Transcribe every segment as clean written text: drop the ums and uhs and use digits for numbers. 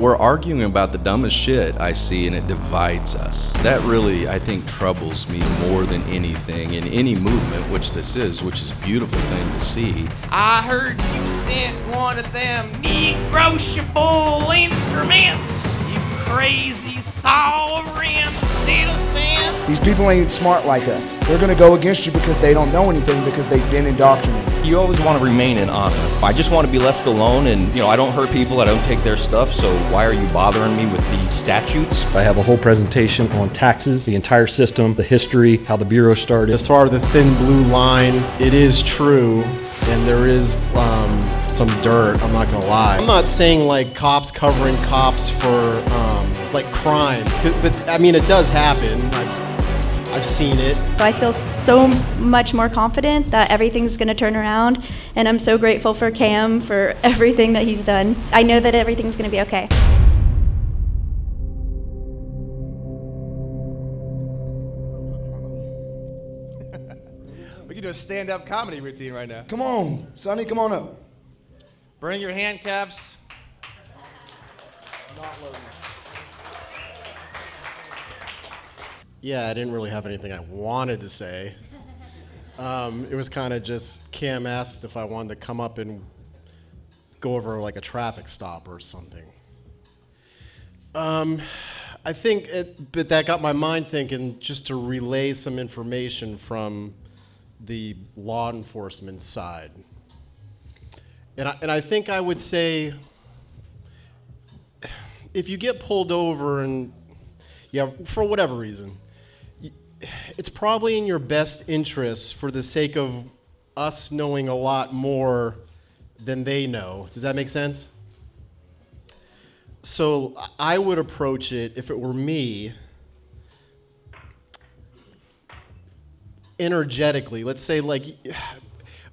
We're arguing about the dumbest shit I see, and it divides us. That really, I think, troubles me more than anything in any movement, which this is, which is a beautiful thing to see. I heard you sent one of them negotiable instruments, you crazy sovereign citizen. These people ain't smart like us. They're gonna go against you because they don't know anything, because they've been indoctrinated. You always want to remain in honor. I just want to be left alone, and I don't hurt people, I don't take their stuff, so why are you bothering me with the statutes? I have a whole presentation on taxes, the entire system, the history, how the Bureau started. As far as the thin blue line, it is true, and there is some dirt, I'm not gonna lie. I'm not saying like cops covering cops for like crimes, but I mean it does happen. I've seen it. I feel so much more confident that everything's going to turn around, and I'm so grateful for Cam for everything that he's done. I know that everything's going to be okay. We can do a stand-up comedy routine right now. Come on, Sonny, come on up. Bring your handcuffs. Yeah, I didn't really have anything I wanted to say. It was kind of just Cam asked if I wanted to come up and go over like a traffic stop or something. I think but that got my mind thinking just to relay some information from the law enforcement side. And I think I would say, if you get pulled over and, for whatever reason, it's probably in your best interest, for the sake of us knowing a lot more than they know. Does that make sense? So I would approach it, if it were me, energetically. Let's say like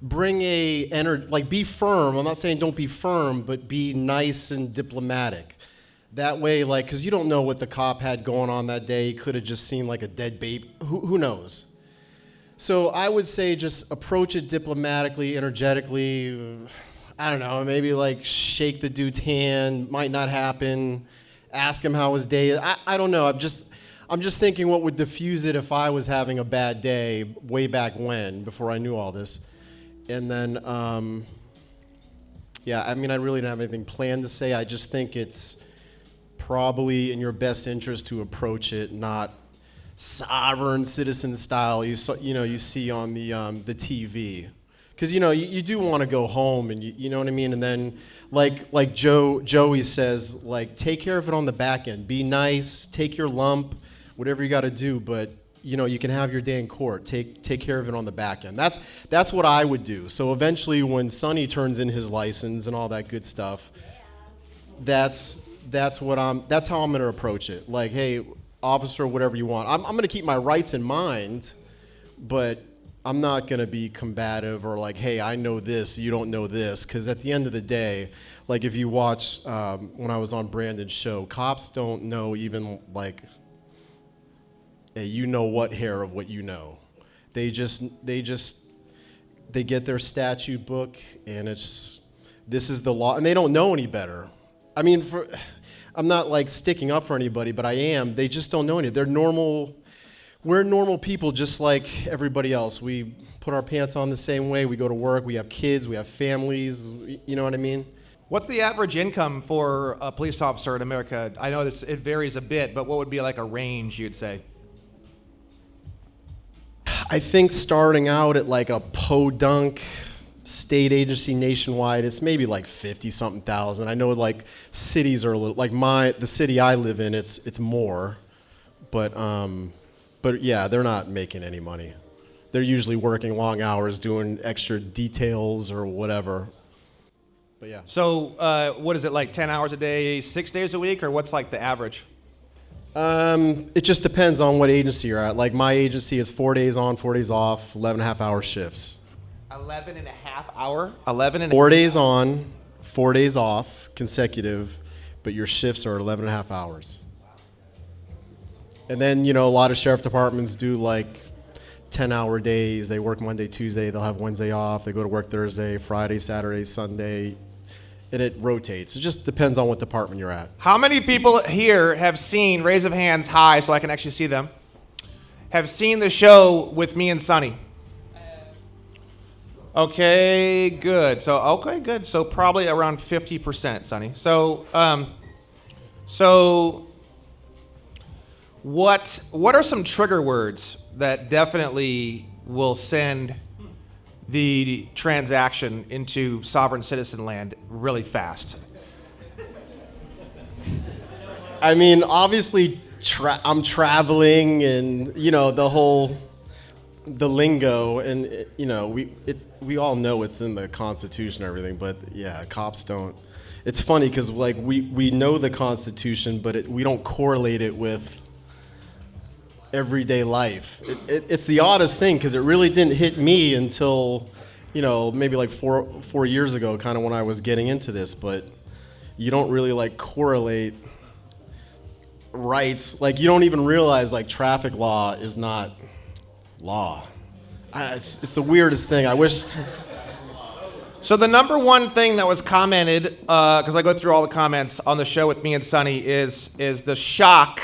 bring be firm. I'm not saying don't be firm, but be nice and diplomatic. That way, like, because you don't know what the cop had going on that day. He could have just seen like a dead baby. Who knows? So I would say just approach it diplomatically, energetically. I don't know, maybe like shake the dude's hand. Might not happen. Ask him how his day is. I don't know. I'm just thinking what would diffuse it if I was having a bad day way back when, before I knew all this. And then, yeah, I mean, I really don't have anything planned to say. I just think it's probably in your best interest to approach it not sovereign citizen style you see on the TV, because you do want to go home, and you know what I mean. And then like Joey says, like, take care of it on the back end. Be nice, take your lump, whatever you got to do, but you can have your day in court. Take care of it on the back end. That's what I would do. So eventually, when Sonny turns in his license and all that good stuff, that's how I'm going to approach it. Like, hey, officer, whatever you want. I'm going to keep my rights in mind, but I'm not going to be combative or like, hey, I know this, you don't know this. Because at the end of the day, like if you watch when I was on Brandon's show, cops don't know even like a you-know-what hair of what you know. They get their statute book, and this is the law, and they don't know any better. I mean, I'm not like sticking up for anybody, but I am. They just don't know any. They're normal. We're normal people just like everybody else. We put our pants on the same way. We go to work. We have kids. We have families. You know what I mean? What's the average income for a police officer in America? I know it varies a bit, but what would be like a range you'd say? I think starting out at like a podunk state agency nationwide, it's maybe like 50-something thousand. I know like cities are a little, like the city I live in, it's more, but yeah, they're not making any money. They're usually working long hours, doing extra details or whatever. But yeah. So what is it, like 10 hours a day, 6 days a week, or what's like the average? It just depends on what agency you're at. Like my agency is 4 days on, 4 days off, 11.5-hour shifts. 11.5 hour? 11 4 days on, 4 days off, consecutive, but your shifts are 11.5 hours. And then, a lot of sheriff departments do like 10-hour days. They work Monday, Tuesday, they'll have Wednesday off. They go to work Thursday, Friday, Saturday, Sunday. and it rotates. It just depends on what department you're at. How many people here have seen, raise of hands high so I can actually see them, have seen the show with me and Sonny? Okay, good. So probably around 50%, Sonny. So what are some trigger words that definitely will send the transaction into sovereign citizen land really fast? I mean, obviously, I'm traveling, and the lingo, and we all know it's in the Constitution and everything, but yeah, cops don't. It's funny because like we know the Constitution, but we don't correlate it with everyday life. It's the oddest thing because it really didn't hit me until maybe like four years ago, kind of when I was getting into this. But you don't really like correlate rights. Like you don't even realize like traffic law is not law. It's the weirdest thing. I wish. So the number one thing that was commented, because I go through all the comments on the show with me and Sonny, is the shock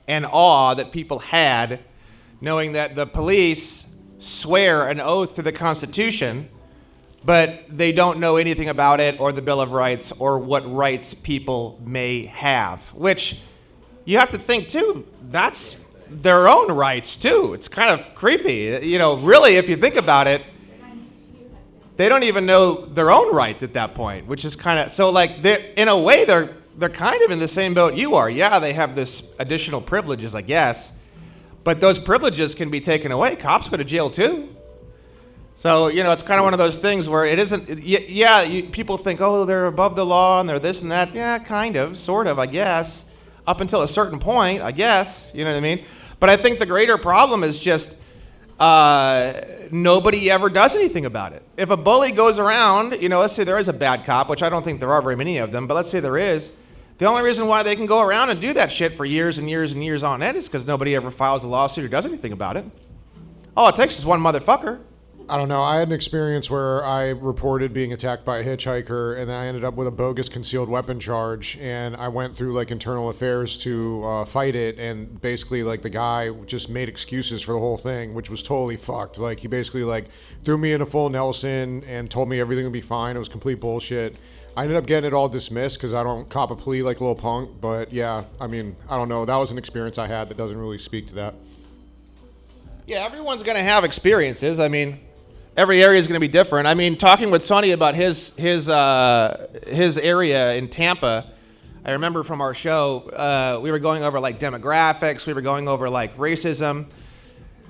and awe that people had knowing that the police swear an oath to the Constitution, but they don't know anything about it or the Bill of Rights or what rights people may have, which you have to think too, that's their own rights too. It's kind of creepy. Really, if you think about it, they don't even know their own rights at that point, which is kind of, so like, in a way, they're kind of in the same boat you are. Yeah, they have this additional privileges, I guess, but those privileges can be taken away. Cops go to jail too. So, it's kind of one of those things where it isn't, people think, oh, they're above the law and they're this and that. Yeah, kind of, sort of, I guess, up until a certain point, I guess, you know what I mean? But I think the greater problem is just nobody ever does anything about it. If a bully goes around, let's say there is a bad cop, which I don't think there are very many of them, but let's say there is, the only reason why they can go around and do that shit for years and years and years on end is because nobody ever files a lawsuit or does anything about it. All it takes is one motherfucker. I don't know. I had an experience where I reported being attacked by a hitchhiker, and I ended up with a bogus concealed weapon charge, and I went through like internal affairs to fight it, and basically like the guy just made excuses for the whole thing, which was totally fucked. Like he basically like threw me in a full Nelson and told me everything would be fine. It was complete bullshit. I ended up getting it all dismissed because I don't cop a plea like a little punk, but yeah, I mean, I don't know. That was an experience I had that doesn't really speak to that. Yeah, everyone's going to have experiences. I mean, every area is going to be different. I mean, talking with Sonny about his area in Tampa, I remember from our show, we were going over like demographics, we were going over like racism.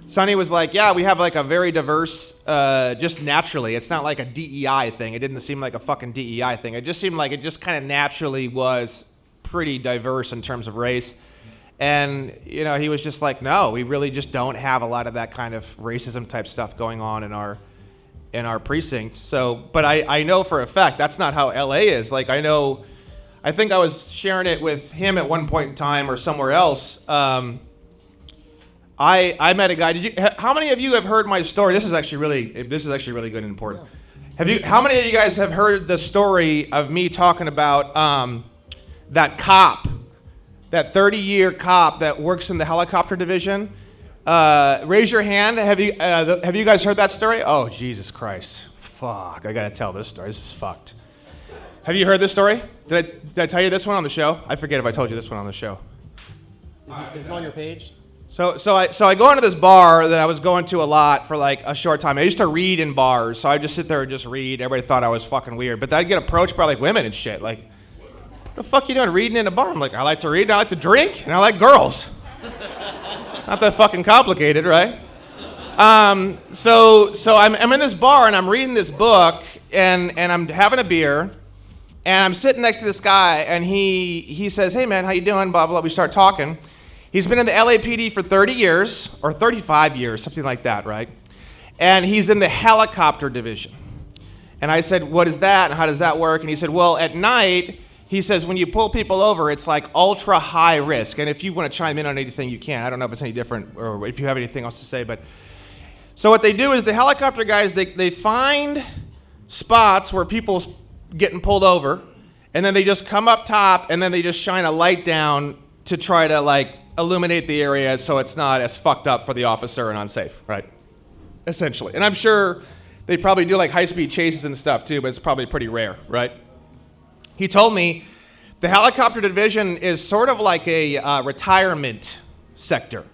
Sonny was like, yeah, we have like a very diverse, just naturally. It's not like a DEI thing. It didn't seem like a fucking DEI thing. It just seemed like it just kind of naturally was pretty diverse in terms of race. And, he was just like, no, we really just don't have a lot of that kind of racism type stuff going on in our precinct. So, but I know for a fact that's not how LA is. Like I think I was sharing it with him at one point in time or somewhere else. I met a guy. How many of you have heard my story? This is actually really good and important. How many of you guys have heard the story of me talking about that cop, that 30-year cop that works in the helicopter division? Raise your hand. Have you guys heard that story? Oh, Jesus Christ. Fuck, I gotta tell this story. This is fucked. Have you heard this story? Did I tell you this one on the show? I forget if I told you this one on the show. Is it on your page? So I go into this bar that I was going to a lot for like a short time. I used to read in bars, so I'd just sit there and just read. Everybody thought I was fucking weird. But I'd get approached by like women and shit. Like, what the fuck you doing reading in a bar? I'm like, I like to read, and I like to drink, and I like girls. It's not that fucking complicated, right? So I'm in this bar, and I'm reading this book, and I'm having a beer, and I'm sitting next to this guy, and he says, hey man, how you doing? Blah, blah, we start talking. He's been in the LAPD for 30 years, or 35 years, something like that, right? And he's in the helicopter division. And I said, what is that, and how does that work? And he said, well, at night, he says, when you pull people over, it's like ultra high risk. And if you want to chime in on anything, you can. I don't know if it's any different or if you have anything else to say. But so what they do is the helicopter guys, they find spots where people getting pulled over, and then they just come up top, and then they just shine a light down to try to like illuminate the area so it's not as fucked up for the officer and unsafe, right? Essentially. And I'm sure they probably do like high-speed chases and stuff too, but it's probably pretty rare, right? He told me the helicopter division is sort of like a retirement sector.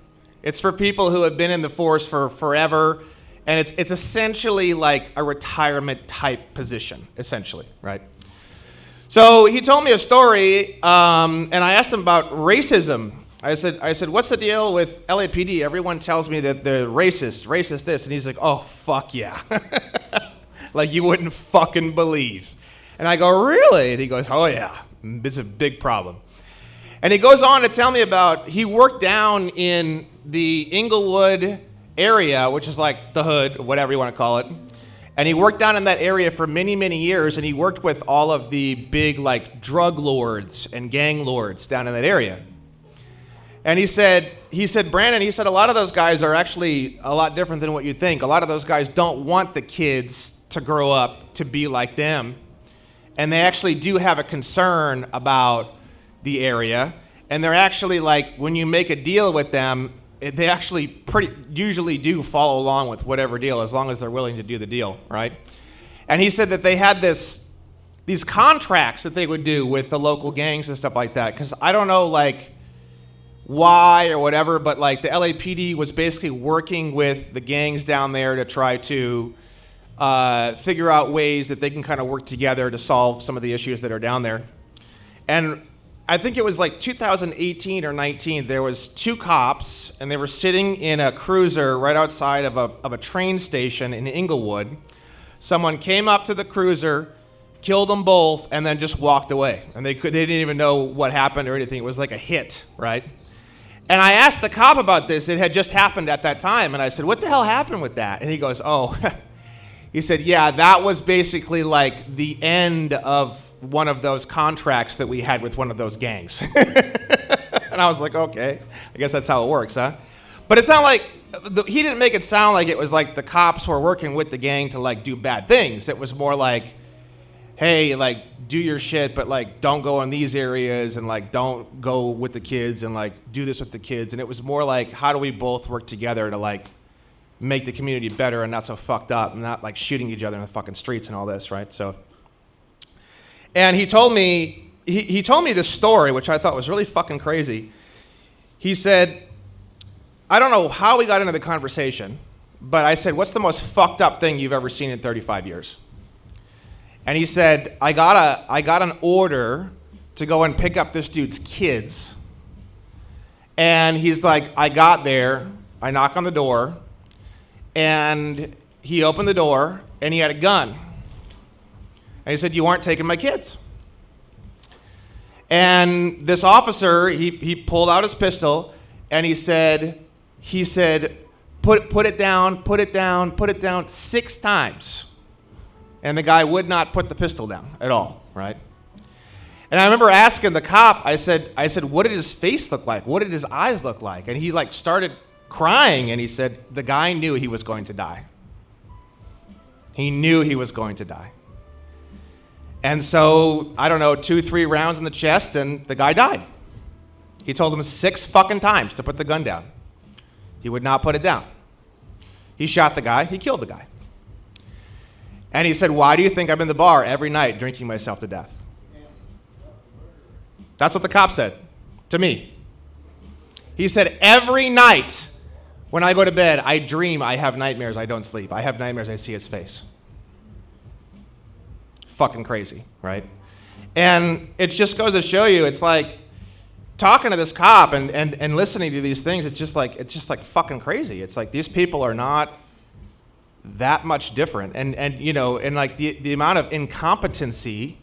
It's for people who have been in the force for forever, and it's essentially like a retirement type position, essentially, right? So he told me a story, and I asked him about racism. I said, what's the deal with LAPD? Everyone tells me that they're racist this. And he's like, oh, fuck yeah. Like you wouldn't fucking believe. And I go, really? And he goes, oh yeah, it's a big problem. And he goes on to tell me about, he worked down in the Inglewood area, which is like the hood, whatever you want to call it. And he worked down in that area for many, many years, and he worked with all of the big like drug lords and gang lords down in that area. And he said, Brandon, he said, a lot of those guys are actually a lot different than what you think. A lot of those guys don't want the kids to grow up to be like them. And they actually do have a concern about the area. And they're actually like, when you make a deal with them, they actually usually do follow along with whatever deal, as long as they're willing to do the deal, right? And he said that they had these contracts that they would do with the local gangs and stuff like that. Because I don't know, like, why or whatever, but like the LAPD was basically working with the gangs down there to try to figure out ways that they can kind of work together to solve some of the issues that are down there. And I think it was like 2018 or 19, there was two cops, and they were sitting in a cruiser right outside of a train station in Inglewood. Someone came up to the cruiser, killed them both, and then just walked away. And they didn't even know what happened or anything. It was like a hit, right? And I asked the cop about this. It had just happened at that time. And I said, what the hell happened with that? And he goes, oh, he said, yeah, that was basically like the end of one of those contracts that we had with one of those gangs. And I was like, okay, I guess that's how it works, huh? But it's not like, he didn't make it sound like it was like the cops were working with the gang to like do bad things. It was more like, hey, like, do your shit, but like, don't go in these areas, and like, don't go with the kids, and like, do this with the kids. And it was more like, how do we both work together to like make the community better and not so fucked up, and not like shooting each other in the fucking streets and all this, right? So, and he told me, he told me this story, which I thought was really fucking crazy. He said, I don't know how we got into the conversation, but I said, what's the most fucked up thing you've ever seen in 35 years? And he said, I got an order to go and pick up this dude's kids. And he's like, I got there, I knock on the door, and he opened the door, and he had a gun. And he said, you aren't taking my kids. And this officer, he pulled out his pistol, and he said, put it down 6 times. And the guy would not put the pistol down at all, right? And I remember asking the cop, I said, what did his face look like? What did his eyes look like? And he like started crying, and he said, the guy knew he was going to die. He knew he was going to die. And so, I don't know, 2-3 rounds in the chest, and the guy died. He told him 6 fucking times to put the gun down. He would not put it down. He shot the guy, he killed the guy. And he said, why do you think I'm in the bar every night drinking myself to death? That's what the cop said to me. He said, every night when I go to bed, I dream, I have nightmares, I don't sleep. I have nightmares, I see his face. Fucking crazy, right? And it just goes to show you, it's like, talking to this cop and listening to these things, it's just like fucking crazy. It's like, these people are not that much different, and you know, and like the amount of incompetency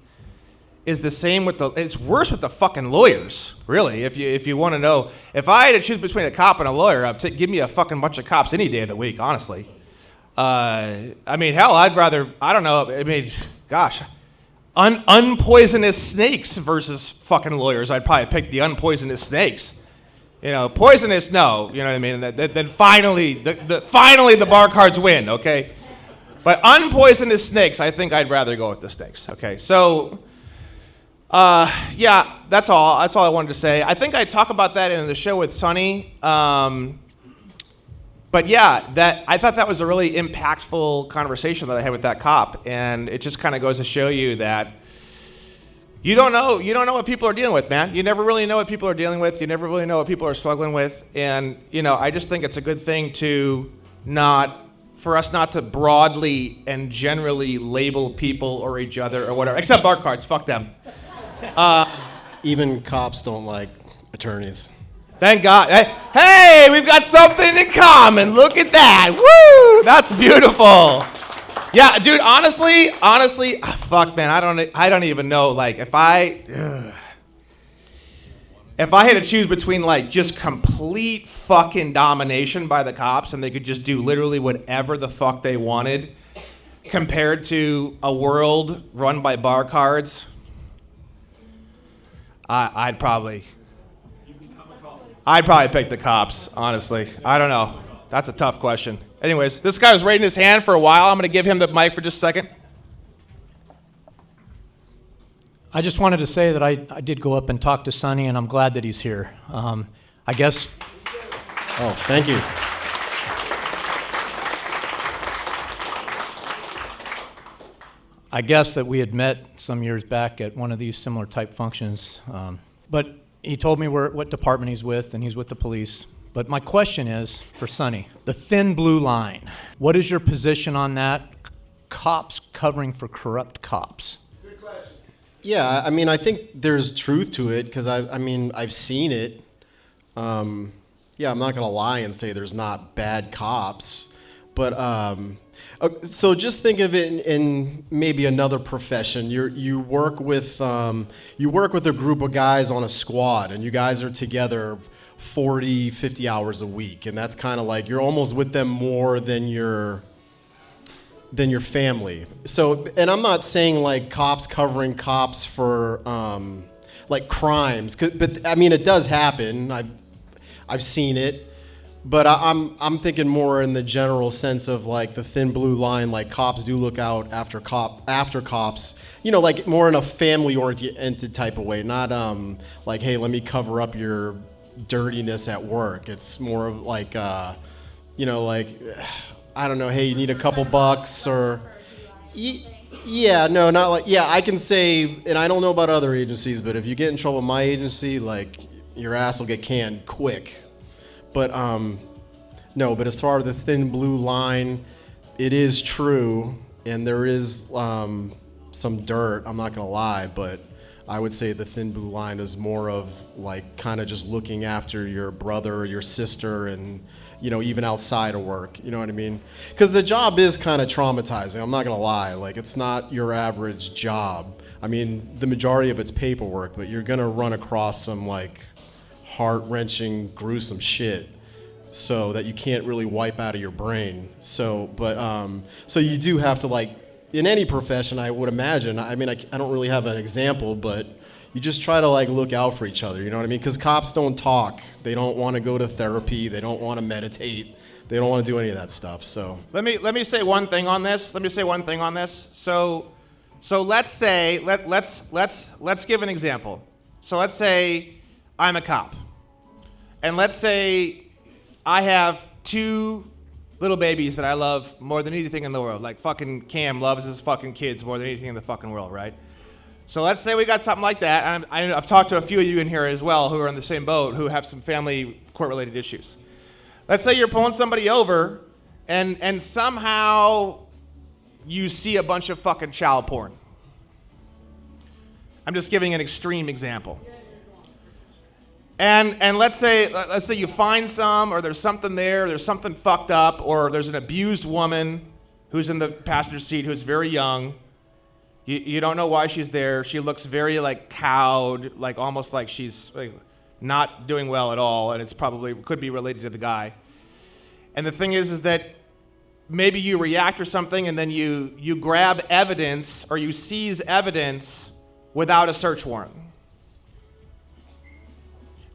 is the same with it's worse with the fucking lawyers, really. If you want to know, if I had to choose between a cop and a lawyer, give me a fucking bunch of cops any day of the week, honestly. I mean, hell, I'd rather, I don't know, I mean, gosh, unpoisonous snakes versus fucking lawyers. I'd probably pick the unpoisonous snakes. You know, poisonous, no. You know what I mean? Then finally, finally the bar cards win, okay? But unpoisonous snakes, I think I'd rather go with the snakes. Okay, so yeah, that's all. That's all I wanted to say. I think I talk about that in the show with Sonny. But yeah, I thought that was a really impactful conversation that I had with that cop, and it just kind of goes to show you that you don't know what people are dealing with, man. You never really know what people are dealing with. You never really know what people are struggling with, and I just think it's a good thing for us not to broadly and generally label people or each other or whatever, except bar cards. Fuck them. Even cops don't like attorneys. Thank God. Hey, we've got something in common. Look at that. Woo! That's beautiful. Yeah, dude, honestly, fuck, man, I don't even know. Like, if I had to choose between, like, just complete fucking domination by the cops and they could just do literally whatever the fuck they wanted compared to a world run by bar cards, I'd probably pick the cops, honestly. I don't know. That's a tough question. Anyways, this guy was raising his hand for a while. I'm going to give him the mic for just a second. I just wanted to say that I did go up and talk to Sonny, and I'm glad that he's here. I guess. Oh, thank you. I guess that we had met some years back at one of these similar type functions. But he told me what department he's with, and he's with the police. But my question is for Sonny, the thin blue line. What is your position on that? Cops covering for corrupt cops. Good question. Yeah, I mean, I think there's truth to it because I've seen it. Yeah, I'm not gonna lie and say there's not bad cops, but so just think of it in maybe another profession. You work with a group of guys on a squad, and you guys are together 40, 50 hours a week, and that's kind of like you're almost with them more than your family. So, and I'm not saying like cops covering cops for like crimes, but I mean it does happen. I've seen it. But I'm thinking more in the general sense of like the thin blue line, like cops do look out after cops, like more in a family-oriented type of way, not like, hey, let me cover up your dirtiness at work. It's more of like, like, I don't know, hey, you need a couple bucks or, yeah, no, not like, yeah, I can say, and I don't know about other agencies, but if you get in trouble with my agency, like your ass will get canned quick. But no, but as far as the thin blue line, it is true, and there is some dirt, I'm not gonna lie, but I would say the thin blue line is more of like kind of just looking after your brother or your sister and, even outside of work, you know what I mean? Because the job is kind of traumatizing, I'm not gonna lie, like it's not your average job. I mean, the majority of it's paperwork, but you're gonna run across some like heart-wrenching, gruesome shit, so that you can't really wipe out of your brain. So, but so you do have to, like, in any profession, I would imagine. I mean, I don't really have an example, but you just try to like look out for each other. You know what I mean? Because cops don't talk. They don't want to go to therapy. They don't want to meditate. They don't want to do any of that stuff. So let me say one thing on this. So let's say let's give an example. So let's say I'm a cop. And let's say I have 2 little babies that I love more than anything in the world. Like fucking Cam loves his fucking kids more than anything in the fucking world, right? So let's say we got something like that. And I've talked to a few of you in here as well who are in the same boat, who have some family court-related issues. Let's say you're pulling somebody over and somehow you see a bunch of fucking child porn. I'm just giving an extreme example. And let's say you find some, or there's something there's something fucked up, or there's an abused woman who's in the passenger seat who's very young. You don't know why she's there. She looks very like cowed, like almost like she's like, not doing well at all, and it's probably could be related to the guy. And the thing is that maybe you react or something, and then you grab evidence or you seize evidence without a search warrant.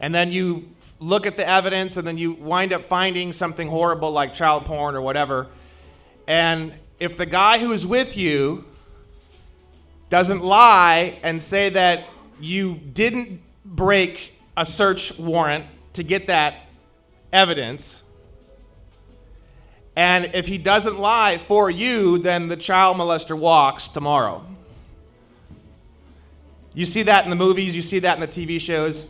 And then you look at the evidence, and then you wind up finding something horrible like child porn or whatever. And if the guy who's with you doesn't lie and say that you didn't break a search warrant to get that evidence, and if he doesn't lie for you, then the child molester walks tomorrow. You see that in the movies, you see that in the TV shows.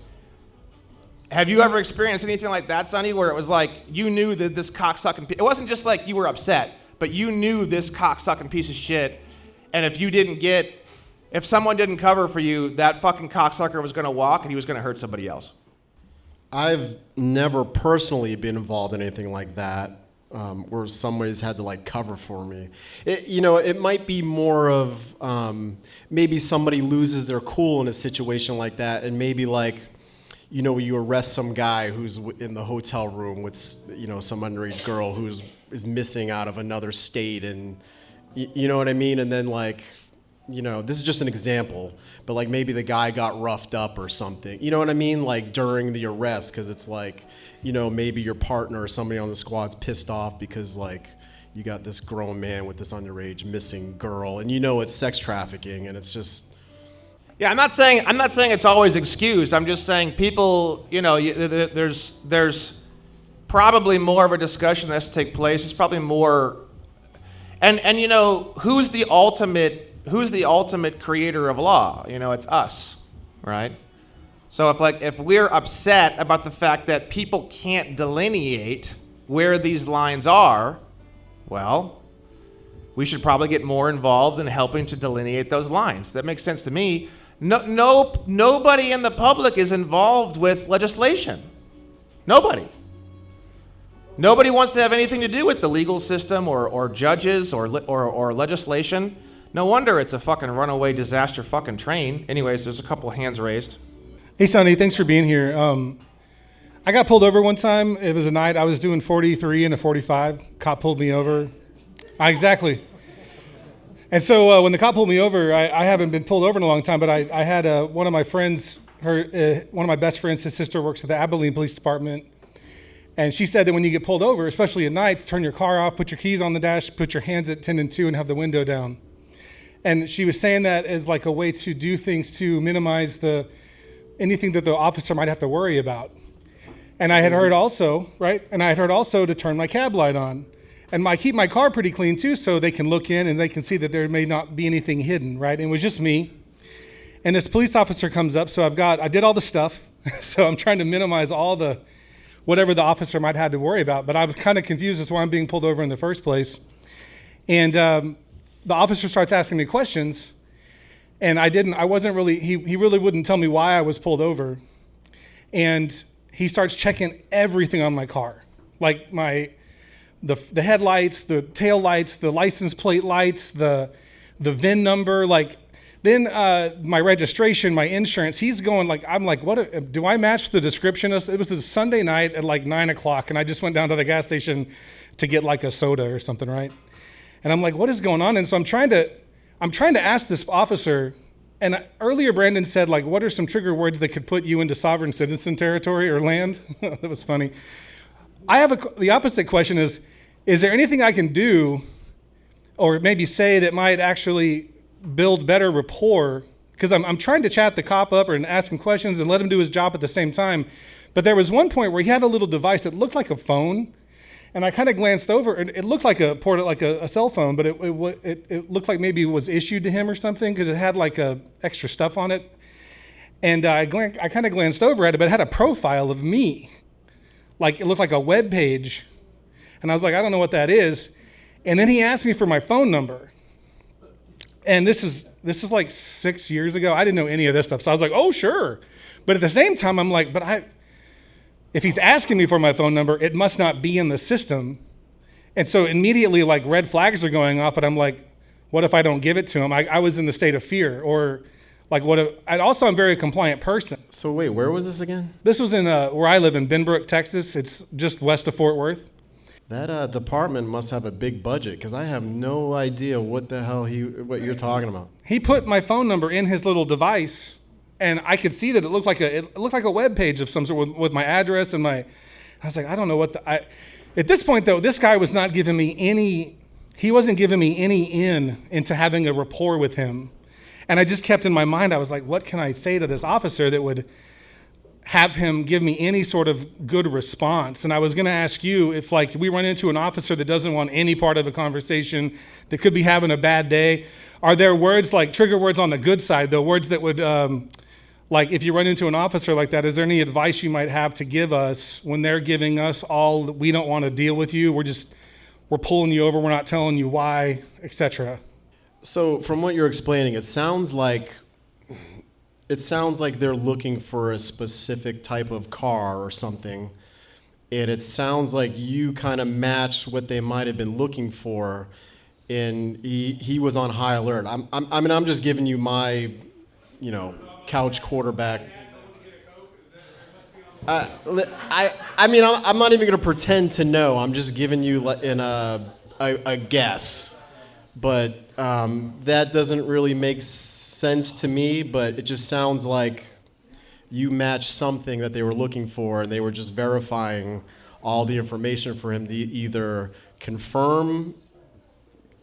Have you ever experienced anything like that, Sonny, where it was like you knew that this cocksucking, it wasn't just like you were upset, but you knew this cocksucking piece of shit, and if someone didn't cover for you, that fucking cocksucker was gonna walk and he was gonna hurt somebody else? I've never personally been involved in anything like that, where somebody's had to like cover for me. It might be more of maybe somebody loses their cool in a situation like that, and maybe like, you arrest some guy who's in the hotel room with, some underage girl is missing out of another state, and you know what I mean? And then like, this is just an example, but like maybe the guy got roughed up or something. You know what I mean? Like during the arrest, because it's like, maybe your partner or somebody on the squad's pissed off because like you got this grown man with this underage missing girl, and it's sex trafficking, and it's just. Yeah, I'm not saying it's always excused. I'm just saying people, there's probably more of a discussion that has to take place. It's probably more, and who's the ultimate creator of law? It's us, right? So if we're upset about the fact that people can't delineate where these lines are, well, we should probably get more involved in helping to delineate those lines. That makes sense to me. Nobody in the public is involved with legislation. Nobody wants to have anything to do with the legal system or judges or legislation. No wonder it's a fucking runaway disaster fucking train. Anyways, there's a couple hands raised. Hey, Sonny, thanks for being here. I got pulled over one time. It was a night. I was doing 43 and a 45. Cop pulled me over. Exactly. And so when the cop pulled me over, I haven't been pulled over in a long time, but I had one of my friends, one of my best friends, his sister works at the Abilene Police Department. And she said that when you get pulled over, especially at night, turn your car off, put your keys on the dash, put your hands at 10 and 2, and have the window down. And she was saying that as like a way to do things to minimize anything that the officer might have to worry about. And I had heard also, right? And I had heard also to turn my cab light on. And I keep my car pretty clean too, so they can look in and they can see that there may not be anything hidden, right? And it was just me. And this police officer comes up, so I did all the stuff. So I'm trying to minimize all whatever the officer might have to worry about. But I was kind of confused as to why I'm being pulled over in the first place. And the officer starts asking me questions, and he really wouldn't tell me why I was pulled over. And he starts checking everything on my car, like the headlights, the tail lights, the license plate lights, the VIN number, then my registration, my insurance. He's going I'm like, what? Do I match the description? It was a Sunday night at 9:00, and I just went down to the gas station to get a soda or something, right? And I'm like, what is going on? And so I'm trying to ask this officer. And earlier Brandon said, what are some trigger words that could put you into sovereign citizen territory or land? That was funny. I have the opposite question is there anything I can do or maybe say that might actually build better rapport? Because I'm trying to chat the cop up and ask him questions and let him do his job at the same time. But there was one point where he had a little device that looked like a phone, and I kind of glanced over, and it looked like a cell phone, but it looked like maybe it was issued to him or something because it had extra stuff on it. And I kind of glanced over at it, but it had a profile of me. It looked like a web page. And I was like, I don't know what that is. And then he asked me for my phone number. And this is 6 years ago. I didn't know any of this stuff. So I was like, oh, sure. But at the same time, I'm like, if he's asking me for my phone number, it must not be in the system. And so immediately red flags are going off, but I'm like, what if I don't give it to him? I was in the state of fear, or what if, and also I'm a very compliant person. So wait, where was this again? This was in where I live in Benbrook, Texas. It's just west of Fort Worth. That department must have a big budget, because I have no idea what the hell what you're talking about. He put my phone number in his little device, and I could see that it looked like a web page of some sort with my address and I was like, I don't know at this point though, this guy was not giving me any he wasn't giving me any into having a rapport with him. And I just kept in my mind, I was like, what can I say to this officer that would have him give me any sort of good response? And I was going to ask you if, like, we run into an officer that doesn't want any part of a conversation, that could be having a bad day, are there words, like trigger words on the good side, though, words that would, like, if you run into an officer like that, is there any advice you might have to give us when they're giving us all, we don't want to deal with you, we're pulling you over, we're not telling you why, etc.? So from what you're explaining, it sounds like they're looking for a specific type of car or something, and it sounds like you kind of matched what they might have been looking for, and he was on high alert. I'm just giving you my, couch quarterback. I'm not even going to pretend to know. I'm just giving you a guess. But that doesn't really make sense to me, but it just sounds like you matched something that they were looking for, and they were just verifying all the information for him to either confirm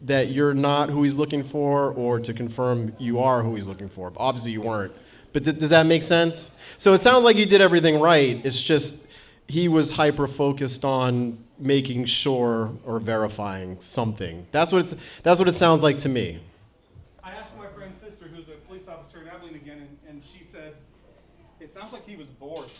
that you're not who he's looking for or to confirm you are who he's looking for. But obviously you weren't. But does that make sense? So it sounds like you did everything right. It's just he was hyper-focused on making sure or verifying something. That's what it sounds like to me. I asked my friend's sister, who's a police officer in Abilene again, and she said, it sounds like he was bored.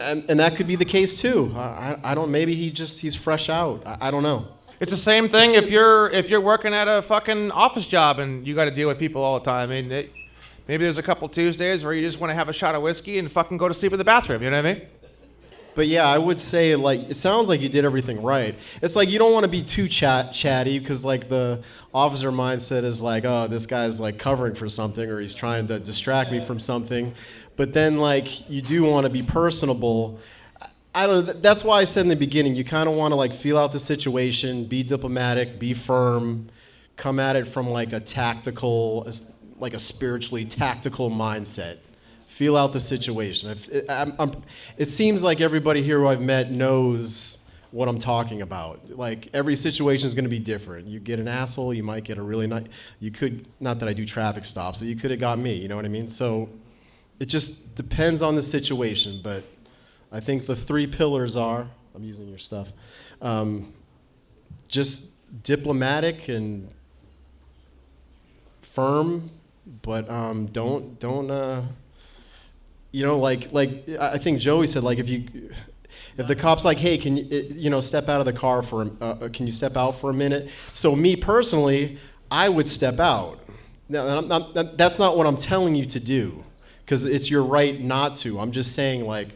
And that could be the case too. I don't. Maybe he's fresh out. I don't know. It's the same thing if you're working at a fucking office job and you got to deal with people all the time. I mean, maybe there's a couple Tuesdays where you just want to have a shot of whiskey and fucking go to sleep in the bathroom. You know what I mean? But yeah, I would say, like, it sounds like you did everything right. It's like you don't want to be too chatty because, like, the officer mindset is like, oh, this guy's like covering for something or he's trying to distract me from something. But then, like, you do want to be personable. I don't know. That's why I said in the beginning, you kind of want to, like, feel out the situation, be diplomatic, be firm, come at it from, like, a tactical, like a spiritually tactical mindset. Feel out the situation. It seems like everybody here who I've met knows what I'm talking about. Like, every situation is going to be different. You get an asshole, you might get a really nice. You could, not that I do traffic stops, but you could have got me. You know what I mean? So it just depends on the situation. But I think the three pillars are. I'm using your stuff. Just diplomatic and firm, but don't. Like I think Joey said, like if the cop's like, hey, can you step out of the car can you step out for a minute? So me personally, I would step out. Now, that's not what I'm telling you to do, because it's your right not to. I'm just saying, like,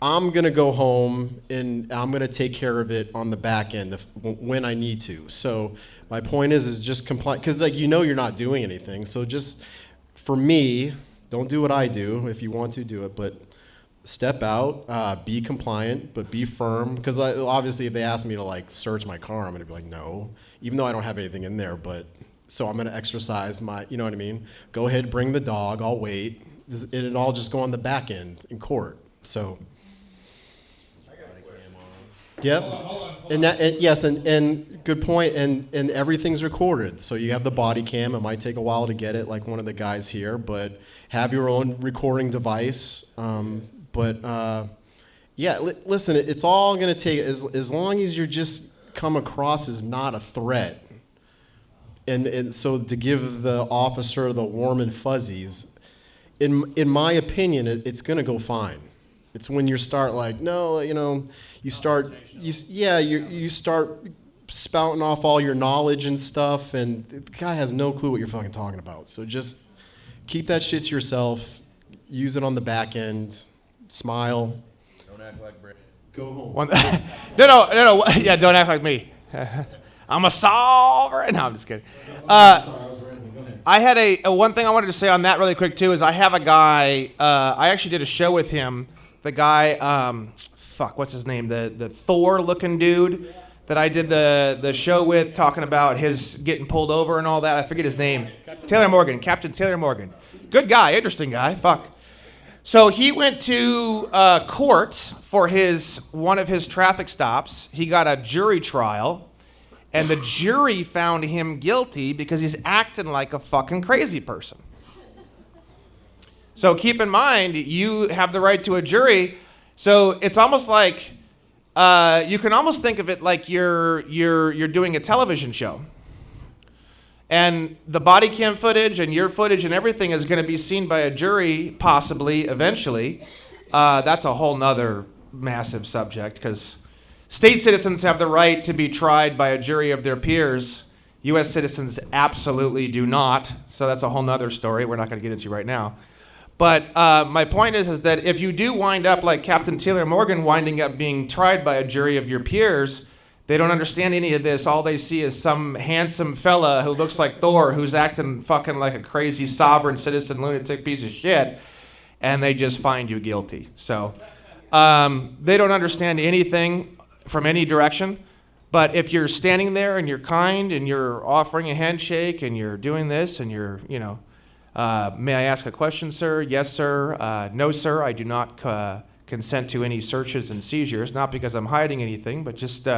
I'm gonna go home and I'm gonna take care of it on the back end when I need to. So my point is just comply, because like you're not doing anything. So just for me. Don't do what I do. If you want to, do it. But step out, be compliant, but be firm. Because obviously if they ask me to, like, search my car, I'm going to be like, no. Even though I don't have anything in there. But so I'm going to exercise my, you know what I mean? Go ahead, bring the dog. I'll wait. It'll all just go on the back end in court. So. Yep. And good point. And everything's recorded. So you have the body cam. It might take a while to get it, like one of the guys here, but have your own recording device. Listen, it's all going to take, as long as you're just come across as not a threat. And so to give the officer the warm and fuzzies, in my opinion, it's going to go fine. It's when you start like, no, you start spouting off all your knowledge and stuff, and the guy has no clue what you're fucking talking about. So just keep that shit to yourself. Use it on the back end. Smile. Don't act like Brandon. Go home. No. Yeah, don't act like me. I'm a solver. No, I'm just kidding. I had a one thing I wanted to say on that really quick too is I have a guy. I actually did a show with him. The guy, what's his name? The Thor-looking dude that I did the show with, talking about his getting pulled over and all that. I forget his name. Captain Taylor Morgan. Good guy, interesting guy. Fuck. So he went to court for one of his traffic stops. He got a jury trial, And the jury found him guilty because he's acting like a fucking crazy person. So keep in mind, you have the right to a jury. So it's almost like, you can almost think of it like you're doing a television show. And the body cam footage and your footage and everything is going to be seen by a jury, possibly, eventually. That's a whole nother massive subject, because state citizens have the right to be tried by a jury of their peers. U.S. citizens absolutely do not. So that's a whole nother story we're not going to get into right now. But my point is that if you do wind up like Captain Taylor Morgan winding up being tried by a jury of your peers, they don't understand any of this. All they see is some handsome fella who looks like Thor, who's acting fucking like a crazy sovereign citizen lunatic piece of shit, and they just find you guilty. So they don't understand anything from any direction. But if you're standing there and you're kind and you're offering a handshake and you're doing this and you're, may I ask a question, sir? Yes, sir. No, sir. I do not consent to any searches and seizures, not because I'm hiding anything, but just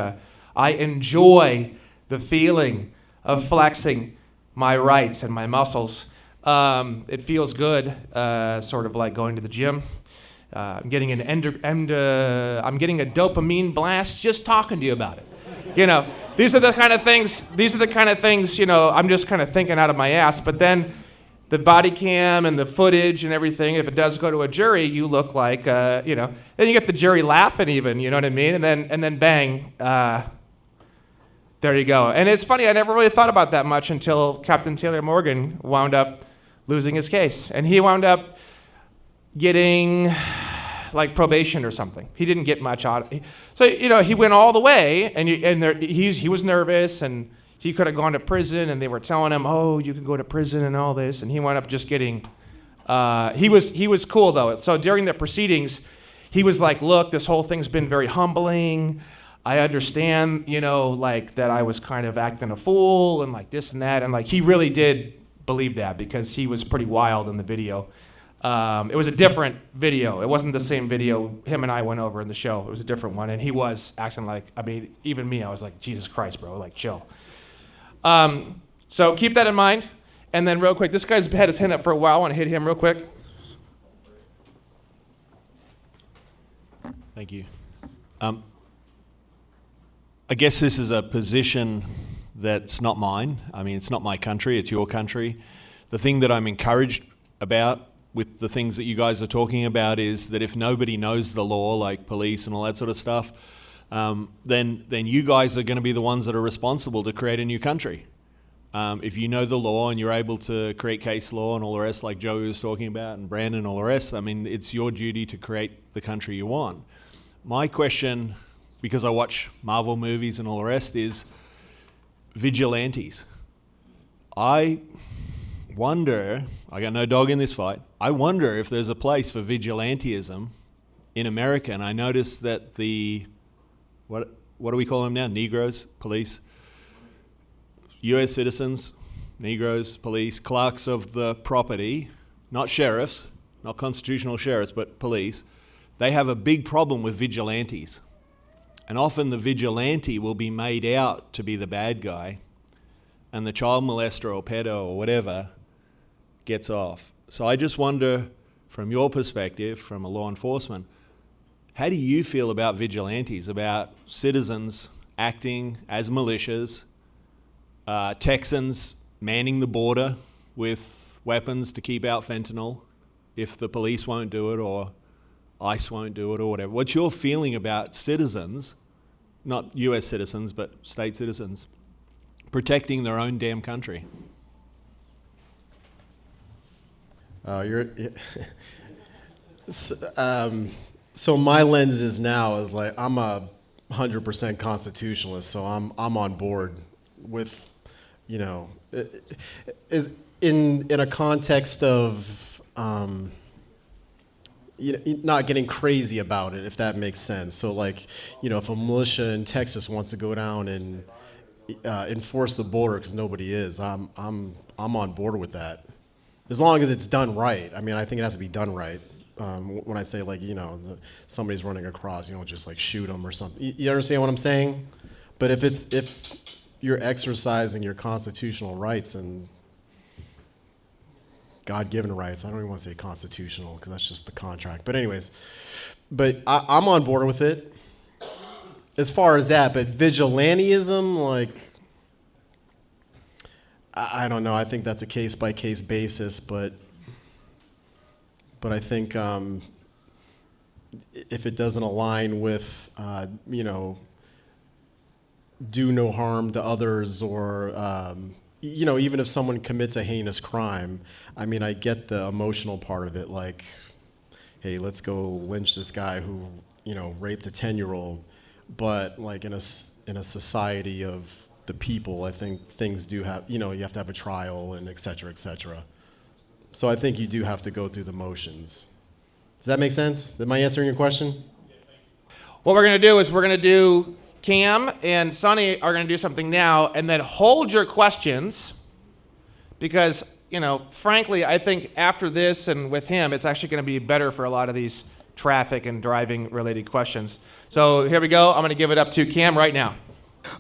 I enjoy the feeling of flexing my rights and my muscles. It feels good, sort of like going to the gym. I'm getting a dopamine blast just talking to you about it. These are the kind of things, I'm just kind of thinking out of my ass. But then the body cam and the footage and everything, if it does go to a jury, you look like, then you get the jury laughing even, you know what I mean? And then bang, there you go. And it's funny, I never really thought about that much until Captain Taylor Morgan wound up losing his case. And he wound up getting like probation or something. He didn't get much out of it. So, he went all the way, and he was nervous, and he could have gone to prison, and they were telling him, oh, you can go to prison and all this, and he wound up just getting, he was cool though. So during the proceedings, he was like, look, this whole thing's been very humbling. I understand, that I was kind of acting a fool and like this and that. And like, he really did believe that because he was pretty wild in the video. It was a different video. It wasn't the same video him and I went over in the show. It was a different one. And he was acting like, even me, I was like, Jesus Christ, bro, like chill. So keep that in mind. And then real quick, this guy's had his hand up for a while. I want to hit him real quick. Thank you. I guess this is a position that's not mine. It's not my country, it's your country. The thing that I'm encouraged about with the things that you guys are talking about is that if nobody knows the law, like police and all that sort of stuff, then you guys are going to be the ones that are responsible to create a new country. If you know the law and you're able to create case law and all the rest, like Joey was talking about, and Brandon and all the rest, it's your duty to create the country you want. My question, because I watch Marvel movies and all the rest, is vigilantes. I wonder, I got no dog in this fight, I wonder if there's a place for vigilantism in America. And I noticed that what do we call them now? Negroes, police, US citizens, Negroes, police, clerks of the property, not sheriffs, not constitutional sheriffs, but police, they have a big problem with vigilantes. And often the vigilante will be made out to be the bad guy, and the child molester or pedo or whatever gets off. So I just wonder, from your perspective, from a law enforcement, how do you feel about vigilantes, about citizens acting as militias, Texans manning the border with weapons to keep out fentanyl if the police won't do it or ICE won't do it or whatever? What's your feeling about citizens, not US citizens, but state citizens, protecting their own damn country? So my lens is now is like, I'm a 100% constitutionalist, so I'm on board with, is in a context of not getting crazy about it, if that makes sense. So like, if a militia in Texas wants to go down and enforce the border because nobody is, I'm on board with that, as long as it's done right. I think it has to be done right. When I say like, somebody's running across, you don't just like shoot them or something. You understand what I'm saying? But if you're exercising your constitutional rights and God-given rights. I don't even want to say constitutional because that's just the contract. But anyways, I'm on board with it as far as that. But vigilantism, like, I don't know. I think that's a case-by-case basis. But I think if it doesn't align with, do no harm to others, or even if someone commits a heinous crime, I mean, I get the emotional part of it, like, hey, let's go lynch this guy who, raped a 10-year-old. But like in a society of the people, I think things do have, you have to have a trial and et cetera, et cetera. So I think you do have to go through the motions. Does that make sense? Am I answering your question? What we're going to do is we're going to do Cam and Sonny are going to do something now, and then hold your questions, because, frankly, I think after this and with him, it's actually going to be better for a lot of these traffic and driving related questions. So here we go. I'm going to give it up to Cam right now.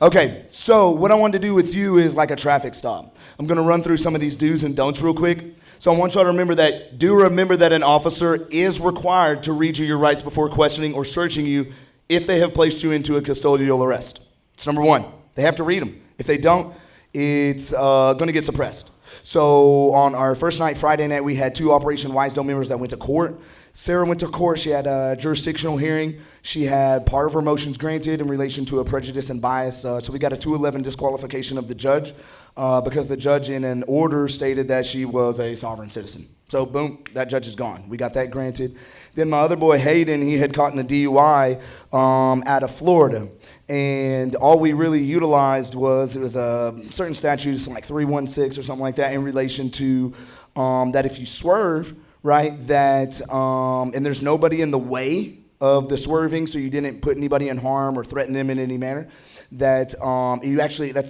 Okay, so what I want to do with you is like a traffic stop. I'm going to run through some of these do's and don'ts real quick. So I want y'all to remember that an officer is required to read you your rights before questioning or searching you if they have placed you into a custodial arrest. It's number one. They have to read them. If they don't, it's going to get suppressed. So on our first night, Friday night, we had 2 Operation Wisedome members that went to court. Sarah went to court. She had a jurisdictional hearing. She had part of her motions granted in relation to a prejudice and bias. So we got a 211 disqualification of the judge because the judge in an order stated that she was a sovereign citizen. So boom, that judge is gone. We got that granted. Then my other boy Hayden, he had caught in a DUI out of Florida. And all we really utilized was a certain statutes like 316 or something like that in relation to that if you swerve, right, that and there's nobody in the way of the swerving, so you didn't put anybody in harm or threaten them in any manner, that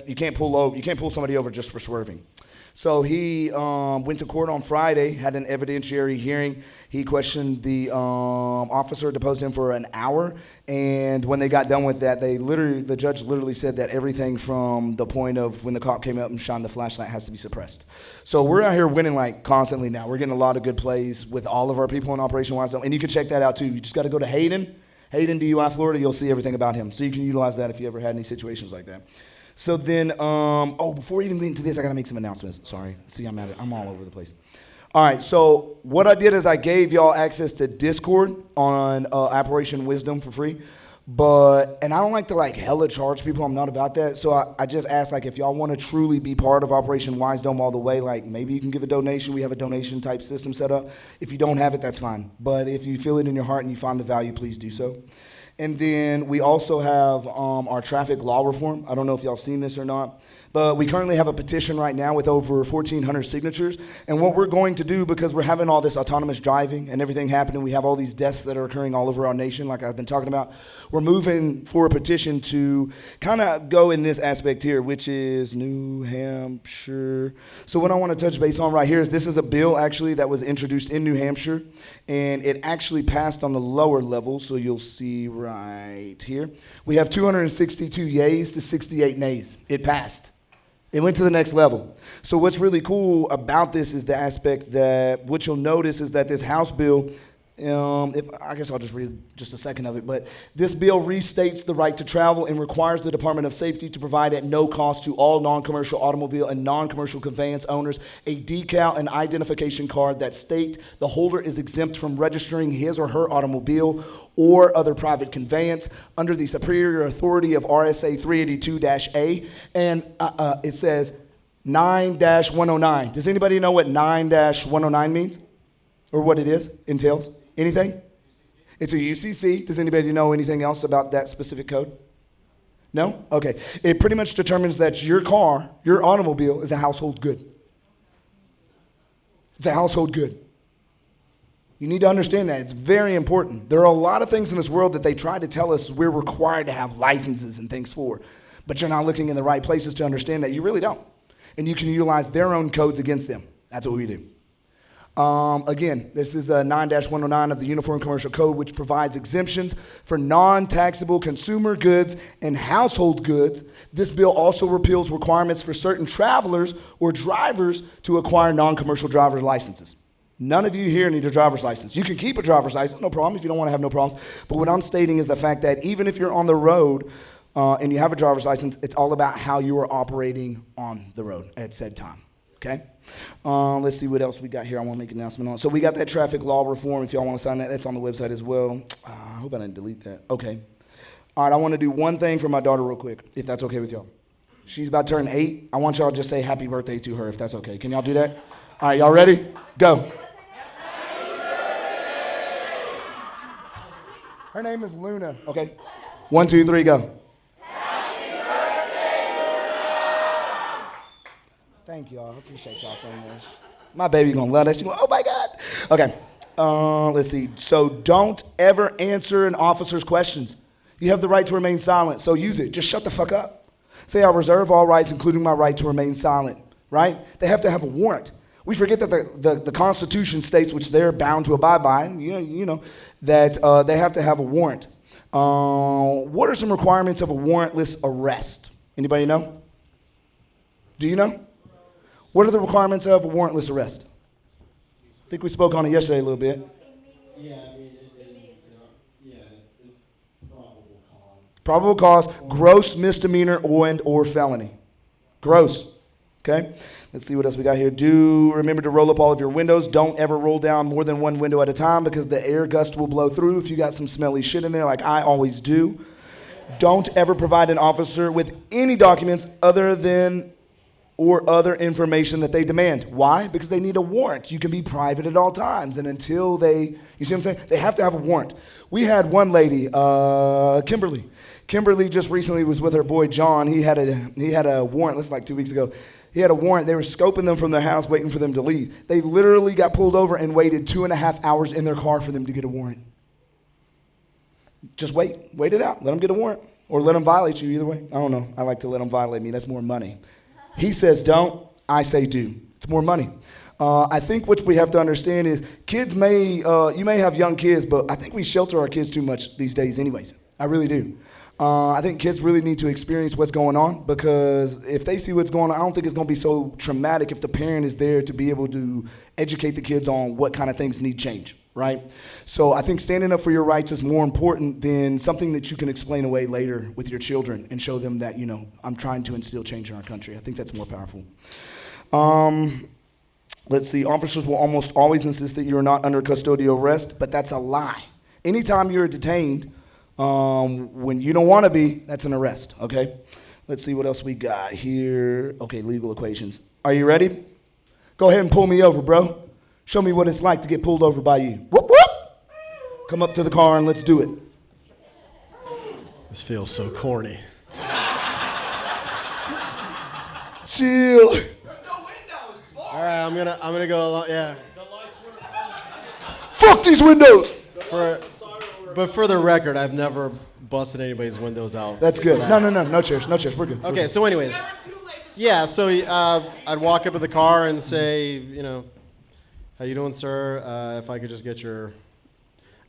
you can't pull somebody over just for swerving. So he went to court on Friday, had an evidentiary hearing. He questioned the officer, deposed him for an hour, and when they got done with that, the judge literally said that everything from the point of when the cop came up and shined the flashlight has to be suppressed. So we're out here winning like constantly now. We're getting a lot of good plays with all of our people in Operation Wisedome, and you can check that out too. You just got to go to Hayden DUI Florida. You'll see everything about him. So you can utilize that if you ever had any situations like that. So then, before we even get into this, I got to make some announcements. Sorry. See, I'm all over the place. All right, so what I did is I gave y'all access to Discord on Operation Wisedome for free. And I don't like to hella charge people. I'm not about that. So I just asked if y'all want to truly be part of Operation Wisedome all the way, maybe you can give a donation. We have a donation type system set up. If you don't have it, that's fine. But if you feel it in your heart and you find the value, please do so. And then we also have our traffic law reform. I don't know if y'all have seen this or not, but we currently have a petition right now with over 1,400 signatures. And what we're going to do, because we're having all this autonomous driving and everything happening, we have all these deaths that are occurring all over our nation, like I've been talking about. We're moving for a petition to kind of go in this aspect here, which is New Hampshire. So what I want to touch base on right here is this is a bill actually that was introduced in New Hampshire, and it actually passed on the lower level. So you'll see right here. We have 262 yays to 68 nays. It passed. It went to the next level. So what's really cool about this is the aspect that what you'll notice is that this House bill, I guess I'll just read just a second of it, but this bill restates the right to travel and requires the Department of Safety to provide at no cost to all non-commercial automobile and non-commercial conveyance owners a decal and identification card that state the holder is exempt from registering his or her automobile or other private conveyance under the superior authority of RSA 382-A, and it says 9-109. Does anybody know what 9-109 means? Or what it entails? Anything? It's a UCC. Does anybody know anything else about that specific code? No? Okay. It pretty much determines that your car, your automobile, is a household good. It's a household good. You need to understand that. It's very important. There are a lot of things in this world that they try to tell us we're required to have licenses and things for, but you're not looking in the right places to understand that you really don't. And you can utilize their own codes against them. That's what we do. Again, this is 9-109 of the Uniform Commercial Code, which provides exemptions for non-taxable consumer goods and household goods. This bill also repeals requirements for certain travelers or drivers to acquire non-commercial driver's licenses. None of you here need a driver's license. You can keep a driver's license, no problem, if you don't want to have no problems. But what I'm stating is the fact that even if you're on the road and you have a driver's license, it's all about how you are operating on the road at said time, okay? Let's see what else we got here I want to make an announcement on. So we got that traffic law reform. If y'all want to sign that, that's on the website as well. I hope I didn't delete that. Okay. All right, I want to do one thing for my daughter real quick, if that's okay with y'all. She's about to turn 8. I want y'all to just say happy birthday to her, if that's okay. Can y'all do that? All right, y'all ready? Go. Her name is Luna. Okay. 1, 2, 3, go. Happy birthday, Luna! Thank y'all. I appreciate y'all so much. My baby gonna love that. She going, oh my God. Okay. Let's see. So don't ever answer an officer's questions. You have the right to remain silent, so use it. Just shut the fuck up. Say I reserve all rights, including my right to remain silent. Right? They have to have a warrant. We forget that the Constitution states, which they're bound to abide by, you know, that they have to have a warrant. What are some requirements of a warrantless arrest? Anybody know? Do you know? What are the requirements of a warrantless arrest? I think we spoke on it yesterday a little bit. Yeah, I mean, it's probable cause. Probable cause, gross misdemeanor or felony. Gross. Okay, let's see what else we got here. Do remember to roll up all of your windows. Don't ever roll down more than one window at a time because the air gust will blow through if you got some smelly shit in there like I always do. Don't ever provide an officer with any documents other information that they demand. Why? Because they need a warrant. You can be private at all times, and until they, you see what I'm saying? They have to have a warrant. We had one lady, Kimberly. Kimberly just recently was with her boy John. He had a warrant. This was like 2 weeks ago. He had a warrant. They were scoping them from their house, waiting for them to leave. They literally got pulled over and waited 2.5 hours in their car for them to get a warrant. Just wait it out. Let them get a warrant, or let them violate you. Either way, I don't know. I like to let them violate me. That's more money. He says don't. I say do. It's more money. I think what we have to understand is kids you may have young kids, but I think we shelter our kids too much these days anyways. I really do. I think kids really need to experience what's going on, because if they see what's going on, I don't think it's going to be so traumatic if the parent is there to be able to educate the kids on what kind of things need change, right? So I think standing up for your rights is more important than something that you can explain away later with your children and show them that, you know, I'm trying to instill change in our country. I think that's more powerful. Let's see. Officers will almost always insist that you're not under custodial arrest, but that's a lie. Anytime you're detained, when you don't want to be, that's an arrest, okay? Let's see what else we got here. Okay, legal equations. Are you ready? Go ahead and pull me over, bro. Show me what it's like to get pulled over by you. Whoop, whoop. Come up to the car and let's do it. This feels so corny. Chill. All right, I'm gonna go along. Yeah. Fuck these windows. But for the record, I've never busted anybody's windows out. That's good. No chairs. We're good. Okay, so anyways, yeah. So I'd walk up to the car and say, you know, how you doing, sir? If I could just get your,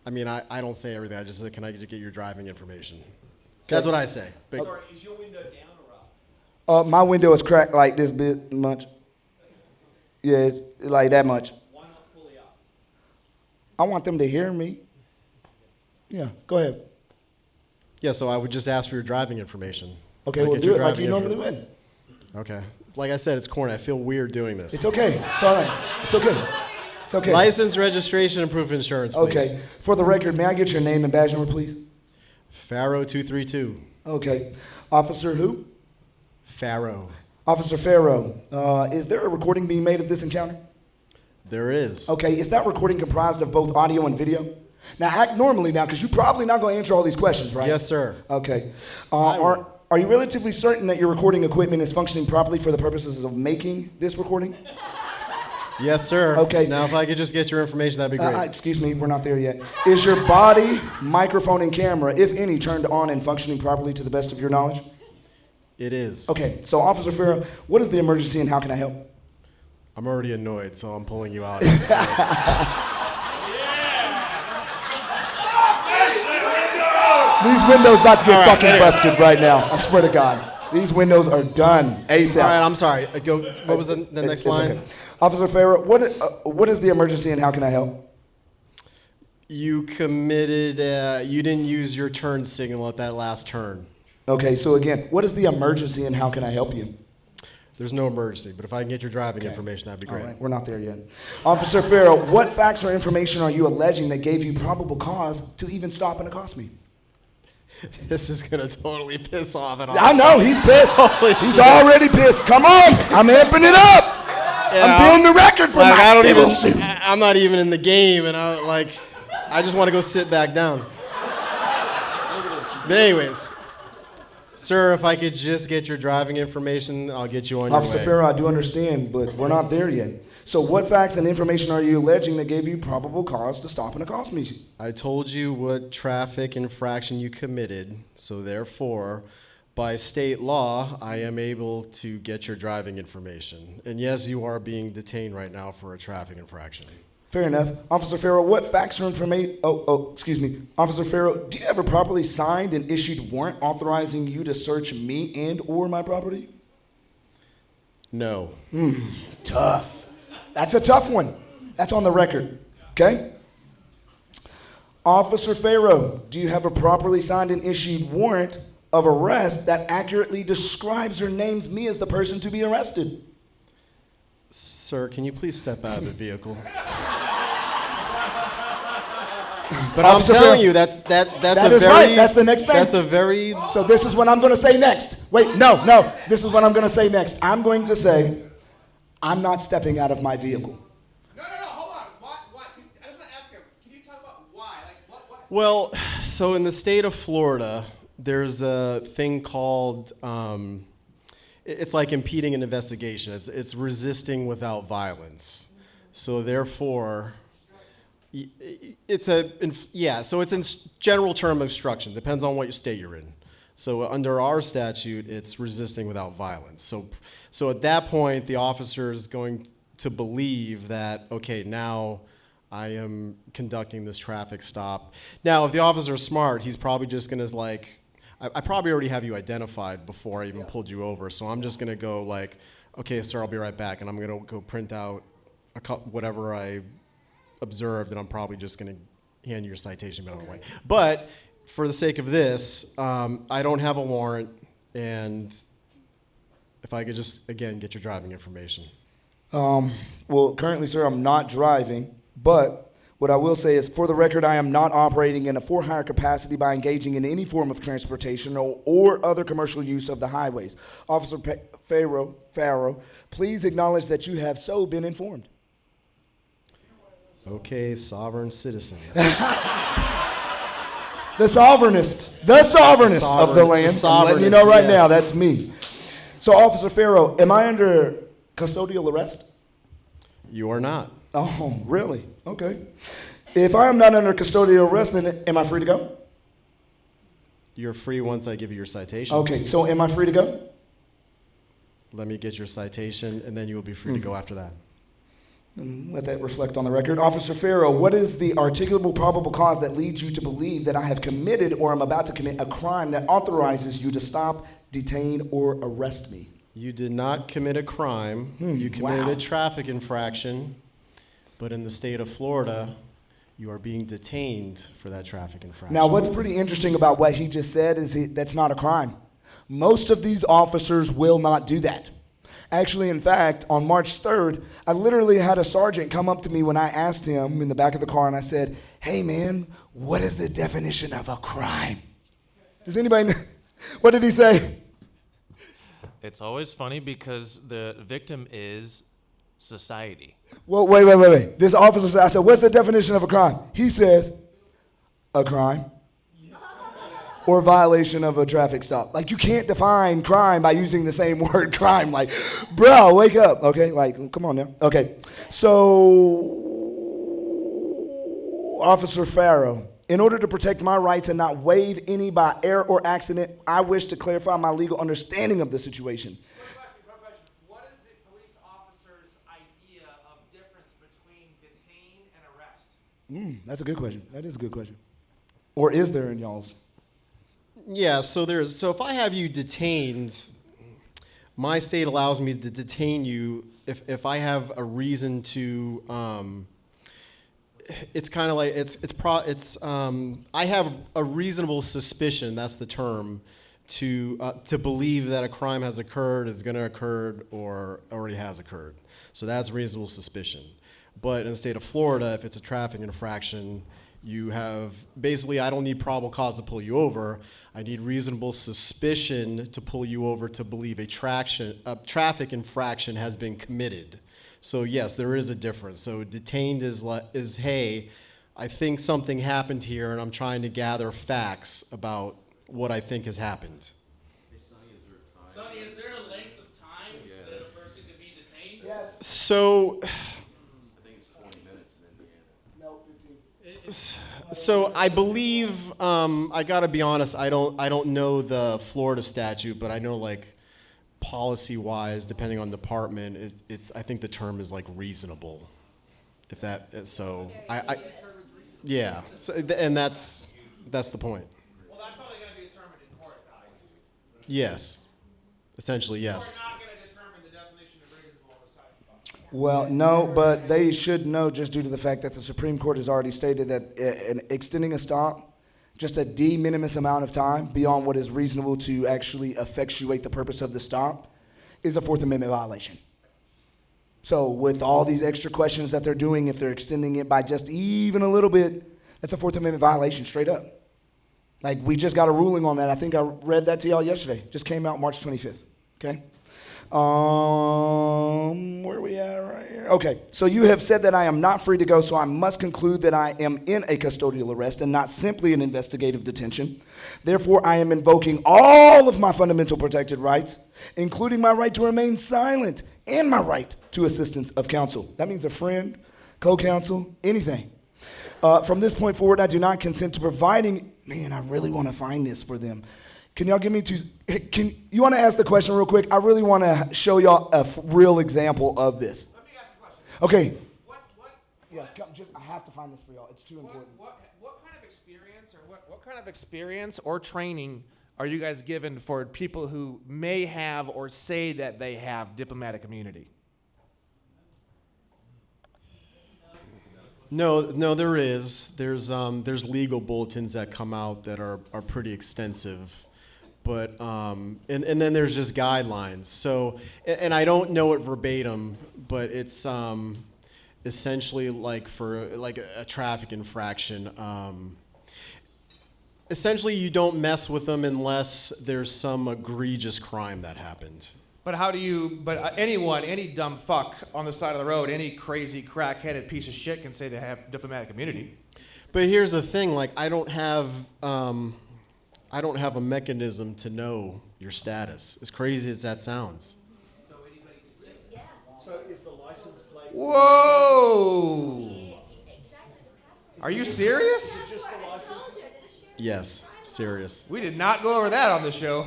I mean, I don't say everything. I just say, can I just get your driving information? That's what I say. Sorry, is your window down or up? My window is cracked like this bit much. Yeah, it's like that much. Why not fully up? I want them to hear me. Yeah, go ahead. Yeah, so I would just ask for your driving information. Okay, we'll do it like you normally would. Okay. Like I said, it's corny. I feel weird doing this. It's okay. It's all right. It's okay. It's okay. License, registration, and proof of insurance, please. Okay. For the record, may I get your name and badge number, please? Pharaoh 232. Okay. Officer who? Pharaoh. Officer Pharaoh. Is there a recording being made of this encounter? There is. Okay. Is that recording comprised of both audio and video? Now, act normally now, because you're probably not going to answer all these questions, right? Yes, sir. Okay. Are you relatively certain that your recording equipment is functioning properly for the purposes of making this recording? Yes, sir. Okay. Now, if I could just get your information, that'd be great. Excuse me, we're not there yet. Is your body, microphone, and camera, if any, turned on and functioning properly to the best of your knowledge? It is. Okay, so Officer Farrow, what is the emergency and how can I help? I'm already annoyed, so I'm pulling you out. At this These windows about to get fucking busted right now. I swear to God. These windows are done ASAP. All right, I'm sorry. What was the next line? Okay. Officer Farrow, what is the emergency and how can I help? You committed, you didn't use your turn signal at that last turn. Okay, so again, what is the emergency and how can I help you? There's no emergency, but if I can get your driving information, that'd be great. All right, we're not there yet. Officer Farrow, what facts or information are you alleging that gave you probable cause to even stop and accost me? This is gonna totally piss off. I know, he's pissed. Holy he's shit. already pissed. Come on, I'm amping it up. Yeah, I'm building the record for like, my civil suit. I'm not even in the game, and I just want to go sit back down. But anyways, sir, if I could just get your driving information, I'll get you on your way. Officer Farrow, I do understand, but we're not there yet. So what facts and information are you alleging that gave you probable cause to stop and accost me? I told you what traffic infraction you committed, so therefore, by state law, I am able to get your driving information. And yes, you are being detained right now for a traffic infraction. Fair enough. Officer Farrow, what facts or information... excuse me. Officer Farrow, do you have a properly signed and issued warrant authorizing you to search me and or my property? No. Tough. That's a tough one. That's on the record. Okay? Officer Farrow, do you have a properly signed and issued warrant of arrest that accurately describes or names me as the person to be arrested? Sir, can you please step out of the vehicle? But I'm telling you, that's that a is very... right. That's the next thing. That's a very... So this is what I'm going to say next. Wait, no. This is what I'm going to say next. I'm going to say, I'm not stepping out of my vehicle. No, hold on. Why? I just want to ask him, can you talk about why? Like, what? Well, so in the state of Florida, there's a thing called... it's like impeding an investigation. It's resisting without violence. So therefore... It's in general term obstruction. Depends on what state you're in. So under our statute, it's resisting without violence. So at that point, the officer is going to believe that, okay, now I am conducting this traffic stop. Now, if the officer is smart, he's probably just gonna I probably already have you identified before I even pulled you over. So I'm just gonna go like, okay, sir, I'll be right back, and I'm gonna go print out whatever I observed, and I'm probably just going to hand you your citation on the way. But for the sake of this, I don't have a warrant, and if I could just, again, get your driving information. Well, currently, sir, I'm not driving, but what I will say is, for the record, I am not operating in a for-hire capacity by engaging in any form of transportation or other commercial use of the highways. Officer Farrow, please acknowledge that you have so been informed. Okay, sovereign citizen. The sovereignist of the land. I'm letting you know right now, that's me. So, Officer Farrow, am I under custodial arrest? You are not. Oh, really? Okay. If I am not under custodial arrest, then am I free to go? You're free once I give you your citation. Okay, so am I free to go? Let me get your citation, and then you will be free to go after that. Let that reflect on the record. Officer Farrow, what is the articulable probable cause that leads you to believe that I have committed or am about to commit a crime that authorizes you to stop, detain, or arrest me? You did not commit a crime. You committed a traffic infraction, but in the state of Florida, you are being detained for that traffic infraction. Now, what's pretty interesting about what he just said is that's not a crime. Most of these officers will not do that. Actually, in fact, on March 3rd, I literally had a sergeant come up to me when I asked him in the back of the car, and I said, hey, man, what is the definition of a crime? Does anybody know? What did he say? It's always funny because the victim is society. Well, wait. This officer said, I said, what's the definition of a crime? He says, a crime. Or violation of a traffic stop. Like, you can't define crime by using the same word, crime. Like, bro, wake up. Okay, like, come on now. Okay, so, Officer Farrow, in order to protect my rights and not waive any by error or accident, I wish to clarify my legal understanding of the situation. Quick question. What is the police officer's ID That's a good question. That is a good question. Or is there in y'all's? Yeah, so if I have you detained, my state allows me to detain you if I have a reason to. It's kind of like I have a reasonable suspicion. That's the term. To believe that a crime has occurred, is going to occur, or already has occurred. So that's reasonable suspicion. But in the state of Florida, if it's a traffic infraction, you have basically, I don't need probable cause to pull you over. I need reasonable suspicion to pull you over to believe a traffic infraction has been committed. So yes, there is a difference. So detained is hey, I think something happened here, and I'm trying to gather facts about what I think has happened. Sonny, is there a length of time that a person could be detained? Yes. So, I think it's 20 minutes in Indiana. No, 15. so I believe I gotta be honest. I don't know the Florida statute, but I know like policy-wise, depending on department, I think the term is like reasonable. If that so yeah. So, and that's the point. Yes. Essentially, yes. Well, no, but they should know just due to the fact that the Supreme Court has already stated that extending a stop just a de minimis amount of time beyond what is reasonable to actually effectuate the purpose of the stop is a Fourth Amendment violation. So with all these extra questions that they're doing, if they're extending it by just even a little bit, that's a Fourth Amendment violation straight up. Like, we just got a ruling on that. I think I read that to y'all yesterday. Just came out March 25th, okay? Where are we at right here? Okay, so you have said that I am not free to go, so I must conclude that I am in a custodial arrest and not simply an investigative detention. Therefore, I am invoking all of my fundamental protected rights, including my right to remain silent and my right to assistance of counsel. That means a friend, co-counsel, anything. From this point forward, I do not consent to providing. Man, I really want to find this for them. Can y'all give me two? You want to ask the question real quick? I really want to show y'all a real example of this. Let me ask a question. Okay. I have to find this for y'all. It's too important. What kind of experience what kind of experience or training are you guys given for people who may have or say that they have diplomatic immunity? No, there is. There's legal bulletins that come out that are pretty extensive, but and then there's just guidelines. So, and I don't know it verbatim, but it's essentially like for like a traffic infraction. Essentially, you don't mess with them unless there's some egregious crime that happened. But how do you, any dumb fuck on the side of the road, any crazy crack-headed piece of shit can say they have diplomatic immunity. But here's the thing, like I don't have a mechanism to know your status, as crazy as that sounds. So anybody can say? Yeah. So is the license plate? Whoa! Are you serious? Yes, serious. We did not go over that on the show.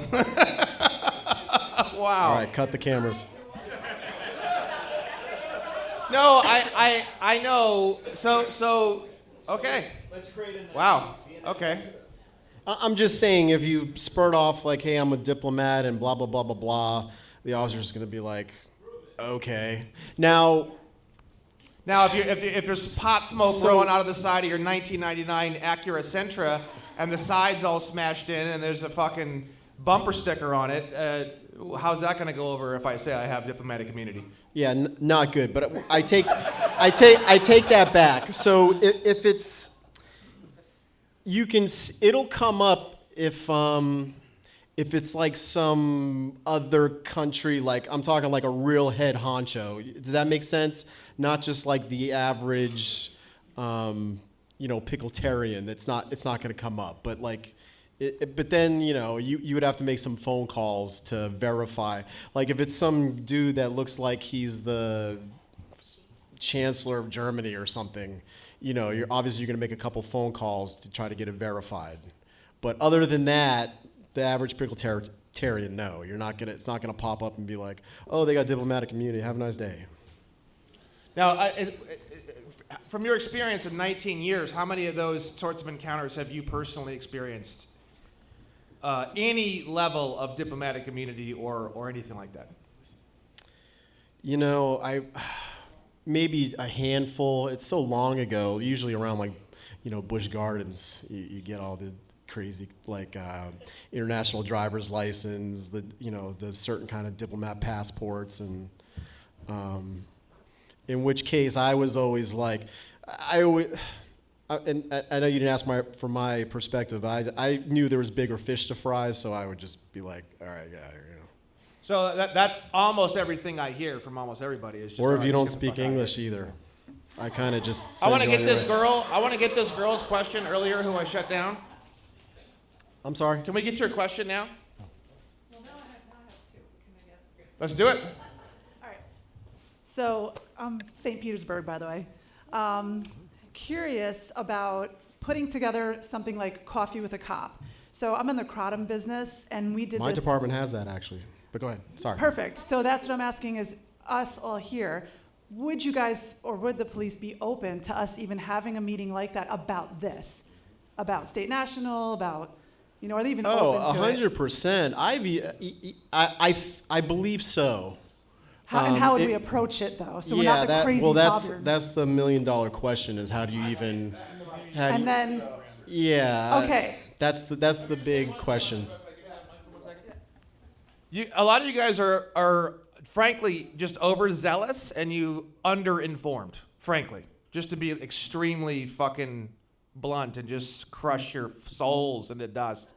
Wow. All right, cut the cameras. No, I know. So okay. Let's create a Wow. Okay. I'm just saying, if you spurt off like, "Hey, I'm a diplomat," and blah blah blah blah blah, the officer's gonna be like, "Okay." Now, if there's pot smoke rolling out of the side of your 1999 Acura Sentra, and the sides all smashed in, and there's a fucking bumper sticker on it, how's that going to go over if I say I have diplomatic immunity? yeah, not good. But I take that back. So if it's, it'll come up if it's like some other country, like I'm talking like a real head honcho. Does that make sense? Not just like the average, picklitarian. It's not going to come up. But like, but then you would have to make some phone calls to verify. Like if it's some dude that looks like he's the Chancellor of Germany or something, you're going to make a couple phone calls to try to get it verified. But other than that, the average picklitarian, no, it's not gonna pop up and be like, oh, they got diplomatic immunity. Have a nice day. Now, from your experience in 19 years, how many of those sorts of encounters have you personally experienced? Any level of diplomatic immunity or anything like that? You know, maybe a handful. It's so long ago. Usually around like, Busch Gardens, you get all the crazy like international driver's license, the certain kind of diplomat passports, and in which case I was always like, and I know you didn't ask for my perspective. I knew there was bigger fish to fry, so I would just be like, all right, yeah. So that's almost everything I hear from almost everybody is just. Or if you don't speak English either, I kind of just. I want to get this girl. I want to get this girl's question earlier, who I shut down. I'm sorry. Can we get your question now? Well, no, I have two. Let's do it. All right. So I'm St. Petersburg, by the way. Curious about putting together something like Coffee with a Cop. So I'm in the kratom business, and we did My this. department has that, actually. But go ahead. Sorry. Perfect. So that's what I'm asking is us all here, would you guys or would the police be open to us even having a meeting like that about this? About State National, about, are they even open to it? 100%. I believe so. And how would we approach it, though? So we're not the crazy sovereign. That's the $1 million question is how do you even... Yeah. Okay. That's the big question. A lot of you guys are frankly just overzealous and you underinformed, frankly. Just to be extremely fucking blunt and just crush your souls into dust.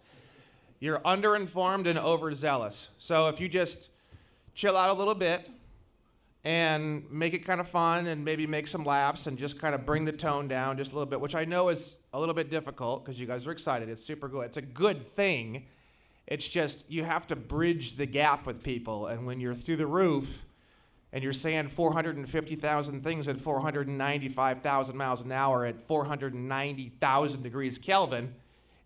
You're underinformed and overzealous. So if you just chill out a little bit and make it kind of fun and maybe make some laughs and just kind of bring the tone down just a little bit, which I know is a little bit difficult because you guys are excited. It's super good. It's a good thing. It's just you have to bridge the gap with people. And when you're through the roof and you're saying 450,000 things at 495,000 miles an hour at 490,000 degrees Kelvin,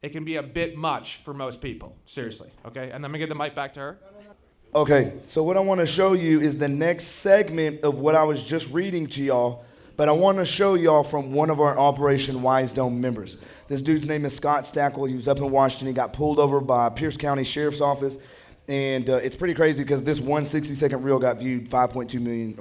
it can be a bit much for most people. Seriously. Okay? And then I'm going to give the mic back to her. Okay, so what I want to show you is the next segment of what I was just reading to y'all, but I want to show y'all from one of our Operation Wisedome members. This dude's name is Scott Stackel. He was up in Washington. He got pulled over by Pierce County Sheriff's Office, and it's pretty crazy because this one 60-second reel got viewed 5.2 million,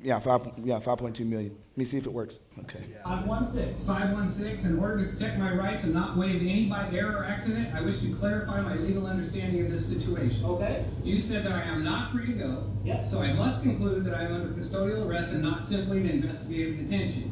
5.2 million. Let me see if it works. Okay. 516. In order to protect my rights and not waive any by error or accident, I wish to clarify my legal understanding of this situation. Okay. You said that I am not free to go. Yep. So I must conclude that I am under custodial arrest and not simply an investigative detention.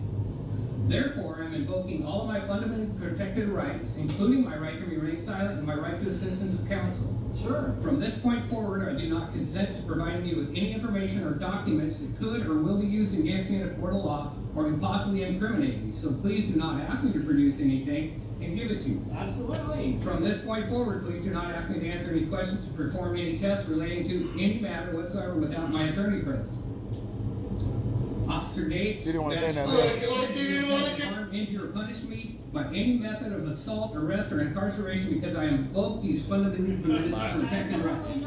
Therefore, I'm invoking all of my fundamentally protected rights, including my right to remain silent and my right to assistance of counsel. Sure. From this point forward, I do not consent to providing you with any information or documents that could or will be used against me in a court of law or can possibly incriminate me. So please do not ask me to produce anything and give it to me. Absolutely. From this point forward, please do not ask me to answer any questions or perform any tests relating to any matter whatsoever without my attorney present. Officer Gates, you didn't want to say that. Harm, injure, or punish me by any method of assault, arrest, or incarceration because I invoke these fundamentally protected rights.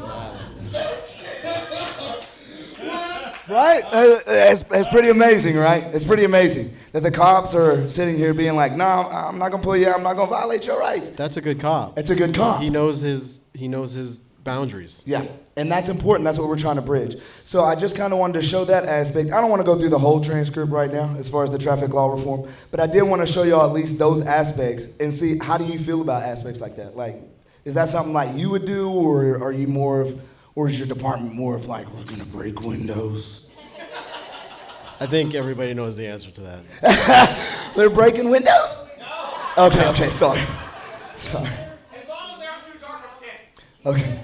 Right? It's pretty amazing, right? It's pretty amazing that the cops are sitting here being like, no, I'm not going to pull you out. I'm not going to violate your rights. That's a good cop. It's a good cop. He knows his boundaries. Yeah, and that's important. That's what we're trying to bridge. So I just kind of wanted to show that aspect. I don't want to go through the whole transcript right now as far as the traffic law reform, but I did want to show y'all at least those aspects and see how do you feel about aspects like that? Like, is that something like you would do, or are you more of, or is your department more of like, we're going to break windows? I think everybody knows the answer to that. They're breaking windows? No. Okay, sorry. As long as they aren't too dark of tint. Okay.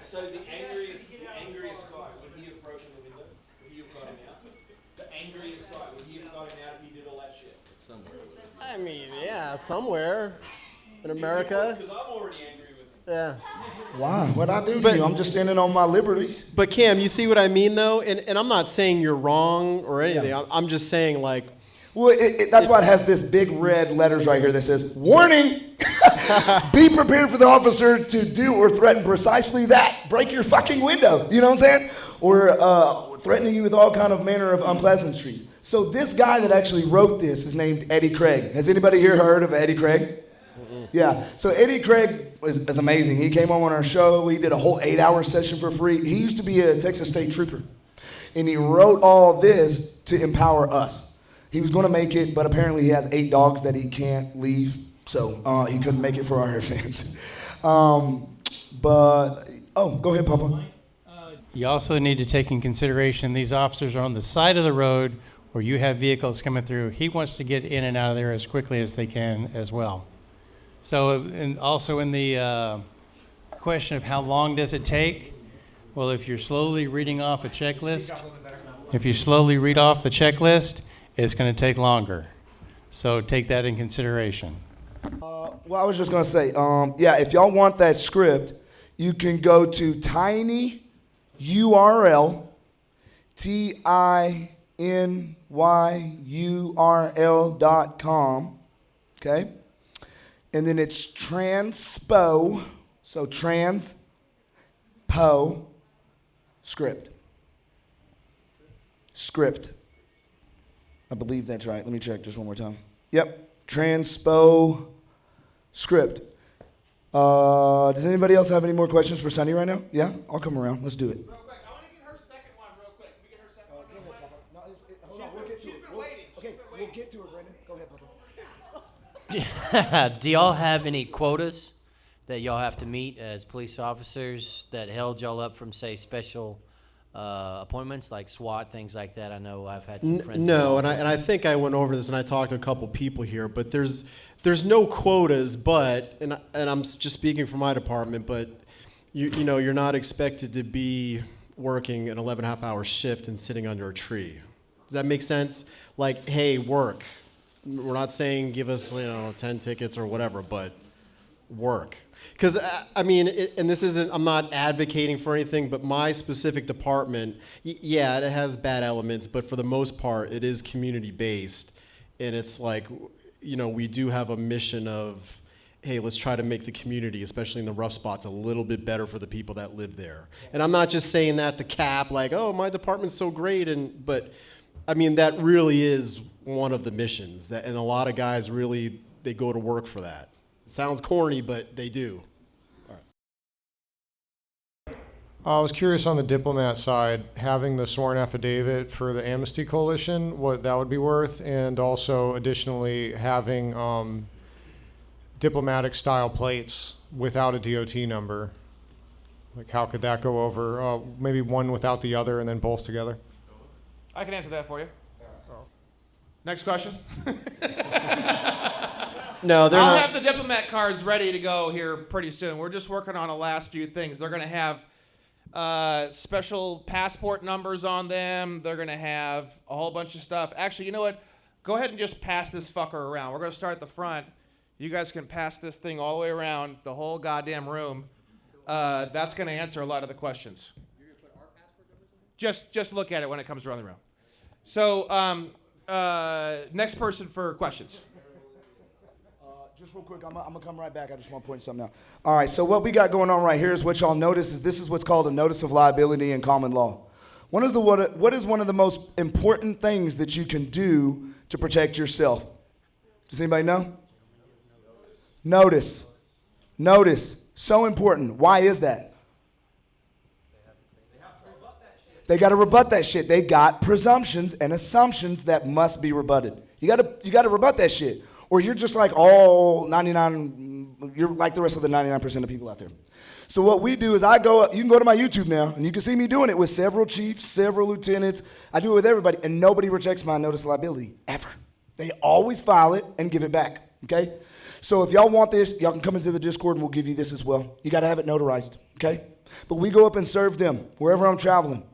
So the angriest guy, would he have broken the window? Would he have got him out? The angriest guy, would he have got him out if he did all that shit? Somewhere. I mean, yeah, somewhere in America. Because I'm already angry with him. Yeah. Why? What'd I do to you? I'm just standing on my liberties. But Cam, you see what I mean, though? And I'm not saying you're wrong or anything. Yeah. I'm just saying, like... Well, that's why it has this big red letters right here that says, warning, be prepared for the officer to do or threaten precisely that. Break your fucking window. You know what I'm saying? Or threatening you with all kind of manner of unpleasantries. So this guy that actually wrote this is named Eddie Craig. Has anybody here heard of Eddie Craig? Yeah. So Eddie Craig is amazing. He came on our show. We did a whole 8-hour session for free. He used to be a Texas State Trooper. And he wrote all this to empower us. He was going to make it, but apparently he has 8 dogs that he can't leave. So he couldn't make it for our event. Go ahead, Papa. You also need to take in consideration these officers are on the side of the road where you have vehicles coming through. He wants to get in and out of there as quickly as they can as well. So, and also in the question of how long does it take? Well, if you're slowly reading off a checklist, if you slowly read off the checklist, it's going to take longer. So take that in consideration. Well, I was just going to say, if y'all want that script, you can go to tinyurl.com, okay? And then it's transpo, so transpo script. Script. I believe that's right. Let me check just one more time. Yep, transpo script. Does anybody else have any more questions for Sonny right now? Yeah? I'll come around. Let's do it. Real quick, I want to get her second one real quick. Can we get her second one real quick? Hold on, we'll get to it. We'll get to it, Brandon. Go ahead, Papa. Do y'all have any quotas that y'all have to meet as police officers that held y'all up from, say, special appointments like SWAT, things like that? I know I've had some friends. No, and I think I went over this, and I talked to a couple people here, but there's no quotas, but and I'm just speaking for my department, but you know you're not expected to be working an 11.5-hour shift and sitting under a tree. Does that make sense? Like, hey, work. We're not saying give us 10 tickets or whatever, but work. Because, I mean, and this isn't, I'm not advocating for anything, but my specific department, yeah, it has bad elements, but for the most part, it is community-based. And it's like, we do have a mission of, hey, let's try to make the community, especially in the rough spots, a little bit better for the people that live there. And I'm not just saying that to cap, like, oh, my department's so great, but, I mean, that really is one of the missions. And a lot of guys really, they go to work for that. Sounds corny, but they do. I was curious on the diplomat side, having the sworn affidavit for the Amnesty Coalition, what that would be worth, and also additionally having diplomatic style plates without a DOT number. Like how could that go over? Maybe one without the other and then both together? I can answer that for you. Next question. No, they're I'll not. have the diplomat cards ready to go here pretty soon. We're just working on the last few things. They're going to have special passport numbers on them. They're going to have a whole bunch of stuff. Actually, you know what? Go ahead and just pass this fucker around. We're going to start at the front. You guys can pass this thing all the way around the whole goddamn room. That's going to answer a lot of the questions. You're going to put our passport numbers on? Just look at it when it comes around the room. So, next person for questions. Just real quick, I'm gonna come right back. I just want to point something out. All right, so what we got going on right here is what y'all notice is this is what's called a notice of liability in common law. What is one of the most important things that you can do to protect yourself? Does anybody know? Notice. Notice. So important. Why is that? They got to rebut that shit. They got presumptions and assumptions that must be rebutted. You got to rebut that shit. Or you're just like all 99, you're like the rest of the 99% of people out there. So what we do is you can go to my YouTube now, and you can see me doing it with several chiefs, several lieutenants. I do it with everybody, and nobody rejects my notice of liability, ever. They always file it and give it back, okay? So if y'all want this, y'all can come into the Discord, and we'll give you this as well. You got to have it notarized, okay? But we go up and serve them wherever I'm traveling.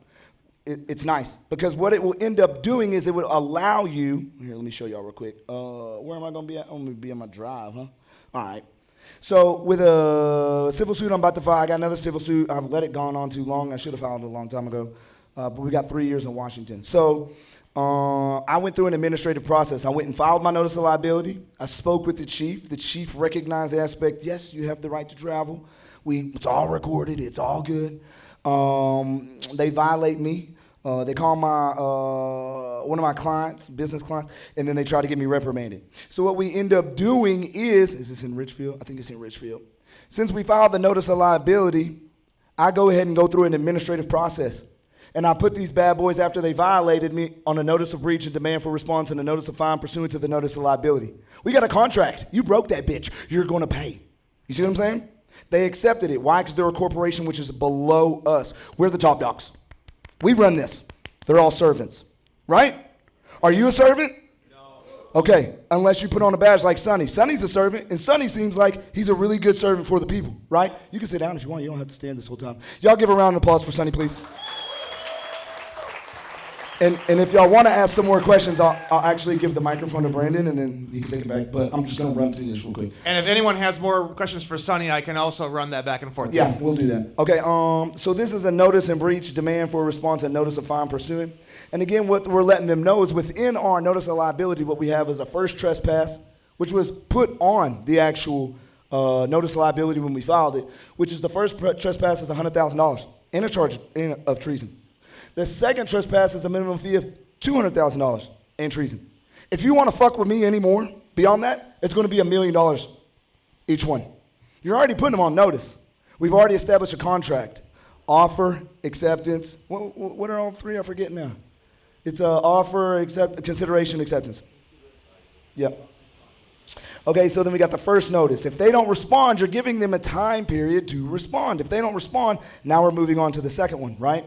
It's nice because what it will end up doing is it will allow you, here, let me show y'all real quick. Where am I going to be at? I'm going to be on my drive, huh? All right. So with a civil suit I'm about to file, I got another civil suit. I've let it gone on too long. I should have filed it a long time ago. But we got 3 years in Washington. So I went through an administrative process. I went and filed my notice of liability. I spoke with the chief. The chief recognized the aspect, yes, you have the right to travel. It's all recorded. It's all good. They violate me. They call my one of my clients, business clients, and then they try to get me reprimanded. So what we end up doing is this in Richfield? I think it's in Richfield. Since we filed the notice of liability, I go ahead and go through an administrative process. And I put these bad boys, after they violated me, on a notice of breach and demand for response and a notice of fine pursuant to the notice of liability. We got a contract. You broke that bitch. You're going to pay. You see what I'm saying? They accepted it. Why? Because they're a corporation which is below us. We're the top dogs. We run this. They're all servants. Right? Are you a servant? No. Okay, unless you put on a badge like Sonny. Sonny's a servant, and Sonny seems like he's a really good servant for the people. Right? You can sit down if you want. You don't have to stand this whole time. Y'all give a round of applause for Sonny, please. And if y'all want to ask some more questions, I'll actually give the microphone to Brandon, and then he can take it back. But I'm just going to run through this real quick. And if anyone has more questions for Sonny, I can also run that back and forth. Yeah, we'll do that. Okay, so this is a notice and breach, demand for a response, and notice of fine pursuant. And again, what we're letting them know is within our notice of liability, what we have is a first trespass, which was put on the actual notice of liability when we filed it, which is the first trespass is $100,000 and a charge of treason. The second trespass is a minimum fee of $200,000 and treason. If you want to fuck with me anymore beyond that, it's going to be $1 million each one. You're already putting them on notice. We've already established a contract. Offer, acceptance. What are all three? I forget now. It's offer, consideration, acceptance. Yep. Okay, so then we got the first notice. If they don't respond, you're giving them a time period to respond. If they don't respond, now we're moving on to the second one, right?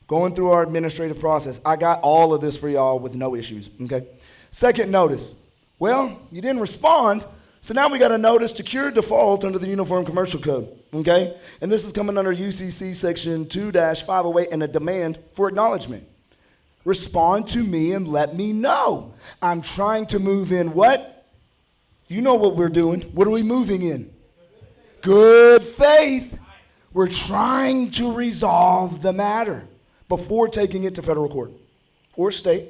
Going through our administrative process. I got all of this for y'all with no issues, okay? Second notice. Well, you didn't respond, so now we got a notice to cure default under the Uniform Commercial Code, okay? And this is coming under UCC section 2-508 and a demand for acknowledgement. Respond to me and let me know. I'm trying to move in what? You know what we're doing. What are we moving in? Good faith. We're trying to resolve the matter before taking it to federal court or state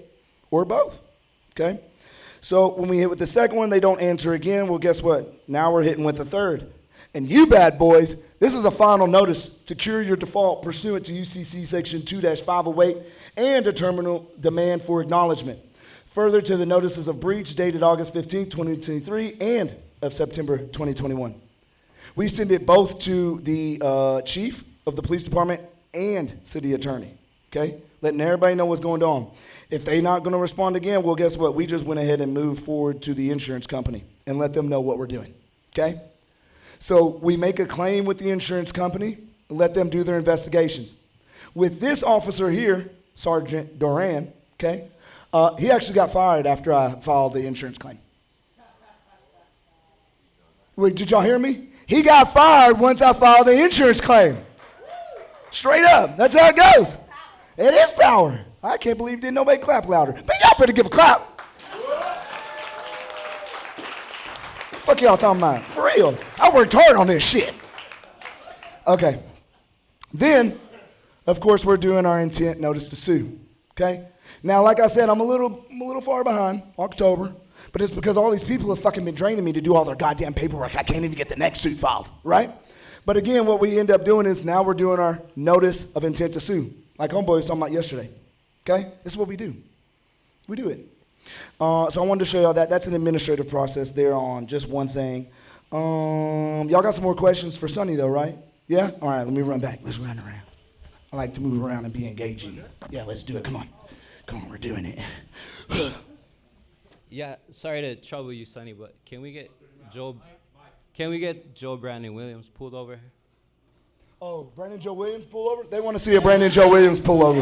or both, okay? So when we hit with the second one, they don't answer again. Well, guess what? Now we're hitting with the third. And you bad boys, this is a final notice to cure your default pursuant to UCC section 2-508 and a terminal demand for acknowledgement. Further to the notices of breach dated August 15, 2023 and of September 2021. We send it both to the chief of the police department and city attorney. Okay, letting everybody know what's going on. If they're not going to respond again, well, guess what? We just went ahead and moved forward to the insurance company and let them know what we're doing. Okay, so we make a claim with the insurance company and let them do their investigations. With this officer here, Sergeant Duran, okay, he actually got fired after I filed the insurance claim. Wait, did y'all hear me? He got fired once I filed the insurance claim. Straight up, that's how it goes. It is power. I can't believe didn't nobody clap louder. But y'all better give a clap. Fuck y'all talking about? For real. I worked hard on this shit. Okay. Then, of course, we're doing our intent notice to sue. Okay? Now, like I said, I'm a little far behind, October. But it's because all these people have fucking been draining me to do all their goddamn paperwork. I can't even get the next suit filed, right? But again, what we end up doing is now we're doing our notice of intent to sue. Like homeboy was talking about yesterday, okay? This is what we do. We do it. So I wanted to show y'all that. That's an administrative process there on just one thing. Y'all got some more questions for Sonny though, right? Yeah? All right, let me run back. Let's run around. I like to move around and be engaging. Yeah, let's do it. Come on. Come on, we're doing it. Yeah, sorry to trouble you, Sonny, but can we get Joe Brandon Williams pulled over here? Oh, Brandon Joe Williams pull over? They want to see a Brandon Joe Williams pull over.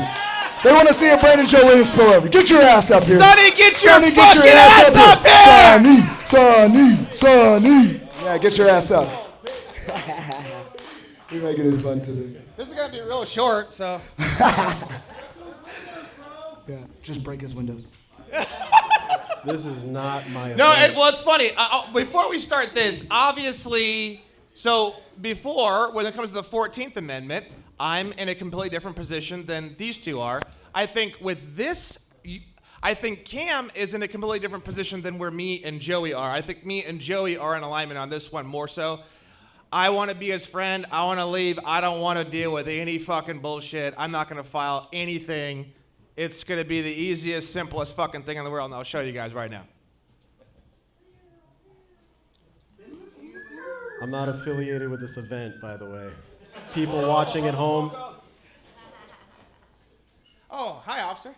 They want to see a Brandon Joe Williams pull over. Get your ass up here. Sonny, get your fucking ass up here! Sonny. Yeah, get your ass up. We're making it fun today. This is going to be real short, so. Yeah, just break his windows. This is not my No, event. well, it's funny. Before we start this, obviously, so before, when it comes to the 14th Amendment, I'm in a completely different position than these two are. I think with this, I think Cam is in a completely different position than where me and Joey are. I think me and Joey are in alignment on this one more so. I want to be his friend. I want to leave. I don't want to deal with any fucking bullshit. I'm not going to file anything. It's going to be the easiest, simplest fucking thing in the world, and I'll show you guys right now. I'm not affiliated with this event, by the way. People watching at home. Oh, hi, officer.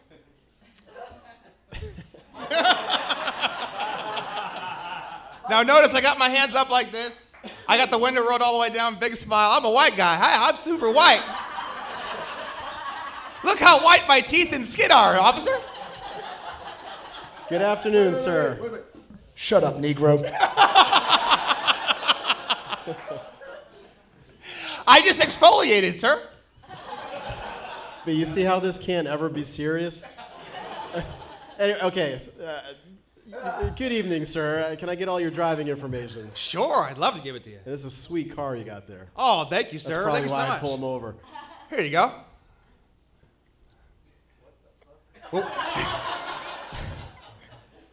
Now notice I got my hands up like this. I got the window rolled all the way down, big smile. I'm a white guy. Hi, I'm super white. Look how white my teeth and skin are, officer. Good afternoon, sir. Wait. Shut up, Negro. I just exfoliated, sir. But you see how this can't ever be serious? Anyway, okay. Good evening, sir. Can I get all your driving information? Sure, I'd love to give it to you. This is a sweet car you got there. Oh, thank you, sir. That's probably Thank you so why I much. pull him over. Here you go.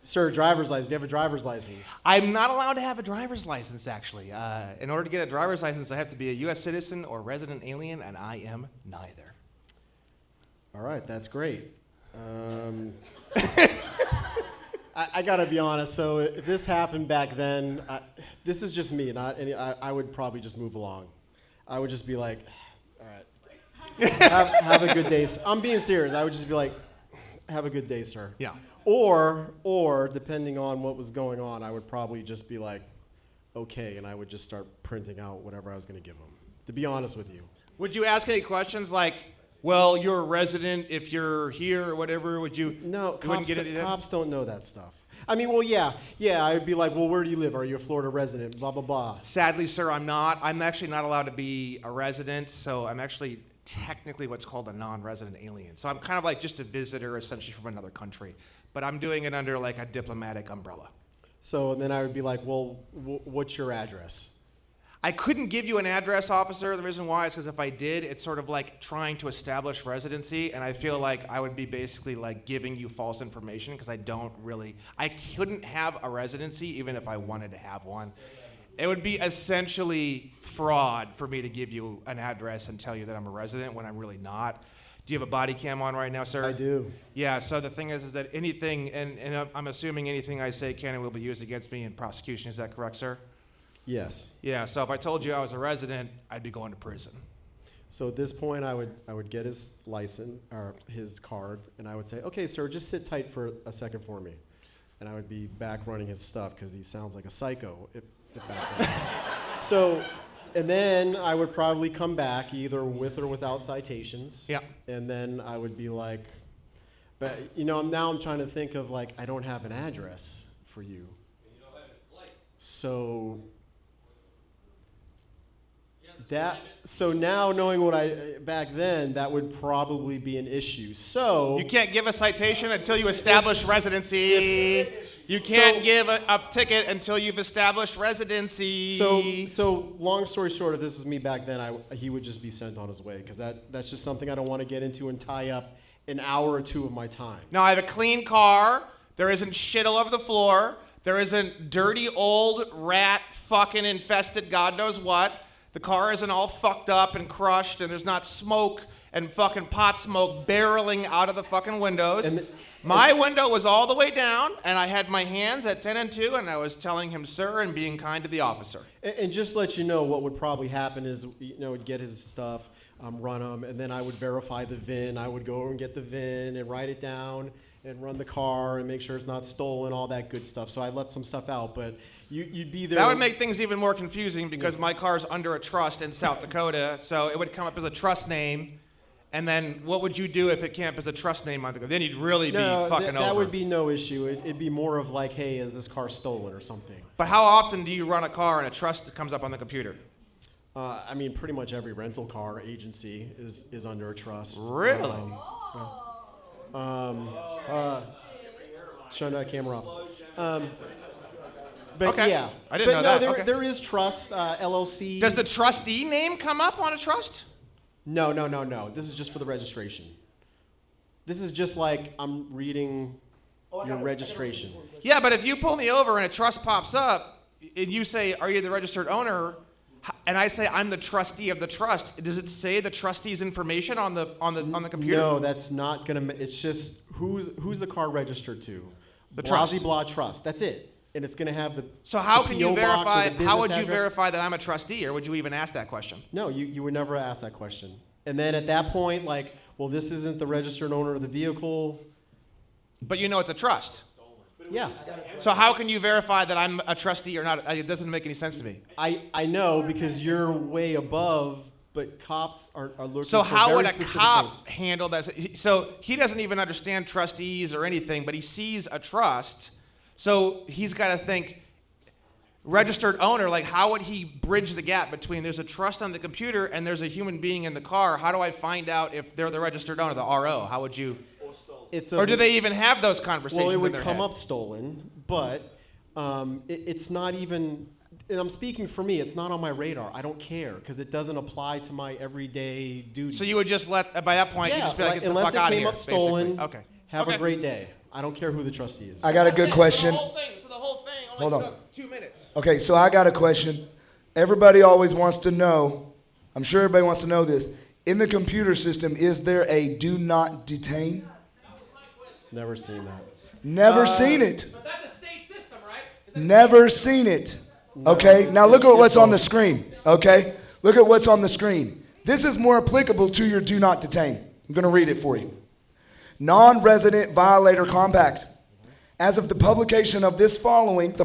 Sir, driver's license. Do you have a driver's license? I'm not allowed to have a driver's license, actually. In order to get a driver's license, I have to be a U.S. citizen or resident alien, and I am neither. All right, that's great. I gotta be honest. So if this happened back then, this is just me. Not any. I would probably just move along. I would just be like, all right, have a good day. I'm being serious. I would just be like, have a good day, sir. Yeah. Or depending on what was going on, I would probably just be like, okay, and I would just start printing out whatever I was gonna give them. To be honest with you. Would you ask any questions like, well, you're a resident, if you're here or whatever, would you? No, you wouldn't get it either? cops don't know that stuff. I mean, well, yeah, I would be like, well, where do you live? Are you a Florida resident? Blah, blah, blah. Sadly, sir, I'm not. I'm actually not allowed to be a resident, so I'm actually technically what's called a non-resident alien. So I'm kind of like just a visitor, essentially, from another country. But I'm doing it under like a diplomatic umbrella. So then I would be like, well, what's your address? I couldn't give you an address, officer. The reason why is because if I did, it's sort of like trying to establish residency, and I feel like I would be basically like giving you false information because I couldn't have a residency even if I wanted to have one. It would be essentially fraud for me to give you an address and tell you that I'm a resident when I'm really not. Do you have a body cam on right now, sir? I do. Yeah, so the thing is that anything, and I'm assuming anything I say can and will be used against me in prosecution. Is that correct, sir? Yes. Yeah, so if I told you I was a resident, I'd be going to prison. So at this point, I would get his license or his card, and I would say, okay, sir, just sit tight for a second for me. And I would be back running his stuff because he sounds like a psycho, if that happens. So, and then I would probably come back either with or without citations. Yeah. And then I would be like, but now I'm trying to think of like, I don't have an address for you. So now knowing what back then, that would probably be an issue. So you can't give a citation until you establish residency. You can't give a ticket until you've established residency. So long story short, if this was me back then, he would just be sent on his way because that's just something I don't want to get into and tie up an hour or two of my time. Now I have a clean car. There isn't shit all over the floor. There isn't dirty old rat fucking infested God knows what. The car isn't all fucked up and crushed, and there's not smoke and fucking pot smoke barreling out of the fucking windows. My window was all the way down, and I had my hands at 10 and 2, and I was telling him, sir, and being kind to the officer. And just let you know, what would probably happen is, would get his stuff, run them, and then I would verify the VIN. I would go and get the VIN and write it down and run the car and make sure it's not stolen, all that good stuff. So I left some stuff out, but you'd be there. That would make things even more confusing because my car's under a trust in South Dakota, so it would come up as a trust name. And then what would you do if it came up as a trust name on the? Then you'd really be fucking over. That would be no issue. It'd be more of like, hey, is this car stolen or something? But how often do you run a car and a trust comes up on the computer? I mean, pretty much every rental car agency is under a trust. Really? Showing that camera off. But okay. Yeah, I didn't know that. Okay. There is trust, LLC. Does the trustee name come up on a trust? No. This is just for the registration. This is just like I'm reading your registration. Yeah, but if you pull me over and a trust pops up and you say, are you the registered owner? and I say I'm the trustee of the trust, does it say the trustee's information on the computer? No, that's not gonna. It's just who's the car registered to? The Blasey trust. Blah Trust. That's it. And it's gonna have the. So how the can PO you box or verify? the How business would you address. verify that I'm a trustee, or would you even ask that question? No, you would never ask that question. And then at that point, like, well, this isn't the registered owner of the vehicle. But you know it's a trust. Yeah. So how can you verify that I'm a trustee or not? It doesn't make any sense to me. I know because you're way above, but cops are looking So for how very would a specific cop things. handle that? So he doesn't even understand trustees or anything, but he sees a trust. So he's got to think, registered owner, like how would he bridge the gap between there's a trust on the computer and there's a human being in the car? How do I find out if they're the registered owner, the RO? How would you? Or do they even have those conversations? Well, it would in their come head? up stolen, but it's not even. And I'm speaking for me. It's not on my radar. I don't care because it doesn't apply to my everyday duties. So you would just let, by that point, you just be like, get the unless fuck it out of came here. up stolen. Basically. Okay. Have Okay. a great day. I don't care who the trustee is. I got a good question. So the whole thing only Hold on. took 2 minutes. Okay, so I got a question. Everybody always wants to know, I'm sure everybody wants to know this. In the computer system, is there a do not detain? Never seen that. Never seen it. But that's a state system, right? Never seen it. Okay, now look at what's on the screen. Okay, look at what's on the screen. This is more applicable to your do not detain. I'm going to read it for you. Non-resident violator compact. As of the publication of the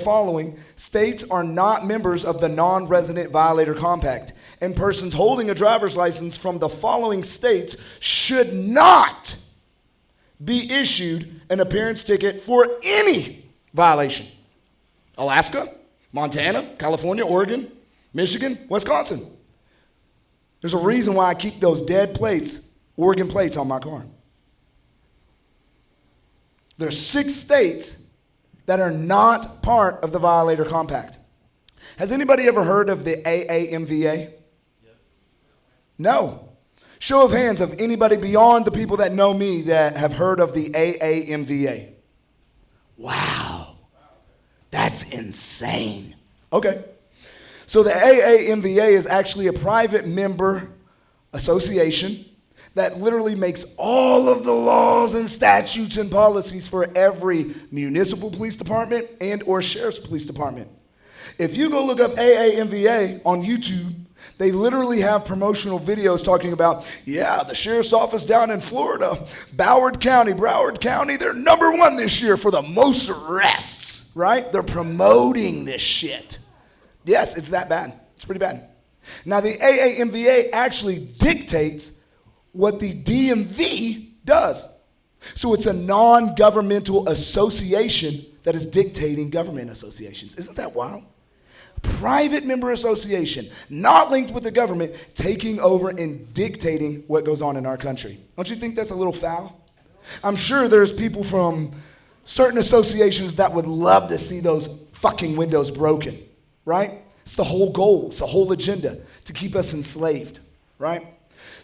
following, states are not members of the non-resident violator compact, and persons holding a driver's license from the following states should not be issued an appearance ticket for any violation. Alaska, Montana, California, Oregon, Michigan, Wisconsin. There's a reason why I keep those dead plates, Oregon plates on my car. There's 6 states that are not part of the violator compact. Has anybody ever heard of the AAMVA? Yes. No. Show of hands of anybody beyond the people that know me that have heard of the AAMVA. Wow. That's insane. Okay. So the AAMVA is actually a private member association that literally makes all of the laws and statutes and policies for every municipal police department and or sheriff's police department. If you go look up AAMVA on YouTube, they literally have promotional videos talking about, yeah, the sheriff's office down in Florida, Broward County, they're number 1 this year for the most arrests, right? They're promoting this shit. Yes, it's that bad. It's pretty bad. Now, the AAMVA actually dictates what the DMV does. So it's a non-governmental association that is dictating government associations. Isn't that wild? Private member association, not linked with the government, taking over and dictating what goes on in our country. Don't you think that's a little foul? I'm sure there's people from certain associations that would love to see those fucking windows broken, right? It's the whole goal, it's the whole agenda to keep us enslaved, right?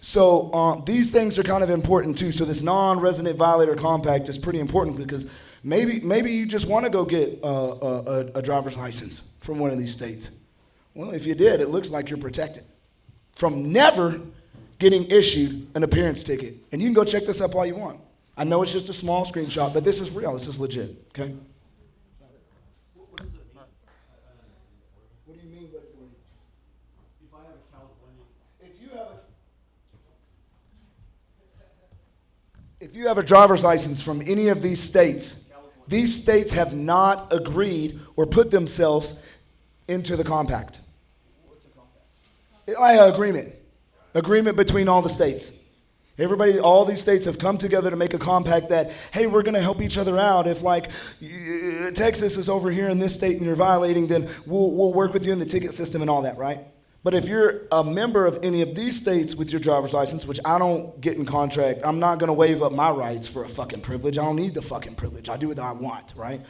So these things are kind of important too. So this non-resident violator compact is pretty important because maybe you just want to go get a driver's license from one of these states. Well, if you did, it looks like you're protected from never getting issued an appearance ticket. And you can go check this up all you want. I know it's just a small screenshot, but this is real. This is legit, okay? What do you mean, what is it? If I have a California... If you have a driver's license from any of these states have not agreed or put themselves into the compact. What's a compact? Agreement between all the states. Everybody, all these states have come together to make a compact that, hey, we're going to help each other out. If like Texas is over here in this state and you're violating, then we'll work with you in the ticket system and all that, right? But if you're a member of any of these states with your driver's license, which I don't get in contract, I'm not going to waive up my rights for a fucking privilege. I don't need the fucking privilege. I do what I want, right?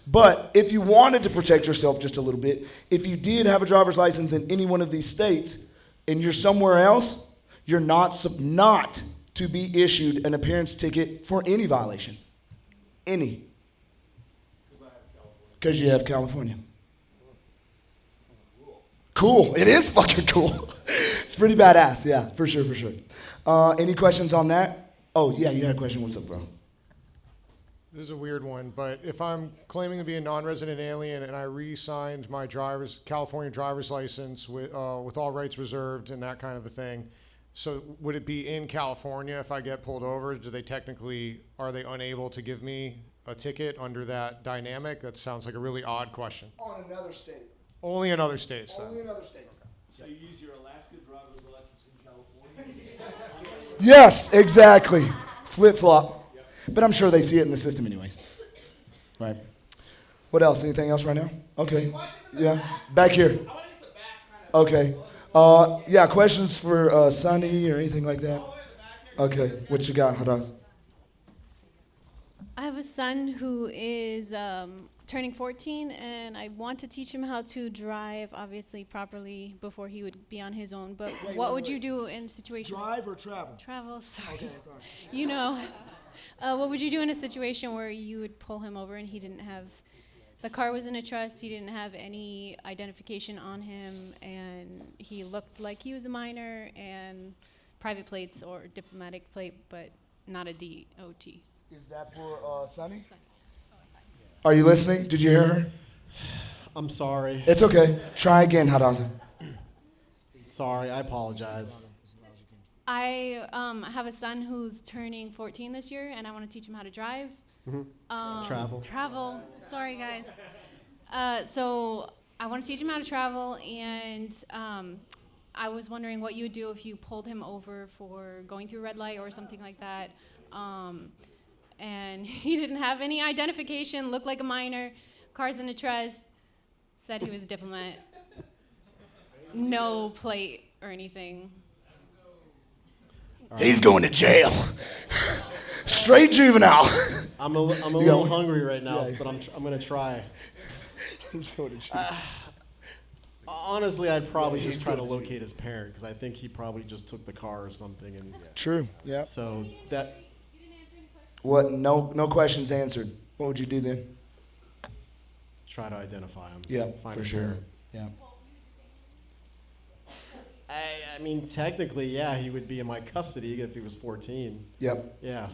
But if you wanted to protect yourself just a little bit, if you did have a driver's license in any one of these states and you're somewhere else, you're not to be issued an appearance ticket for any violation. Any. Because you have California. Cool. It is fucking cool. It's pretty badass. Yeah, for sure, for sure. Any questions on that? Oh, yeah, you had a question. What's up, bro? This is a weird one, but if I'm claiming to be a non-resident alien and I re-signed my California driver's license with all rights reserved and that kind of a thing, so would it be in California if I get pulled over? Are they unable to give me a ticket under that dynamic? That sounds like a really odd question. On another state. Only in other states. Only in other states. So you use your Alaska driver's license in California? Yes, exactly. Flip-flop. But I'm sure they see it in the system anyways. Right. What else? Anything else right now? Okay. Yeah. Back here. Okay. Yeah, questions for Sonny or anything like that? Okay. What you got, Haraz? I have a son who is turning 14, and I want to teach him how to drive, obviously, properly before he would be on his own. But what would you do in a situation? Drive or travel? Travel, sorry. Okay, sorry. You know, what would you do in a situation where you would pull him over and he didn't have, the car was in a trust, he didn't have any identification on him, and he looked like he was a minor, and private plates or diplomatic plate, but not a DOT. Is that for Sonny? Are you listening? Did you hear her? I'm sorry. It's okay. Try again, Hadassah. Sorry, I apologize. I have a son who's turning 14 this year, and I want to teach him how to drive. Travel. Travel. Sorry, guys. So I want to teach him how to travel, and I was wondering what you would do if you pulled him over for going through a red light or something like that. And he didn't have any identification, looked like a minor, cars in a trust, said he was a diplomat, no plate or anything. He's going to jail. Straight juvenile. I'm a little hungry right now, but I'm going to try. He's going to jail. Honestly, I'd probably just try to locate his parent, because I think he probably just took the car or something. And True, yeah. So that... What? No questions answered. What would you do then? Try to identify him. Yeah, Find for his sure. parent. Yeah. I mean, technically, yeah, he would be in my custody if he was 14. Yep. Yeah.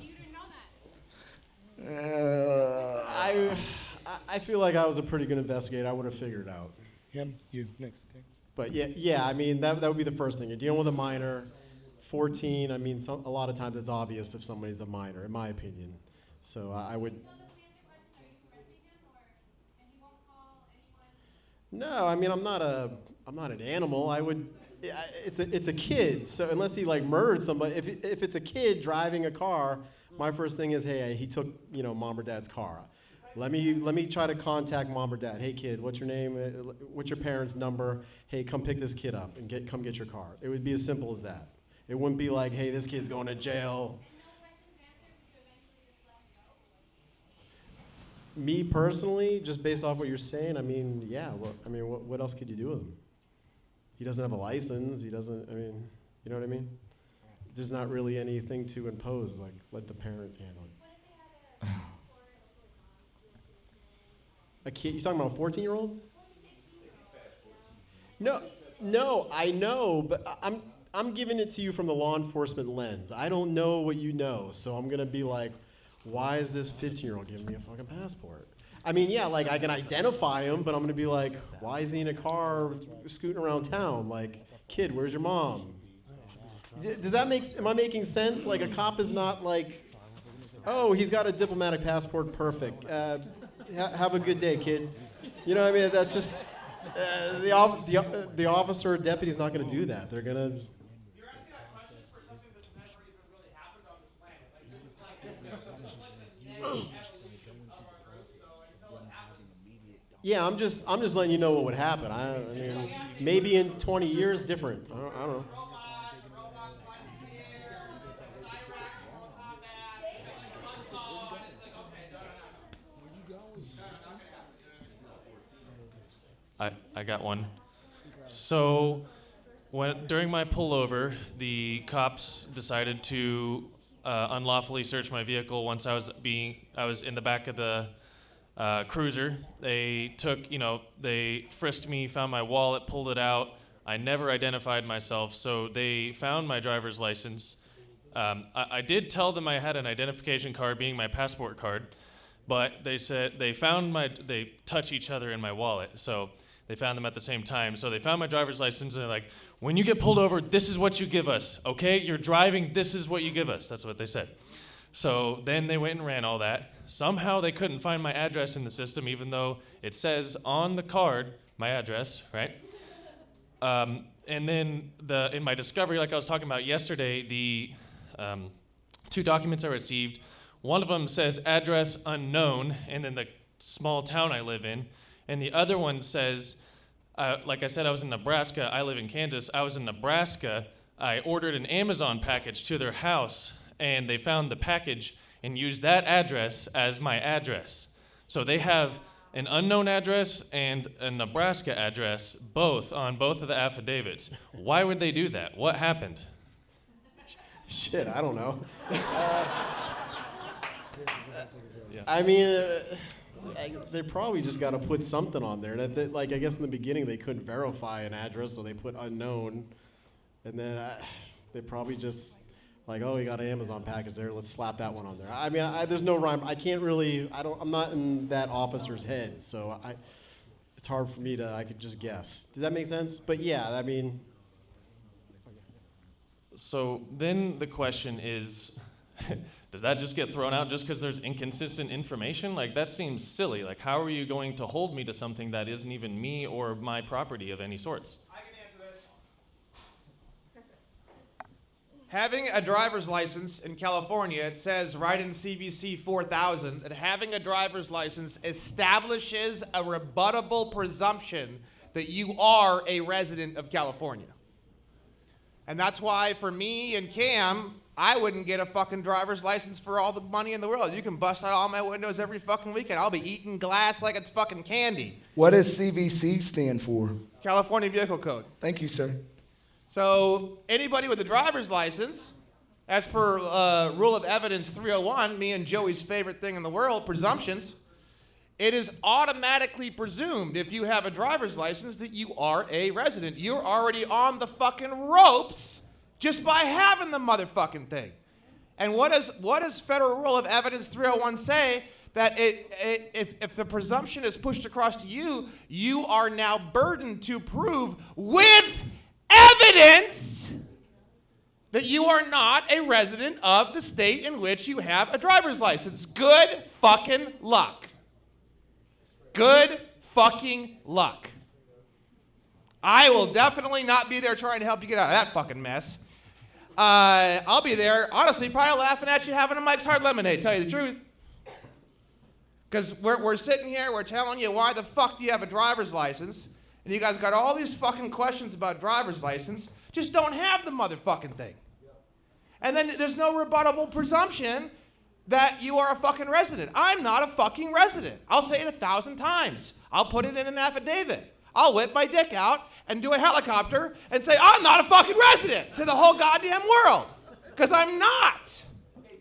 I feel like I was a pretty good investigator. I would have figured it out. Him, you, next. Okay. But yeah. I mean, that would be the first thing. You're dealing with a minor, 14. I mean, a lot of times it's obvious if somebody's a minor, in my opinion. So I would. No, I mean, I'm not an animal. I would. It's a kid. So unless he like murdered somebody, if it's a kid driving a car, my first thing is, hey, he took mom or dad's car. Let me try to contact mom or dad. Hey kid, what's your name? What's your parents' number? Hey, come pick this kid up and come get your car. It would be as simple as that. It wouldn't be like, hey, this kid's going to jail. Me personally, just based off what you're saying, I mean, yeah. What else could you do with him? He doesn't have a license. He doesn't. I mean, you know what I mean? There's not really anything to impose. Like, let the parent handle it. A kid? You talking about a 14-year-old? No, I know, but I'm giving it to you from the law enforcement lens. I don't know what you know, so I'm gonna be like, why is this 15-year-old giving me a fucking passport? I mean, yeah, like I can identify him, but I'm gonna be like, why is he in a car scooting around town? Like, kid, where's your mom? Am I making sense? Like, a cop is not like, oh, he's got a diplomatic passport, perfect. Have a good day, kid. You know what I mean? That's just, the officer or deputy's not gonna do that. They're gonna, yeah, I'm just letting you know what would happen. I mean, maybe in 20 years, different. I don't know. I got one. So, during my pullover, the cops decided to unlawfully search my vehicle once I was in the back of the cruiser. They took, they frisked me, found my wallet, pulled it out. I never identified myself, so they found my driver's license. I did tell them I had an identification card, being my passport card, but they said they touch each other in my wallet, so they found them at the same time. So they found my driver's license, and they're like, when you get pulled over, this is what you give us, okay? You're driving, this is what you give us. That's what they said. So then they went and ran all that. Somehow they couldn't find my address in the system, even though it says on the card my address, right? And then in my discovery, like I was talking about yesterday, the 2 documents I received, one of them says address unknown, and then the small town I live in, and the other one says, like I said, I was in Nebraska, I live in Kansas, I was in Nebraska, I ordered an Amazon package to their house, and they found the package and used that address as my address. So they have an unknown address and a Nebraska address, on both of the affidavits. Why would they do that? What happened? Shit, I don't know. I mean, they probably just got to put something on there. I guess in the beginning they couldn't verify an address, so they put unknown, and then they probably just oh, you got an Amazon package there. Let's slap that one on there. I mean, there's no rhyme. I can't really. I'm not in that officer's head, so it's hard for me to. I could just guess. Does that make sense? But yeah, I mean. So then the question is, does that just get thrown out just because there's inconsistent information? That seems silly. How are you going to hold me to something that isn't even me or my property of any sorts? I can answer this. Having a driver's license in California, it says right in CVC 4000 that having a driver's license establishes a rebuttable presumption that you are a resident of California. And that's why for me and Cam, I wouldn't get a fucking driver's license for all the money in the world. You can bust out all my windows every fucking weekend. I'll be eating glass like it's fucking candy. What does CVC stand for? California Vehicle Code. Thank you, sir. So anybody with a driver's license, as per Rule of Evidence 301, me and Joey's favorite thing in the world, presumptions, it is automatically presumed if you have a driver's license that you are a resident. You're already on the fucking ropes just by having the motherfucking thing. And what does Federal Rule of Evidence 301 say? That if the presumption is pushed across to you, you are now burdened to prove with evidence that you are not a resident of the state in which you have a driver's license. Good fucking luck. Good fucking luck. I will definitely not be there trying to help you get out of that fucking mess. I'll be there, honestly, probably laughing at you having a Mike's Hard Lemonade, tell you the truth. Because we're sitting here, we're telling you why the fuck do you have a driver's license, and you guys got all these fucking questions about driver's license, just don't have the motherfucking thing. And then there's no rebuttable presumption that you are a fucking resident. I'm not a fucking resident. I'll say it 1,000 times. I'll put it in an affidavit. I'll whip my dick out and do a helicopter and say, I'm not a fucking resident to the whole goddamn world. Because I'm not.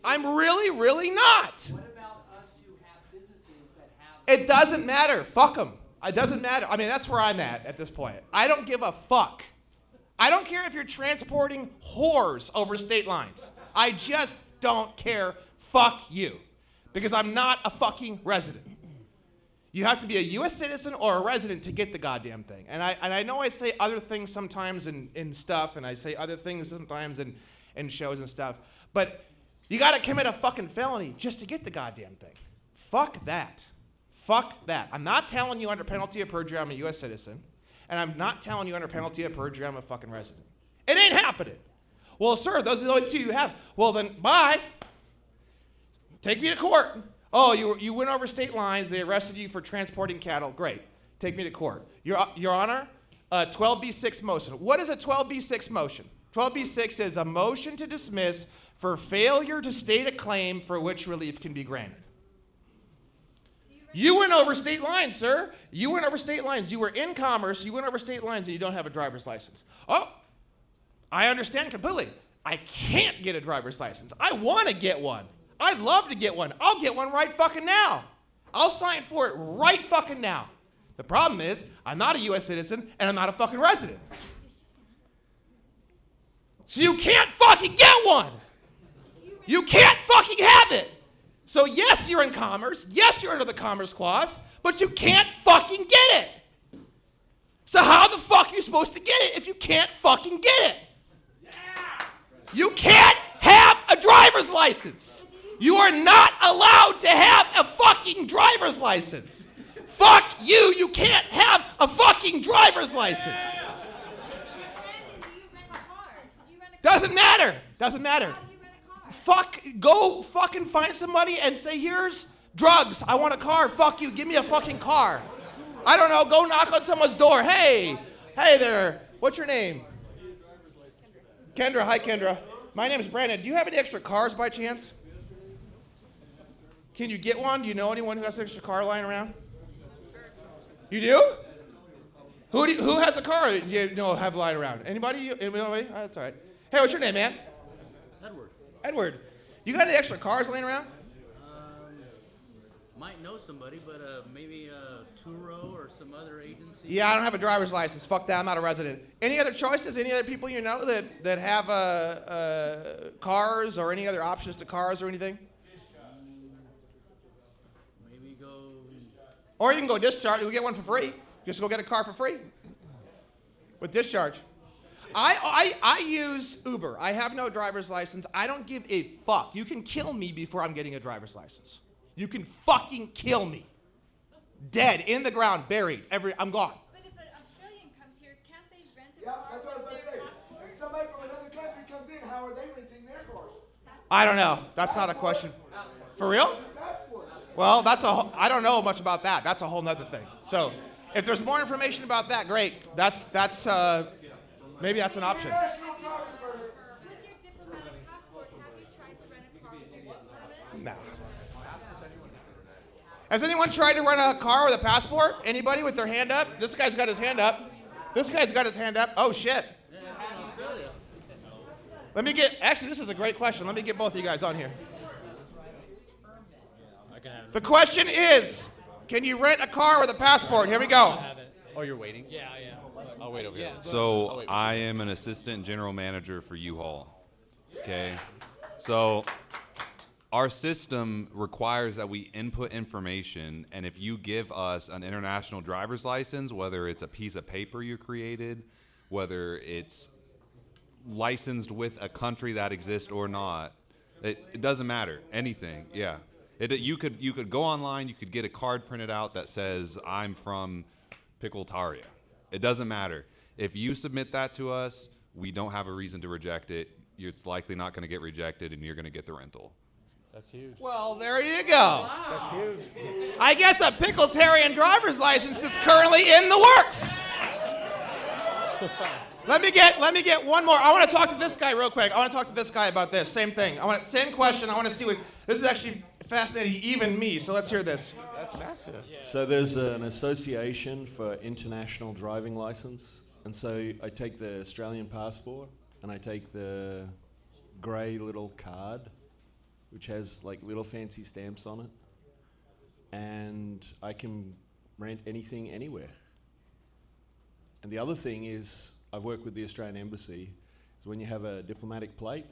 I'm really, really not. What about us who have businesses that have... It doesn't matter. Fuck them. It doesn't matter. I mean, that's where I'm at this point. I don't give a fuck. I don't care if you're transporting whores over state lines. I just don't care. Fuck you. Because I'm not a fucking resident. You have to be a U.S. citizen or a resident to get the goddamn thing. And I know I say other things sometimes in stuff, and I say other things sometimes in shows and stuff, but you got to commit a fucking felony just to get the goddamn thing. Fuck that. Fuck that. I'm not telling you under penalty of perjury I'm a U.S. citizen, and I'm not telling you under penalty of perjury I'm a fucking resident. It ain't happening. Well, sir, those are the only two you have. Well, then, bye. Take me to court. Oh, you went over state lines. They arrested you for transporting cattle. Great. Take me to court. Your Honor, 12B6 motion. What is a 12B6 motion? 12B6 is a motion to dismiss for failure to state a claim for which relief can be granted. You went over state lines, sir. You went over state lines. You were in commerce. You went over state lines, and you don't have a driver's license. Oh, I understand completely. I can't get a driver's license. I want to get one. I'd love to get one. I'll get one right fucking now. I'll sign for it right fucking now. The problem is, I'm not a U.S. citizen and I'm not a fucking resident. So you can't fucking get one. You can't fucking have it. So yes, you're in commerce. Yes, you're under the Commerce Clause, but you can't fucking get it. So how the fuck are you supposed to get it if you can't fucking get it? You can't have a driver's license. You are not allowed to have a fucking driver's license. Fuck you, you can't have a fucking driver's license. Doesn't matter. Doesn't matter. Go fucking find somebody and say, here's drugs. I want a car. Fuck you. Give me a fucking car. I don't know. Go knock on someone's door. Hey there. What's your name? Kendra. Hi, Kendra. My name is Brandon. Do you have any extra cars by chance? Can you get one? Do you know anyone who has an extra car lying around? You do? Who has a car you know have lying around? Anybody? Anybody? Oh, that's all right. Hey, what's your name, man? Edward. You got any extra cars laying around? Might know somebody, but maybe Turo or some other agency. Yeah, I don't have a driver's license. Fuck that. I'm not a resident. Any other choices? Any other people you know that have cars or any other options to cars or anything? Maybe go. Or you can go discharge. You'll get one for free. Just go get a car for free with discharge. I use Uber. I have no driver's license. I don't give a fuck. You can kill me before I'm getting a driver's license. You can fucking kill me. Dead, in the ground, buried. I'm gone. But if an Australian comes here, can't they rent a car? That's what I was about to say. If somebody from another country comes in, how are they renting their cars? I don't know. That's not a question. For real? Well, I don't know much about that. That's a whole nother thing. So, if there's more information about that, great. Maybe that's an option. With your diplomatic passport, have you tried to rent a car with a work permit? No. Has anyone tried to rent a car with a passport? Anybody with their hand up? This guy's got his hand up. Oh, shit. Actually, this is a great question. Let me get both of you guys on here. The question is, can you rent a car with a passport? Here we go. Oh, you're waiting? Yeah, I am. I'll wait over here. So I am an assistant general manager for U-Haul. Okay. So our system requires that we input information, and if you give us an international driver's license, whether it's a piece of paper you created, whether it's licensed with a country that exists or not, it doesn't matter. Anything. Yeah. You could go online, you could get a card printed out that says I'm from Pickletaria. It doesn't matter. If you submit that to us, we don't have a reason to reject it. It's likely not going to get rejected, and you're going to get the rental. That's huge. Well, there you go. Wow. That's huge. I guess a Pickletaria driver's license is currently in the works. Let me get one more. I want to talk to this guy real quick. I want to talk to this guy about this. Same thing. Same question. I want to see what this is actually fascinating, even me. So let's hear this. That's massive. So there's an association for international driving license, and so I take the Australian passport and I take the grey little card, which has like little fancy stamps on it, and I can rent anything anywhere. And the other thing is, I've worked with the Australian Embassy, is when you have a diplomatic plate,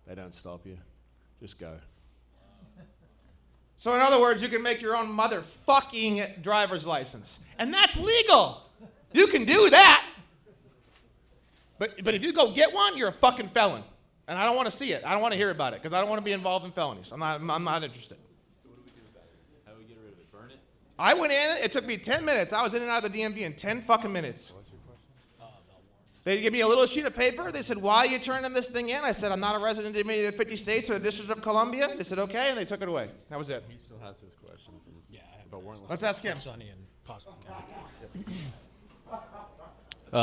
they don't stop you. Just go. So in other words, you can make your own motherfucking driver's license. And that's legal. You can do that. But if you go get one, you're a fucking felon. And I don't want to see it. I don't want to hear about it because I don't want to be involved in felonies. I'm not interested. So what do we do with that? How do we get rid of it? Burn it? I went in, it took me 10 minutes. I was in and out of the DMV in 10 fucking minutes. What's your question? They gave me a little sheet of paper. They said, why are you turning this thing in? I said, I'm not a resident of any of the 50 states or the District of Columbia. They said, okay, and they took it away. That was it. He still has his question. But let's ask him. Sonny and possibly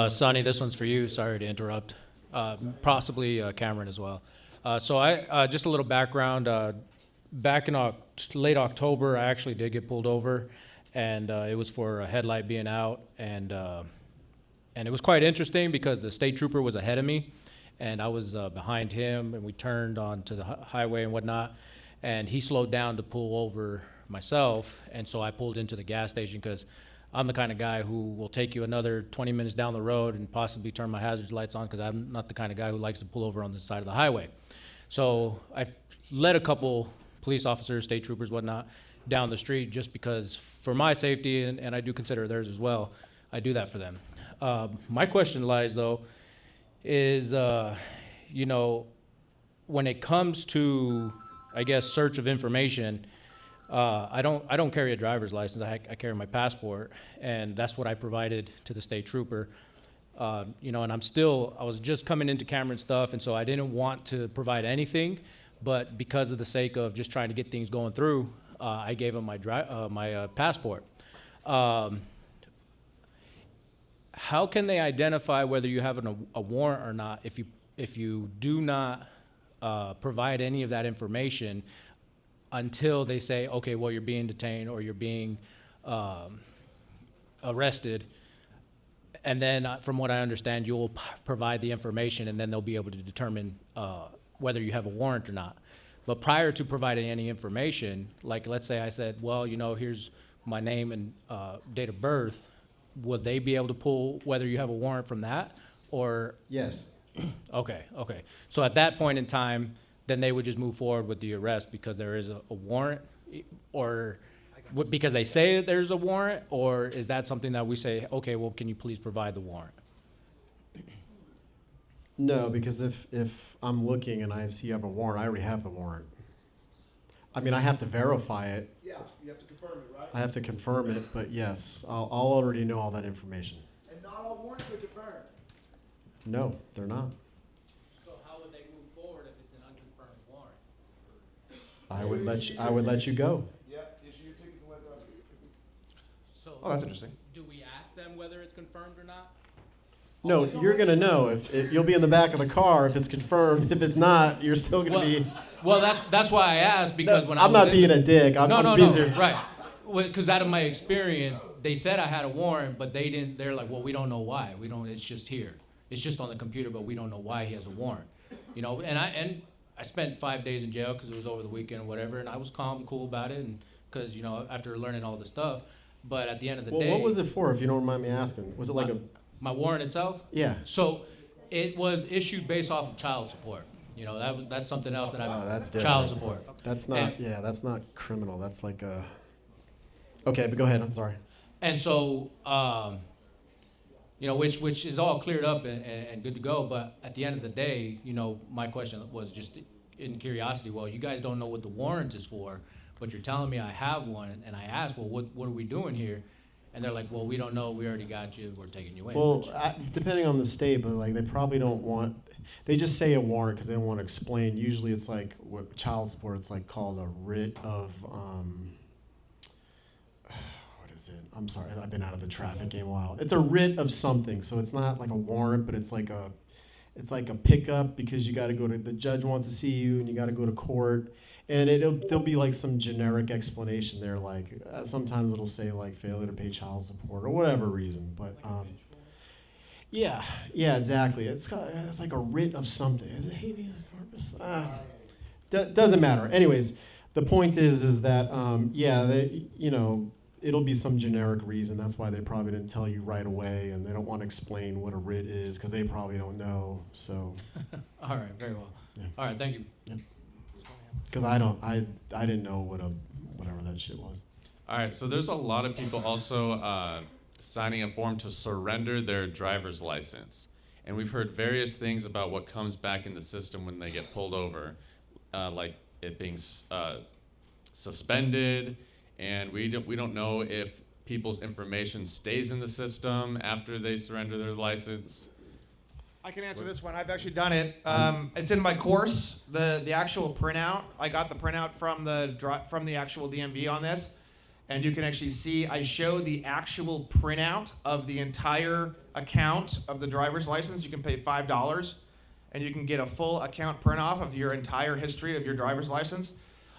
Sonny, this one's for you. Sorry to interrupt. Possibly Cameron as well. So I just a little background. Back in late October, I actually did get pulled over, and it was for a headlight being out, and it was quite interesting because the state trooper was ahead of me, and I was behind him, and we turned onto the highway and whatnot, and he slowed down to pull over myself, and so I pulled into the gas station because I'm the kind of guy who will take you another 20 minutes down the road and possibly turn my hazard lights on because I'm not the kind of guy who likes to pull over on the side of the highway. So I've led a couple police officers, state troopers, whatnot, down the street just because for my safety, and I do consider theirs as well, I do that for them. My question lies, though, is, you know, when it comes to, I guess, search of information, I don't carry a driver's license. I carry my passport, and that's what I provided to the state trooper. You know, and I was just coming into Cameron stuff, and so I didn't want to provide anything, but because of the sake of just trying to get things going through, I gave him my passport. How can they identify whether you have a warrant or not if you do not provide any of that information until they say, okay, well, you're being detained or you're being arrested, and then from what I understand, you'll provide the information and then they'll be able to determine whether you have a warrant or not. But prior to providing any information, like let's say I said, well, you know, here's my name and date of birth, would they be able to pull whether you have a warrant from that? Or Yes. Okay. So at that point in time, then they would just move forward with the arrest because there is a warrant, or because they say that there's a warrant, or is that something that we say, okay, well, can you please provide the warrant? No, because if I'm looking and I see you have a warrant, I already have the warrant. I mean, I have to verify it. Yeah, you have to confirm it, right? I have to confirm it, but yes, I'll already know all that information. And not all warrants are confirmed. No, they're not. So how would they move forward if it's an unconfirmed warrant? I would let you go. Yeah, issue your tickets and let go. So Oh, that's interesting. Do we ask them whether it's confirmed or not? No, you're gonna know if you'll be in the back of the car if it's confirmed. If it's not, you're still gonna be. Well, that's why I asked, because when I'm not being a dick. I'm being serious. Right. Because out of my experience, they said I had a warrant, but they didn't. They're like, well, we don't know why. We don't. It's just here. It's just on the computer, but we don't know why he has a warrant. You know, and I spent 5 days in jail because it was over the weekend or whatever, and I was calm and cool about it, and because you know after learning all the stuff. But at the end of the day, what was it for? If you don't mind me asking, was it like my warrant itself? Yeah. So it was issued based off of child support. You know, that's something else that that's different. child support. That's not. That's not criminal. That's like a. Okay, but go ahead. I'm sorry. And so, you know, which is all cleared up and good to go. But at the end of the day, you know, my question was just in curiosity. Well, you guys don't know what the warrant is for, but you're telling me I have one, and I asked, well, what are we doing here? And they're like, well, we don't know. We already got you. We're taking you in. Well, depending on the state, but like they probably don't want. They just say a warrant because they don't want to explain. Usually, it's like what child support. It's like called a writ of. What is it? I'm sorry, I've been out of the traffic game a while. It's a writ of something, so it's not like a warrant, but it's like a pickup because you got to go to the judge wants to see you and you got to go to court. And there'll be like some generic explanation there, like sometimes it'll say like failure to pay child support or whatever reason. But yeah, exactly. It's like a writ of something. Is it habeas corpus? Doesn't matter. Anyways, the point is that it'll be some generic reason. That's why they probably didn't tell you right away, and they don't want to explain what a writ is because they probably don't know. So. All right. Very well. Yeah. All right. Thank you. Yeah. Because I didn't know whatever that shit was. All right, so there's a lot of people also signing a form to surrender their driver's license. And we've heard various things about what comes back in the system when they get pulled over, like it being suspended, and we don't know if people's information stays in the system after they surrender their license. I can answer this one. I've actually done it. It's in my course, the actual printout. I got the printout from the actual DMV on this, and you can actually see I show the actual printout of the entire account of the driver's license. You can pay $5, and you can get a full account print off of your entire history of your driver's license.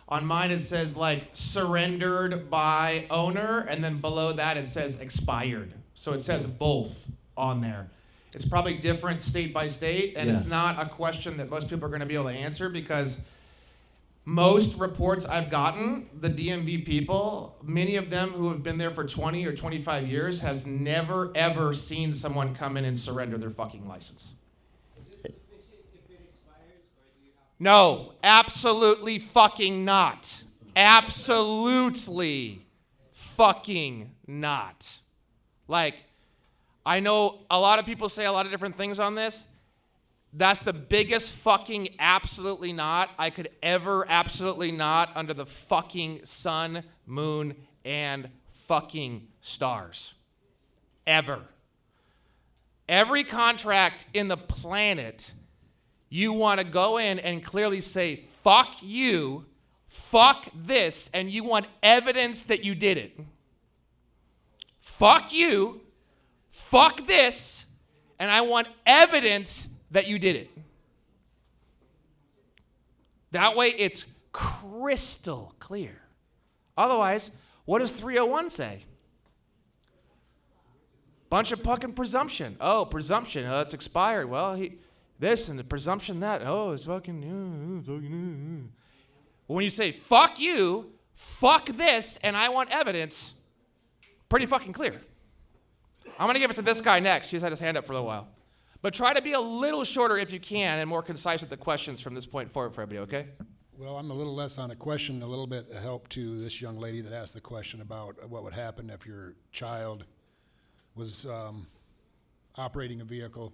On mine, it says like surrendered by owner, and then below that it says expired. So it says both on there. It's probably different state by state, and It's not a question that most people are going to be able to answer because most reports I've gotten, the DMV people, many of them who have been there for 20 or 25 years, has never ever seen someone come in and surrender their fucking license. No, absolutely fucking not. Absolutely fucking not. Like, I know a lot of people say a lot of different things on this. That's the biggest fucking absolutely not I could ever absolutely not under the fucking sun, moon, and fucking stars. Ever. Every contract in the planet, you want to go in and clearly say, fuck you, fuck this, and you want evidence that you did it. Fuck you, fuck this, and I want evidence that you did it. That way it's crystal clear. Otherwise, what does 301 say? Bunch of fucking presumption. Oh, presumption. Oh, it's expired. Well, this and the presumption that. Oh, it's fucking. When you say fuck you, fuck this, and I want evidence, pretty fucking clear. I'm gonna give it to this guy next. He's had his hand up for a little while. But try to be a little shorter if you can and more concise with the questions from this point forward for everybody, okay? Well, I'm a little less on a question, a little bit of help to this young lady that asked the question about what would happen if your child was operating a vehicle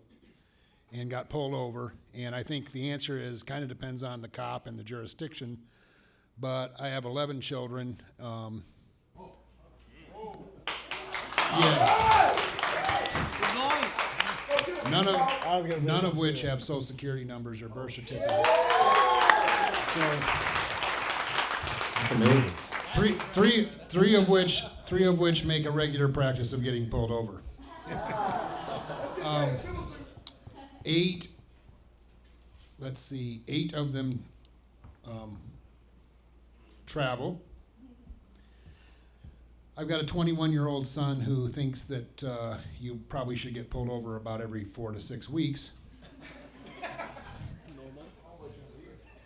and got pulled over. And I think the answer is kind of depends on the cop and the jurisdiction. But I have 11 children. None of which have Social Security numbers or birth certificates. So, that's amazing. Three of which make a regular practice of getting pulled over. 8 of them travel. I've got a 21-year-old son who thinks that you probably should get pulled over about every 4 to 6 weeks.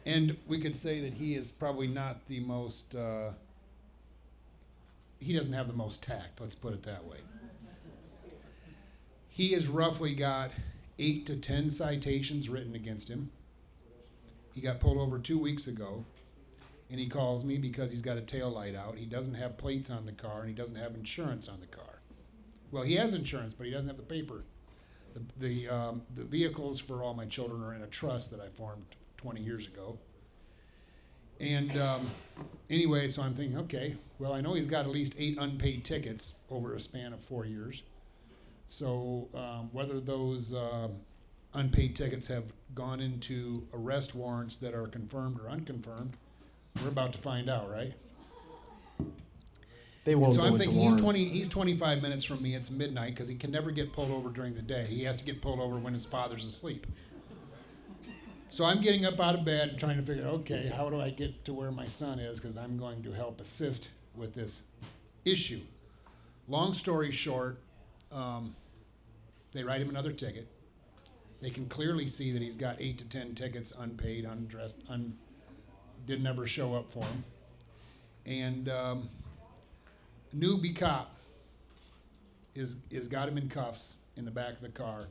And we could say that he is probably not the most, he doesn't have the most tact, let's put it that way. He has roughly got 8 to 10 citations written against him. He got pulled over 2 weeks ago. And he calls me because he's got a tail light out. He doesn't have plates on the car, and he doesn't have insurance on the car. Well, he has insurance, but he doesn't have the paper. The vehicles for all my children are in a trust that I formed 20 years ago. And anyway, so I'm thinking, okay, well, I know he's got at least 8 unpaid tickets over a span of 4 years. So whether those unpaid tickets have gone into arrest warrants that are confirmed or unconfirmed, we're about to find out, right? They won't. So go I'm into thinking warrants. he's 25 minutes from me. It's midnight because he can never get pulled over during the day. He has to get pulled over when his father's asleep. So I'm getting up out of bed and trying to figure, okay, how do I get to where my son is? Because I'm going to help assist with this issue. Long story short, they write him another ticket. They can clearly see that he's got 8 to 10 tickets unpaid, undressed, didn't ever show up for him. And newbie cop is got him in cuffs in the back of the car.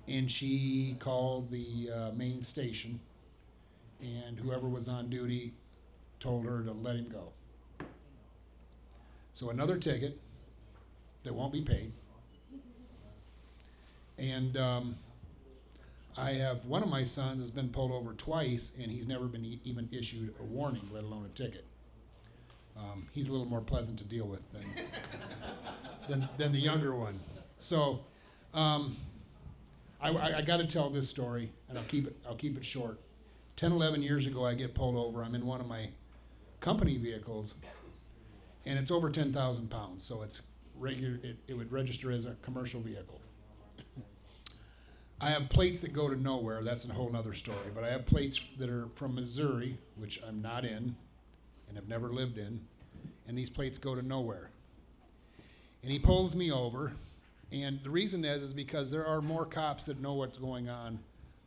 And she called the main station, and whoever was on duty told her to let him go. So another ticket that won't be paid. And I have one of my sons has been pulled over twice, and he's never been even issued a warning, let alone a ticket. He's a little more pleasant to deal with than the younger one. So I got to tell this story, and I'll keep it short. 10, 11 years ago, I get pulled over. I'm in one of my company vehicles, and it's over 10,000 pounds, so it's regular. It would register as a commercial vehicle. I have plates that go to nowhere. That's a whole other story. But I have plates that are from Missouri, which I'm not in and have never lived in. And these plates go to nowhere. And he pulls me over. And the reason is because there are more cops that know what's going on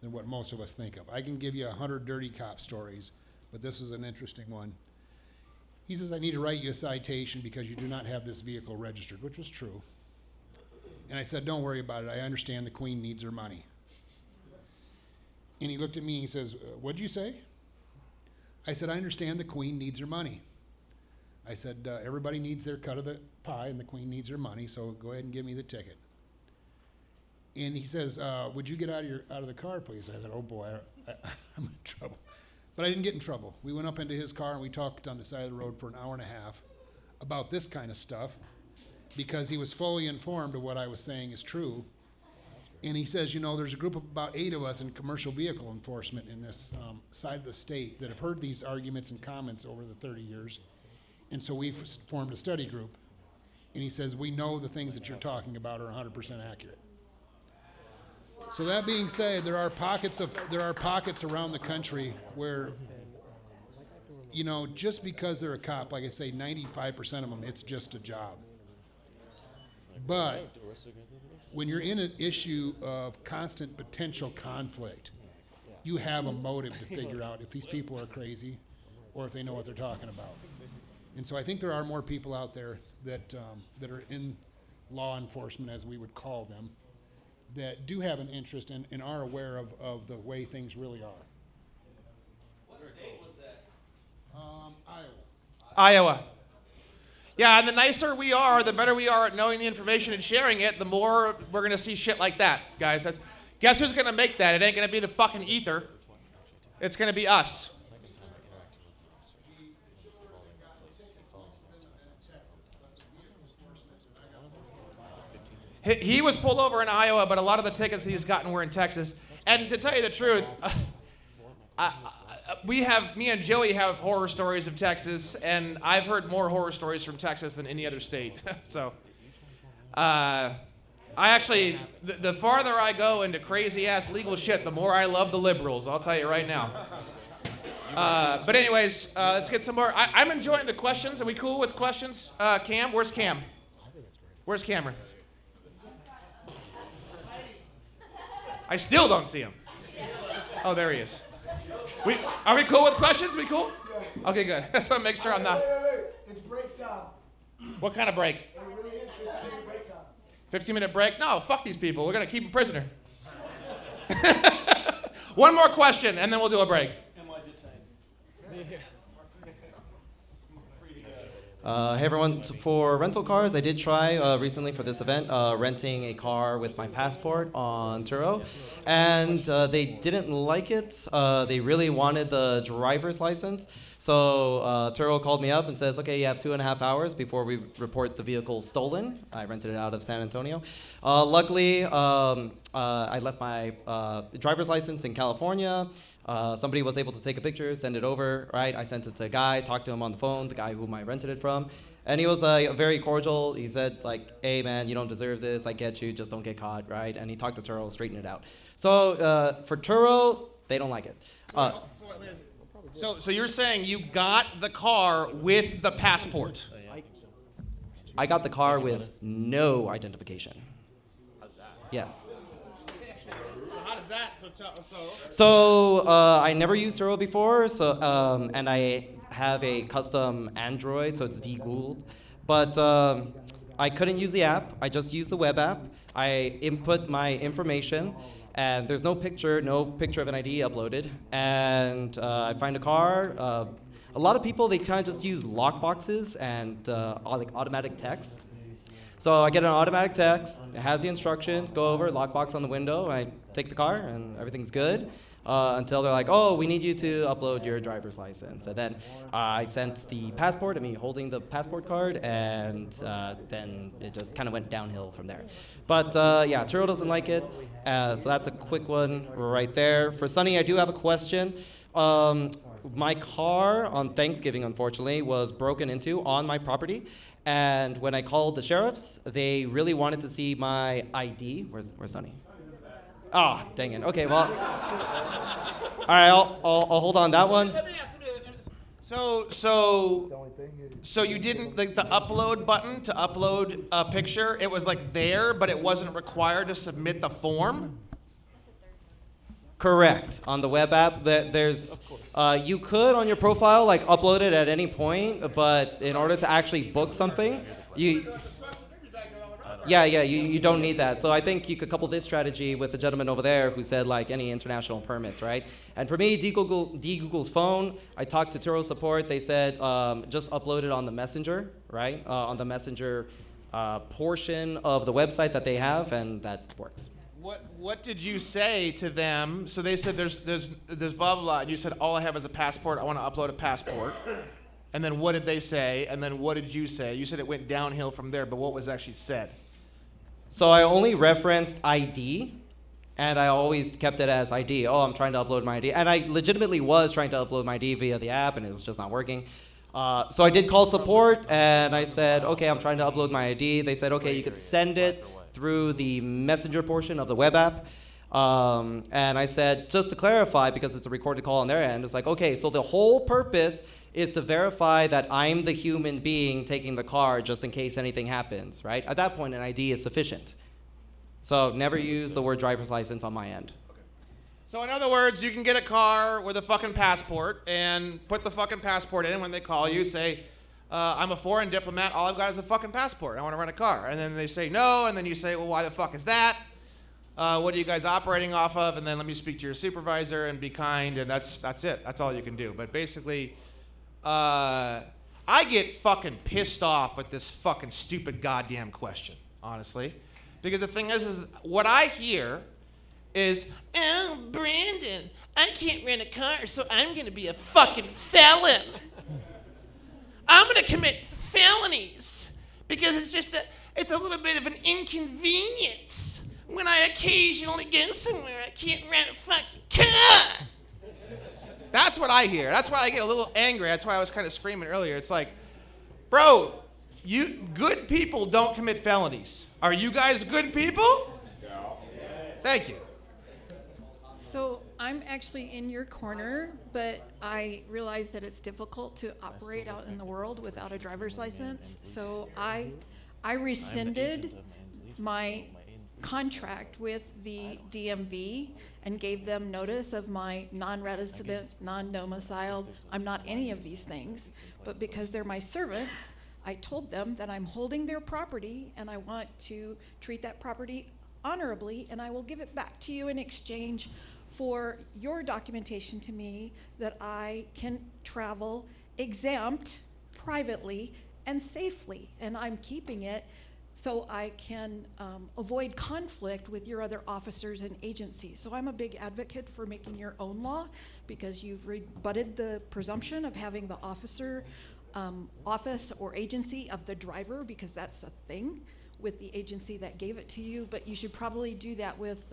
than what most of us think of. I can give you 100 dirty cop stories, but this is an interesting one. He says, I need to write you a citation because you do not have this vehicle registered, which was true. And I said, don't worry about it. I understand the Queen needs her money. And he looked at me and he says, what'd you say? I said, I understand the Queen needs her money. I said, everybody needs their cut of the pie and the Queen needs her money, so go ahead and give me the ticket. And he says, would you get out of the car, please? I said, oh boy, I'm in trouble. But I didn't get in trouble. We went up into his car and we talked on the side of the road for an hour and a half about this kind of stuff because he was fully informed of what I was saying is true. And he says, you know, there's a group of about 8 of us in commercial vehicle enforcement in this side of the state that have heard these arguments and comments over the 30 years. And so we've formed a study group. And he says, we know the things that you're talking about are 100% accurate. So that being said, there are pockets around the country where, you know, just because they're a cop, like I say, 95% of them, it's just a job. But when you're in an issue of constant potential conflict, you have a motive to figure out if these people are crazy or if they know what they're talking about. And so I think there are more people out there that are in law enforcement, as we would call them, that do have an interest and are aware of the way things really are. What state was that? Iowa. Iowa. Yeah, and the nicer we are, the better we are at knowing the information and sharing it, the more we're going to see shit like that, guys. Guess who's going to make that? It ain't going to be the fucking ether. It's going to be us. He was pulled over in Iowa, but a lot of the tickets he's gotten were in Texas. And to tell you the truth, me and Joey have horror stories of Texas, and I've heard more horror stories from Texas than any other state. So, I actually, the farther I go into crazy-ass legal shit, the more I love the liberals, I'll tell you right now. But anyways, let's get some more. I'm enjoying the questions. Are we cool with questions? Cam, where's Cam? Where's Cameron? I still don't see him. Oh, there he is. Are we cool with questions? We cool? Okay, good. Just want to make sure I'm not. Wait. It's break time. What kind of break? It really is 15-minute break time. 15-minute break? No, fuck these people. We're going to keep them prisoner. One more question, and then we'll do a break. Hey everyone, for rental cars, I did try recently for this event renting a car with my passport on Turo, and they didn't like it. They really wanted the driver's license. So Turo called me up and says, okay, you have 2.5 hours before we report the vehicle stolen. I rented it out of San Antonio. Luckily, I left my driver's license in California. Somebody was able to take a picture, send it over, right? I sent it to a guy, talked to him on the phone, the guy whom I rented it from. And he was very cordial. He said, like, hey, man, you don't deserve this. I get you. Just don't get caught, right? And he talked to Turo, straightened it out. So for Turo, they don't like it. So you're saying you got the car with the passport? I got the car with no identification. How's that? Yes. So how does that? So I never used Turo before, so and I have a custom Android, so it's de-Googled. But I couldn't use the app. I just used the web app. I input my information, and there's no picture of an ID uploaded. And I find a car. A lot of people, they kind of just use lockboxes and like automatic text. So I get an automatic text, it has the instructions, go over, lockbox on the window, I take the car, and everything's good. Until they're like, oh, we need you to upload your driver's license. And then I sent the passport, holding the passport card, and then it just kind of went downhill from there. But yeah, Turo doesn't like it, so that's a quick one right there. For Sonny, I do have a question. My car on Thanksgiving, unfortunately, was broken into on my property. And when I called the sheriffs, they really wanted to see my ID. Where's Sonny? Ah, oh, dang it. Okay, well. All right, I'll hold on that one. So you didn't, like, the upload button to upload a picture, it was like there, but it wasn't required to submit the form? Correct. On the web app, there's you could on your profile like upload it at any point, but in order to actually book something, you don't need that. So I think you could couple this strategy with the gentleman over there who said like any international permits, right? And for me, de-Google's phone. I talked to Turo support. They said just upload it on the Messenger, right? On the Messenger portion of the website that they have, and that works. What did you say to them? So they said there's blah blah blah, and you said all I have is a passport. I want to upload a passport. And then what did they say? And then what did you say? You said it went downhill from there, but what was actually said? So I only referenced ID, and I always kept it as ID. Oh, I'm trying to upload my ID. And I legitimately was trying to upload my ID via the app, and it was just not working. So I did call support, and I said, okay, I'm trying to upload my ID. They said, okay, you could send it through the Messenger portion of the web app. And I said, just to clarify, because it's a recorded call on their end, it's like, okay, so the whole purpose is to verify that I'm the human being taking the car just in case anything happens, right? At that point, an ID is sufficient. So never use the word driver's license on my end. So in other words, you can get a car with a fucking passport and put the fucking passport in. When they call you, say, I'm a foreign diplomat, all I've got is a fucking passport. I want to rent a car. And then they say no, and then you say, well, why the fuck is that? What are you guys operating off of? And then let me speak to your supervisor and be kind, and that's it. That's all you can do. But basically, I get fucking pissed off with this fucking stupid goddamn question, honestly. Because the thing is what I hear is, oh, Brandon, I can't rent a car, so I'm going to be a fucking felon. I'm going to commit felonies because it's a little bit of an inconvenience when I occasionally go somewhere I can't rent a fucking car. That's what I hear. That's why I get a little angry. That's why I was kind of screaming earlier. It's like, bro, good people don't commit felonies. Are you guys good people? No. Thank you. So I'm actually in your corner, but I realize that it's difficult to operate out in the world without a driver's license. So I rescinded my contract with the DMV and gave them notice of my non-resident, non-domiciled. I'm not any of these things, but because they're my servants, I told them that I'm holding their property and I want to treat that property honorably, and I will give it back to you in exchange for your documentation to me that I can travel exempt, privately, and safely. And I'm keeping it so I can avoid conflict with your other officers and agencies. So I'm a big advocate for making your own law because you've rebutted the presumption of having the office or agency of the driver, because that's a thing with the agency that gave it to you. But you should probably do that with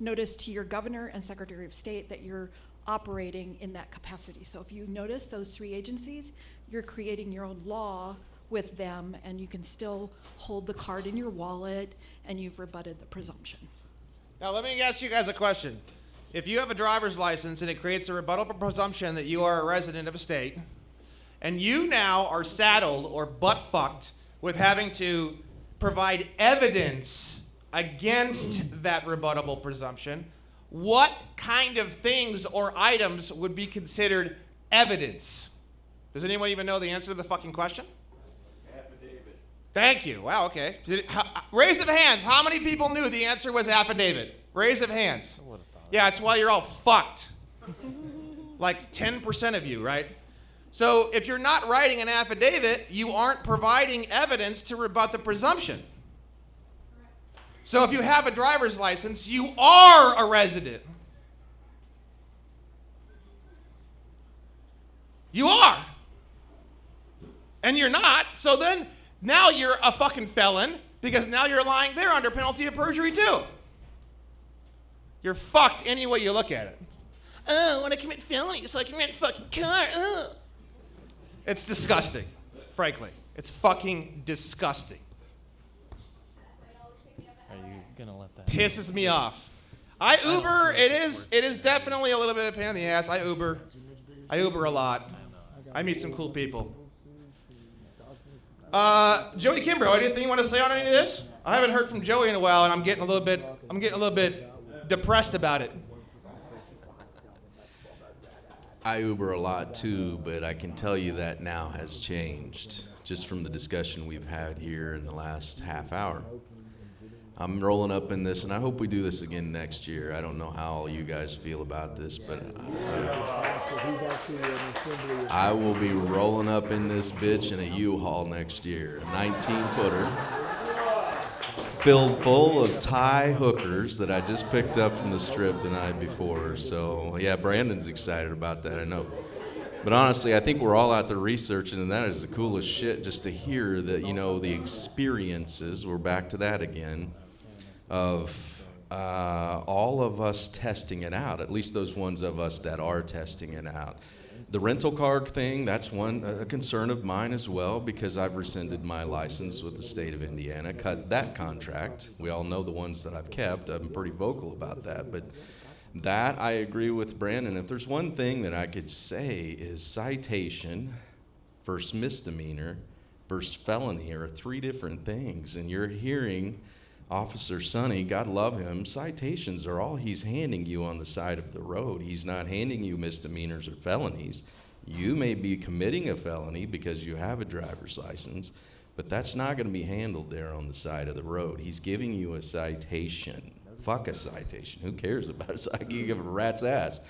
notice to your governor and secretary of state that you're operating in that capacity. So if you notice those three agencies, you're creating your own law with them, and you can still hold the card in your wallet, and you've rebutted the presumption. Now let me ask you guys a question. If you have a driver's license and it creates a rebuttable presumption that you are a resident of a state, and you now are saddled or butt-fucked with having to provide evidence against that rebuttable presumption, what kind of things or items would be considered evidence? Does anyone even know the answer to the fucking question? Affidavit. Thank you. Wow, okay. Raise of hands. How many people knew the answer was affidavit? Raise of hands. Yeah, it's why you're all fucked. Like 10% of you, right? So if you're not writing an affidavit, you aren't providing evidence to rebut the presumption. So if you have a driver's license, you are a resident. You are. And you're not, so then now you're a fucking felon because now you're lying there under penalty of perjury too. You're fucked any way you look at it. Oh, I want to commit felony so I can rent a fucking car. Oh. It's disgusting, frankly. It's fucking disgusting. Are you gonna let that? Pisses me off. I Uber. It is definitely a little bit of a pain in the ass. I Uber a lot. I meet some cool people. Joey Kimbrough, anything you want to say on any of this? I haven't heard from Joey in a while, and I'm getting a little bit depressed about it. I Uber a lot too, but I can tell you that now has changed just from the discussion we've had here in the last half hour. I'm rolling up in this, and I hope we do this again next year. I don't know how all you guys feel about this, but I will be rolling up in this bitch in a U-Haul next year, a 19-footer, filled full of Thai hookers that I just picked up from the strip the night before. So yeah, Brandon's excited about that, I know. But honestly, I think we're all out there researching, and that is the coolest shit, just to hear that, you know, the experiences, we're back to that again, of all of us testing it out, at least those ones of us that are testing it out. The rental car thing, that's a concern of mine as well, because I've rescinded my license with the state of Indiana, cut that contract. We all know the ones that I've kept. I'm pretty vocal about that, but that I agree with Brandon. If there's one thing that I could say is citation versus misdemeanor versus felony are three different things, and you're hearing Officer Sonny, God love him, citations are all he's handing you on the side of the road. He's not handing you misdemeanors or felonies. You may be committing a felony because you have a driver's license, but that's not going to be handled there on the side of the road. He's giving you a citation. Fuck a citation. Who cares about a citation? You give a rat's ass.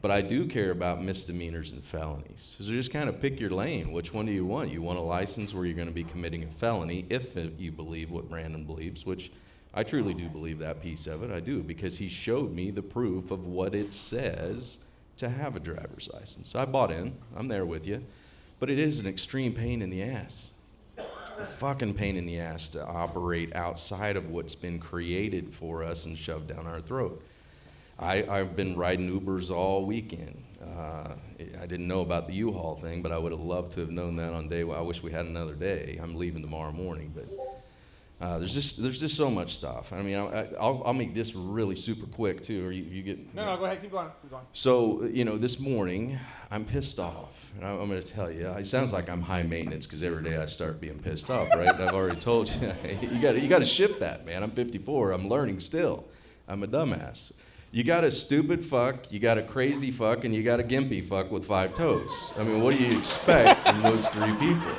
But I do care about misdemeanors and felonies. So just kind of pick your lane. Which one do you want? You want a license where you're going to be committing a felony if you believe what Brandon believes, which I truly do believe that piece of it. I do, because he showed me the proof of what it says to have a driver's license. So I bought in. I'm there with you. But it is an extreme pain in the ass. A fucking pain in the ass to operate outside of what's been created for us and shoved down our throat. I've been riding Ubers all weekend. I didn't know about the U-Haul thing, but I would have loved to have known that on day one. I wish we had another day. I'm leaving tomorrow morning, but there's just so much stuff. I mean, I'll make this really super quick too. Or you get No, go ahead, keep going. So this morning I'm pissed off, and I'm going to tell you. It sounds like I'm high maintenance because every day I start being pissed off, right? I've already told you. You got to shift that, man. I'm 54. I'm learning still. I'm a dumbass. You got a stupid fuck, you got a crazy fuck, and you got a gimpy fuck with 5 toes. I mean, what do you expect from those 3 people?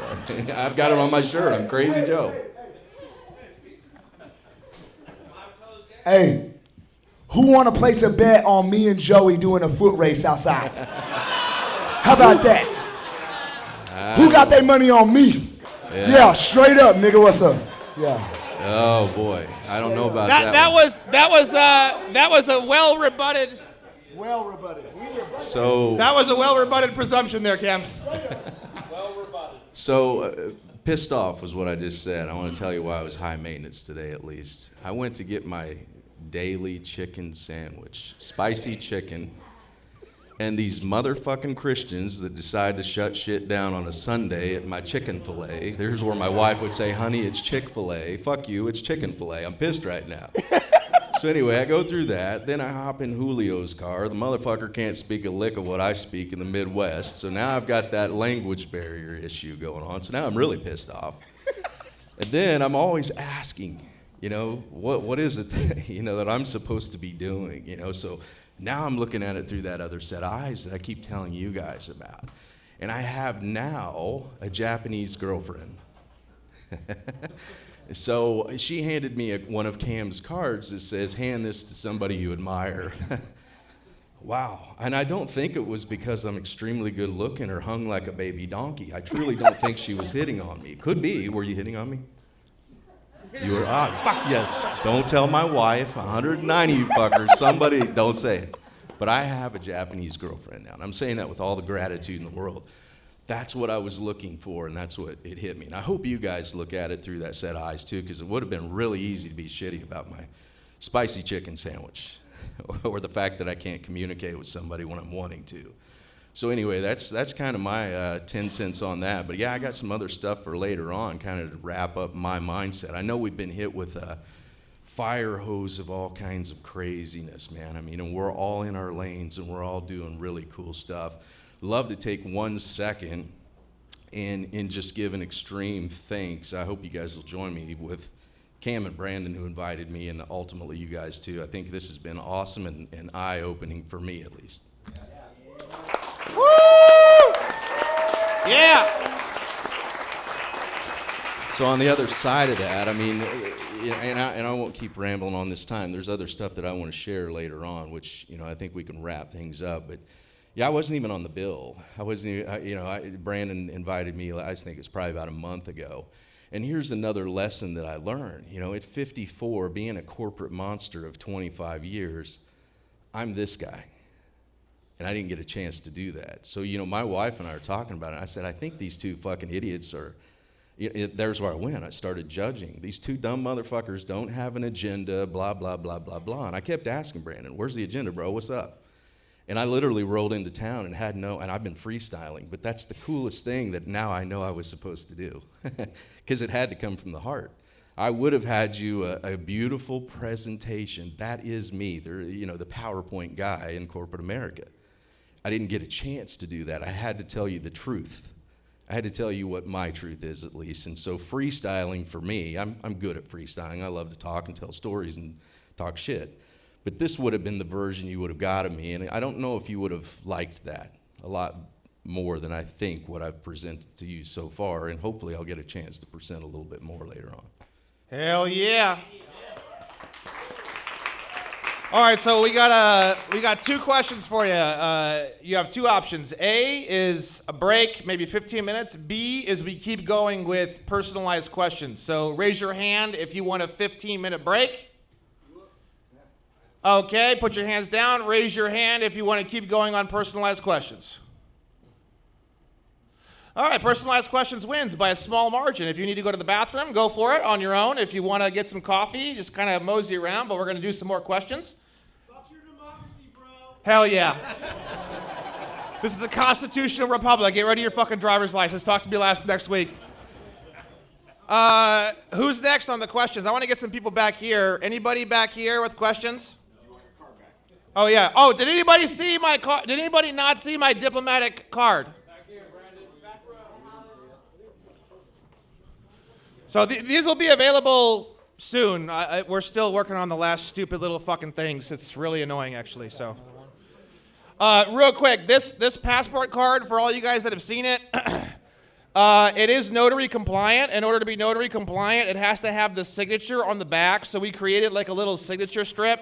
I've got it on my shirt. I'm Crazy Joe. Hey, who want to place a bet on me and Joey doing a foot race outside? How about that? Who got their money on me? Yeah, straight up, nigga, what's up? Yeah. Oh boy, I don't know about that. That was a well rebutted. Well rebutted. So that was a well rebutted presumption there, Cam. Well rebutted. So pissed off was what I just said. I want to tell you why I was high maintenance today, at least. I went to get my daily chicken sandwich, spicy chicken. And these motherfucking Christians that decide to shut shit down on a Sunday at my Chick-fil-A. There's where my wife would say, honey, it's Chick-fil-A. Fuck you, it's Chick-fil-A. I'm pissed right now. So anyway, I go through that. Then I hop in Julio's car. The motherfucker can't speak a lick of what I speak in the Midwest. So now I've got that language barrier issue going on. So now I'm really pissed off. And then I'm always asking, what is it that, that I'm supposed to be doing, So now I'm looking at it through that other set of eyes that I keep telling you guys about. And I have now a Japanese girlfriend. So she handed me one of Cam's cards that says, hand this to somebody you admire. Wow. And I don't think it was because I'm extremely good looking or hung like a baby donkey. I truly don't think she was hitting on me. Could be. Were you hitting on me? You were, fuck yes. Don't tell my wife, 190 you fuckers, somebody, don't say it. But I have a Japanese girlfriend now, and I'm saying that with all the gratitude in the world. That's what I was looking for, and that's what it hit me. And I hope you guys look at it through that set of eyes too, because it would have been really easy to be shitty about my spicy chicken sandwich or the fact that I can't communicate with somebody when I'm wanting to. So anyway, that's kind of my 10 cents on that. But yeah, I got some other stuff for later on, kind of to wrap up my mindset. I know we've been hit with a fire hose of all kinds of craziness, man. I mean, and we're all in our lanes, and we're all doing really cool stuff. Love to take 1 second and just give an extreme thanks. I hope you guys will join me with Cam and Brandon, who invited me, and ultimately you guys too. I think this has been awesome and eye-opening for me, at least. Yeah. So on the other side of that, I mean, and I won't keep rambling on this time. There's other stuff that I want to share later on, which, you know, I think we can wrap things up. But yeah, I wasn't even on the bill. I wasn't even, Brandon invited me, I think it's probably about a month ago. And here's another lesson that I learned. You know, at 54, being a corporate monster of 25 years, I'm this guy. And I didn't get a chance to do that. So, you know, my wife and I were talking about it. I said, I think these two fucking idiots are, there's where I went. I started judging. These two dumb motherfuckers don't have an agenda, blah, blah, blah, blah, blah. And I kept asking Brandon, where's the agenda, bro? What's up? And I literally rolled into town and and I've been freestyling, but that's the coolest thing that now I know I was supposed to do, because it had to come from the heart. I would have had you a beautiful presentation. That is me, the PowerPoint guy in corporate America. I didn't get a chance to do that. I had to tell you the truth. I had to tell you what my truth is, at least. And so freestyling for me, I'm good at freestyling. I love to talk and tell stories and talk shit. But this would have been the version you would have got of me, and I don't know if you would have liked that a lot more than I think what I've presented to you so far, and hopefully I'll get a chance to present a little bit more later on. Hell yeah. All right, so we got two questions for you. You have two options. A is a break, maybe 15 minutes. B is we keep going with personalized questions. So raise your hand if you want a 15-minute break. Okay, put your hands down. Raise your hand if you want to keep going on personalized questions. All right, personalized questions wins by a small margin. If you need to go to the bathroom, go for it on your own. If you want to get some coffee, just kind of mosey around, but we're going to do some more questions. Fuck your democracy, bro. Hell yeah. This is a constitutional republic. Get rid of your fucking driver's license. Talk to me next week. Who's next on the questions? I want to get some people back here. Anybody back here with questions? Oh, yeah. Oh, did anybody see my card? Did anybody not see my diplomatic card? So these will be available soon. We're still working on the last stupid little fucking things. It's really annoying, actually. So, real quick, this passport card, for all you guys that have seen it, it is notary compliant. In order to be notary compliant, it has to have the signature on the back. So we created like a little signature strip.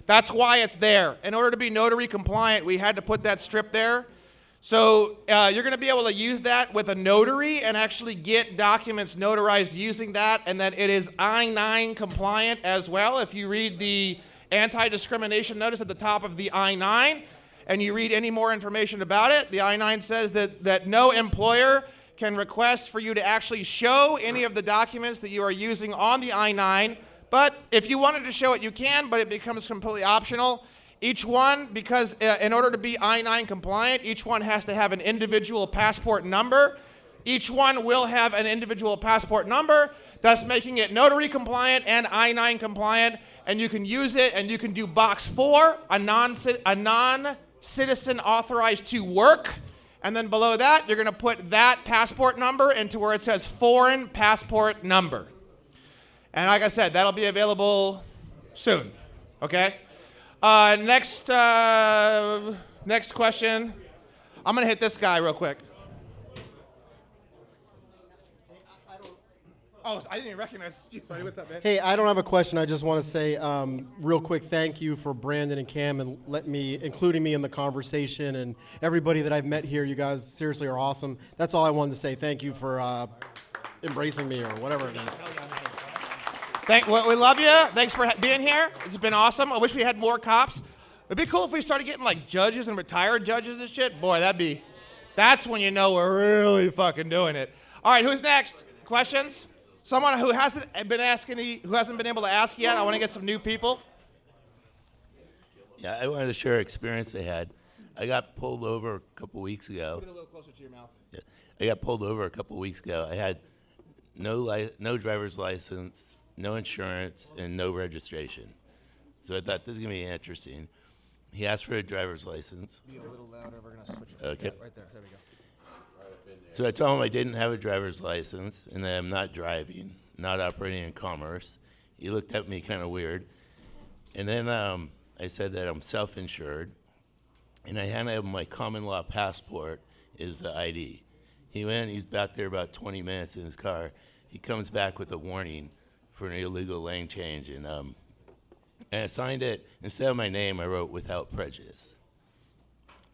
That's why it's there. In order to be notary compliant, we had to put that strip there. So you're going to be able to use that with a notary and actually get documents notarized using that, and that it is I-9 compliant as well. If you read the anti-discrimination notice at the top of the I-9 and you read any more information about it, the I-9 says that no employer can request for you to actually show any of the documents that you are using on the I-9. But if you wanted to show it, you can, but it becomes completely optional. Each one, because in order to be I-9 compliant, each one has to have an individual passport number. Each one will have an individual passport number, thus making it notary compliant and I-9 compliant. And you can use it, and you can do box 4, a non-citizen authorized to work. And then below that, you're going to put that passport number into where it says foreign passport number. And like I said, that'll be available soon, okay? Next question. I'm going to hit this guy real quick. Oh, I didn't even recognize you. Sorry, what's up, man? Hey, I don't have a question. I just want to say real quick thank you for Brandon and Cam and including me in the conversation, and everybody that I've met here. You guys seriously are awesome. That's all I wanted to say. Thank you for embracing me or whatever it is. We love you. Thanks for being here. It's been awesome. I wish we had more cops. It'd be cool if we started getting like judges and retired judges and shit. Boy, that's when you know we're really fucking doing it. All right, who's next? Questions? Someone who hasn't been able to ask yet. I want to get some new people. Yeah, I wanted to share an experience I had. I got pulled over a couple weeks ago. Put it a little closer to your mouth. Yeah, I got pulled over a couple weeks ago. I had no driver's license, no insurance, and no registration. So I thought this is going to be interesting. He asked for a driver's license. Be a little louder. We're going to switch. Okay. Yeah, right there. There we go. So I told him I didn't have a driver's license and that I'm not driving, not operating in commerce. He looked at me kind of weird. And then I said that I'm self-insured, and I handed him my common law passport as the ID. He went, he's back there about 20 minutes in his car. He comes back with a warning for an illegal lane change, and I signed it. Instead of my name, I wrote "without prejudice."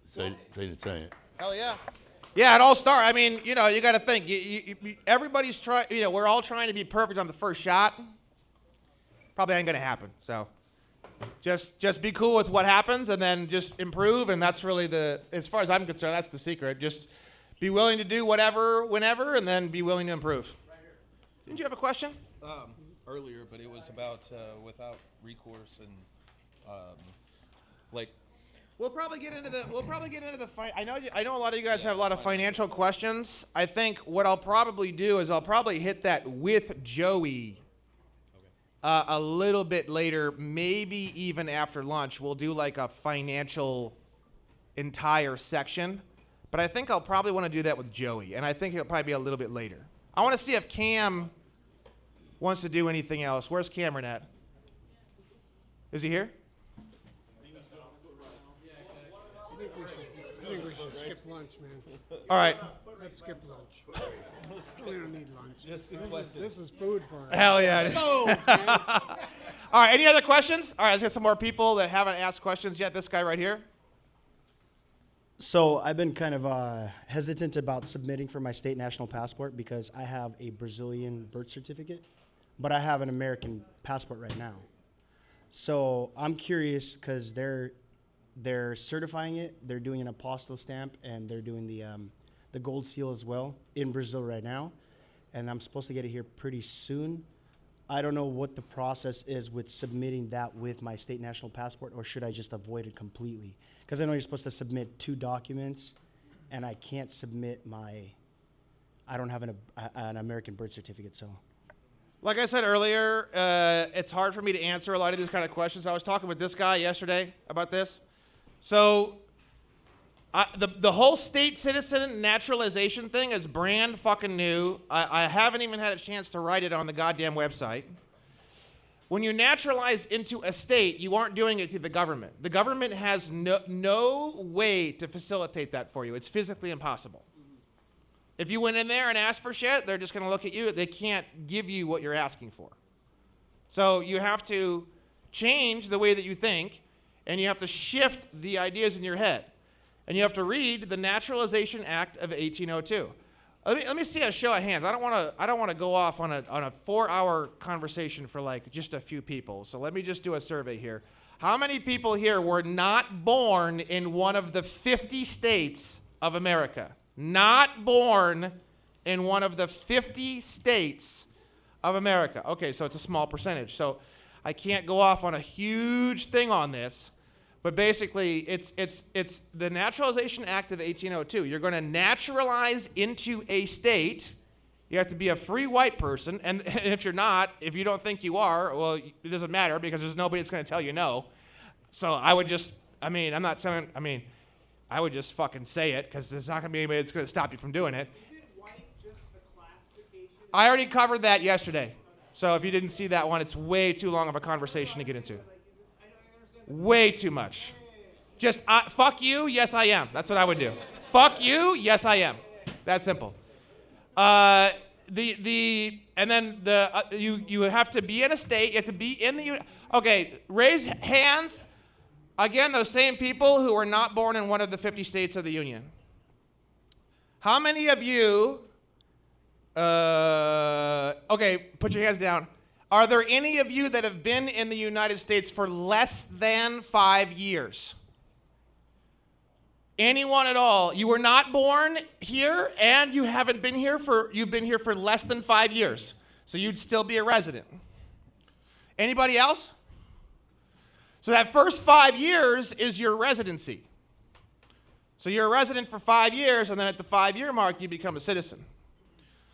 So I didn't sign it. Hell yeah. Yeah, it all starts. I mean, you got to think. Everybody's trying. We're all trying to be perfect on the first shot. Probably ain't gonna happen. So, just be cool with what happens, and then just improve. And that's really as far as I'm concerned, that's the secret. Just be willing to do whatever, whenever, and then be willing to improve. Didn't you have a question? Earlier, but it was about without recourse and like. We'll probably get into the. I know a lot of you guys have a lot of financial questions. I think what I'll probably do is I'll probably hit that with Joey a little bit later, maybe even after lunch. We'll do like a financial entire section, but I think I'll probably want to do that with Joey, and I think it'll probably be a little bit later. I want to see if Cam wants to do anything else. Where's Cameron at? Is he here? I think we should skip lunch, man. All right. Let's skip lunch. We don't need lunch. This is food for us. Hell yeah. Stove, man. All right, any other questions? All right, let's get some more people that haven't asked questions yet. This guy right here. So I've been kind of hesitant about submitting for my state national passport because I have a Brazilian birth certificate, but I have an American passport right now. So I'm curious because they're certifying it. They're doing an apostille stamp, and they're doing the gold seal as well in Brazil right now. And I'm supposed to get it here pretty soon. I don't know what the process is with submitting that with my state national passport, or should I just avoid it completely? Because I know you're supposed to submit 2 documents, and I can't submit I don't have an American birth certificate, so. Like I said earlier, it's hard for me to answer a lot of these kind of questions. I was talking with this guy yesterday about this. So the whole state citizen naturalization thing is brand fucking new. I haven't even had a chance to write it on the goddamn website. When you naturalize into a state, you aren't doing it through the government. The government has no way to facilitate that for you. It's physically impossible. If you went in there and asked for shit, they're just going to look at you. They can't give you what you're asking for. So you have to change the way that you think, and you have to shift the ideas in your head. And you have to read the Naturalization Act of 1802. Let me see a show of hands. I don't want to go off on a 4-hour conversation for like just a few people. So let me just do a survey here. How many people here were not born in one of the 50 states of America? Not born in one of the 50 states of America. Okay, so it's a small percentage. So I can't go off on a huge thing on this. But basically, it's the Naturalization Act of 1802. You're going to naturalize into a state. You have to be a free white person. And if you're not, if you don't think you are, well, it doesn't matter because there's nobody that's going to tell you no. So I would just, I'm not saying, I would just fucking say it because there's not going to be anybody that's going to stop you from doing it. Is it white just the classification? I already covered that yesterday. So if you didn't see that one, it's way too long of a conversation to get into. Way too much. Just fuck you, yes I am. That's what I would do. Fuck you, yes I am. That simple. And then you have to be in a state. You have to be in the. Okay, raise hands. Again, those same people who were not born in one of the 50 states of the Union. How many of you? Okay, put your hands down. Are there any of you that have been in the United States for less than 5 years? Anyone at all? You were not born here and you haven't been here you've been here for less than 5 years. So you'd still be a resident. Anybody else? So that first 5 years is your residency. So you're a resident for 5 years, and then at the 5-year mark, you become a citizen.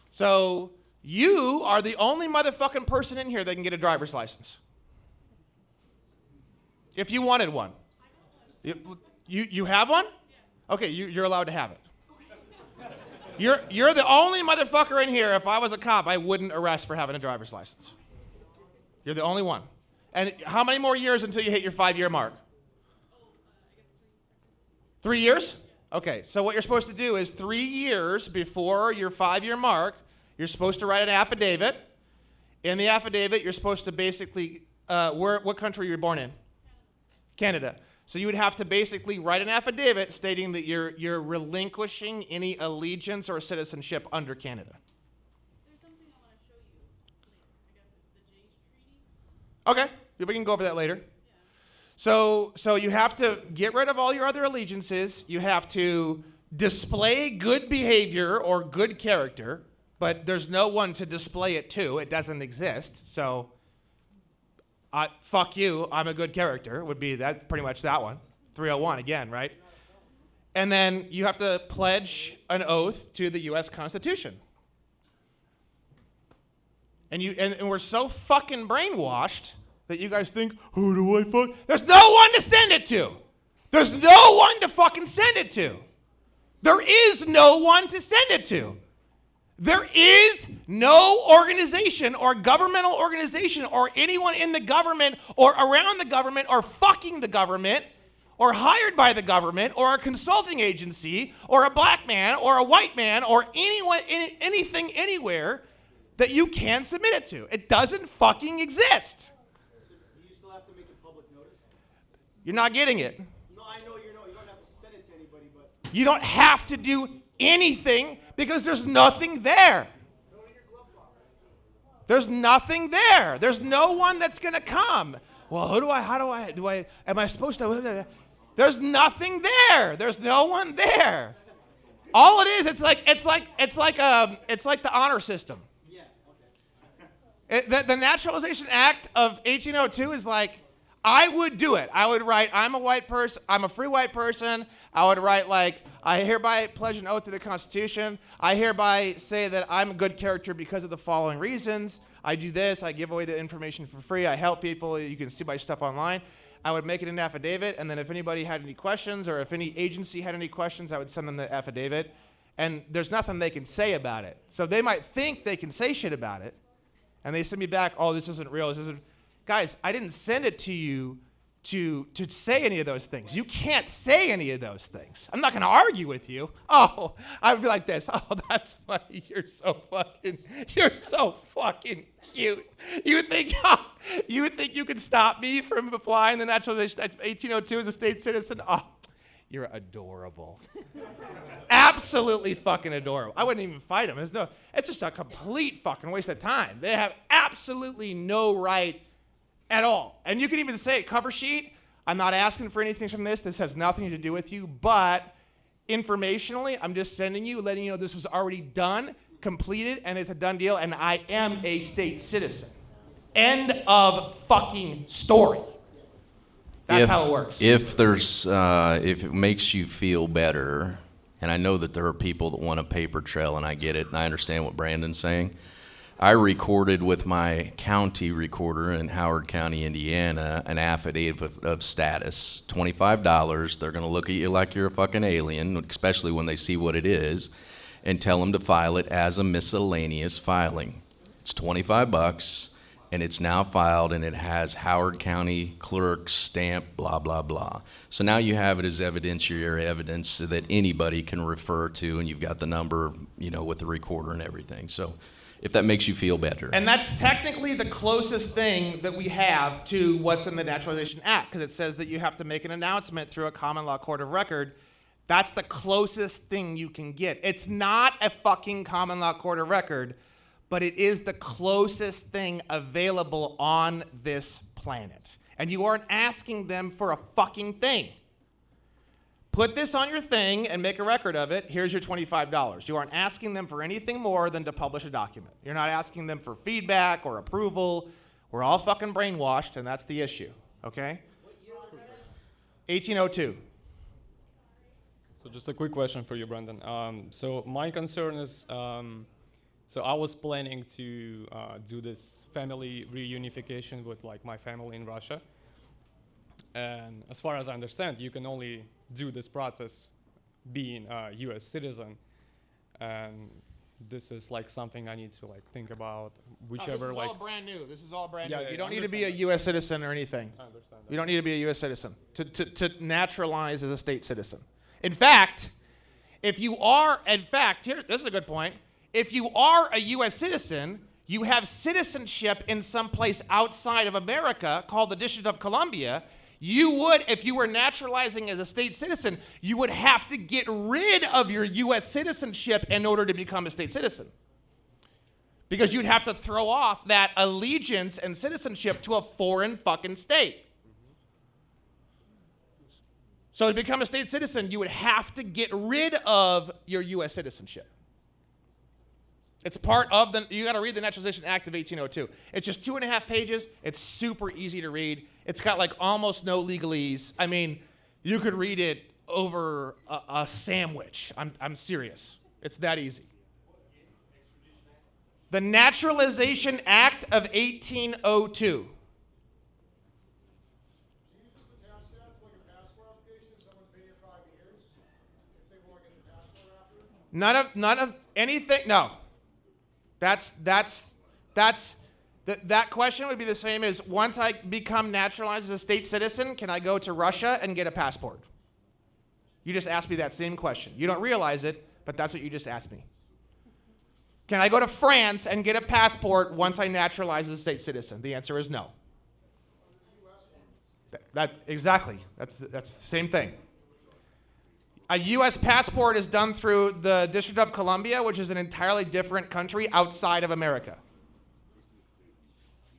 So you are the only motherfucking person in here that can get a driver's license. If you wanted one. You have one? Okay, you're allowed to have it. You're the only motherfucker in here, if I was a cop, I wouldn't arrest for having a driver's license. You're the only one. And how many more years until you hit your 5-year mark? 3 years? Okay, so what you're supposed to do is 3 years before your 5-year mark, you're supposed to write an affidavit. In the affidavit, you're supposed to basically, what country were you born in? Canada. So you would have to basically write an affidavit stating that you're relinquishing any allegiance or citizenship under Canada. There's something I want to show you later. I guess it's the Jays Treaty. Okay, we can go over that later. So you have to get rid of all your other allegiances. You have to display good behavior or good character, but there's no one to display it to. It doesn't exist. So, fuck you, I'm a good character would be that, pretty much that one. 301 again, right? And then you have to pledge an oath to the U.S. Constitution. And we're so fucking brainwashed that you guys think, who do I fuck? There's no one to send it to. There's no one to fucking send it to. There is no one to send it to. There is no organization or governmental organization or anyone in the government or around the government or fucking the government or hired by the government or a consulting agency or a black man or a white man or anyone, anything, anywhere that you can submit it to. It doesn't fucking exist. Do you still have to make a public notice? You're not getting it. No, I know you don't have to send it to anybody, but You don't have to do anything because there's nothing there. There's nothing there. There's no one that's going to come. Well, am I supposed to? There's nothing there. There's no one there. All it is, it's like the honor system. The Naturalization Act of 1802 is like, I would do it. I would write, I'm a white person, I'm a free white person. I would write like, I hereby pledge an oath to the Constitution. I hereby say that I'm a good character because of the following reasons. I do this, I give away the information for free, I help people, you can see my stuff online. I would make it an affidavit, and then if anybody had any questions or if any agency had any questions, I would send them the affidavit. And there's nothing they can say about it. So they might think they can say shit about it, and they send me back, oh, this isn't real, this isn't. Guys, I didn't send it to you to say any of those things. You can't say any of those things. I'm not going to argue with you. Oh, I'd be like this. Oh, that's funny. You're so fucking cute. You think you can stop me from applying the Naturalization Act of 1802 as a state citizen? Oh, you're adorable. Absolutely fucking adorable. I wouldn't even fight them. It's just a complete fucking waste of time. They have absolutely no right at all. And you can even say, cover sheet, I'm not asking for anything from this. This has nothing to do with you, but informationally, I'm just sending you, letting you know this was already done, completed, and it's a done deal, and I am a state citizen. End of fucking story. That's how it works. If it makes you feel better, and I know that there are people that want a paper trail, and I get it, and I understand what Brandon's saying. I recorded with my county recorder in Howard County, Indiana, an affidavit of status. $25. They're going to look at you like you're a fucking alien, especially when they see what it is, and tell them to file it as a miscellaneous filing. It's $25, and it's now filed, and it has Howard County clerk stamp, blah, blah, blah. So now you have it as evidentiary evidence so that anybody can refer to, and you've got the number, with the recorder and everything. So if that makes you feel better. And that's technically the closest thing that we have to what's in the Naturalization Act, because it says that you have to make an announcement through a common law court of record. That's the closest thing you can get. It's not a fucking common law court of record, but it is the closest thing available on this planet. And you aren't asking them for a fucking thing. Put this on your thing and make a record of it. Here's your $25. You aren't asking them for anything more than to publish a document. You're not asking them for feedback or approval. We're all fucking brainwashed, and that's the issue, okay? 1802. So just a quick question for you, Brandon. So my concern is, so I was planning to do this family reunification with my family in Russia. And as far as I understand, you can only do this process being a U.S. citizen. And this is something I need to think about, whichever. This is all brand new. This is all brand Yeah, new. yeah, You don't I need to be a U.S. citizen or anything. I understand that. You don't need to be a U.S. citizen to naturalize as a state citizen. In fact, If you are, in fact, here, this is a good point. If you are a U.S. citizen, you have citizenship in some place outside of America called the District of Columbia. You would, if you were naturalizing as a state citizen, you would have to get rid of your U.S. citizenship in order to become a state citizen. Because you'd have to throw off that allegiance and citizenship to a foreign fucking state. So to become a state citizen, you would have to get rid of your U.S. citizenship. It's part of the, you got to read the Naturalization Act of 1802. It's just 2.5 pages. It's super easy to read. It's got like almost no legalese. I mean, you could read it over a sandwich. I'm serious. It's that easy. The Naturalization Act of 1802. None of anything. No. That question would be the same as, once I become naturalized as a state citizen, can I go to Russia and get a passport? You just asked me that same question. You don't realize it, but that's what you just asked me. Can I go to France and get a passport once I naturalize as a state citizen? The answer is no. Exactly. That's the same thing. A U.S. passport is done through the District of Columbia, which is an entirely different country outside of America.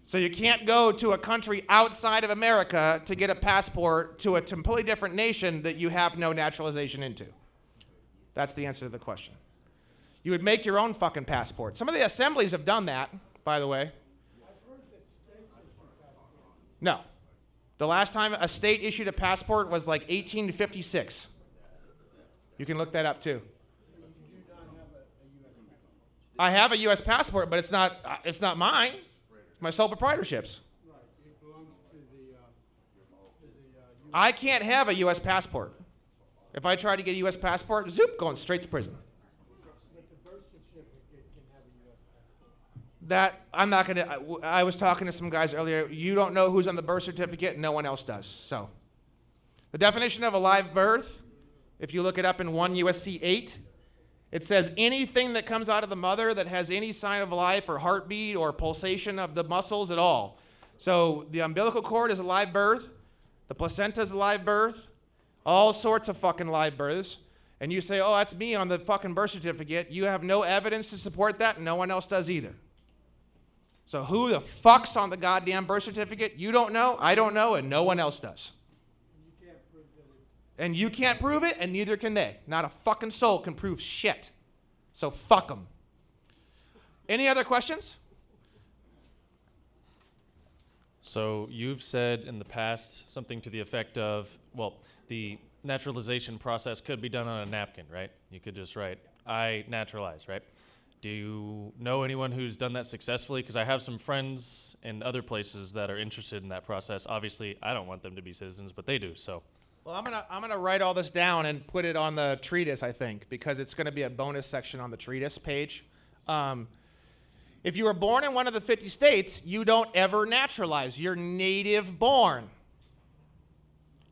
So you can't go to a country outside of America to get a passport to a completely different nation that you have no naturalization into. That's the answer to the question. You would make your own fucking passport. Some of the assemblies have done that, by the way. No. The last time a state issued a passport was like 1856. You can look that up too. I have a U.S. passport, but it's not mine. It's my sole proprietorship's. I can't have a U.S. passport. If I try to get a U.S. passport, zoop, going straight to prison. That, I'm not going to, I was talking to some guys earlier. You don't know who's on the birth certificate, no one else does. So, the definition of a live birth, if you look it up in 1 USC 8, it says anything that comes out of the mother that has any sign of life or heartbeat or pulsation of the muscles at all. So the umbilical cord is a live birth. The placenta is a live birth. All sorts of fucking live births. And you say, oh, that's me on the fucking birth certificate. You have no evidence to support that, and no one else does either. So who the fuck's on the goddamn birth certificate? You don't know, I don't know, and no one else does. And you can't prove it, and neither can they. Not a fucking soul can prove shit. So fuck them. Any other questions? So you've said in the past something to the effect of, well, the naturalization process could be done on a napkin, right? You could just write, I naturalize, right? Do you know anyone who's done that successfully? Because I have some friends in other places that are interested in that process. Obviously, I don't want them to be citizens, but they do, so. Well, I'm gonna write all this down and put it on the treatise, I think, because it's gonna be a bonus section on the treatise page. If you were born in one of the 50 states, you don't ever naturalize. You're native born.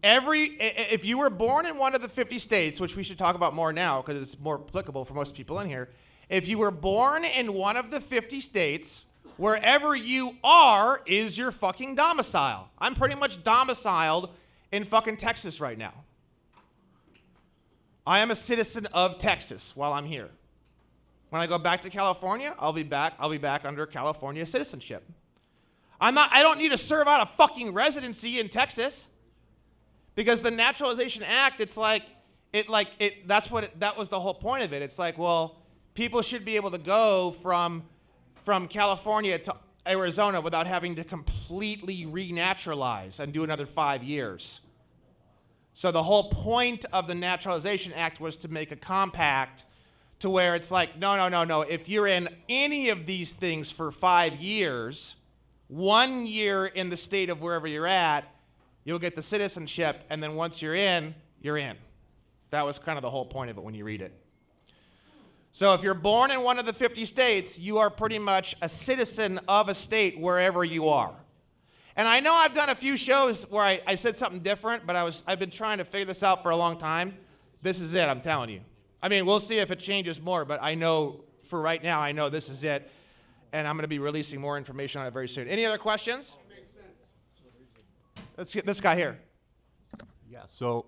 If you were born in one of the 50 states, which we should talk about more now because it's more applicable for most people in here. If you were born in one of the 50 states, wherever you are is your fucking domicile. I'm pretty much domiciled in fucking Texas right now. I am a citizen of Texas while I'm here. When I go back to California, I'll be back under California citizenship. I don't need to serve out a fucking residency in Texas. Because the Naturalization Act, that was the whole point of it. It's like, well, people should be able to go from California to Arizona without having to completely renaturalize and do another 5 years. So the whole point of the Naturalization Act was to make a compact to where it's like, no. If you're in any of these things for 5 years, 1 year in the state of wherever you're at, you'll get the citizenship, and then once you're in, you're in. That was kind of the whole point of it when you read it. So if you're born in one of the 50 states, you are pretty much a citizen of a state wherever you are. And I know I've done a few shows where I said something different, but I've been trying to figure this out for a long time. This is it, I'm telling you. I mean, we'll see if it changes more, but I know for right now, I know this is it, and I'm going to be releasing more information on it very soon. Any other questions? Let's get this guy here. Yeah, so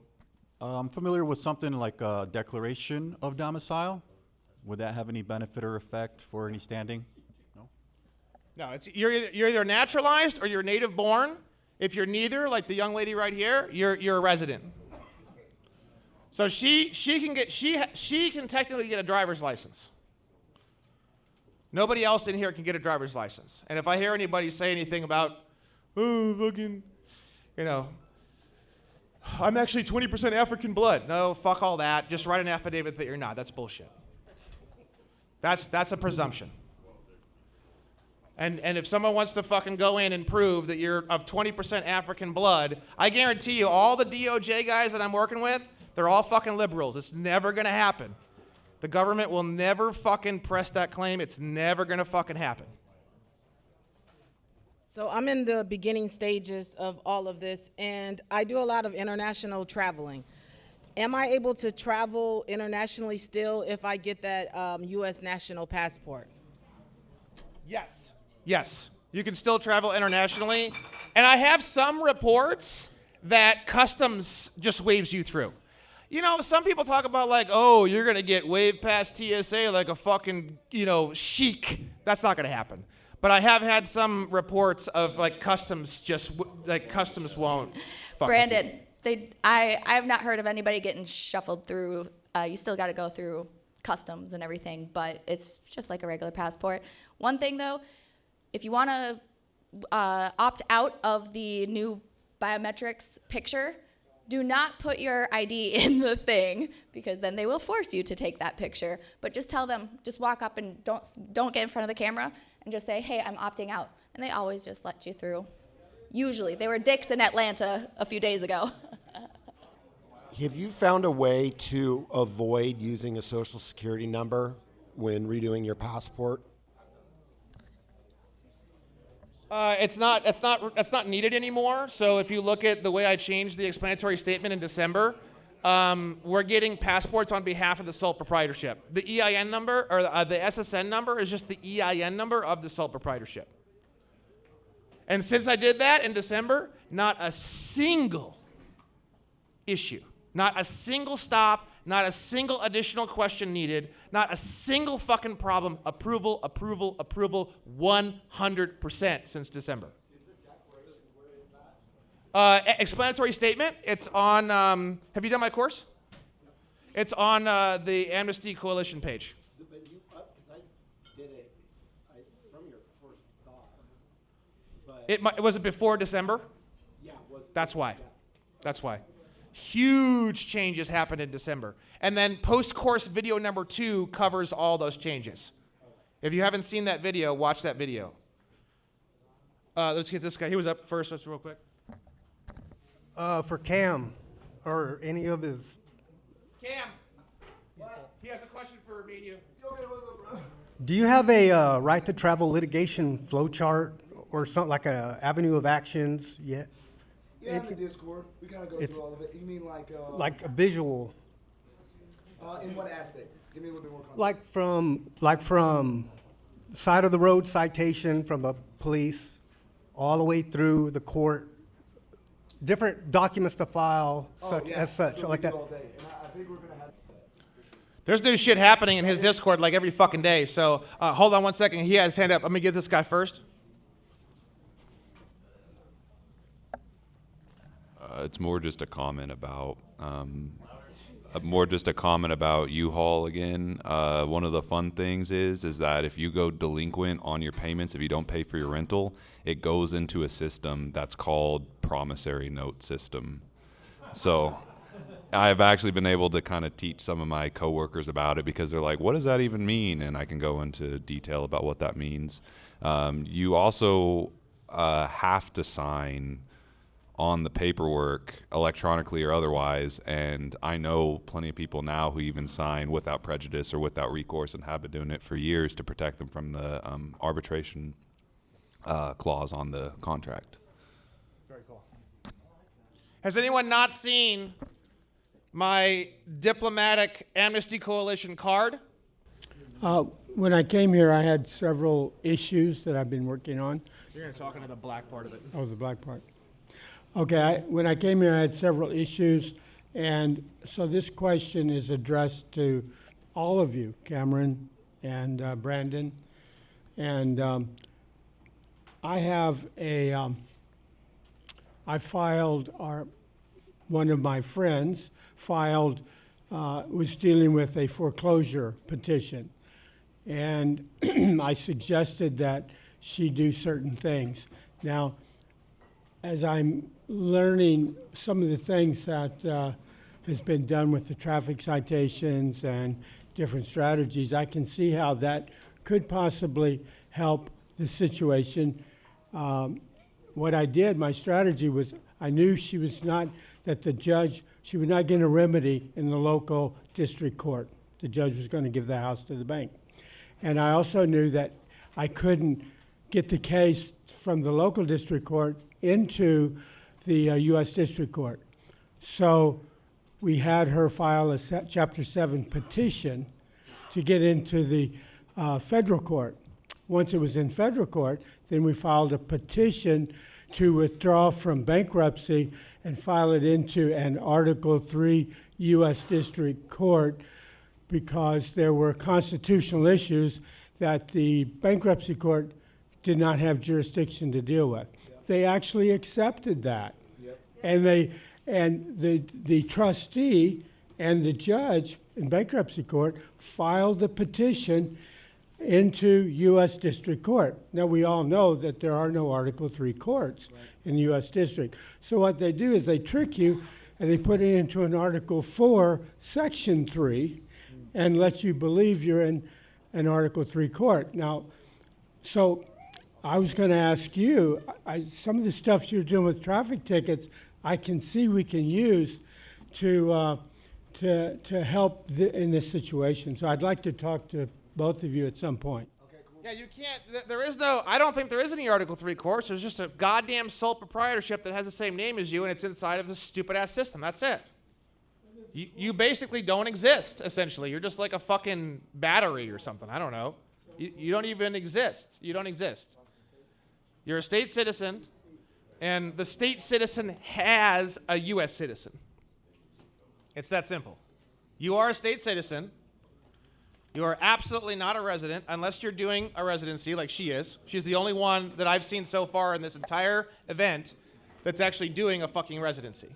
I'm familiar with something like a declaration of domicile. Would that have any benefit or effect for any standing? No, you're either naturalized or you're native born. If you're neither, like the young lady right here, you're a resident. So she can technically get a driver's license. Nobody else in here can get a driver's license. And if I hear anybody say anything about, oh, fucking, you know, I'm actually 20% African blood. No, fuck all that. Just write an affidavit that you're not. That's bullshit. That's a presumption. And if someone wants to fucking go in and prove that you're of 20% African blood, I guarantee you all the DOJ guys that I'm working with, they're all fucking liberals. It's never gonna happen. The government will never fucking press that claim. It's never gonna fucking happen. So I'm in the beginning stages of all of this, and I do a lot of international traveling. Am I able to travel internationally still if I get that U.S. national passport? Yes. Yes. You can still travel internationally. And I have some reports that customs just waves you through. You know, some people talk about like, oh, you're going to get waved past TSA like a fucking, chic. That's not going to happen. But I have had some reports of like customs customs won't fuck with you. Brandon, I have not heard of anybody getting shuffled through. You still got to go through customs and everything, but it's just like a regular passport. One thing though, if you want to opt out of the new biometrics picture, do not put your ID in the thing because then they will force you to take that picture. But just tell them, just walk up and don't get in front of the camera and just say, hey, I'm opting out. And they always just let you through. Usually. They were dicks in Atlanta a few days ago. Have you found a way to avoid using a social security number when redoing your passport? It's not needed anymore. So if you look at the way I changed the explanatory statement in December, we're getting passports on behalf of the sole proprietorship. The EIN number or the SSN number is just the EIN number of the sole proprietorship. And since I did that in December, not a single issue, not a single stop, not a single additional question needed, not a single fucking problem. Approval, 100% since December. Explanatory statement. It's on, have you done my course? It's on the Amnesty Coalition page. But you, because I did it from your first thought. But Was it before December? Yeah, it was. That's why. That's why. Huge changes happened in December. And then post-course video number 2 covers all those changes. If you haven't seen that video, watch that video. Let's get this guy. He was up first, just real quick. For Cam, or any of his... Cam, he has a question for me and you. Do you have a right to travel litigation flowchart or something like an avenue of actions yet? Yeah, in the Discord, we kind of go through all of it. You mean like a visual? In what aspect? Give me a little bit more context. Like from side of the road citation from the police, all the way through the court, different documents to file, like that. All day. And I think we're gonna have. There's new shit happening in his Discord like every fucking day. So hold on one second. He has his hand up. I'm gonna get this guy first. It's more just a comment about U-Haul again. One of the fun things is that if you go delinquent on your payments, if you don't pay for your rental, it goes into a system that's called promissory note system. So I've actually been able to kind of teach some of my coworkers about it because they're like, what does that even mean? And I can go into detail about what that means. You also have to sign on the paperwork electronically or otherwise, and I know plenty of people now who even sign without prejudice or without recourse and have been doing it for years to protect them from the arbitration clause on the contract. Very cool. Has anyone not seen my diplomatic Amnesty Coalition card. When I came here, I had several issues that I've been working on. You're going to talk into the black part of it. Oh, the black part. Okay, when I came here, I had several issues, and so this question is addressed to all of you, Cameron and Brandon. And I have I filed, one of my friends filed, was dealing with a foreclosure petition. And I suggested that she do certain things. Now, as I'm learning some of the things that has been done with the traffic citations and different strategies, I can see how that could possibly help the situation. What I did, my strategy was, I knew she was not, that the judge, she would not get a remedy in the local district court. The judge was going to give the house to the bank. And I also knew that I couldn't get the case from the local district court into the U.S. District Court. So we had her file a Chapter 7 petition to get into the federal court. Once it was in federal court, then we filed a petition to withdraw from bankruptcy and file it into an Article 3 U.S. District Court, because there were constitutional issues that the bankruptcy court did not have jurisdiction to deal with. Yep. They actually accepted that. Yep. And the trustee and the judge in bankruptcy court filed the petition into U.S. District Court. Now, we all know that there are no Article 3 courts in the U.S. District. So what they do is they trick you and they put it into an Article 4, Section 3, and let you believe you're in an Article 3 court. Now, so I was going to ask you, some of the stuff you're doing with traffic tickets, I can see we can use to help in this situation. So I'd like to talk to both of you at some point. Yeah, you can't, there is no, I don't think there is any Article 3 courts. There's just a goddamn sole proprietorship that has the same name as you, and it's inside of this stupid-ass system. That's it. You basically don't exist, essentially. You're just like a fucking battery or something. I don't know. You don't even exist. You don't exist. You're a state citizen, and the state citizen has a U.S. citizen. It's that simple. You are a state citizen. You are absolutely not a resident unless you're doing a residency like she is. She's the only one that I've seen so far in this entire event that's actually doing a fucking residency.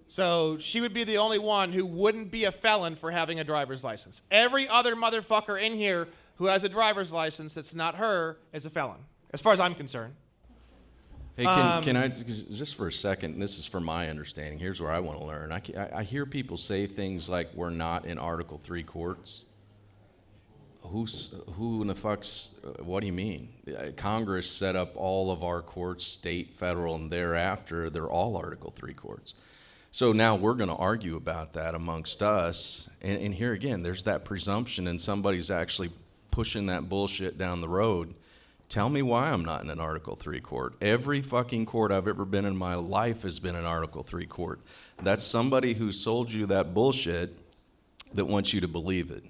So she would be the only one who wouldn't be a felon for having a driver's license. Every other motherfucker in here who has a driver's license that's not her is a felon, as far as I'm concerned. Hey, can I, just for a second, this is from my understanding, here's where I want to learn. I hear people say things like we're not in Article 3 courts. Who in the fuck's, what do you mean? Congress set up all of our courts, state, federal, and thereafter, they're all Article 3 courts. So now we're going to argue about that amongst us. And here again, there's that presumption, and somebody's actually pushing that bullshit down the road. Tell me why I'm not in an Article 3 court. Every fucking court I've ever been in my life has been an Article 3 court. That's somebody who sold you that bullshit that wants you to believe it.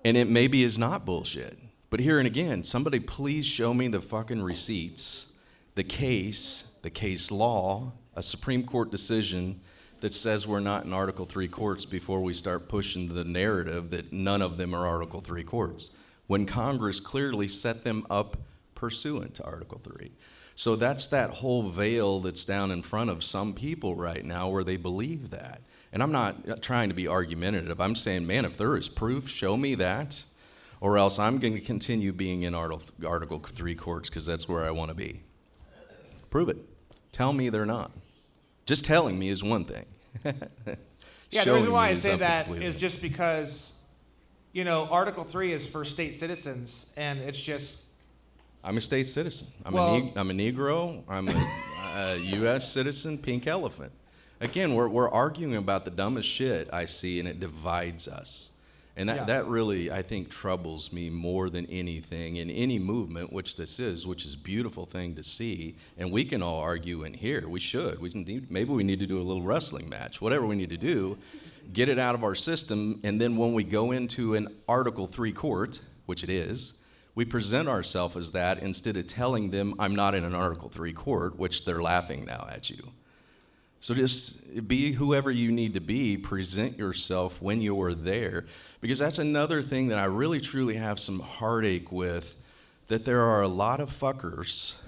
And it maybe is not bullshit. But here and again, somebody please show me the fucking receipts, the case law, a Supreme Court decision that says we're not in Article 3 courts before we start pushing the narrative that none of them are Article 3 courts, when Congress clearly set them up pursuant to Article 3. So that's that whole veil that's down in front of some people right now where they believe that. And I'm not trying to be argumentative. I'm saying, man, if there is proof, show me that, or else I'm going to continue being in Article 3 courts because that's where I want to be. Prove it. Tell me they're not. Just telling me is one thing. Yeah, the reason why I say that is just because, you know, Article 3 is for state citizens, and it's just... I'm a state citizen. I'm a Negro. I'm a U.S. citizen, pink elephant. Again, we're arguing about the dumbest shit I see, and it divides us. And that really, I think, troubles me more than anything in any movement, which this is, which is a beautiful thing to see. And we can all argue in here. We should. Maybe we need to do a little wrestling match, whatever we need to do, get it out of our system. And then when we go into an Article 3 court, which it is, we present ourselves as that instead of telling them I'm not in an Article 3 court, which they're laughing now at you. So just be whoever you need to be, present yourself when you're there, because that's another thing that I really truly have some heartache with, that there are a lot of fuckers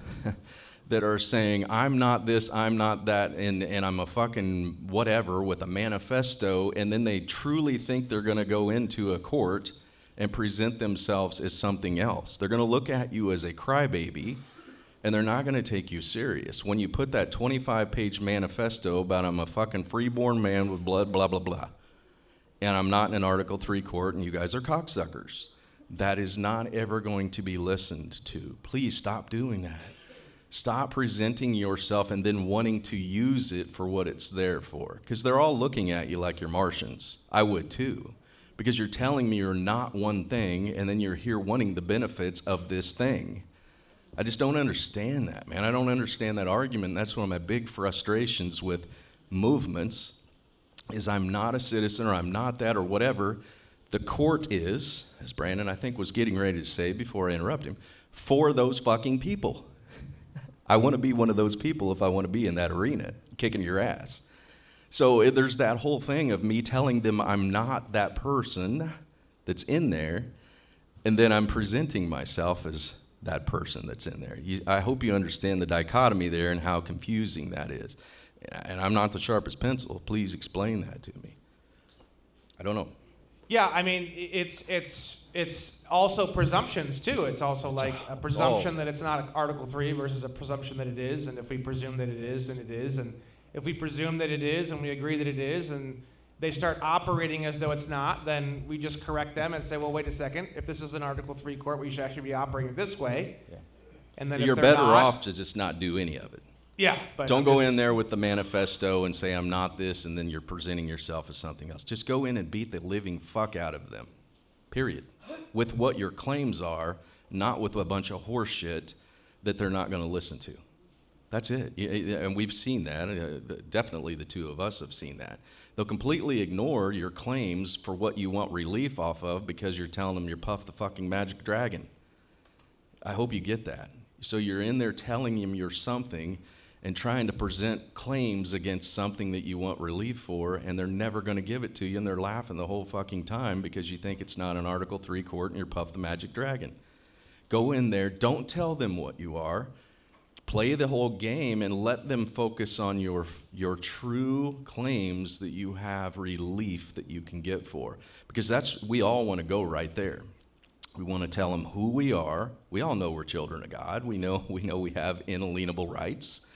that are saying, I'm not this, I'm not that, and I'm a fucking whatever with a manifesto, and then they truly think they're gonna go into a court and present themselves as something else. They're gonna look at you as a crybaby, and they're not going to take you serious. When you put that 25-page manifesto about I'm a fucking freeborn man with blood, blah, blah, blah, and I'm not in an Article 3 court and you guys are cocksuckers, that is not ever going to be listened to. Please stop doing that. Stop presenting yourself and then wanting to use it for what it's there for. Because they're all looking at you like you're Martians. I would too. Because you're telling me you're not one thing and then you're here wanting the benefits of this thing. I just don't understand that, man. I don't understand that argument. That's one of my big frustrations with movements is I'm not a citizen or I'm not that or whatever. The court is, as Brandon I think was getting ready to say before I interrupt him, for those fucking people. I want to be one of those people if I want to be in that arena, kicking your ass. So there's that whole thing of me telling them I'm not that person that's in there, and then I'm presenting myself as that person that's in there. I hope you understand the dichotomy there and how confusing that is. And I'm not the sharpest pencil. Please explain that to me. I don't know. Yeah, I mean, it's also presumptions too. It's also like a presumption that it's not Article 3 versus a presumption that it is. And if we presume that it is, then it is. And if we presume that it is and we agree that it is, and they start operating as though it's not, then we just correct them and say, well, wait a second. If this is an Article 3 court, we should actually be operating this way. Yeah. And then you're better off to just not do any of it. Yeah. But don't go in there with the manifesto and say I'm not this, and then you're presenting yourself as something else. Just go in and beat the living fuck out of them, period. With what your claims are, not with a bunch of horse shit that they're not going to listen to. That's it. And we've seen that. Definitely the two of us have seen that. They'll completely ignore your claims for what you want relief off of because you're telling them you're Puff the fucking Magic Dragon. I hope you get that. So you're in there telling them you're something and trying to present claims against something that you want relief for, and they're never going to give it to you, and they're laughing the whole fucking time because you think it's not an Article 3 court and you're Puff the Magic Dragon. Go in there. Don't tell them what you are. Play the whole game and let them focus on your true claims that you have relief that you can get for. Because we all want to go right there. We want to tell them who we are. We all know we're children of God. We know we have inalienable rights.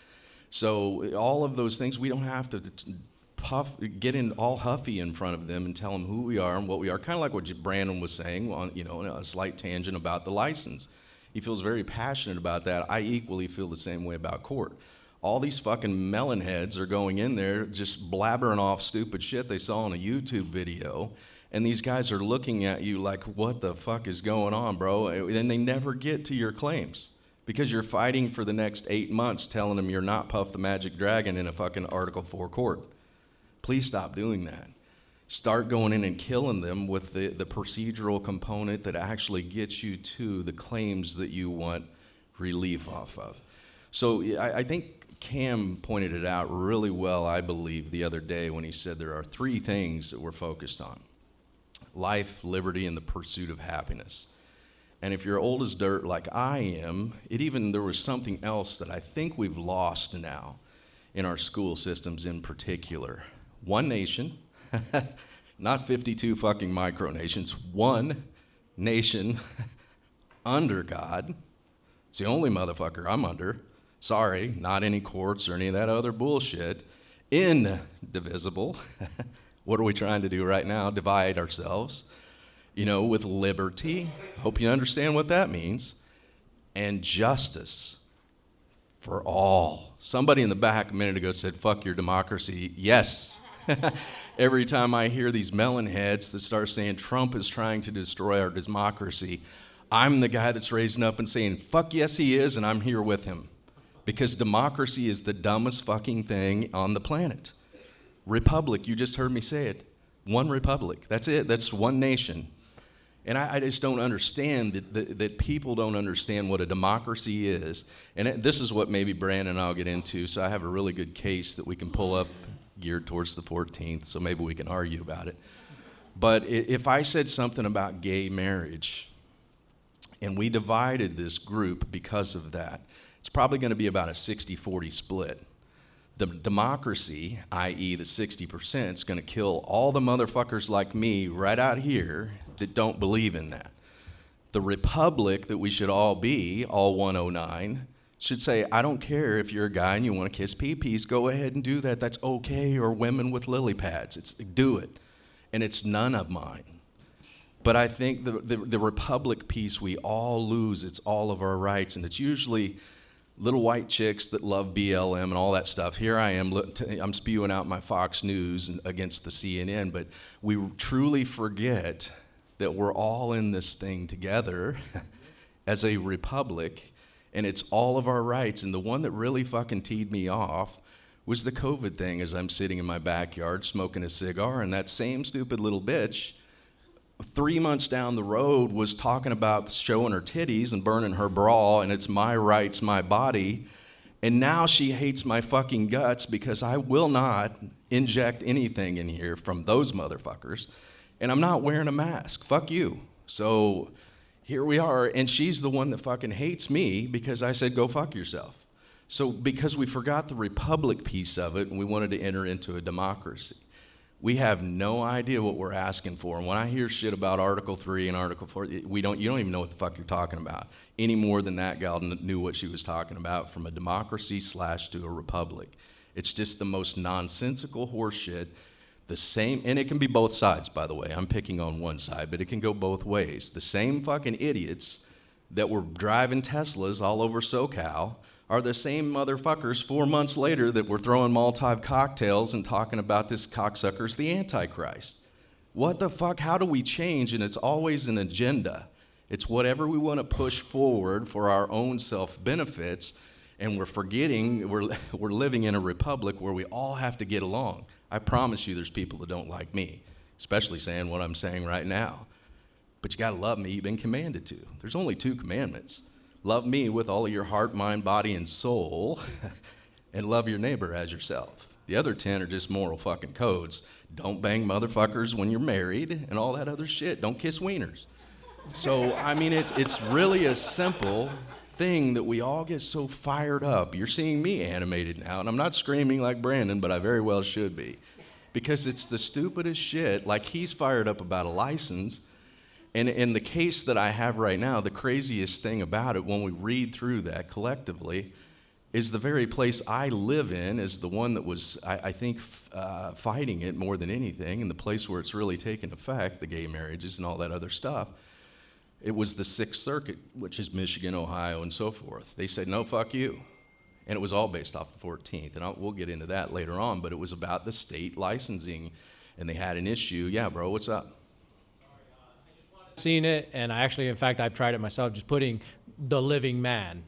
So all of those things, we don't have to get in all huffy in front of them and tell them who we are and what we are. Kind of like what Brandon was saying on, a slight tangent about the license. He feels very passionate about that. I equally feel the same way about court. All these fucking melon heads are going in there just blabbering off stupid shit they saw on a YouTube video, and these guys are looking at you like, what the fuck is going on, bro? And they never get to your claims because you're fighting for the next 8 months telling them you're not Puff the Magic Dragon in a fucking Article 4 court. Please stop doing that. Start going in and killing them with the procedural component that actually gets you to the claims that you want relief off of. So I think Cam pointed it out really well, I believe, the other day when he said there are 3 things that we're focused on: life, liberty, and the pursuit of happiness. And if you're old as dirt like I am, there was something else that I think we've lost now in our school systems in particular. One nation. Not 52 fucking micronations, one nation under God. It's the only motherfucker I'm under. Sorry, not any courts or any of that other bullshit. Indivisible. What are we trying to do right now? Divide ourselves, with liberty. Hope you understand what that means. And justice for all. Somebody in the back a minute ago said, fuck your democracy. Yes. every time I hear these melon heads that start saying Trump is trying to destroy our democracy, I'm the guy that's raising up and saying, fuck yes he is, and I'm here with him. Because democracy is the dumbest fucking thing on the planet. Republic, you just heard me say it. One republic, that's it, that's one nation. And I just don't understand that people don't understand what a democracy is. And this is what maybe Brandon and I'll get into. So I have a really good case that we can pull up geared towards the 14th, so maybe we can argue about it. But if I said something about gay marriage, and we divided this group because of that, it's probably going to be about a 60-40 split. The democracy, i.e. the 60%, is going to kill all the motherfuckers like me right out here that don't believe in that. The republic that we should all be, all 109, should say, I don't care if you're a guy and you want to kiss pee-pees, go ahead and do that, that's okay, or women with lily pads, do it. And it's none of mine. But I think the republic piece we all lose, it's all of our rights, and it's usually little white chicks that love BLM and all that stuff. Here I am, I'm spewing out my Fox News against the CNN, but we truly forget that we're all in this thing together as a republic, and it's all of our rights. And the one that really fucking teed me off was the COVID thing, as I'm sitting in my backyard smoking a cigar, and that same stupid little bitch 3 months down the road was talking about showing her titties and burning her bra, and it's my rights, my body. And now she hates my fucking guts because I will not inject anything in here from those motherfuckers. And I'm not wearing a mask. Fuck you. So here we are, and she's the one that fucking hates me because I said, go fuck yourself. So because we forgot the republic piece of it and we wanted to enter into a democracy, we have no idea what we're asking for. And when I hear shit about Article 3 and Article 4, you don't even know what the fuck you're talking about, any more than that gal knew what she was talking about from a democracy / to a republic. It's just the most nonsensical horseshit. The same, and it can be both sides, by the way. I'm picking on one side, but it can go both ways. The same fucking idiots that were driving Teslas all over SoCal are the same motherfuckers 4 months later that were throwing Molotov cocktails and talking about this cocksucker's the Antichrist. What the fuck? How do we change? And it's always an agenda. It's whatever we want to push forward for our own self-benefits, and we're forgetting we're living in a republic where we all have to get along. I promise you there's people that don't like me, especially saying what I'm saying right now. But you got to love me. You've been commanded to. There's only 2 commandments. Love me with all of your heart, mind, body, and soul, and love your neighbor as yourself. The other 10 are just moral fucking codes. Don't bang motherfuckers when you're married and all that other shit. Don't kiss wieners. So, I mean, it's really a simple thing that we all get so fired up. You're seeing me animated now, and I'm not screaming like Brandon, but I very well should be. Because it's the stupidest shit. Like, he's fired up about a license. And in the case that I have right now, the craziest thing about it, when we read through that collectively, is the very place I live in is the one that was, I think, fighting it more than anything, and the place where it's really taken effect, the gay marriages and all that other stuff. It was the 6th Circuit, which is Michigan, Ohio, and so forth. They said, no, fuck you. And it was all based off the 14th, and we'll get into that later on, but it was about the state licensing, and they had an issue. Yeah, bro, what's up? Seen it, and I actually, in fact, I've tried it myself, just putting the living man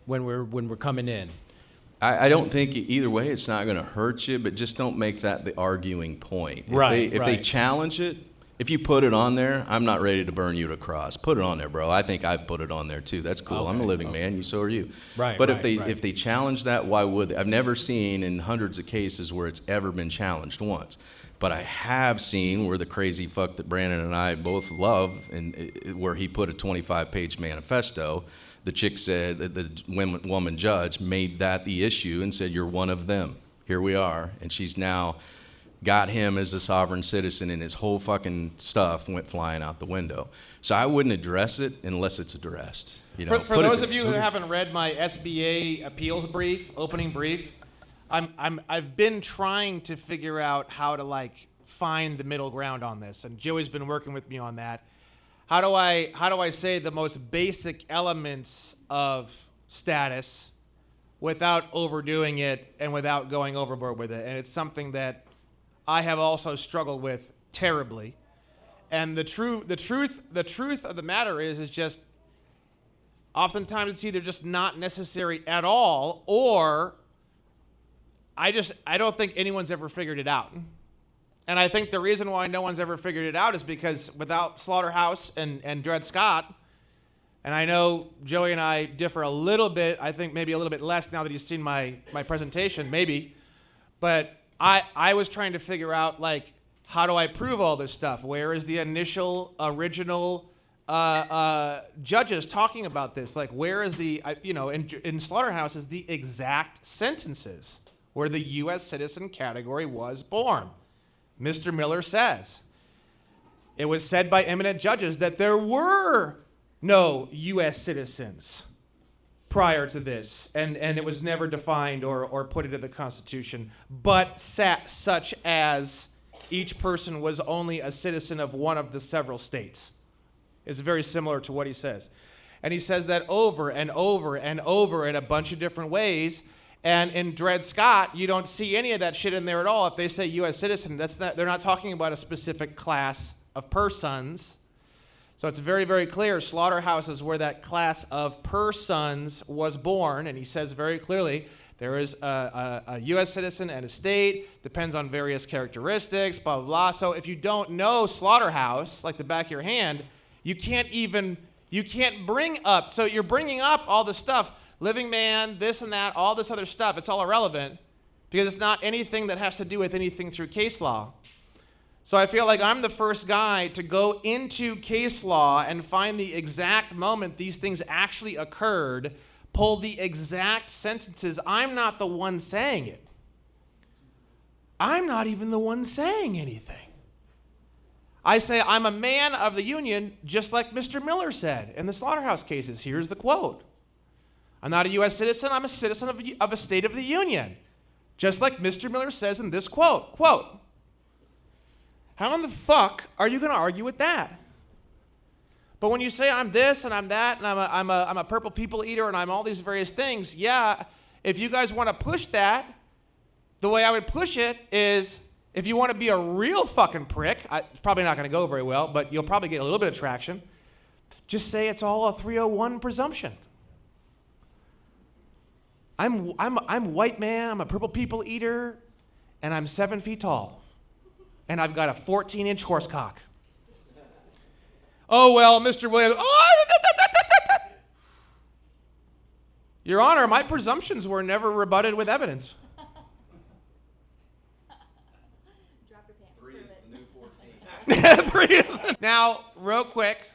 when we're coming in. I don't think either way it's not going to hurt you, but just don't make that the arguing point. If they challenge it, if you put it on there, I'm not ready to burn you to cross. Put it on there, bro. I think I've put it on there too. That's cool. Okay, I'm a living man. So are you. Right. But if they challenge that, why would they? I've never seen in hundreds of cases where it's ever been challenged once. But I have seen where the crazy fuck that Brandon and I both love, and where he put a 25-page manifesto. The chick said that the woman judge made that the issue and said, you're one of them. Here we are. And she's now got him as a sovereign citizen, and his whole fucking stuff went flying out the window. So I wouldn't address it unless it's addressed. You know, for those of you who haven't read my SBA appeals brief, opening brief, I've been trying to figure out how to find the middle ground on this, and Joey's been working with me on that. How do I say the most basic elements of status without overdoing it and without going overboard with it? And it's something that I have also struggled with terribly. And the truth of the matter is just oftentimes it's either just not necessary at all, or I don't think anyone's ever figured it out. And I think the reason why no one's ever figured it out is because without Slaughterhouse and Dred Scott, and I know Joey and I differ a little bit, I think maybe a little bit less now that he's seen my presentation, maybe, but I was trying to figure out, like, how do I prove all this stuff? Where is the initial, original judges talking about this? Like, where is the, in Slaughterhouse is the exact sentences where the U.S. citizen category was born. Mr. Miller says, it was said by eminent judges that there were no U.S. citizens prior to this, and it was never defined or put into the Constitution, but such as each person was only a citizen of one of the several states. It's very similar to what he says. And he says that over and over and over in a bunch of different ways. And in Dred Scott, you don't see any of that shit in there at all. If they say U.S. citizen, they're not talking about a specific class of persons. So it's very, very clear. Slaughterhouse is where that class of persons was born. And he says very clearly, there is a U.S. citizen and a state, depends on various characteristics, blah, blah, blah. So if you don't know Slaughterhouse, like the back of your hand, you can't bring up, so you're bringing up all the stuff, living man, this and that, all this other stuff, it's all irrelevant because it's not anything that has to do with anything through case law. So I feel like I'm the first guy to go into case law and find the exact moment these things actually occurred, pull the exact sentences. I'm not the one saying it. I'm not even the one saying anything. I say I'm a man of the Union, just like Mr. Miller said in the Slaughterhouse cases. Here's the quote. I'm not a U.S. citizen, I'm a citizen of a state of the Union. Just like Mr. Miller says in this quote. Quote. How in the fuck are you going to argue with that? But when you say I'm this and I'm that and I'm a purple people eater and I'm all these various things, yeah, if you guys want to push that, the way I would push it is if you want to be a real fucking prick, it's probably not going to go very well, but you'll probably get a little bit of traction, just say it's all a 301 presumption. I'm white man, I'm a purple people eater, and I'm 7 feet tall. And I've got a 14-inch horse cock. Oh, well, Mr. Williams, Your Honor, my presumptions were never rebutted with evidence. Drop your pants. 3 is Now, real quick,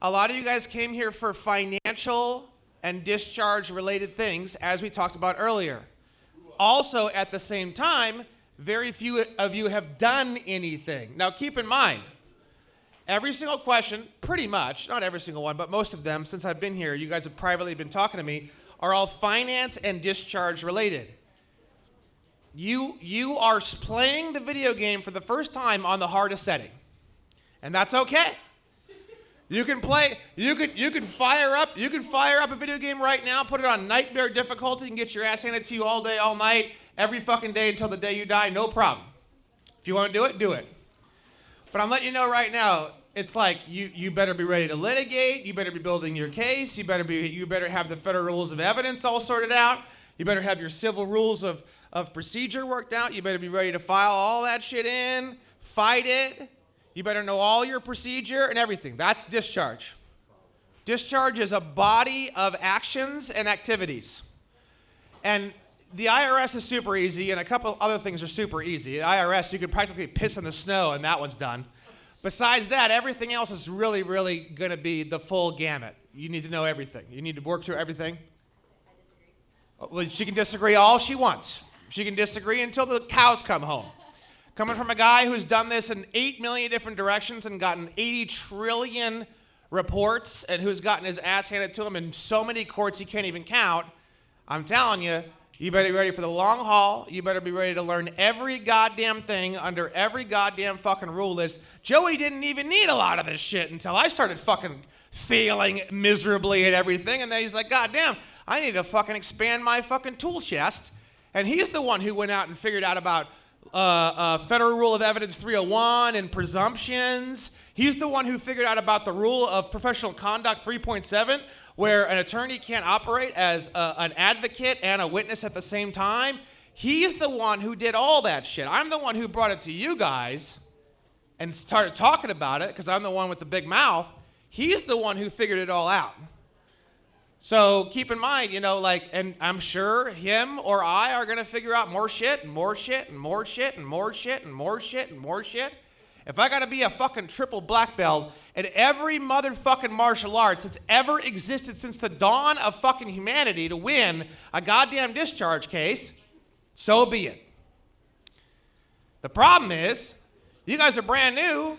a lot of you guys came here for financial and discharge-related things, as we talked about earlier. Also, at the same time, very few of you have done anything. Now, keep in mind, every single question, pretty much, not every single one, but most of them, since I've been here, you guys have privately been talking to me, are all finance and discharge related. You are playing the video game for the first time on the hardest setting. And that's okay. You can fire up a video game right now, put it on nightmare difficulty, and get your ass handed to you all day, all night, every fucking day until the day you die, no problem. If you want to do it, do it. But I'm letting you know right now, it's like you better be ready to litigate, you better be building your case, you better have the federal rules of evidence all sorted out, you better have your civil rules of procedure worked out, you better be ready to file all that shit in, fight it. You better know all your procedure and everything. That's discharge. Discharge is a body of actions and activities. And the IRS is super easy, and a couple other things are super easy. The IRS, you could practically piss in the snow, and that one's done. Besides that, everything else is really, really going to be the full gamut. You need to know everything. You need to work through everything. I disagree. Well, she can disagree all she wants. She can disagree until the cows come home. Coming from a guy who's done this in 8 million different directions and gotten 80 trillion reports and who's gotten his ass handed to him in so many courts he can't even count, I'm telling you, you better be ready for the long haul. You better be ready to learn every goddamn thing under every goddamn fucking rule list. Joey didn't even need a lot of this shit until I started fucking failing miserably at everything. And then he's like, goddamn, I need to fucking expand my fucking tool chest. And he's the one who went out and figured out about Federal Rule of Evidence 301 and presumptions. He's the one who figured out about the rule of professional conduct 3.7, where an attorney can't operate as an advocate and a witness at the same time. He's the one who did all that shit. I'm the one who brought it to you guys and started talking about it because I'm the one with the big mouth. He's the one who figured it all out. So keep in mind, and I'm sure him or I are going to figure out more shit and more shit and more shit and more shit and more shit and more shit. If I got to be a fucking triple black belt in every motherfucking martial arts that's ever existed since the dawn of fucking humanity to win a goddamn discharge case, so be it. The problem is, you guys are brand new,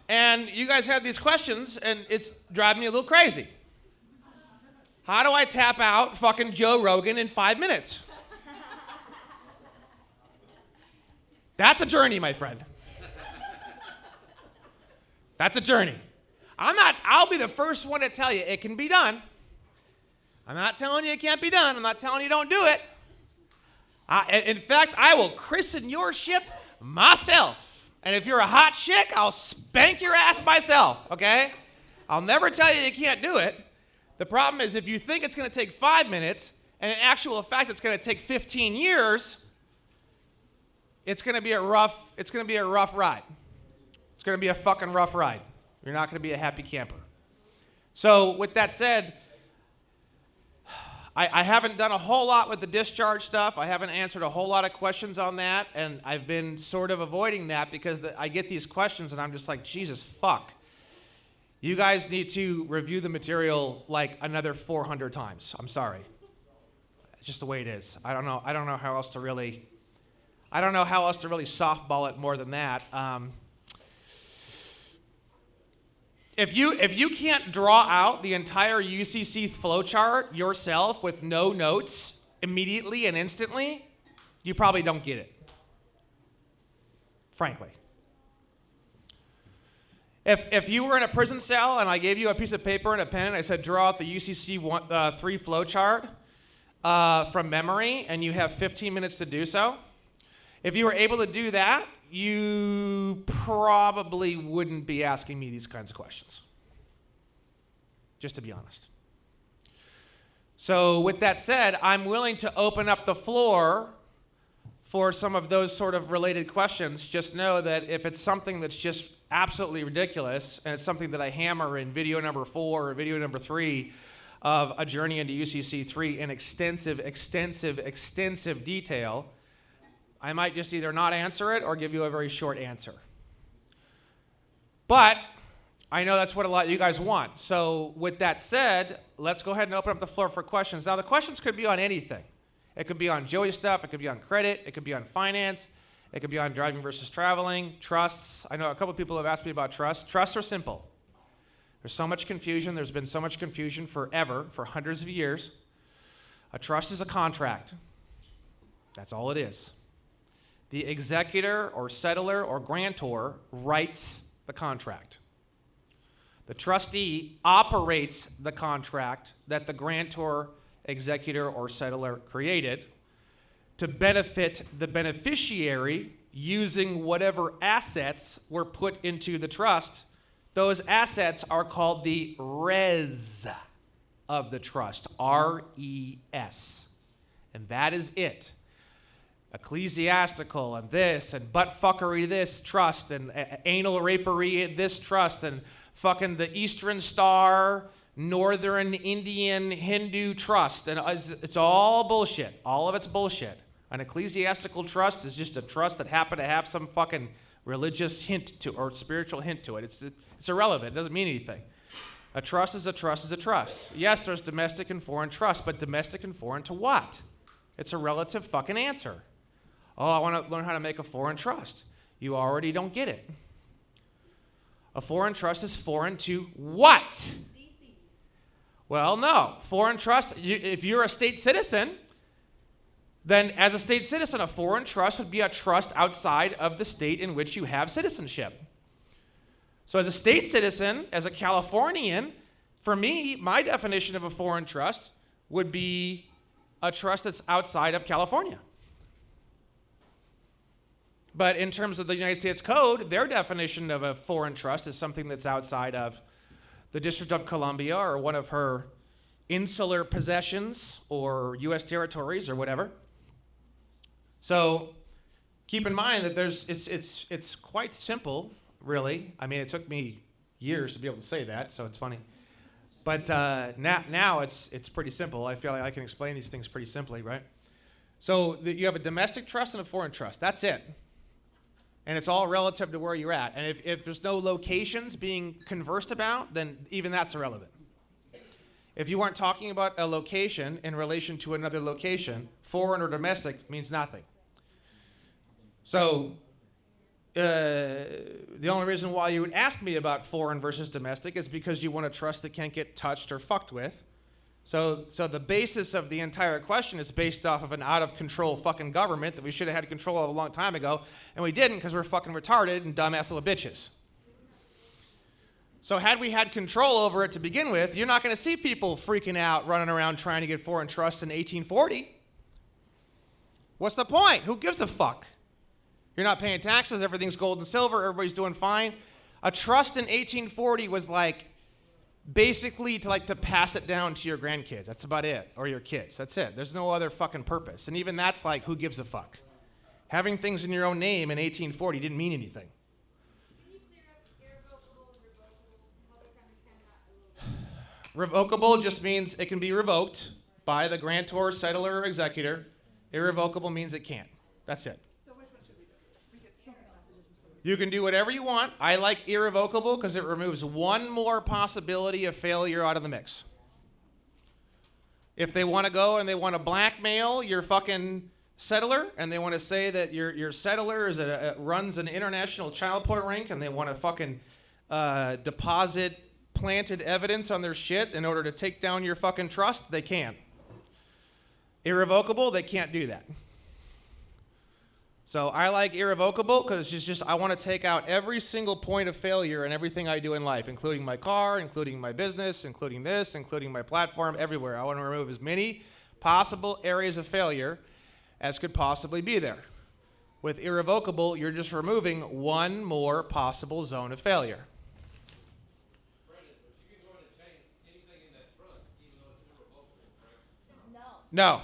and you guys have these questions, and it's driving me a little crazy. How do I tap out fucking Joe Rogan in 5 minutes? That's a journey, my friend. That's a journey. I'll be the first one to tell you it can be done. I'm not telling you it can't be done. I'm not telling you don't do it. In fact, I will christen your ship myself. And if you're a hot chick, I'll spank your ass myself, okay? I'll never tell you can't do it. The problem is if you think it's going to take 5 minutes, and in actual fact it's going to take 15 years, it's going to be a rough ride. It's going to be a fucking rough ride. You're not going to be a happy camper. So with that said, I haven't done a whole lot with the discharge stuff. I haven't answered a whole lot of questions on that, and I've been sort of avoiding that because I get these questions and I'm just like, Jesus fuck. You guys need to review the material like another 400 times. I'm sorry. It's just the way it is. I don't know how else to really softball it more than that. If you can't draw out the entire UCC flowchart yourself with no notes immediately and instantly, you probably don't get it. Frankly. If you were in a prison cell and I gave you a piece of paper and a pen and I said draw out the UCC 3 flowchart from memory and you have 15 minutes to do so, if you were able to do that, you probably wouldn't be asking me these kinds of questions. Just to be honest. So with that said, I'm willing to open up the floor for some of those sort of related questions. Just know that if it's something that's just absolutely ridiculous, and it's something that I hammer in video number 4 or video number 3 of A Journey into UCC 3 in extensive detail, I might just either not answer it or give you a very short answer. But I know that's what a lot of you guys want. So with that said, let's go ahead and open up the floor for questions. Now the questions could be on anything. It could be on Joey stuff, it could be on credit, it could be on finance, it could be on driving versus traveling, trusts. I know a couple of people have asked me about trusts. Trusts are simple. There's so much confusion. There's been so much confusion forever, for hundreds of years. A trust is a contract. That's all it is. The executor or settler or grantor writes the contract. The trustee operates the contract that the grantor, executor, or settler created to benefit the beneficiary using whatever assets were put into the trust. Those assets are called the res of the trust, R-E-S. And that is it. Ecclesiastical and this and buttfuckery this trust and anal rapery this trust and fucking the Eastern Star, Northern Indian Hindu trust. And it's all bullshit. All of it's bullshit. An ecclesiastical trust is just a trust that happened to have some fucking religious hint to or spiritual hint to it. It's irrelevant. It doesn't mean anything. A trust is a trust is a trust. Yes, there's domestic and foreign trust, but domestic and foreign to what? It's a relative fucking answer. Oh, I want to learn how to make a foreign trust. You already don't get it. A foreign trust is foreign to what? DC. Well, no. Foreign trust, if you're a state citizen, then as a state citizen, a foreign trust would be a trust outside of the state in which you have citizenship. So as a state citizen, as a Californian, for me, my definition of a foreign trust would be a trust that's outside of California. But in terms of the United States Code, their definition of a foreign trust is something that's outside of the District of Columbia or one of her insular possessions or U.S. territories or whatever. So keep in mind that it's quite simple, really. I mean, it took me years to be able to say that, so it's funny. But now it's pretty simple. I feel like I can explain these things pretty simply, right? So you have a domestic trust and a foreign trust. That's it. And it's all relative to where you're at. And if there's no locations being conversed about, then even that's irrelevant. If you aren't talking about a location in relation to another location, foreign or domestic means nothing. So the only reason why you would ask me about foreign versus domestic is because you want a trust that can't get touched or fucked with. So the basis of the entire question is based off of an out-of-control fucking government that we should have had control of a long time ago, and we didn't because we're fucking retarded and dumbass little bitches. So had we had control over it to begin with, you're not going to see people freaking out, running around trying to get foreign trusts in 1840. What's the point? Who gives a fuck? You're not paying taxes, everything's gold and silver, everybody's doing fine. A trust in 1840 was like basically to pass it down to your grandkids. That's about it. Or your kids. That's it. There's no other fucking purpose. And even that's like, who gives a fuck? Having things in your own name in 1840 didn't mean anything. Can you clear up irrevocable and revocable? Help us understand that a little bit. Revocable just means it can be revoked by the grantor, settlor, or executor. Irrevocable means it can't. That's it. So which one should we do? We get so many messages from so many. You can do whatever you want. I like irrevocable because it removes one more possibility of failure out of the mix. If they want to go and they want to blackmail your fucking settler and they want to say that your settler is runs an international child porn ring and they want to fucking deposit planted evidence on their shit in order to take down your fucking trust, they can. Irrevocable, they can't do that. So I like irrevocable because it's just I want to take out every single point of failure in everything I do in life, including my car, including my business, including this, including my platform, everywhere. I want to remove as many possible areas of failure as could possibly be there. With irrevocable, you're just removing one more possible zone of failure. No.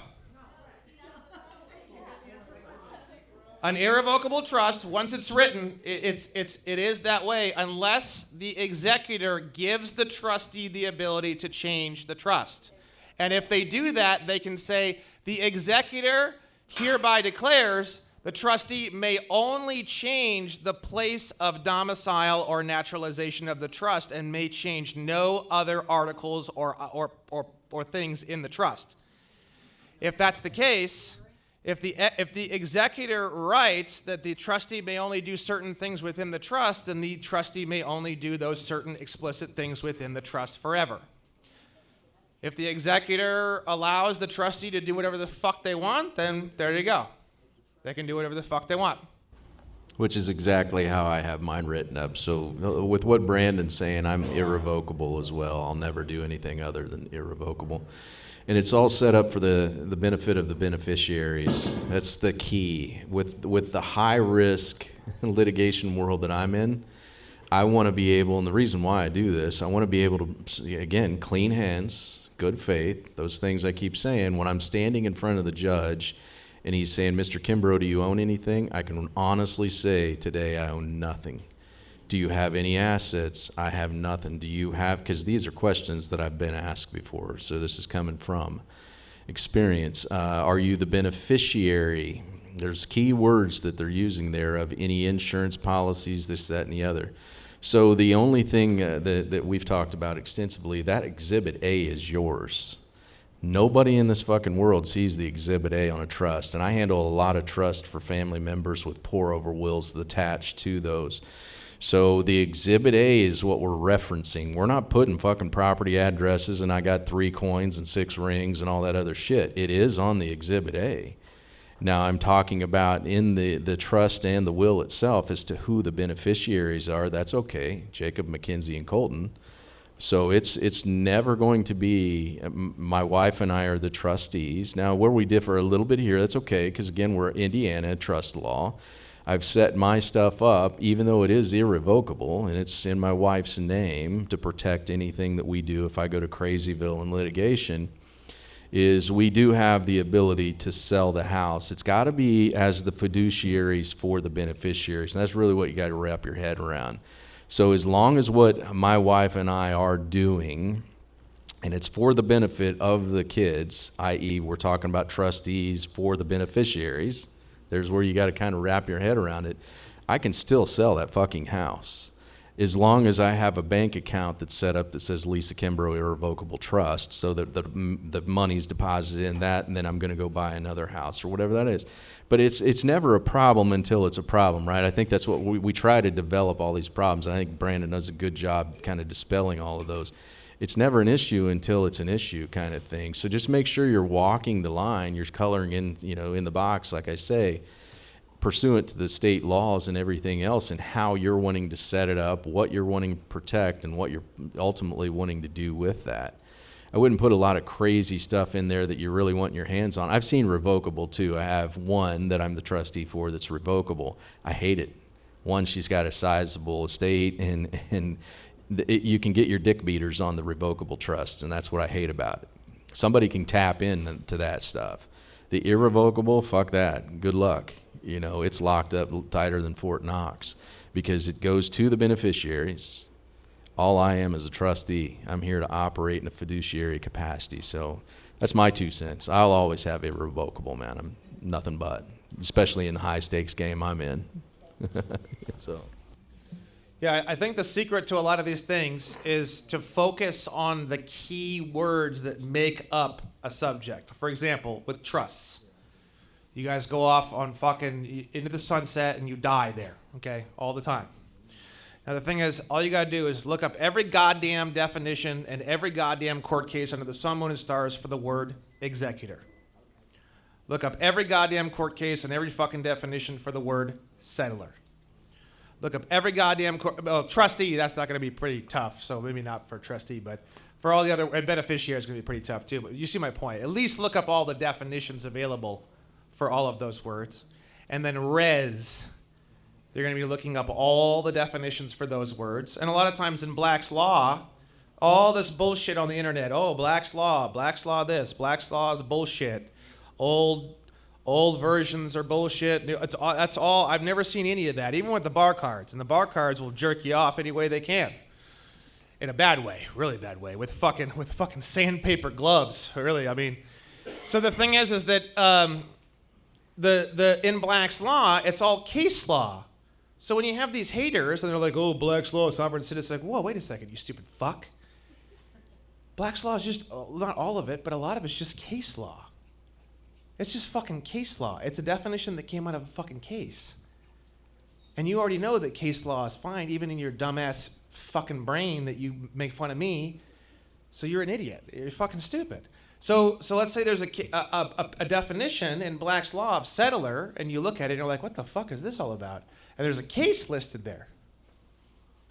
An irrevocable trust, once it's written, it is that way unless the executor gives the trustee the ability to change the trust. And if they do that, they can say, the executor hereby declares the trustee may only change the place of domicile or naturalization of the trust and may change no other articles or things in the trust. If that's the case, if the executor writes that the trustee may only do certain things within the trust, then the trustee may only do those certain explicit things within the trust forever. If the executor allows the trustee to do whatever the fuck they want, then there you go. They can do whatever the fuck they want. Which is exactly how I have mine written up. So with what Brandon's saying, I'm irrevocable as well. I'll never do anything other than irrevocable. And it's all set up for the benefit of the beneficiaries. That's the key. With the high-risk litigation world that I'm in, I want to be able, and the reason why I do this, I want to be able to, again, clean hands, good faith, those things I keep saying. When I'm standing in front of the judge and he's saying, Mr. Kimbrough, do you own anything? I can honestly say today I own nothing. Do you have any assets? I have nothing. Do you have, because these are questions that I've been asked before, so this is coming from experience. Are you the beneficiary? There's key words that they're using there of any insurance policies, this, that, and the other. So the only thing that we've talked about extensively, that Exhibit A is yours. Nobody in this fucking world sees the Exhibit A on a trust, and I handle a lot of trust for family members with pour-over wills attached to those. So the Exhibit A is what we're referencing. We're not putting fucking property addresses and I got 3 coins and 6 rings and all that other shit. It is on the Exhibit A. Now I'm talking about in the trust and the will itself as to who the beneficiaries are. That's okay. Jacob, McKenzie, and Colton. So it's never going to be, my wife and I are the trustees. Now where we differ a little bit here, that's okay, because again, we're Indiana trust law. I've set my stuff up, even though it is irrevocable, and it's in my wife's name to protect anything that we do if I go to Crazyville in litigation, is we do have the ability to sell the house. It's got to be as the fiduciaries for the beneficiaries, and that's really what you got to wrap your head around. So as long as what my wife and I are doing, and it's for the benefit of the kids, i.e. we're talking about trustees for the beneficiaries, there's where you got to kind of wrap your head around it, I can still sell that fucking house. As long as I have a bank account that's set up that says Lisa Kimbrough Irrevocable Trust, so that the money's deposited in that, and then I'm going to go buy another house or whatever that is. But it's never a problem until it's a problem, right? I think that's what we try to develop all these problems. And I think Brandon does a good job kind of dispelling all of those. It's never an issue until it's an issue kind of thing. So just make sure you're walking the line, you're coloring in, in the box, like I say, pursuant to the state laws and everything else, and how you're wanting to set it up, what you're wanting to protect, and what you're ultimately wanting to do with that. I wouldn't put a lot of crazy stuff in there that you really want your hands on. I've seen revocable too. I have one that I'm the trustee for that's revocable. I hate it. One, she's got a sizable estate, and you can get your dick beaters on the revocable trusts, and that's what I hate about it. Somebody can tap into that stuff. The irrevocable, fuck that. Good luck. It's locked up tighter than Fort Knox because it goes to the beneficiaries. All I am is a trustee. I'm here to operate in a fiduciary capacity. So that's my 2 cents. I'll always have irrevocable, man. I'm nothing but, especially in the high stakes game I'm in. So. Yeah, I think the secret to a lot of these things is to focus on the key words that make up a subject. For example, with trusts. You guys go off on fucking into the sunset and you die there, okay, all the time. Now the thing is, all you gotta do is look up every goddamn definition and every goddamn court case under the sun, moon, and stars for the word executor. Look up every goddamn court case and every fucking definition for the word settler. Look up every goddamn trustee. That's not gonna be pretty tough, so maybe not for trustee, but for all the other, and beneficiary is gonna be pretty tough too, but you see my point. At least look up all the definitions available for all of those words. And then res, you're going to be looking up all the definitions for those words. And a lot of times in Black's Law, all this bullshit on the internet, Black's Law this, Black's Law is bullshit. Old versions are bullshit. That's all. I've never seen any of that, even with the bar cards. And the bar cards will jerk you off any way they can. In a bad way, really bad way, with fucking sandpaper gloves, really. I mean, so the thing is that in Black's Law, it's all case law. So when you have these haters and they're like, Black's Law, sovereign citizen, it's like, whoa, wait a second, you stupid fuck. Black's Law is just, not all of it, but a lot of it's just case law. It's just fucking case law. It's a definition that came out of a fucking case. And you already know that case law is fine, even in your dumbass fucking brain that you make fun of me. So you're an idiot. You're fucking stupid. So let's say there's a definition in Black's Law of settler, and you look at it and you're like, what the fuck is this all about? And there's a case listed there.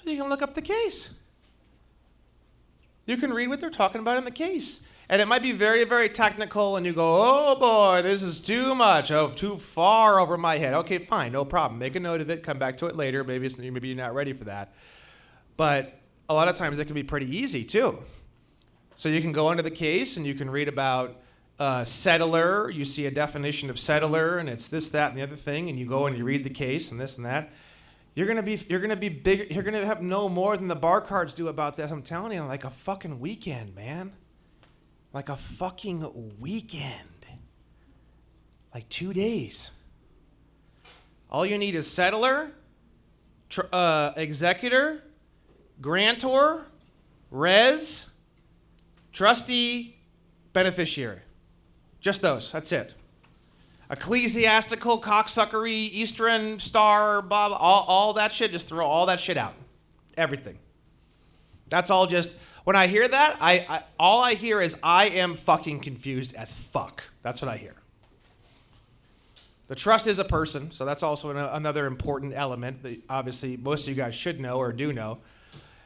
You can look up the case. You can read what they're talking about in the case. And it might be very, very technical, and you go, oh boy, this is too much, too far over my head. Okay, fine, no problem. Make a note of it, come back to it later. Maybe you're not ready for that. But a lot of times it can be pretty easy too. So you can go into the case and you can read about settler. You see a definition of settler, and it's this, that, and the other thing. And you go and you read the case and this and that. You're gonna be big. You're gonna have no more than the bar cards do about this. I'm telling you, like a fucking weekend, man. Like a fucking weekend. Like 2 days. All you need is settler, executor, grantor, res, trustee, beneficiary. Just those. That's it. Ecclesiastical, cocksuckery, Eastern Star, blah, blah, all that shit. Just throw all that shit out. Everything. That's all just, when I hear that, all I hear is I am fucking confused as fuck. That's what I hear. The trust is a person, so that's also another important element that obviously most of you guys should know or do know.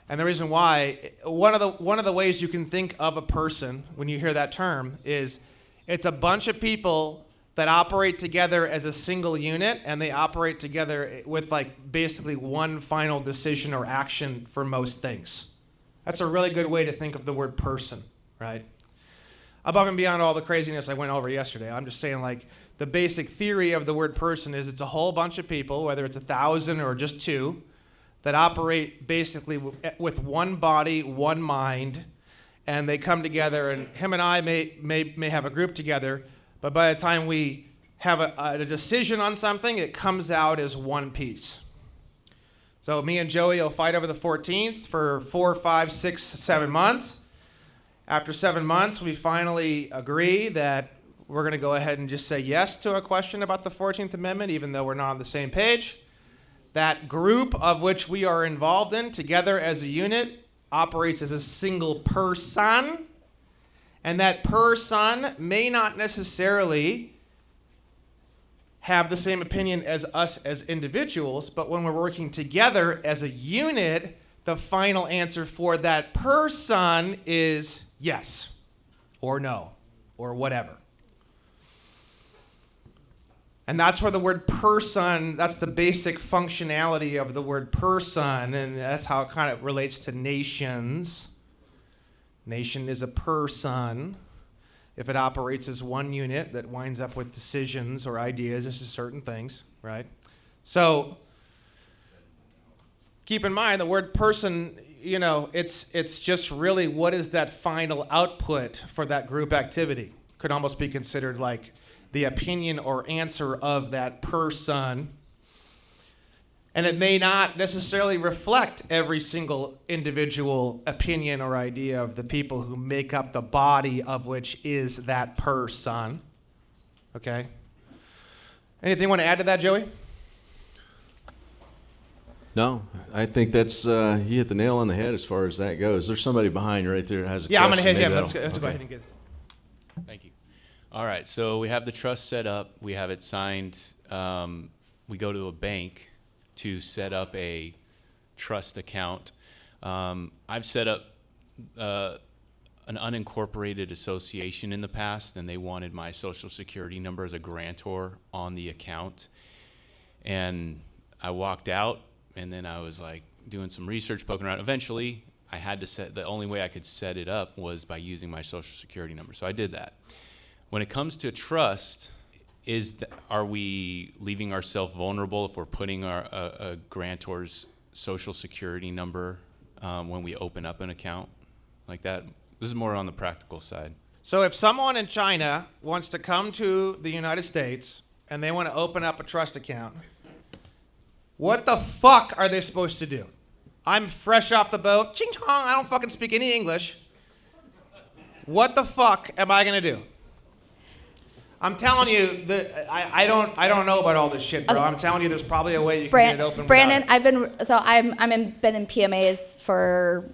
And the reason why, one of the ways you can think of a person when you hear that term is it's a bunch of people that operate together as a single unit, and they operate together with like basically one final decision or action for most things. That's a really good way to think of the word person, right? Above and beyond all the craziness I went over yesterday, I'm just saying like the basic theory of the word person is it's a whole bunch of people, whether it's 1,000 or just 2, that operate basically with one body, one mind, and they come together, and him and I may have a group together, but by the time we have a decision on something, it comes out as one piece. So me and Joey will fight over the 14th for 4, 5, 6, 7 months. After 7 months, we finally agree that we're going to go ahead and just say yes to a question about the 14th Amendment, even though we're not on the same page. That group of which we are involved in, together as a unit, operates as a single person. And that person may not necessarily have the same opinion as us as individuals, but when we're working together as a unit, the final answer for that person is yes, or no, or whatever. And that's where the word person, that's the basic functionality of the word person, and that's how it kind of relates to nations. Nation is a person if it operates as one unit that winds up with decisions or ideas as to certain things, right? So keep in mind the word person, you know, it's just really what is that final output for that group activity. Could almost be considered like the opinion or answer of that person. And it may not necessarily reflect every single individual opinion or idea of the people who make up the body of which is that person. Okay? Anything you want to add to that, Joey? No, I think that's he hit the nail on the head as far as that goes. There's somebody behind you right there that has a question. Yeah, I'm going to hit him. Maybe Let's go ahead and get it. Thank you. All right, so we have the trust set up. We have it signed. We go to a bank to set up a trust account. I've set up an unincorporated association in the past, and they wanted my social security number as a grantor on the account. And I walked out, and then I was like doing some research, poking around. Eventually, I had to the only way I could set it up was by using my social security number. So I did that. When it comes to trust, are we leaving ourselves vulnerable if we're putting a grantor's social security number when we open up an account like that? This is more on the practical side. So if someone in China wants to come to the United States and they want to open up a trust account, what the fuck are they supposed to do? I'm fresh off the boat. Ching chong, I don't fucking speak any English. What the fuck am I going to do? I'm telling you, I don't know about all this shit, bro. I'm telling you, there's probably a way you can get it open. Brandon, I've been in PMAs for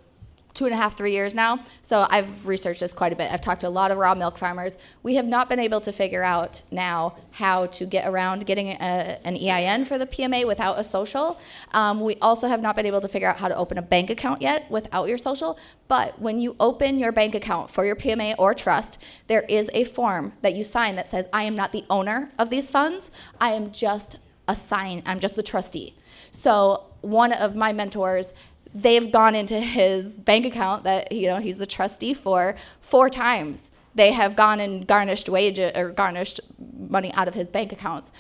2.5, 3 years now. So I've researched this quite a bit. I've talked to a lot of raw milk farmers. We have not been able to figure out now how to get around getting an EIN for the PMA without a social. We also have not been able to figure out how to open a bank account yet without your social. But when you open your bank account for your PMA or trust, there is a form that you sign that says, I am not the owner of these funds. I am just I'm just the trustee. So one of my mentors, they've gone into his bank account that he's the trustee for 4 times. They have gone and garnished garnished money out of his bank accounts.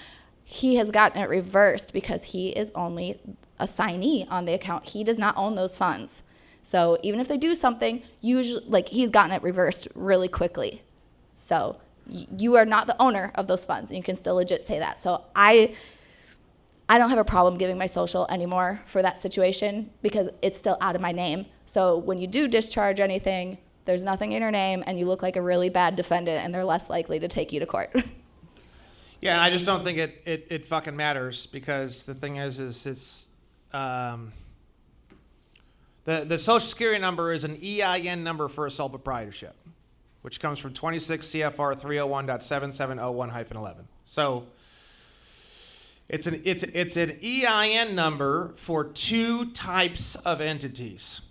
He has gotten it reversed because he is only a signee on the account. He does not own those funds. So even if they do something, usually he's gotten it reversed really quickly. So you are not the owner of those funds, and you can still legit say that. So I don't have a problem giving my social anymore for that situation because it's still out of my name. So when you do discharge anything, there's nothing in your name, and you look like a really bad defendant, and they're less likely to take you to court. Yeah, and I just don't think it fucking matters, because the thing is it's the social security number is an EIN number for a sole proprietorship, which comes from 26 CFR 301.7701-11. So it's an EIN number for 2 types of entities.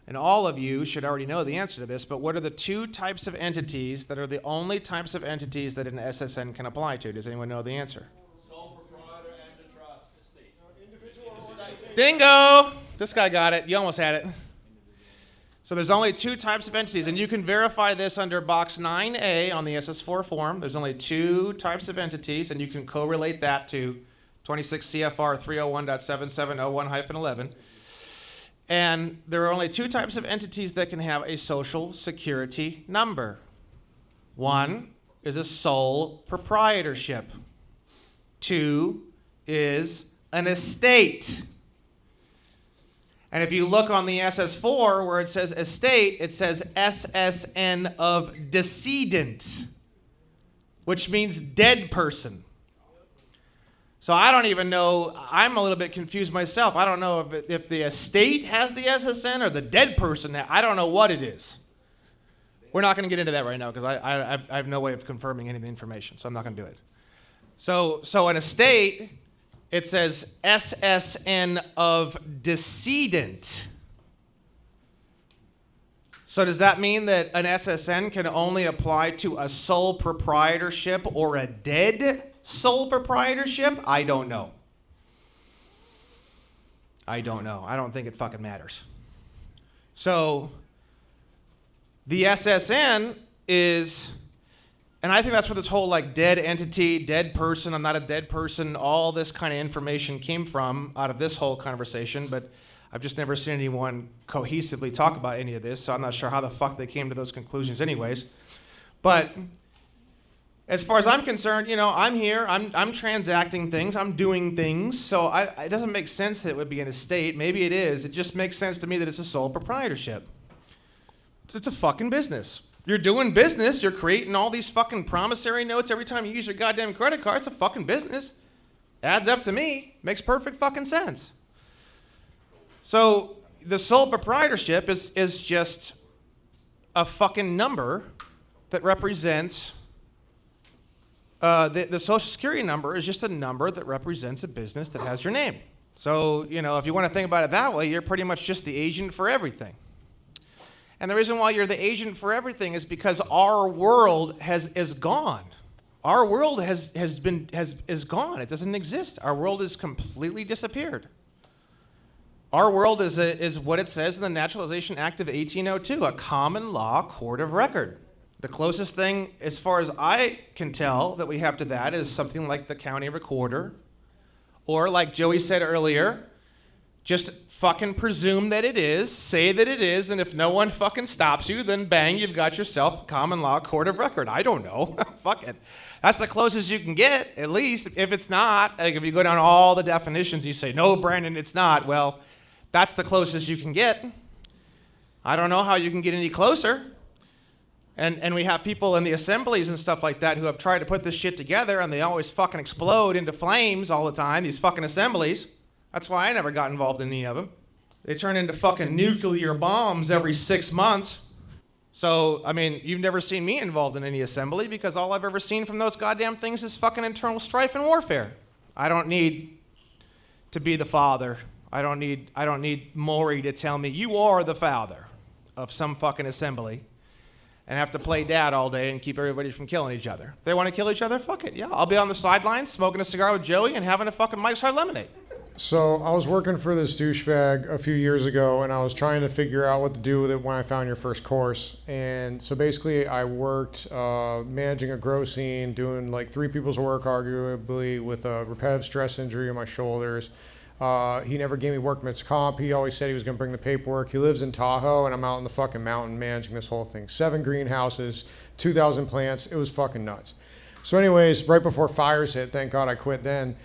and all of you should already know the answer to this, but what are the two types of entities that are the only types of entities that an SSN can apply to? Does anyone know the answer? Sole proprietor and the trust estate. Bingo! This guy got it. You almost had it. So there's only two types of entities, and you can verify this under box 9A on the SS4 form. There's only two types of entities, and you can correlate that to 26 CFR 301.7701-11. And there are only two types of entities that can have a social security number. One is a sole proprietorship. Two is an estate. And if you look on the SS4 where it says estate, it says SSN of decedent, which means dead person. So I don't even know, I'm a little bit confused myself. I don't know if the estate has the SSN or the dead person. I don't know what it is. We're not going to get into that right now because I have no way of confirming any of the information, so I'm not going to do it. So an estate, it says SSN of decedent. So does that mean that an SSN can only apply to a sole proprietorship or a dead sole proprietorship? I don't know. I don't know. I don't think it fucking matters. So the SSN is, and I think that's where this whole like dead entity, dead person, I'm not a dead person, all this kind of information came from out of this whole conversation, but I've just never seen anyone cohesively talk about any of this, so I'm not sure how the fuck they came to those conclusions anyways. But as far as I'm concerned, you know, I'm here, I'm transacting things, I'm doing things, so it doesn't make sense that it would be an estate. Maybe it is. It just makes sense to me that it's a sole proprietorship. It's a fucking business. You're doing business. You're creating all these fucking promissory notes every time you use your goddamn credit card. It's a fucking business. Adds up to me. Makes perfect fucking sense. So the sole proprietorship is just a fucking number that represents, the social security number is just a number that represents a business that has your name. So, you know, if you want to think about it that way, you're pretty much just the agent for everything. And the reason why you're the agent for everything is because our world is gone. Our world is gone. It doesn't exist. Our world has completely disappeared. Our world is what it says in the Naturalization Act of 1802, a common law court of record. The closest thing, as far as I can tell, that we have to that is something like the county recorder, or like Joey said earlier, just fucking presume that it is, say that it is, and if no one fucking stops you, then bang, you've got yourself a common law court of record. I don't know. Fuck it. That's the closest you can get, at least. If it's not, like if you go down all the definitions, you say, no, Brandon, it's not. Well, that's the closest you can get. I don't know how you can get any closer. And we have people in the assemblies and stuff like that who have tried to put this shit together, and they always fucking explode into flames all the time, these fucking assemblies. That's why I never got involved in any of them. They turn into fucking nuclear bombs every 6 months. So, I mean, you've never seen me involved in any assembly because all I've ever seen from those goddamn things is fucking internal strife and warfare. I don't need to be the father. I don't need Maury to tell me, you are the father of some fucking assembly, and have to play dad all day and keep everybody from killing each other. If they want to kill each other, fuck it. Yeah, I'll be on the sidelines smoking a cigar with Joey and having a fucking Mike's Hard Lemonade. So I was working for this douchebag a few years ago, and I was trying to figure out what to do with it when I found your first course. And so basically I worked managing a grow scene, doing like 3 people's work arguably, with a repetitive stress injury in my shoulders. He never gave me workman's comp. He always said he was going to bring the paperwork. He lives in Tahoe, and I'm out in the fucking mountain managing this whole thing. 7 greenhouses, 2,000 plants. It was fucking nuts. So anyways, right before fires hit, thank God I quit then,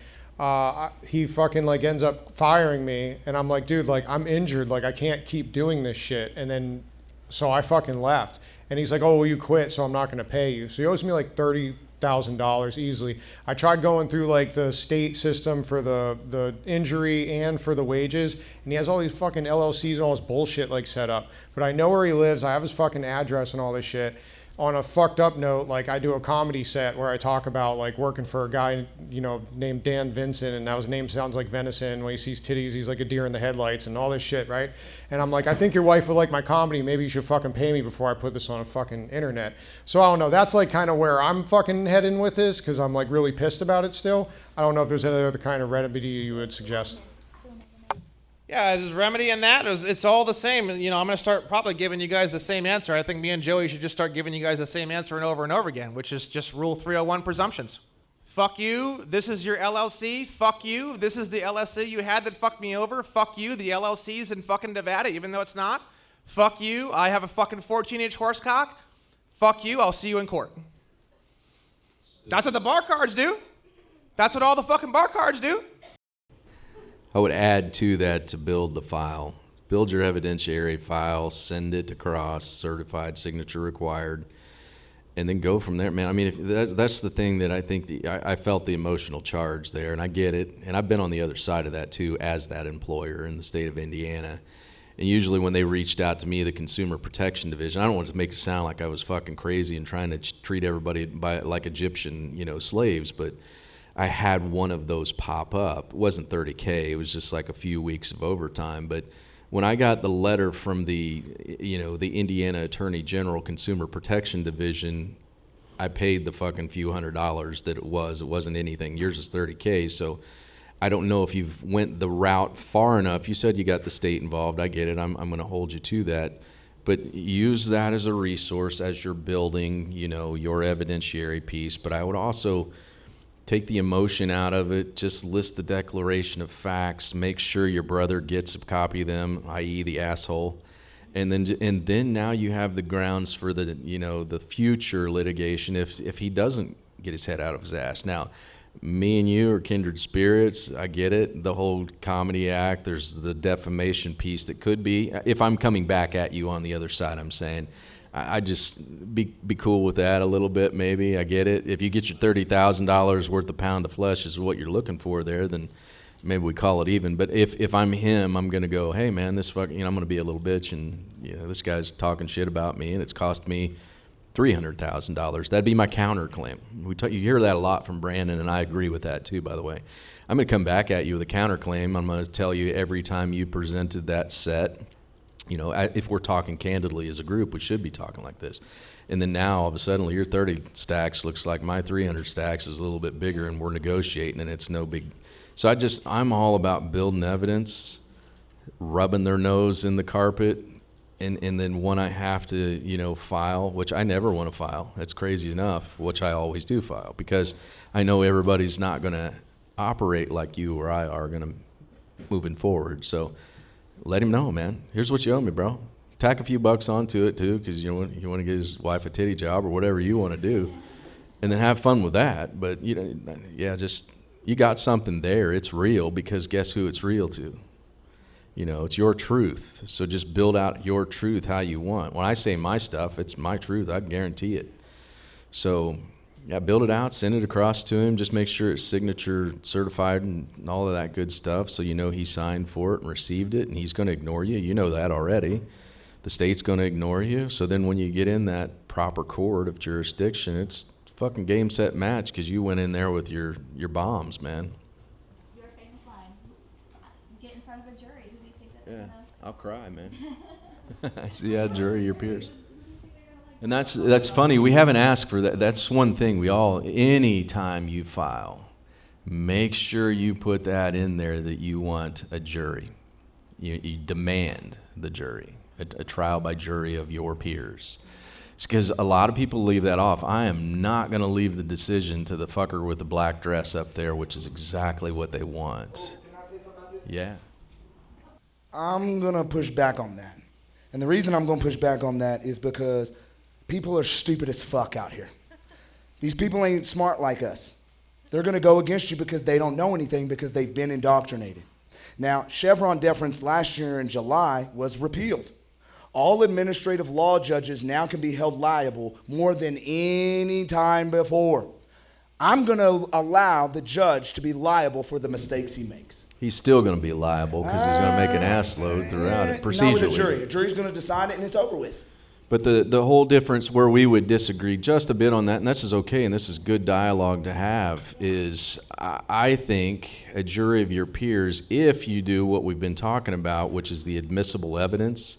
he fucking like ends up firing me, and I'm like, dude, like I'm injured, like I can't keep doing this shit. And then, so I fucking left. And he's like, oh, well, you quit, so I'm not going to pay you. So he owes me like $30,000 easily. I tried going through like the state system for the injury and for the wages, and he has all these fucking LLCs and all this bullshit like set up. But I know where he lives. I have his fucking address and all this shit. on a fucked up note, like I do a comedy set where I talk about like working for a guy, you know, named Dan Vincent, and now his name sounds like venison. When he sees titties, he's like a deer in the headlights and all this shit, right? And I'm like, I think your wife would like my comedy. Maybe you should fucking pay me before I put this on a fucking internet. So I don't know. That's like kind of where I'm fucking heading with this, because I'm like really pissed about it still. I don't know if there's any other kind of remedy you would suggest. Yeah, there's remedy in that. It's all the same. You know, I'm going to start probably giving you guys the same answer. I think me and Joey should just start giving you guys the same answer and over again, which is just Rule 301 presumptions. Fuck you. This is your LLC. Fuck you. This is the LLC you had that fucked me over. Fuck you. The LLC's in fucking Nevada, even though it's not. Fuck you. I have a fucking 14-inch horsecock. Fuck you. I'll see you in court. That's what the bar cards do. That's what all the fucking bar cards do. I would add to that to build the file. Build your evidentiary file, send it across, certified signature required, and then go from there, man. I mean, if that's the thing that I think I felt the emotional charge there, and I get it. And I've been on the other side of that too as that employer in the state of Indiana. And usually when they reached out to me, the Consumer Protection Division, I don't want to make it sound like I was fucking crazy and trying to treat everybody like Egyptian, slaves, but I had one of those pop up. It wasn't $30K. It was just like a few weeks of overtime. But when I got the letter from the Indiana Attorney General Consumer Protection Division, I paid the fucking few $100s that it was. It wasn't anything. Yours is $30K. So I don't know if you've went the route far enough. You said you got the state involved. I get it. I'm going to hold you to that. But use that as a resource as you're building, your evidentiary piece. But I would also take the emotion out of it. Just list the declaration of facts. Make sure your brother gets a copy of them, i.e. the asshole. And then now you have the grounds for the future litigation if he doesn't get his head out of his ass. Now, me and you are kindred spirits. I get it. The whole comedy act. There's the defamation piece that could be. If I'm coming back at you on the other side, I'm saying, I just be cool with that a little bit, maybe. I get it. If you get your $30,000 worth of pound of flesh is what you're looking for there, then maybe we call it even. But if I'm him, I'm going to go, hey, man, this fucking, I'm going to be a little bitch, and this guy's talking shit about me, and it's cost me $300,000. That'd be my counterclaim. You hear that a lot from Brandon, and I agree with that too, by the way. I'm going to come back at you with a counterclaim. I'm going to tell you every time you presented that set. If we're talking candidly as a group, we should be talking like this. And then now, all of a sudden, your 30 stacks looks like my 300 stacks is a little bit bigger, and we're negotiating, and it's no big. So I'm all about building evidence, rubbing their nose in the carpet, and then when I have to, file, which I never want to file. That's crazy enough, which I always do file, because I know everybody's not going to operate like you or I are going to moving forward. So let him know, man. Here's what you owe me, bro. Tack a few bucks onto it too, because you want to get his wife a titty job or whatever you want to do, and then have fun with that. But just you got something there. It's real, because guess who it's real to? It's your truth. So just build out your truth how you want. When I say my stuff, it's my truth. I guarantee it. So build it out, send it across to him. Just make sure it's signature certified and all of that good stuff, so he signed for it and received it, and he's going to ignore you. You know that already. The state's going to ignore you. So then when you get in that proper court of jurisdiction, it's fucking game, set, match, because you went in there with your bombs, man. Your famous line, get in front of a jury. Who do you think that? Yeah, I'll cry, man. Yeah, jury, your peers. And that's funny. We haven't asked for that. That's one thing anytime you file, make sure you put that in there that you want a jury. You demand the jury, a trial by jury of your peers. It's because a lot of people leave that off. I am not going to leave the decision to the fucker with the black dress up there, which is exactly what they want. Can I say something about this? Yeah. I'm going to push back on that. And the reason I'm going to push back on that is because people are stupid as fuck out here. These people ain't smart like us. They're going to go against you because they don't know anything, because they've been indoctrinated. Now, Chevron deference last year in July was repealed. All administrative law judges now can be held liable more than any time before. I'm going to allow the judge to be liable for the mistakes he makes. He's still going to be liable because he's going to make an ass load throughout it procedurally. Not with a jury. A jury's going to decide it, and it's over with. But the whole difference where we would disagree just a bit on that, and this is okay, and this is good dialogue to have, is I think a jury of your peers, if you do what we've been talking about, which is the admissible evidence,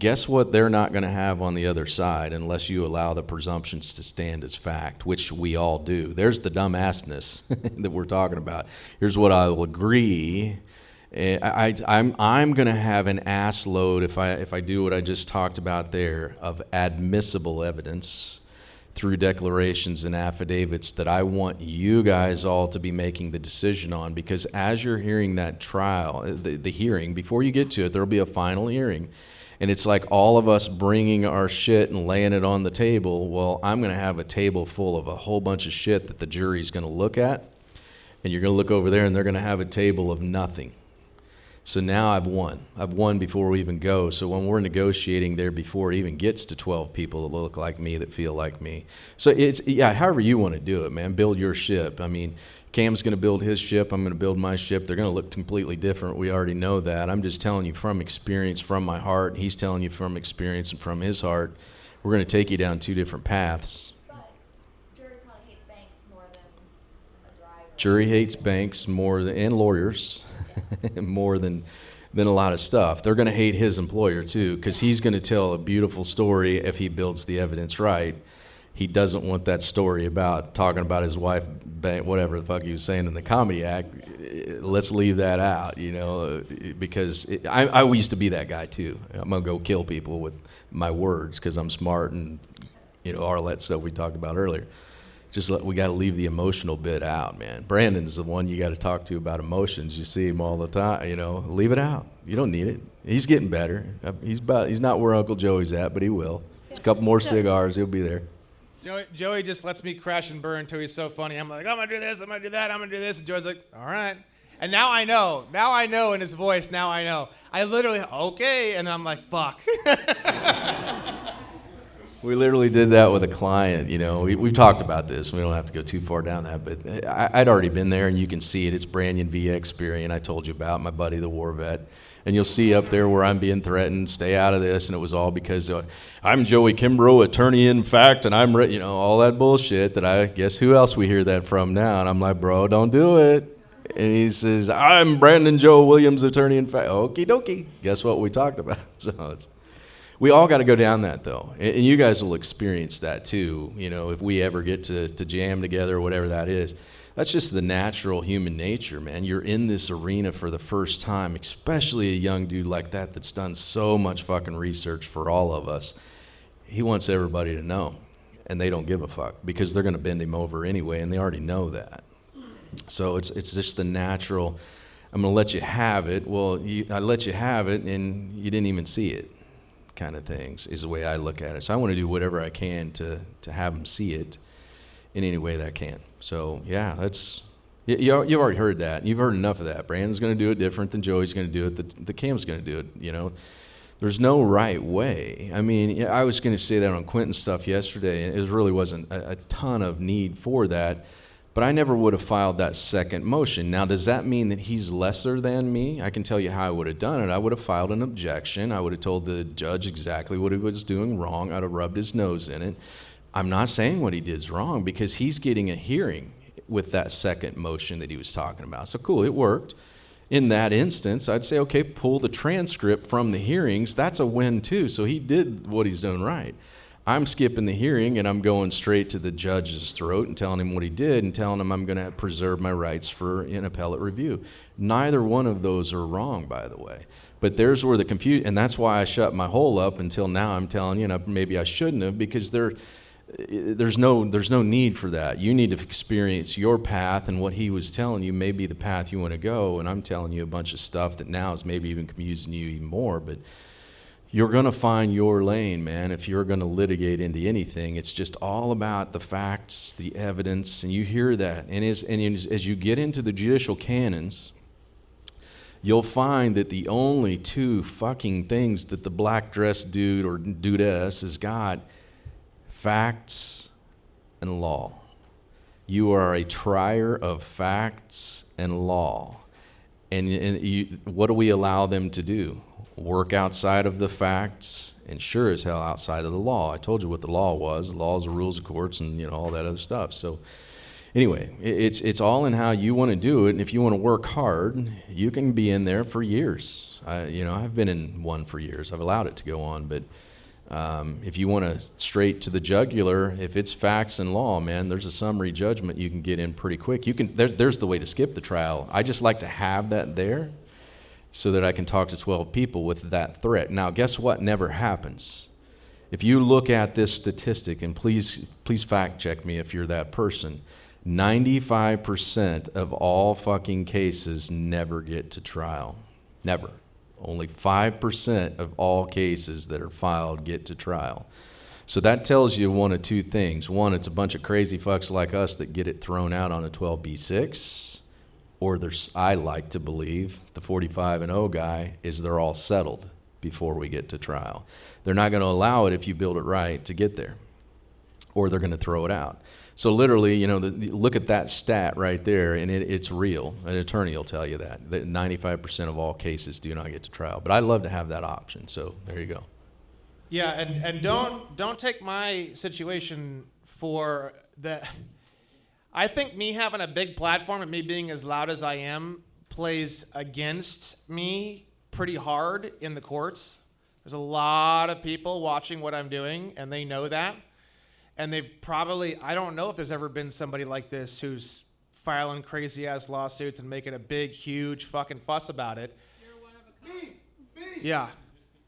guess what they're not going to have on the other side unless you allow the presumptions to stand as fact, which we all do. There's the dumbassness that we're talking about. Here's what I will agree. I'm going to have an ass load if I do what I just talked about there of admissible evidence through declarations and affidavits that I want you guys all to be making the decision on, because as you're hearing that trial, the hearing, before you get to it, there'll be a final hearing. And it's like all of us bringing our shit and laying it on the table. Well, I'm going to have a table full of a whole bunch of shit that the jury's going to look at. And you're going to look over there and they're going to have a table of nothing. So now I've won. I've won before we even go. So when we're negotiating there before it even gets to 12 people that look like me, that feel like me. So it's, yeah, however you want to do it, man. Build your ship. I mean, Cam's going to build his ship. I'm going to build my ship. They're going to look completely different. We already know that. I'm just telling you from experience, from my heart. He's telling you from experience and from his heart. We're going to take you down two different paths. Jury hates banks more than, and lawyers more than a lot of stuff. They're going to hate his employer too, because he's going to tell a beautiful story if he builds the evidence right. He doesn't want that story about talking about his wife, whatever the fuck he was saying in the comedy act. Let's leave that out, you know, because I used to be that guy too. I'm going to go kill people with my words because I'm smart and, you know, all that stuff we talked about earlier. We got to leave the emotional bit out, man. Brandon's the one you got to talk to about emotions. You see him all the time, you know. Leave it out. You don't need it. He's getting better. He's not where Uncle Joey's at, but he will. It's a couple more cigars, he'll be there. Joey just lets me crash and burn until he's so funny. I'm like, I'm going to do this, I'm going to do that, I'm going to do this. And Joey's like, all right. And now I know in his voice, now I know. I literally, okay, and then I'm like, fuck. We literally did that with a client, you know. We've talked about this. We don't have to go too far down that, but I'd already been there, and you can see it. It's Branyan VX Experian I told you about, my buddy, the war vet. And you'll see up there where I'm being threatened, stay out of this, and it was all because I'm Joey Kimbrough, attorney in fact, and I'm, you know, all that bullshit that I guess who else we hear that from now? And I'm like, bro, don't do it. And he says, I'm Brandon Joe Williams, attorney in fact. Okie dokie. Guess what we talked about? So we all got to go down that, though. And you guys will experience that, too, you know, if we ever get to jam together or whatever that is. That's just the natural human nature, man. You're in this arena for the first time, especially a young dude like that that's done so much fucking research for all of us. He wants everybody to know, and they don't give a fuck because they're going to bend him over anyway, and they already know that. So it's just the natural, I'm going to let you have it. Well, I let you have it, and you didn't even see it. Kind of things is the way I look at it. So I want to do whatever I can to have them see it in any way that I can. So yeah, that's you've already heard that. You've heard enough of that. Brandon's going to do it different than Joey's going to do it. The Cam's going to do it. You know, there's no right way. I mean, I was going to say that on Quentin's stuff yesterday, and it really wasn't a ton of need for that. But I never would have filed that second motion. Now, does that mean that he's lesser than me? I can tell you how I would have done it. I would have filed an objection. I would have told the judge exactly what he was doing wrong. I'd have rubbed his nose in it. I'm not saying what he did is wrong because he's getting a hearing with that second motion that he was talking about. So cool, it worked. In that instance, I'd say, okay, pull the transcript from the hearings. That's a win too. So he did what he's done right. I'm skipping the hearing and I'm going straight to the judge's throat and telling him what he did and telling him I'm going to preserve my rights for an appellate review. Neither one of those are wrong, by the way. But there's where the confusion, and that's why I shut my hole up until now. I'm telling you, and maybe I shouldn't have, because there's no need for that. You need to experience your path, and what he was telling you may be the path you want to go. And I'm telling you a bunch of stuff that now is maybe even confusing you even more, but you're going to find your lane, man, if you're going to litigate into anything. It's just all about the facts, the evidence, and you hear that. And as you get into the judicial canons, you'll find that the only two fucking things that the black dress dude or dudess has got, facts and law. You are a trier of facts and law. And what do we allow them to do? work outside of the facts, and sure as hell outside of the law. I told you what the law was. The laws, the rules of courts, and all that other stuff. So anyway, it's all in how you want to do it, and if you want to work hard, you can be in there for years. I've been in one for years. I've allowed it to go on, but if you want to straight to the jugular, if it's facts and law, man, there's a summary judgment you can get in pretty quick. There's the way to skip the trial. I just like to have that there so that I can talk to 12 people with that threat. Now, guess what never happens? If you look at this statistic, and please fact check me if you're that person, 95% of all fucking cases never get to trial. Never. Only 5% of all cases that are filed get to trial. So that tells you one of two things. One, it's a bunch of crazy fucks like us that get it thrown out on a 12B6, or I like to believe, the 45-0 guy, is they're all settled before we get to trial. They're not going to allow it if you build it right to get there, or they're going to throw it out. So literally, look at that stat right there, and it's real. An attorney will tell you that 95% of all cases do not get to trial. But I love to have that option. So there you go. Yeah, and don't take my situation for the. I think me having a big platform and me being as loud as I am plays against me pretty hard in the courts. There's a lot of people watching what I'm doing, and they know that. And they've probably, I don't know if there's ever been somebody like this who's filing crazy ass lawsuits and making a big, huge fucking fuss about it. You're one of a kind. Yeah.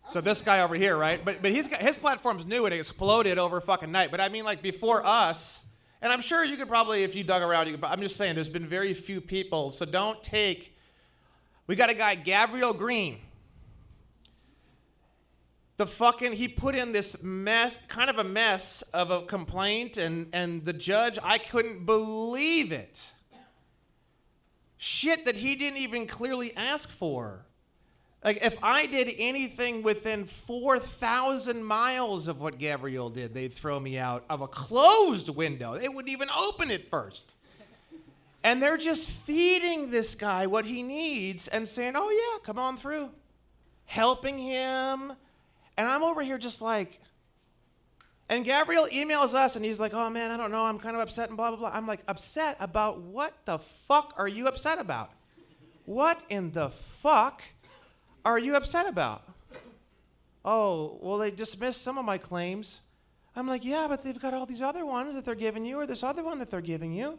So this guy over here, right? But his platform's new and it exploded over fucking night. But I mean, like before us, and I'm sure you could probably, if you dug around, I'm just saying there's been very few people. So don't take, we got a guy, Gabriel Green. He put in this mess, kind of a mess of a complaint, and the judge, I couldn't believe it. Shit that he didn't even clearly ask for. Like, if I did anything within 4,000 miles of what Gabriel did, they'd throw me out of a closed window. They wouldn't even open it first. And they're just feeding this guy what he needs and saying, oh yeah, come on through. Helping him. And I'm over here just like, and Gabriel emails us and he's like, oh man, I don't know, I'm kind of upset and blah, blah, blah. I'm like, upset about what the fuck are you upset about? What in the fuck are you upset about? Oh, well, they dismissed some of my claims. I'm like, yeah, but they've got all these other ones that they're giving you, or this other one that they're giving you.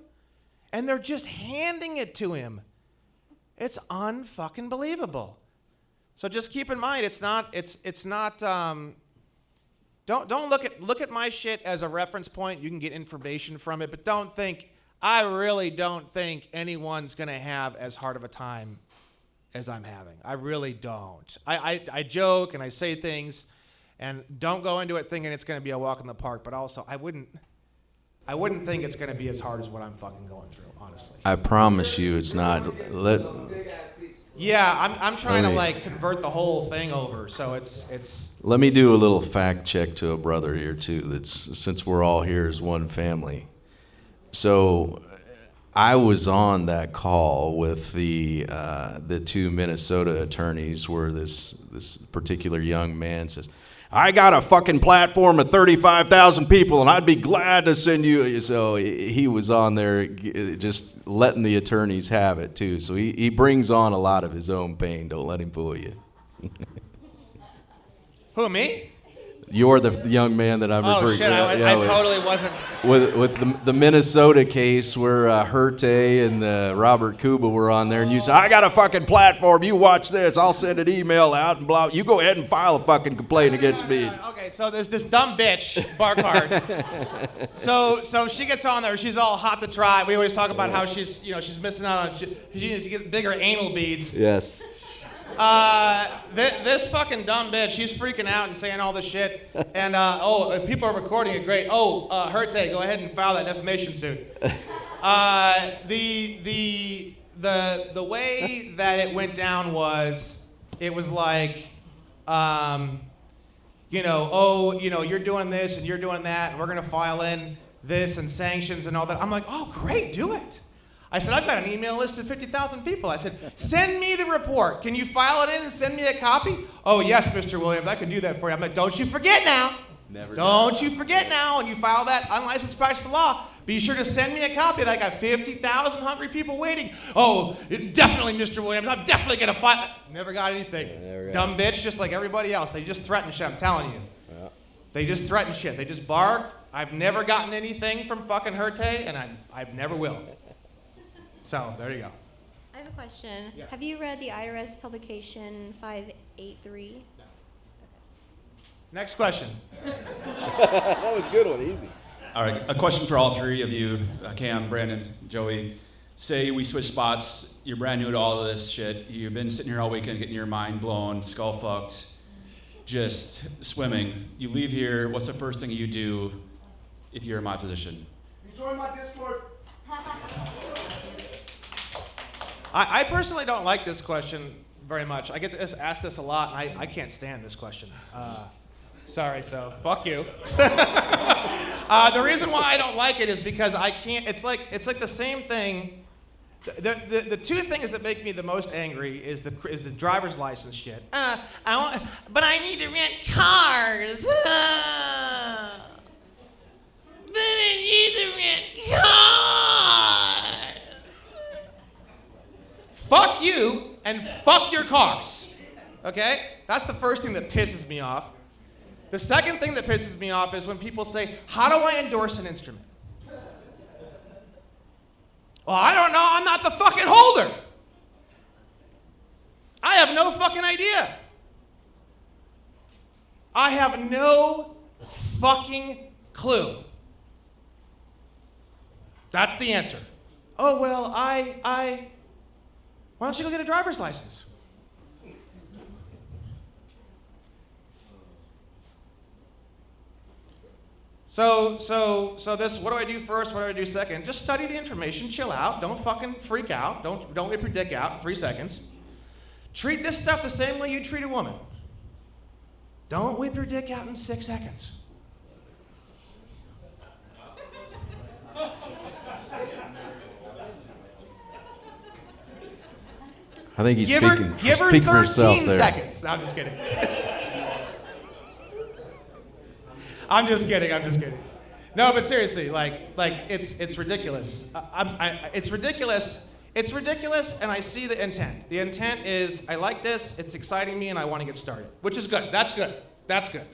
And they're just handing it to him. It's unfucking believable. So just keep in mind, don't look at my shit as a reference point. You can get information from it, but I really don't think anyone's gonna have as hard of a time as I'm having. I really don't. I joke and I say things, and don't go into it thinking it's gonna be a walk in the park, but also I wouldn't think it's gonna be as hard as what I'm fucking going through, honestly. I promise you it's not. Yeah, I'm trying to convert the whole thing over, so it's. Let me do a little fact check to a brother here too. Since we're all here as one family. So, I was on that call with the two Minnesota attorneys where this particular young man says, I got a fucking platform of 35,000 people, and I'd be glad to send you. So he was on there just letting the attorneys have it, too. So he brings on a lot of his own pain. Don't let him fool you. Who, me? You're the young man that I'm referring to. Oh, shit, I totally wasn't. With the Minnesota case where Herte and Robert Kuba were on there, and you said, I got a fucking platform, you watch this, I'll send an email out and blah. You go ahead and file a fucking complaint against me. Okay, so there's this dumb bitch, Barcard. so she gets on there, she's all hot to try. We always talk about how she's missing out on, she needs to get bigger anal beads. Yes. This fucking dumb bitch, she's freaking out and saying all this shit. And, if people are recording it, great. Herte, go ahead and file that defamation suit. The way that it went down was, it was like, you're doing this and you're doing that, and we're going to file in this and sanctions and all that. I'm like, oh, great, do it. I said, I've got an email list of 50,000 people. I said, send me the report. Can you file it in and send me a copy? Oh, yes, Mr. Williams, I can do that for you. I'm like, don't you forget now. Don't you forget now when you file that unlicensed practice of law. Be sure to send me a copy. I got 50,000 hungry people waiting. Oh, definitely, Mr. Williams. I'm definitely going to file. Never got anything. Dumb bitch, just like everybody else. They just threaten shit, I'm telling you. Yeah. They just threaten shit. They just bark. I've never gotten anything from fucking Herte, and I never will. So, there you go. I have a question. Yeah. Have you read the IRS publication 583? Next question. That was a good one, easy. All right, a question for all three of you, Cam, Brandon, Joey. Say we switch spots, you're brand new to all of this shit, you've been sitting here all weekend getting your mind blown, skull fucked, just swimming. You leave here, what's the first thing you do if you're in my position? Join my Discord. I personally don't like this question very much. I get asked this a lot, and I can't stand this question. Sorry, so fuck you. The reason why I don't like it is because I can't. It's like the same thing. The two things that make me the most angry is the driver's license shit. But I need to rent cars. But I need to rent cars. Fuck you and fuck your cars. Okay? That's the first thing that pisses me off. The second thing that pisses me off is when people say, how do I endorse an instrument? Well, I don't know. I'm not the fucking holder. I have no fucking idea. I have no fucking clue. That's the answer. Oh, well, why don't you go get a driver's license? So this, what do I do first? What do I do second? Just study the information, chill out, don't fucking freak out, don't whip your dick out in 3 seconds. Treat this stuff the same way you treat a woman. Don't whip your dick out in 6 seconds. I think he's give speaking, her, give her speaking for 13 himself there. seconds. No, I'm just kidding. I'm just kidding. No, but seriously, like it's ridiculous. It's ridiculous. It's ridiculous, and I see the intent. The intent is, I like this, it's exciting me, and I want to get started, which is good. That's good. That's good.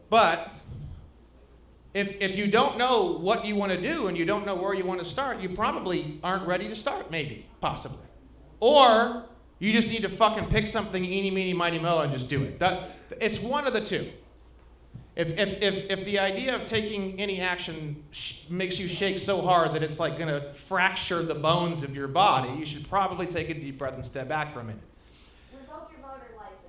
But if you don't know what you want to do and you don't know where you want to start, you probably aren't ready to start, maybe, possibly. Or you just need to fucking pick something eeny, meeny, miny, mo, and just do it. It's one of the two. If the idea of taking any action makes you shake so hard that it's like going to fracture the bones of your body, you should probably take a deep breath and step back for a minute. Revoke your voter license.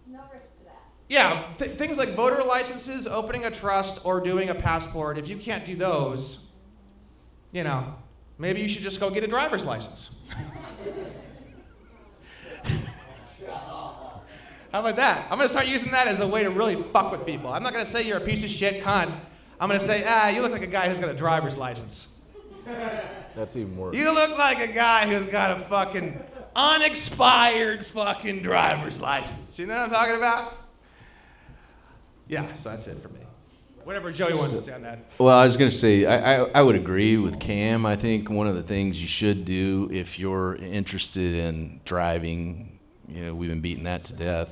No risk to that. Yeah, things like voter licenses, opening a trust, or doing a passport, if you can't do those, maybe you should just go get a driver's license. How about that? I'm going to start using that as a way to really fuck with people. I'm not going to say you're a piece of shit cunt. I'm going to say, you look like a guy who's got a driver's license. That's even worse. You look like a guy who's got a fucking unexpired fucking driver's license. You know what I'm talking about? Yeah, so that's it for me. Whatever Joey wants to say on that. Well, I was going to say, I would agree with Cam. I think one of the things you should do if you're interested in driving, we've been beating that to death.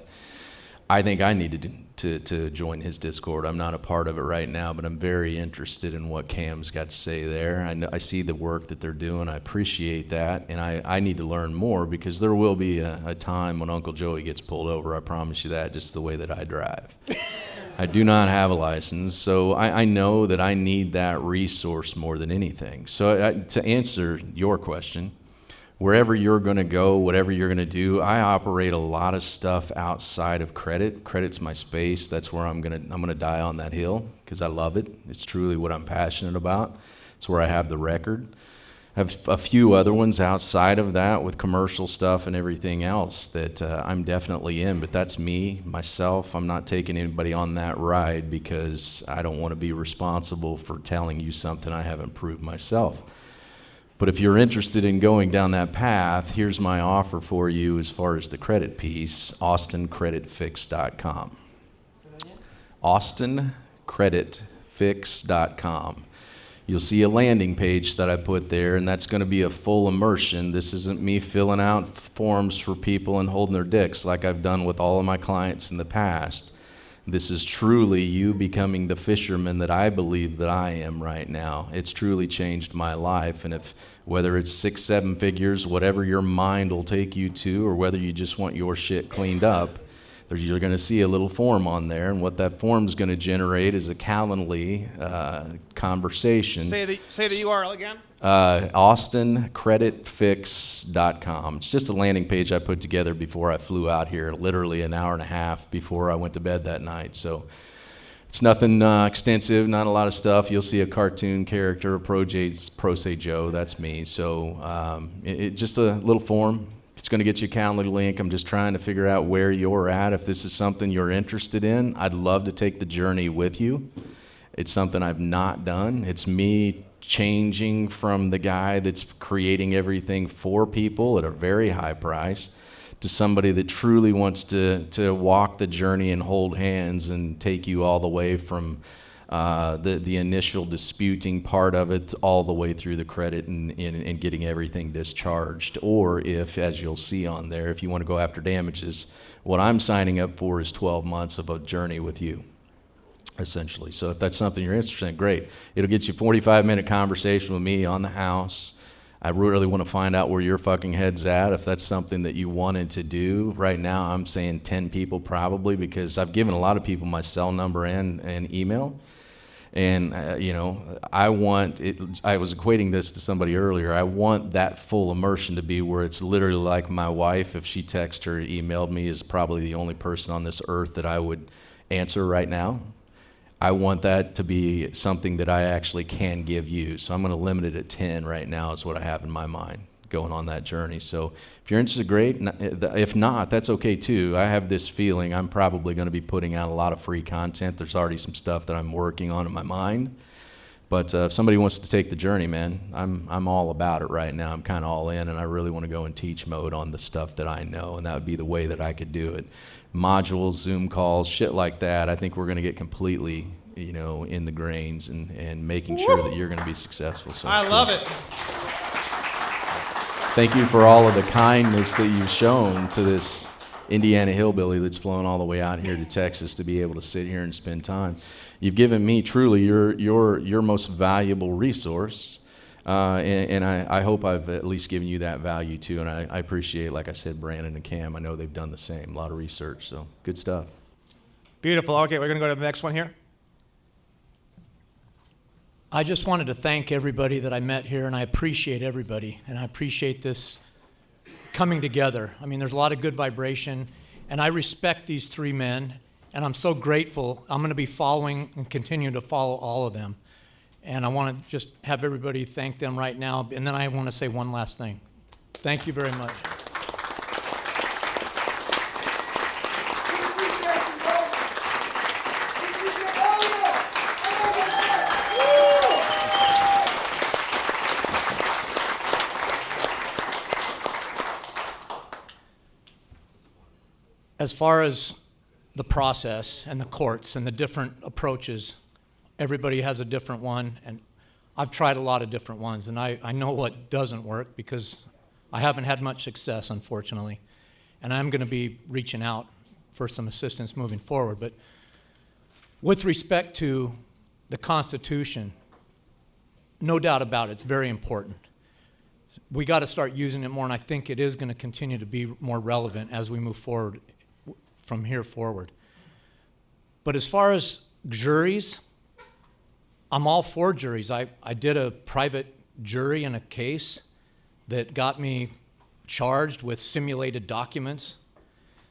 I think I needed to join his Discord. I'm not a part of it right now, but I'm very interested in what Cam's got to say there. I see the work that they're doing. I appreciate that, and I need to learn more because there will be a time when Uncle Joey gets pulled over. I promise you that, just the way that I drive. I do not have a license, so I know that I need that resource more than anything. So to answer your question, wherever you're going to go, whatever you're going to do, I operate a lot of stuff outside of credit. Credit's my space. That's where I'm going to die on that hill because I love it. It's truly what I'm passionate about. It's where I have the record. I have a few other ones outside of that with commercial stuff and everything else that I'm definitely in, but that's me, myself. I'm not taking anybody on that ride because I don't want to be responsible for telling you something I haven't proved myself. But if you're interested in going down that path, here's my offer for you as far as the credit piece, austincreditfix.com. austincreditfix.com. You'll see a landing page that I put there, and that's going to be a full immersion. This isn't me filling out forms for people and holding their dicks like I've done with all of my clients in the past. This is truly you becoming the fisherman that I believe that I am right now. It's truly changed my life, and if whether it's 6, 7 figures, whatever your mind will take you to, or whether you just want your shit cleaned up, you're going to see a little form on there, and what that form is going to generate is a Calendly conversation. Say the URL again. austincreditfix.com. It's just a landing page I put together before I flew out here, literally an hour and a half before I went to bed that night. So it's nothing extensive, not a lot of stuff. You'll see a cartoon character, Pro Say Joe, that's me. So just a little form. It's going to get you a Calendly link. I'm just trying to figure out where you're at. If this is something you're interested in, I'd love to take the journey with you. It's something I've not done. It's me changing from the guy that's creating everything for people at a very high price to somebody that truly wants to walk the journey and hold hands and take you all the way from the initial disputing part of it all the way through the credit and getting everything discharged. Or if, as you'll see on there, if you want to go after damages, what I'm signing up for is 12 months of a journey with you, essentially. So if that's something you're interested in, great. It'll get you a 45-minute conversation with me on the house. I really want to find out where your fucking head's at. If that's something that you wanted to do, right now I'm saying 10 people probably, because I've given a lot of people my cell number and email. And, I want it. I was equating this to somebody earlier. I want that full immersion to be where it's literally like my wife, if she texted or emailed me, is probably the only person on this earth that I would answer right now. I want that to be something that I actually can give you. So I'm going to limit it at 10 right now is what I have in my mind going on that journey. So if you're interested, great. If not, that's okay too. I have this feeling I'm probably going to be putting out a lot of free content. There's already some stuff that I'm working on in my mind. But if somebody wants to take the journey, man, I'm all about it right now. I'm kind of all in, and I really want to go in teach mode on the stuff that I know, and that would be the way that I could do it. Modules, Zoom calls, shit like that. I think we're going to get completely, in the grains and making sure that you're going to be successful. So I love it. Thank you for all of the kindness that you've shown to this Indiana hillbilly that's flown all the way out here to Texas to be able to sit here and spend time. You've given me truly your most valuable resource, and I hope I've at least given you that value too. And I appreciate, like I said, Brandon and Cam. I know they've done the same. A lot of research, so good stuff. Beautiful. Okay, we're going to go to the next one here. I just wanted to thank everybody that I met here, and I appreciate everybody, and I appreciate this coming together. I mean, there's a lot of good vibration, and I respect these three men, and I'm so grateful. I'm going to be following and continue to follow all of them, and I want to just have everybody thank them right now, and then I want to say one last thing. Thank you very much. As far as the process and the courts and the different approaches, everybody has a different one, and I've tried a lot of different ones, and I know what doesn't work because I haven't had much success, unfortunately, and I'm going to be reaching out for some assistance moving forward. But with respect to the Constitution, no doubt about it, it's very important. We got to start using it more, and I think it is going to continue to be more relevant as we move forward from here forward. But as far as juries, I'm all for juries. I did a private jury in a case that got me charged with simulated documents.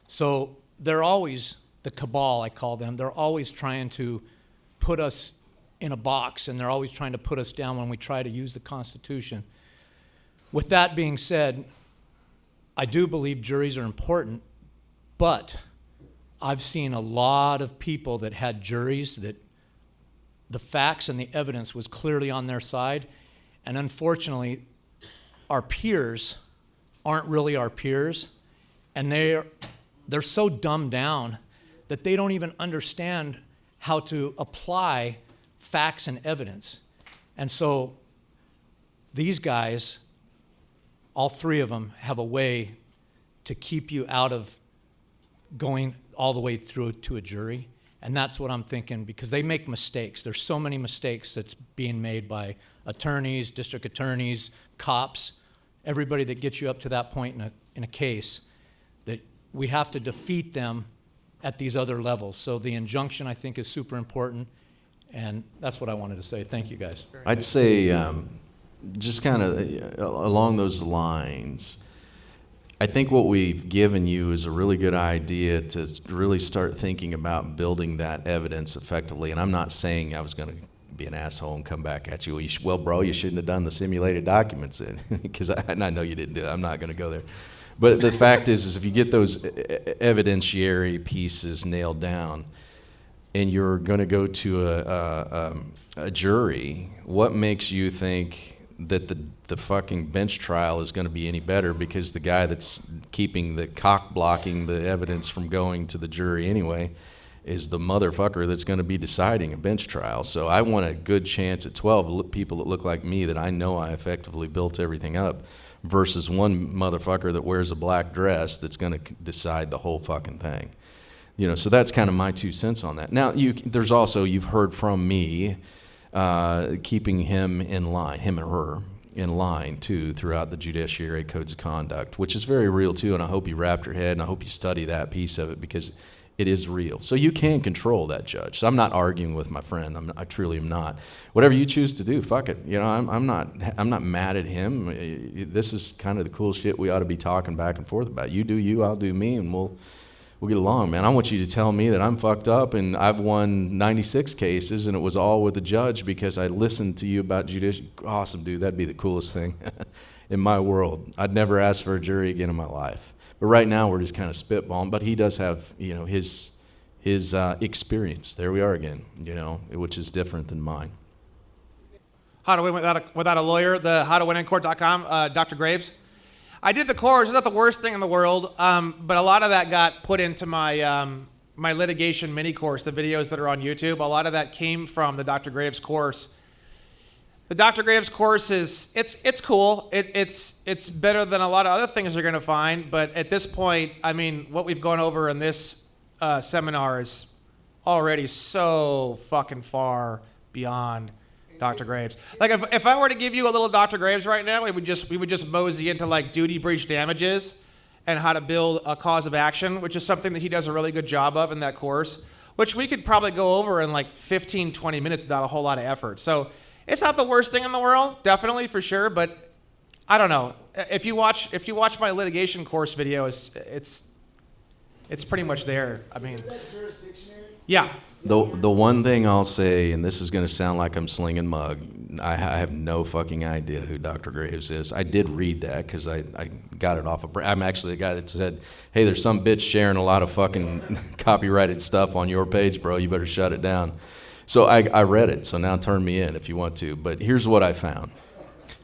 So they're always, the cabal I call them, they're always trying to put us in a box, and they're always trying to put us down when we try to use the Constitution. With that being said, I do believe juries are important, but I've seen a lot of people that had juries that the facts and the evidence was clearly on their side, and unfortunately, our peers aren't really our peers, and they're so dumbed down that they don't even understand how to apply facts and evidence. And so these guys, all three of them, have a way to keep you out of going all the way through to a jury. And that's what I'm thinking, because they make mistakes. There's so many mistakes that's being made by attorneys, district attorneys, cops, everybody that gets you up to that point in a case, that we have to defeat them at these other levels. So the injunction, I think, is super important, and that's what I wanted to say. Thank you, guys. I'd say just kind of along those lines, I think what we've given you is a really good idea to really start thinking about building that evidence effectively. And I'm not saying I was going to be an asshole and come back at you. Well, bro, you shouldn't have done the simulated documents in, because I know you didn't do that. I'm not going to go there. But the fact is if you get those evidentiary pieces nailed down and you're going to go to a jury, what makes you think that the fucking bench trial is going to be any better, because the guy that's keeping the cock blocking the evidence from going to the jury anyway is the motherfucker that's going to be deciding a bench trial. So I want a good chance at 12 people that look like me that I know I effectively built everything up, versus one motherfucker that wears a black dress that's going to decide the whole fucking thing. You know, so that's kind of my 2 cents on that. Now, there's also, you've heard from me, keeping him in line, him or her in line too, throughout the judiciary codes of conduct, which is very real too. And I hope you wrap your head, and I hope you study that piece of it, because it is real. So you can control that judge. So I'm not arguing with my friend. I truly am not. Whatever you choose to do, fuck it. You know, I'm not mad at him. This is kind of the cool shit we ought to be talking back and forth about. You do you, I'll do me, and we'll get along, man. I want you to tell me that I'm fucked up and I've won 96 cases and it was all with the judge because I listened to you about judicial. Awesome, dude. That'd be the coolest thing in my world. I'd never ask for a jury again in my life. But right now we're just kind of spitballing. But he does have, you know, his experience. There we are again, you know, which is different than mine. How to Win Without a Lawyer, the howtowinincourt.com, Dr. Graves. I did the course. It's not the worst thing in the world, but a lot of that got put into my my litigation mini course, the videos that are on YouTube. A lot of that came from the Dr. Graves course. The Dr. Graves course it's cool. It's better than a lot of other things you're going to find, but at this point, I mean, what we've gone over in this seminar is already so fucking far beyond Dr. Graves. Like if I were to give you a little Dr. Graves right now, we would just mosey into like duty breach damages and how to build a cause of action, which is something that he does a really good job of in that course, which we could probably go over in like 15, 20 minutes without a whole lot of effort. So it's not the worst thing in the world, definitely for sure, but I don't know. If you watch my litigation course video, it's pretty much there. I mean, yeah. The one thing I'll say, and this is going to sound like I'm slinging mug, I have no fucking idea who Dr. Graves is. I did read that because I got it off of. I'm actually the guy that said, hey, there's some bitch sharing a lot of fucking copyrighted stuff on your page, bro. You better shut it down. So I read it, so now turn me in if you want to. But here's what I found.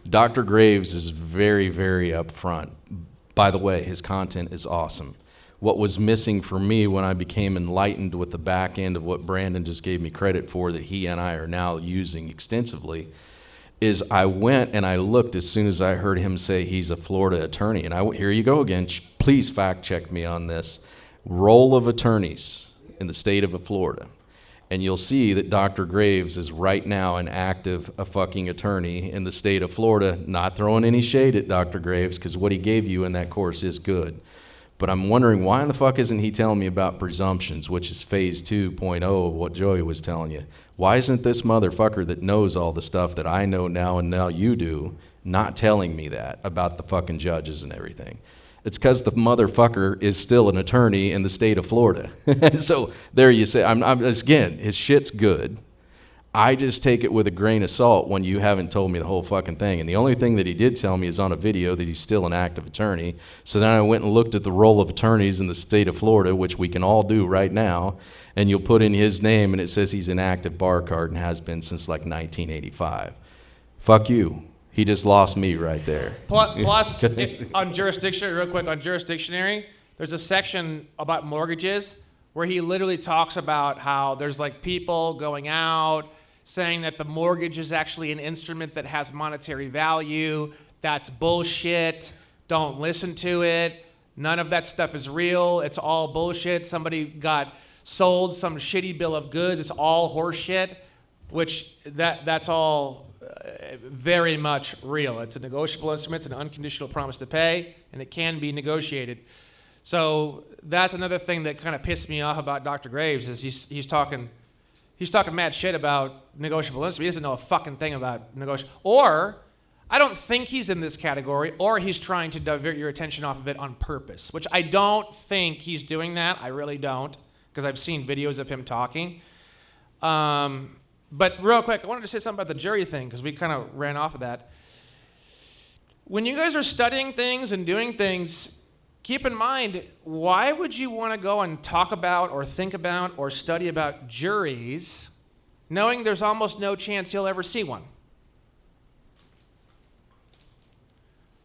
Dr. Graves is very, very upfront. By the way, his content is awesome. What was missing for me when I became enlightened with the back end of what Brandon just gave me credit for that he and I are now using extensively is I went and I looked as soon as I heard him say he's a Florida attorney. And here you go again. Please fact check me on this. Roll of attorneys in the state of Florida. And you'll see that Dr. Graves is right now an active fucking attorney in the state of Florida. Not throwing any shade at Dr. Graves because what he gave you in that course is good. But I'm wondering why in the fuck isn't he telling me about presumptions, which is phase 2.0 of what Joey was telling you? Why isn't this motherfucker that knows all the stuff that I know now and now you do not telling me that about the fucking judges and everything? It's because the motherfucker is still an attorney in the state of Florida. So there you say, again, his shit's good. I just take it with a grain of salt when you haven't told me the whole fucking thing. And the only thing that he did tell me is on a video that he's still an active attorney. So then I went and looked at the roll of attorneys in the state of Florida, which we can all do right now, and you'll put in his name and it says he's an active bar card and has been since like 1985. Fuck you. He just lost me right there. Plus on jurisdiction, real quick, on jurisdictionary, there's a section about mortgages where he literally talks about how there's like people going out saying that the mortgage is actually an instrument that has monetary value. That's bullshit. Don't listen to it. None of that stuff is real. It's all bullshit. Somebody got sold some shitty bill of goods. It's all horseshit, which that's all very much real. It's a negotiable instrument. It's an unconditional promise to pay, and it can be negotiated. So that's another thing that kind of pissed me off about Dr. Graves is he's talking mad shit about negotiable instruments. He doesn't know a fucking thing about negotiable. Or I don't think he's in this category, or he's trying to divert your attention off of it on purpose, which I don't think he's doing that. I really don't, because I've seen videos of him talking. But real quick, I wanted to say something about the jury thing, because we kind of ran off of that. When you guys are studying things and doing things, keep in mind, why would you want to go and talk about or think about or study about juries knowing there's almost no chance you'll ever see one?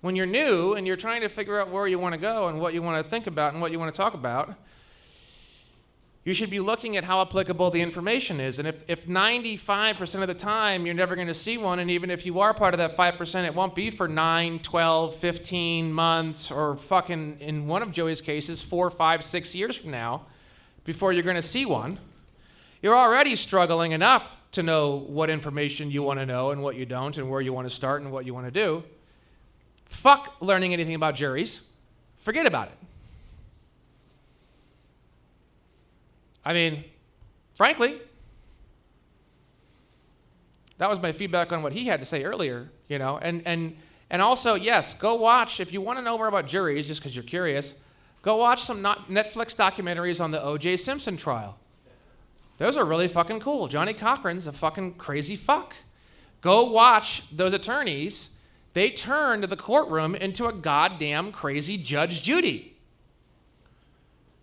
When you're new and you're trying to figure out where you want to go and what you want to think about and what you want to talk about, you should be looking at how applicable the information is. And if 95% of the time you're never going to see one, and even if you are part of that 5%, it won't be for 9, 12, 15 months, or fucking, in one of Joey's cases, 4, 5, 6 years from now before you're going to see one. You're already struggling enough to know what information you want to know and what you don't, and where you want to start and what you want to do. Fuck learning anything about juries. Forget about it. I mean, frankly, that was my feedback on what he had to say earlier, you know. And also, yes, go watch, if you want to know more about juries, just because you're curious, go watch some Netflix documentaries on the O.J. Simpson trial. Those are really fucking cool. Johnny Cochran's a fucking crazy fuck. Go watch those attorneys. They turned the courtroom into a goddamn crazy Judge Judy.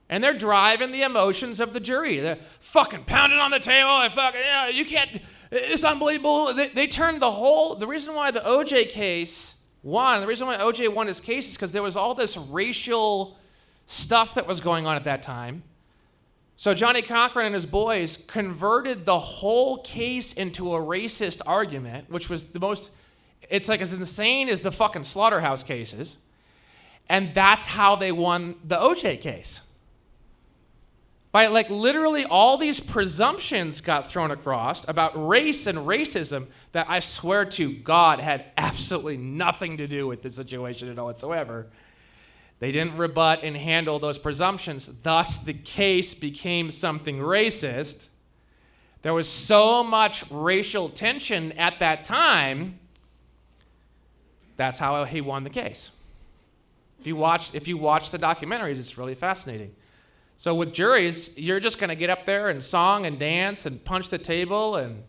And they're driving the emotions of the jury. They're fucking pounding on the table. And fucking, yeah, you can't, it's unbelievable. They turned the reason why the OJ case won, the reason why OJ won his case is because there was all this racial stuff that was going on at that time. So Johnny Cochran and his boys converted the whole case into a racist argument, which was the most, it's like as insane as the fucking slaughterhouse cases. And that's how they won the OJ case. By like literally all these presumptions got thrown across about race and racism that I swear to God had absolutely nothing to do with the situation at all whatsoever. They didn't rebut and handle those presumptions. Thus, the case became something racist. There was so much racial tension at that time. That's how he won the case. If you watch the documentaries, it's really fascinating. So with juries, you're just going to get up there and song and dance and punch the table, and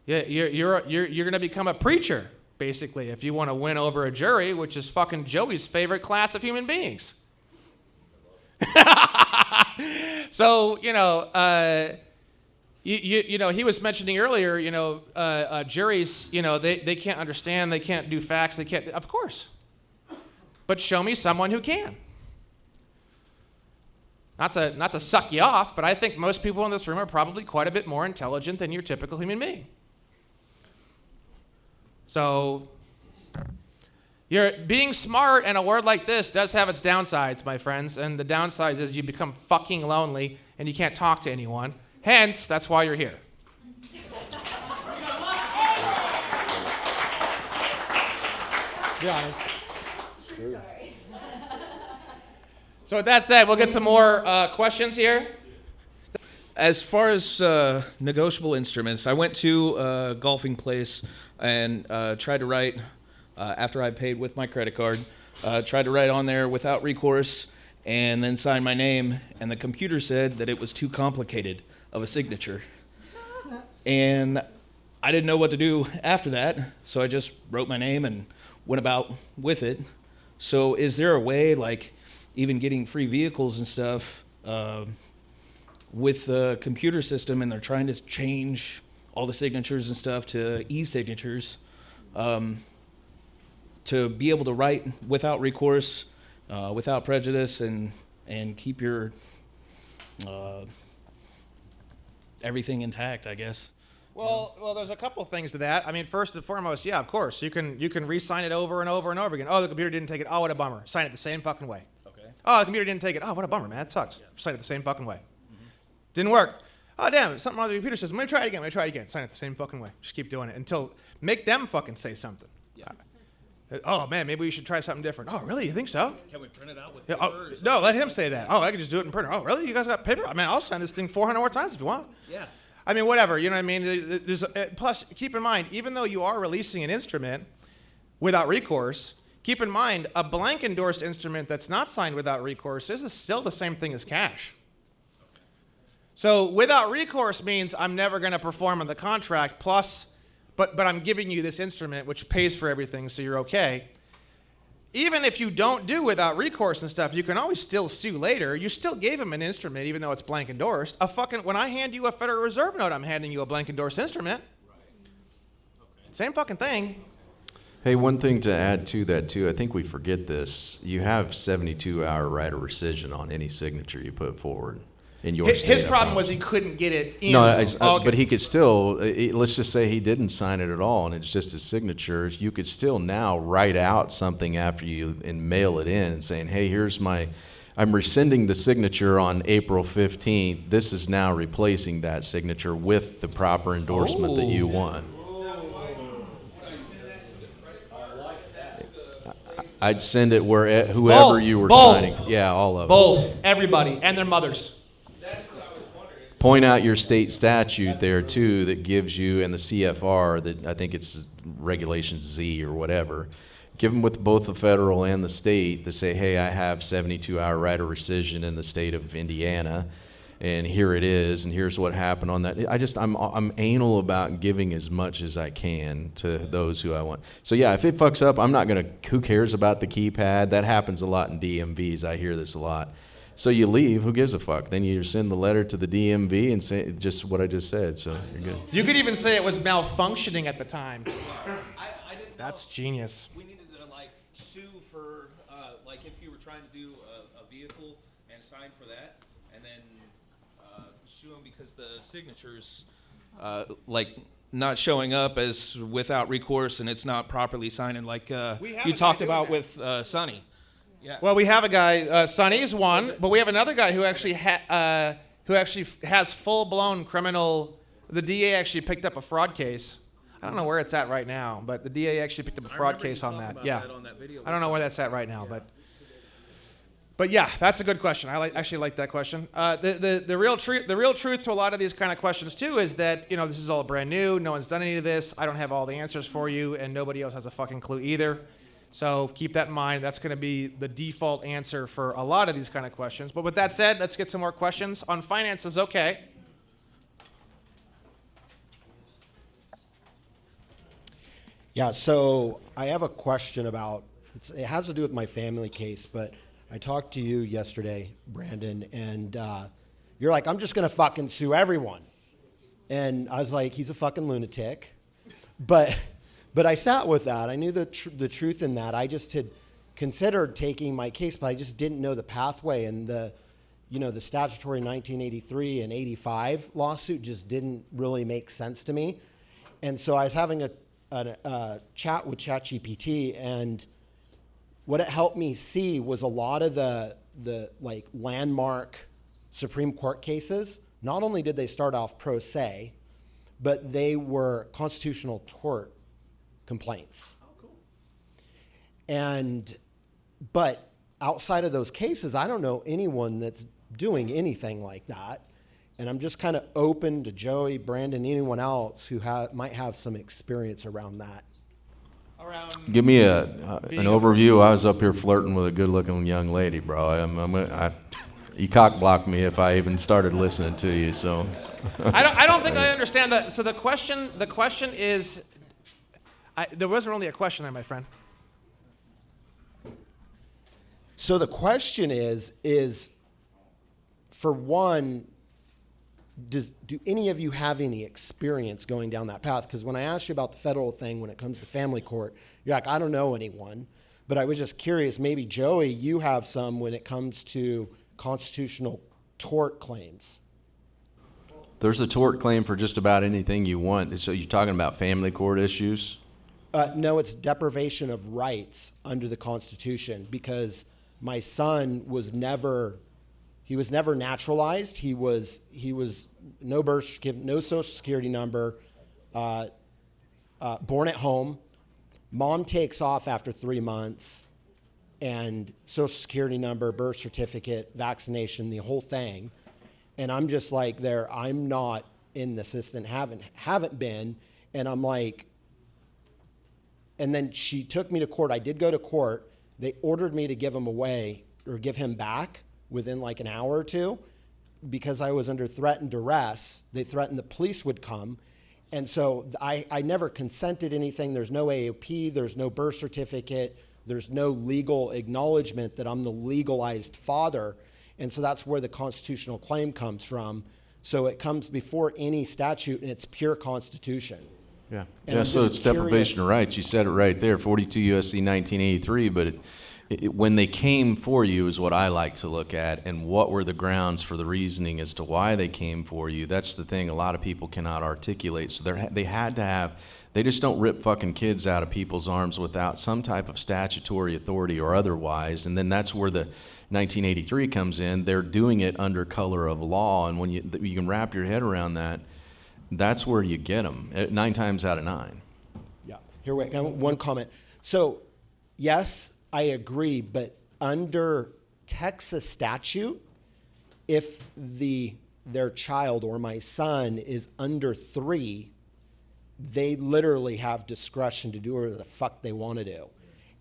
you're going to become a preacher, basically, if you want to win over a jury, which is fucking Joey's favorite class of human beings. So, you know, you know, he was mentioning earlier, you know, juries, you know, they can't understand, they can't do facts, they can't, of course. But show me someone who can. Not to suck you off, but I think most people in this room are probably quite a bit more intelligent than your typical human being. So, being smart in a word like this does have its downsides, my friends, and the downside is you become fucking lonely and you can't talk to anyone. Hence, that's why you're here. Be honest. True. So with that said, we'll get some more questions here. As far as negotiable instruments, I went to a golfing place and tried to write, after I paid with my credit card, tried to write on there without recourse and then sign my name, and the computer said that it was too complicated of a signature. And I didn't know what to do after that, so I just wrote my name and went about with it. So is there a way, like, even getting free vehicles and stuff with the computer system, and they're trying to change all the signatures and stuff to e-signatures. to be able to write without recourse, without prejudice, and keep your everything intact, I guess. Well, there's a couple of things to that. I mean, first and foremost, yeah, of course, you can re-sign it over and over and over again. Oh, the computer didn't take it. Oh, what a bummer. Sign it the same fucking way. Okay. Oh, the computer didn't take it. Oh, what a bummer, man. That sucks. Sign it the same fucking way. Didn't work. Oh, damn, something wrong with the computer system. Let me try it again. Sign it the same fucking way. Just keep doing it until make them fucking say something. Yeah. Oh, man, maybe we should try something different. Oh, really? You think so? Can we print it out with Yeah, paper? no, let him say that. Oh, I can just do it in printer. Oh, really? You guys got paper? I mean, I'll sign this thing 400 more times if you want. Yeah. I mean, whatever. You know what I mean? Plus, keep in mind, even though you are releasing an instrument without recourse, keep in mind, a blank endorsed instrument that's not signed without recourse is still the same thing as cash. So without recourse means I'm never going to perform on the contract, plus, but I'm giving you this instrument which pays for everything, so you're okay. Even if you don't do without recourse and stuff, you can always still sue later. You still gave him an instrument, even though it's blank endorsed. When I hand you a Federal Reserve note, I'm handing you a blank endorsed instrument. Same fucking thing. Hey, one thing to add to that, too, I think we forget this. You have 72-hour right of rescission on any signature you put forward. In your His problem was he couldn't get it in. No, but he could still, let's just say he didn't sign it at all and it's just his signature. You could still now write out something after you and mail it in saying, hey, I'm rescinding the signature on April 15th. This is now replacing that signature with the proper endorsement that you want. I'd send it where whoever you were signing. Yeah, all of them. Both, everybody, and their mothers. Point out your state statute there too that gives you, and the CFR, that I think it's Regulation Z or whatever, give them with both the federal and the state to say, hey, I have 72-hour right of rescission in the state of Indiana, and here it is, and here's what happened on that. I'm anal about giving as much as I can to those who I want. So yeah, if it fucks up, I'm not gonna, who cares about the keypad? That happens a lot in DMVs, I hear this a lot. So you leave, who gives a fuck? Then you send the letter to the DMV and say just what I just said, so you're good. You could even say it was malfunctioning at the time. That's genius. We needed to sue for if you were trying to do a vehicle and sign for that, and then sue them because the signatures not showing up as without recourse and it's not properly signed, and you talked about with Sonny. Yeah. Well, we have a guy, Sonny is one, but we have another guy who actually has full-blown criminal. The DA actually picked up a fraud case. I don't know where it's at right now, but the DA actually picked up a fraud case on that. Yeah. I don't know where that's at right now, but yeah, that's a good question. I actually like that question. The real truth to a lot of these kind of questions too is that this is all brand new. No one's done any of this. I don't have all the answers for you, and nobody else has a fucking clue either. So keep that in mind. That's going to be the default answer for a lot of these kind of questions. But with that said, let's get some more questions on finances. Okay. Yeah, so I have a question about, it has to do with my family case, but I talked to you yesterday, Brandon, and you're like, I'm just going to fucking sue everyone. And I was like, he's a fucking lunatic. But I sat with that. I knew the truth in that. I just had considered taking my case, but I just didn't know the pathway. And the statutory 1983 and 85 lawsuit just didn't really make sense to me. And so I was having a chat with ChatGPT, and what it helped me see was a lot of the landmark Supreme Court cases. Not only did they start off pro se, but they were constitutional tort complaints. Oh, cool. But outside of those cases, I don't know anyone that's doing anything like that. And I'm just kind of open to Joey, Brandon, anyone else who might have some experience around that. Give me an overview. I was up here flirting with a good-looking young lady, bro. You cock-blocked me if I even started listening to you. So I don't think I understand that. So the question is. There wasn't really a question there, my friend. So the question is for one, do any of you have any experience going down that path? Because when I asked you about the federal thing, when it comes to family court, you're like, I don't know anyone. But I was just curious, maybe Joey, you have some when it comes to constitutional tort claims. There's a tort claim for just about anything you want. So you're talking about family court issues? No, it's deprivation of rights under the Constitution, because my son was never naturalized. He was no birth certificate, no social security number, born at home. Mom takes off after 3 months, and social security number, birth certificate, vaccination, the whole thing. And I'm just like, I'm not in the system, haven't been. And I'm like, and then she took me to court. I did go to court. They ordered me to give him away or give him back within like an hour or two, because I was under threat and duress. They threatened the police would come. And so I never consented anything. There's no AOP, there's no birth certificate, there's no legal acknowledgement that I'm the legalized father. And so that's where the constitutional claim comes from. So it comes before any statute, and it's pure Constitution. Yeah. And Yeah, I'm so just it's deprivation curious- of rights. You said it right there, 42 U.S.C. 1983. But when they came for you is what I like to look at, and what were the grounds for the reasoning as to why they came for you. That's the thing a lot of people cannot articulate. So they had to have, they just don't rip fucking kids out of people's arms without some type of statutory authority or otherwise. And then that's where the 1983 comes in. They're doing it under color of law, and when you can wrap your head around that, that's where you get them, 9 times out of 9. Yeah. Here, wait, one comment. So, yes, I agree, but under Texas statute, if their child or my son is under 3, they literally have discretion to do whatever the fuck they want to do.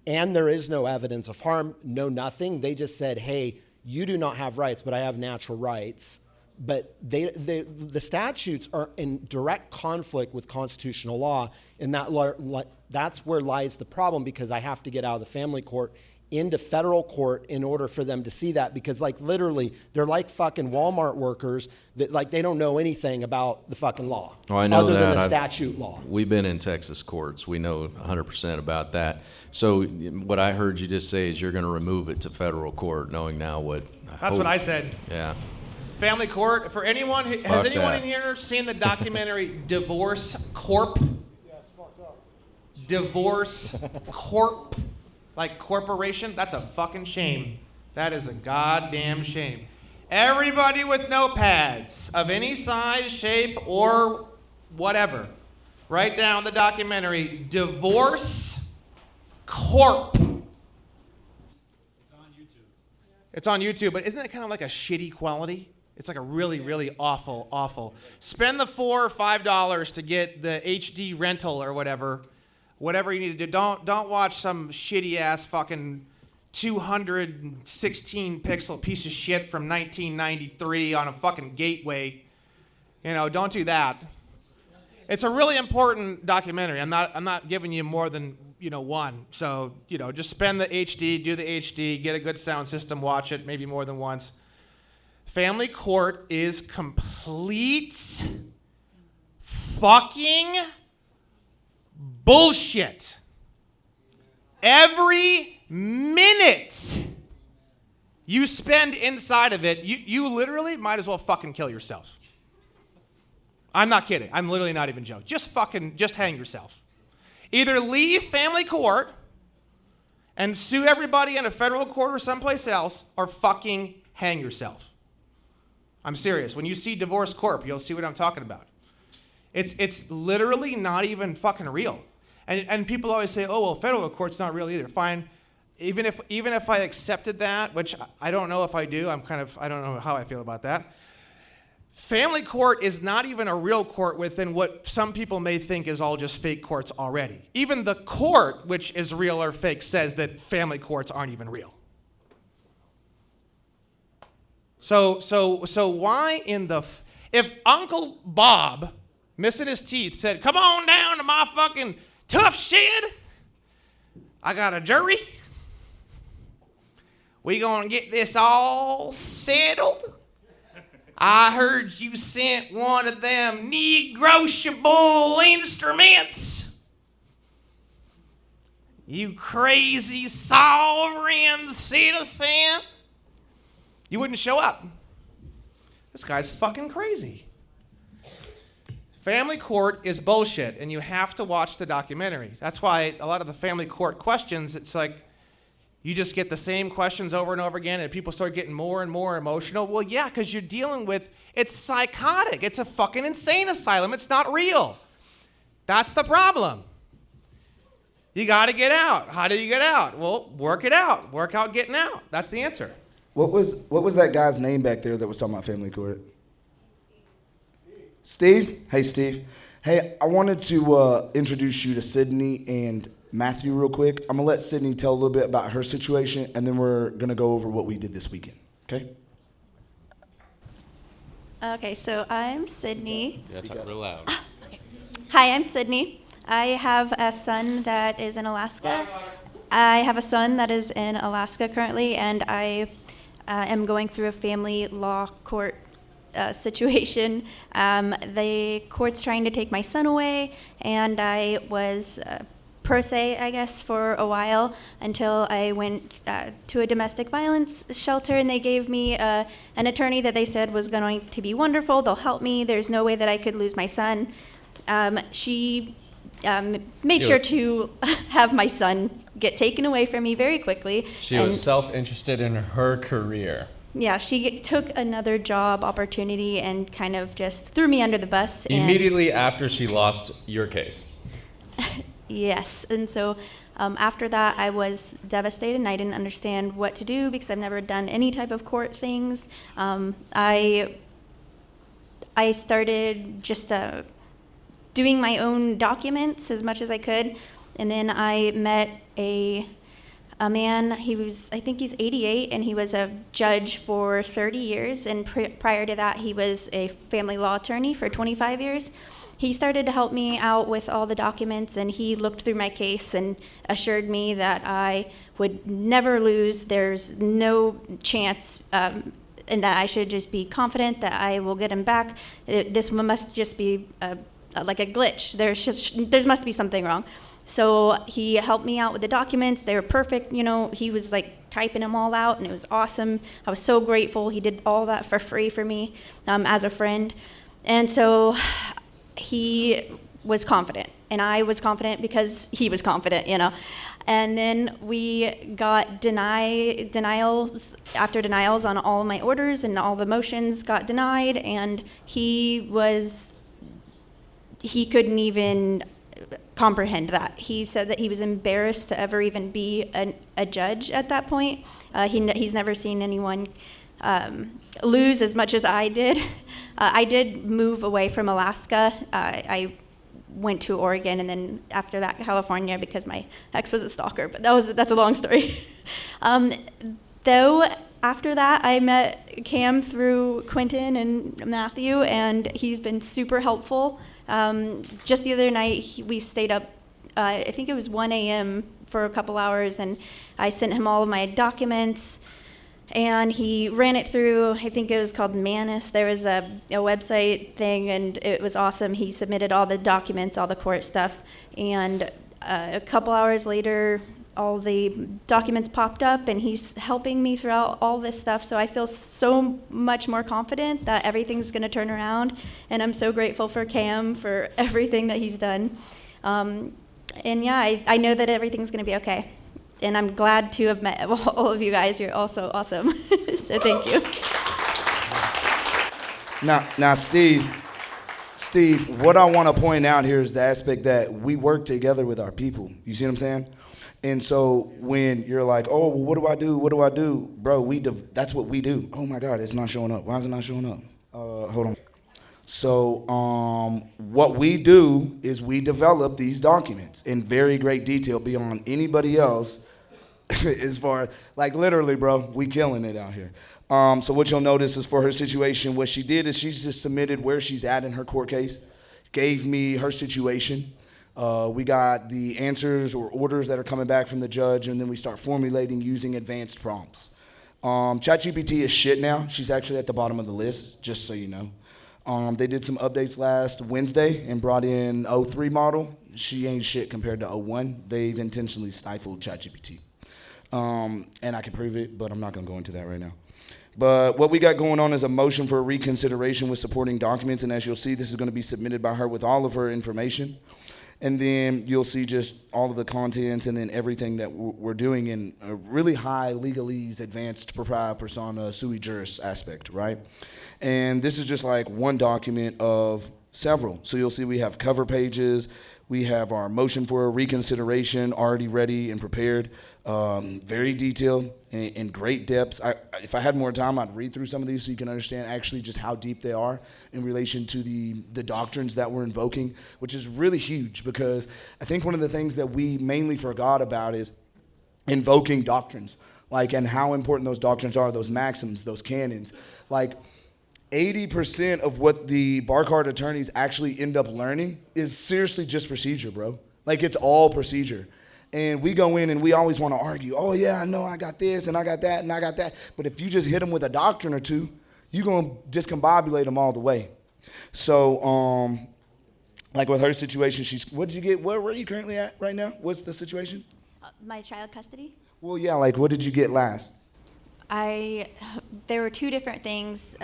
And there is no evidence of harm, no nothing. They just said, hey, you do not have rights, but I have natural rights. But the statutes are in direct conflict with constitutional law, and that's where lies the problem, because I have to get out of the family court into federal court in order for them to see that, because like literally they're like fucking Walmart workers that like they don't know anything about the fucking law I know other that. than the statute law. We've been in Texas courts. We know 100% about that. So what I heard you just say is you're going to remove it to federal court, knowing now what. That's what I said. Yeah. Family court. For anyone, has Fuck anyone that. in here seen the documentary Divorce Corp? Divorce Corp, like corporation. That's a fucking shame. That is a goddamn shame. Everybody with notepads of any size, shape, or whatever, write down the documentary Divorce Corp. It's on YouTube, but isn't it kind of like a shitty quality? It's like a really, really awful. Spend the $4 or $5 to get the HD rental or whatever you need to do. Don't watch some shitty ass fucking 216 pixel piece of shit from 1993 on a fucking gateway. You know, don't do that. It's a really important documentary. I'm not giving you more than, one. So, just spend the HD, do the HD, get a good sound system, watch it maybe more than once. Family court is complete fucking bullshit. Every minute you spend inside of it, you literally might as well fucking kill yourself. I'm not kidding. I'm literally not even joking. Just hang yourself. Either leave family court and sue everybody in a federal court or someplace else, or fucking hang yourself. I'm serious. When you see Divorce Corp, you'll see what I'm talking about. It's literally not even fucking real. And people always say, oh, well, federal court's not real either. Fine. Even if I accepted that, which I don't know if I do, I don't know how I feel about that. Family court is not even a real court within what some people may think is all just fake courts already. Even the court, which is real or fake, says that family courts aren't even real. So why in the... If Uncle Bob, missing his teeth, said, come on down to my fucking tough shed, I got a jury, we gonna get this all settled, I heard you sent one of them negotiable instruments. You crazy sovereign citizen. You wouldn't show up. This guy's fucking crazy. Family court is bullshit, and you have to watch the documentary. That's why a lot of the family court questions, it's like you just get the same questions over and over again, and people start getting more and more emotional. Well, yeah, because you're dealing with, it's psychotic. It's a fucking insane asylum. It's not real. That's the problem. You got to get out. How do you get out? Well, work it out. Work out getting out. That's the answer. What was that guy's name back there that was talking about family court? Steve? Hey, Steve. Hey, I wanted to introduce you to Sydney and Matthew real quick. I'm going to let Sydney tell a little bit about her situation, and then we're going to go over what we did this weekend, okay? Okay, so I'm Sydney. Yeah, talk real loud. Hi, I'm Sydney. I have a son that is in Alaska. I have a son that is in Alaska currently, and I am going through a family law court situation. The court's trying to take my son away, and I was pro se, I guess, for a while until I went to a domestic violence shelter, and they gave me an attorney that they said was going to be wonderful. They'll help me. There's no way that I could lose my son. She made sure to have my son get taken away from me very quickly. She was self-interested in her career. Yeah, she took another job opportunity and kind of just threw me under the bus. Immediately after she lost your case. Yes, and so after that I was devastated and I didn't understand what to do because I've never done any type of court things. I started just doing my own documents as much as I could, and then I met a man. I think he's 88, and he was a judge for 30 years, and prior to that he was a family law attorney for 25 years. He started to help me out with all the documents, and he looked through my case and assured me that I would never lose. There's no chance, and that I should just be confident that I will get him back. This must just be like a glitch. There must be something wrong. So he helped me out with the documents. They were perfect. You know, he was like typing them all out, and it was awesome. I was so grateful. He did all that for free for me as a friend. And so he was confident, and I was confident because he was confident, you know. And then we got denials after denials on all of my orders, and all the motions got denied, and he couldn't even comprehend that. He said that he was embarrassed to ever even be a judge at that point. He's never seen anyone lose as much as I did. I did move away from Alaska. I went to Oregon, and then after that California, because my ex was a stalker, but that's a long story. Though after that I met Cam through Quentin and Matthew, and he's been super helpful. Just the other night we stayed up, I think it was 1 a.m. for a couple hours, and I sent him all of my documents, and he ran it through. I think it was called Manus. There was a website thing, and it was awesome. He submitted all the documents, all the court stuff, and a couple hours later all the documents popped up, and he's helping me throughout all this stuff. So I feel so much more confident that everything's going to turn around, and I'm so grateful for Cam for everything that he's done. And yeah, I know that everything's going to be okay. And I'm glad to have met all of you guys. You're also awesome. So thank you. Now, Steve, what I want to point out here is the aspect that we work together with our people. You see what I'm saying? And so when you're like, oh, well, what do I do? What do I do? Bro, that's what we do. Oh my God, it's not showing up. Why is it not showing up? Hold on. So what we do is we develop these documents in very great detail beyond anybody else. As far, like literally, bro, we killing it out here. So what you'll notice is for her situation, what she did is she's just submitted where she's at in her court case, gave me her situation. We got the answers or orders that are coming back from the judge, and then we start formulating using advanced prompts. ChatGPT is shit now. She's actually at the bottom of the list, just so you know. They did some updates last Wednesday and brought in 03 model. She ain't shit compared to 01. They've intentionally stifled ChatGPT. And I can prove it, but I'm not gonna go into that right now. But what we got going on is a motion for reconsideration with supporting documents, and as you'll see, this is gonna be submitted by her with all of her information. And then you'll see just all of the contents and then everything that we're doing in a really high legalese, advanced persona, sui juris aspect, right? And this is just like one document of several. So you'll see we have cover pages, we have our motion for a reconsideration already ready and prepared, very detailed and in great depths. If I had more time, I'd read through some of these so you can understand actually just how deep they are in relation to the doctrines that we're invoking, which is really huge because I think one of the things that we mainly forgot about is invoking doctrines, like, and how important those doctrines are, those maxims, those canons. Like, 80% of what the bar card attorneys actually end up learning is seriously just procedure, bro. Like, it's all procedure. And we go in and we always want to argue, oh yeah, I know I got this and I got that and I got that. But if you just hit them with a doctrine or two, you're going to discombobulate them all the way. So, like with her situation, what did you get? Where are you currently at right now? What's the situation? My child custody? Well, yeah, like what did you get last? There were two different things.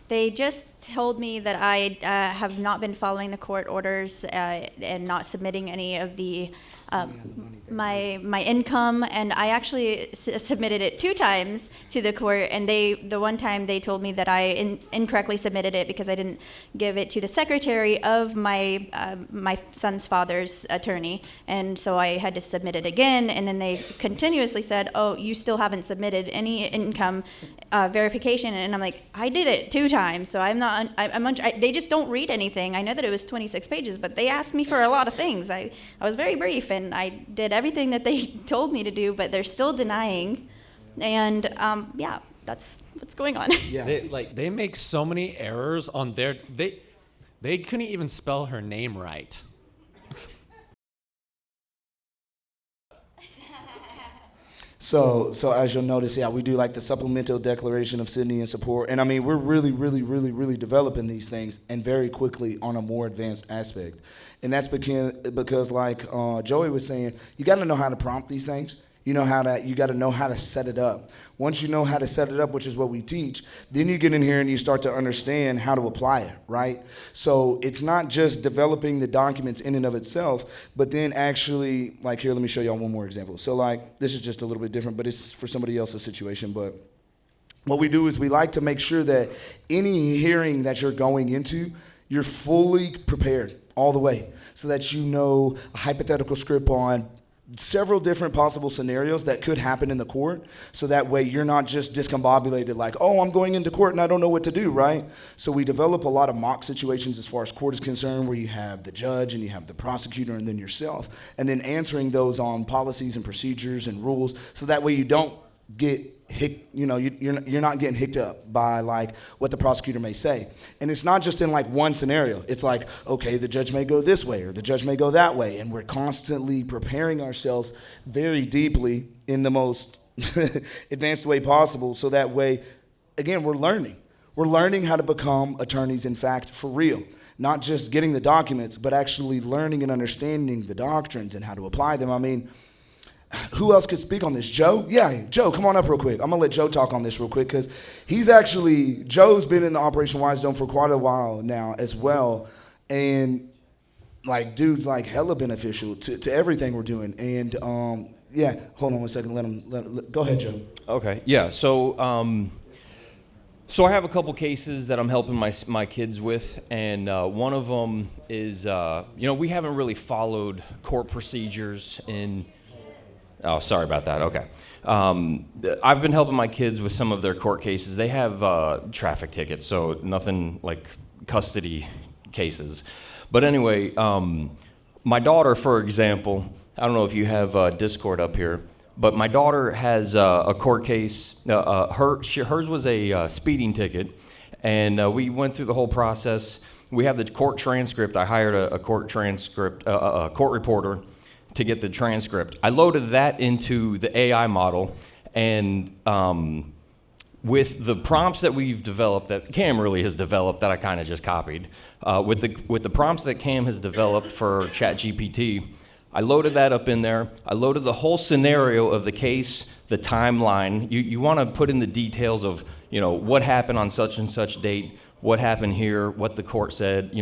They just told me that I have not been following the court orders and not submitting any of the my income, and I actually submitted it 2 times to the court, and the one time they told me that I incorrectly submitted it because I didn't give it to the secretary of my my son's father's attorney, and so I had to submit it again, and then they continuously said, oh, you still haven't submitted any income verification, and I'm like, I did it 2 times, so I'm not, they just don't read anything. I know that it was 26 pages, but they asked me for a lot of things. I was very brief, and I did everything that they told me to do, but they're still denying, and yeah, that's what's going on. Yeah. They make so many errors on their, they couldn't even spell her name right. So as you'll notice, yeah, we do like the supplemental declaration of Sydney and support. And I mean, we're really developing these things and very quickly on a more advanced aspect. And that's because like Joey was saying, you got to know how to prompt these things. You got to know how to set it up. Once you know how to set it up, which is what we teach, then you get in here and you start to understand how to apply it, right? So it's not just developing the documents in and of itself, but then actually, like here, let me show y'all one more example. So like, this is just a little bit different, but it's for somebody else's situation. But what we do is we like to make sure that any hearing that you're going into, you're fully prepared all the way so that you know a hypothetical script on several different possible scenarios that could happen in the court, so that way you're not just discombobulated like, oh, I'm going into court and I don't know what to do, right? So we develop a lot of mock situations as far as court is concerned, where you have the judge and you have the prosecutor and then yourself, and then answering those on policies and procedures and rules, so that way you don't get you're not getting hicked up by like what the prosecutor may say. And it's not just in like one scenario. It's like, okay, the judge may go this way or the judge may go that way, and we're constantly preparing ourselves very deeply in the most advanced way possible, so that way, again, we're learning how to become attorneys, in fact, for real. Not just getting the documents, but actually learning and understanding the doctrines and how to apply them. I mean, who else could speak on this? Joe? Yeah, Joe, come on up real quick. I'm going to let Joe talk on this real quick, because Joe's been in the Operation Wisedome for quite a while now as well. And, like, dude's, like, hella beneficial to everything we're doing. And, yeah, hold on one second. Let him go ahead, Joe. Okay, yeah, so I have a couple cases that I'm helping my kids with, and one of them is, we haven't really followed court procedures in... Oh, sorry about that. Okay. I've been helping my kids with some of their court cases. They have traffic tickets, so nothing like custody cases. But anyway, my daughter, for example, I don't know if you have Discord up here, but my daughter has a court case. Hers was a speeding ticket, and we went through the whole process. We have the court transcript. I hired a court reporter to get the transcript. I loaded that into the AI model, And with the prompts that we've developed, that Cam really has developed, that I kind of just copied, with the prompts that Cam has developed for ChatGPT, I loaded that up in there. I loaded the whole scenario of the case, the timeline. You want to put in the details of, what happened on such and such date, what happened here, what the court said.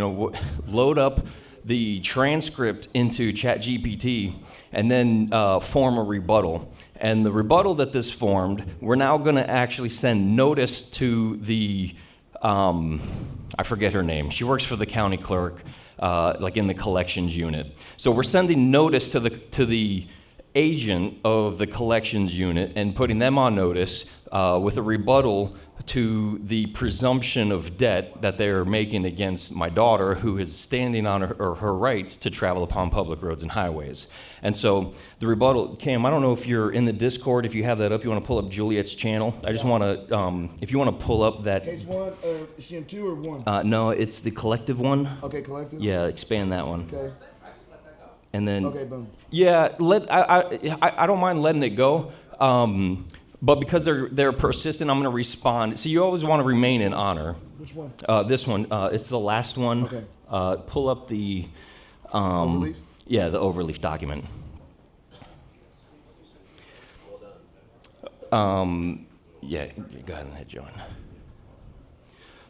Load up the transcript into ChatGPT, and then form a rebuttal. And the rebuttal that this formed, we're now going to actually send notice to the, I forget her name. She works for the county clerk, like in the collections unit. So we're sending notice to the agent of the collections unit and putting them on notice with a rebuttal to the presumption of debt that they're making against my daughter, who is standing on her rights to travel upon public roads and highways. And so the rebuttal, Cam, I don't know if you're in the Discord, if you have that up, you want to pull up Juliet's channel. I just want to, if you want to pull up that. Case 1, is she in 2 or 1? No, it's the collective one. Okay, collective? Yeah, expand that one. Okay. And then. Okay, boom. Yeah, I don't mind letting it go. But because they're persistent, I'm going to respond. So you always want to remain in honor. Which one? This one. It's the last one. Okay. Pull up the. Overleaf? Yeah, the overleaf document. Yeah, go ahead and hit join.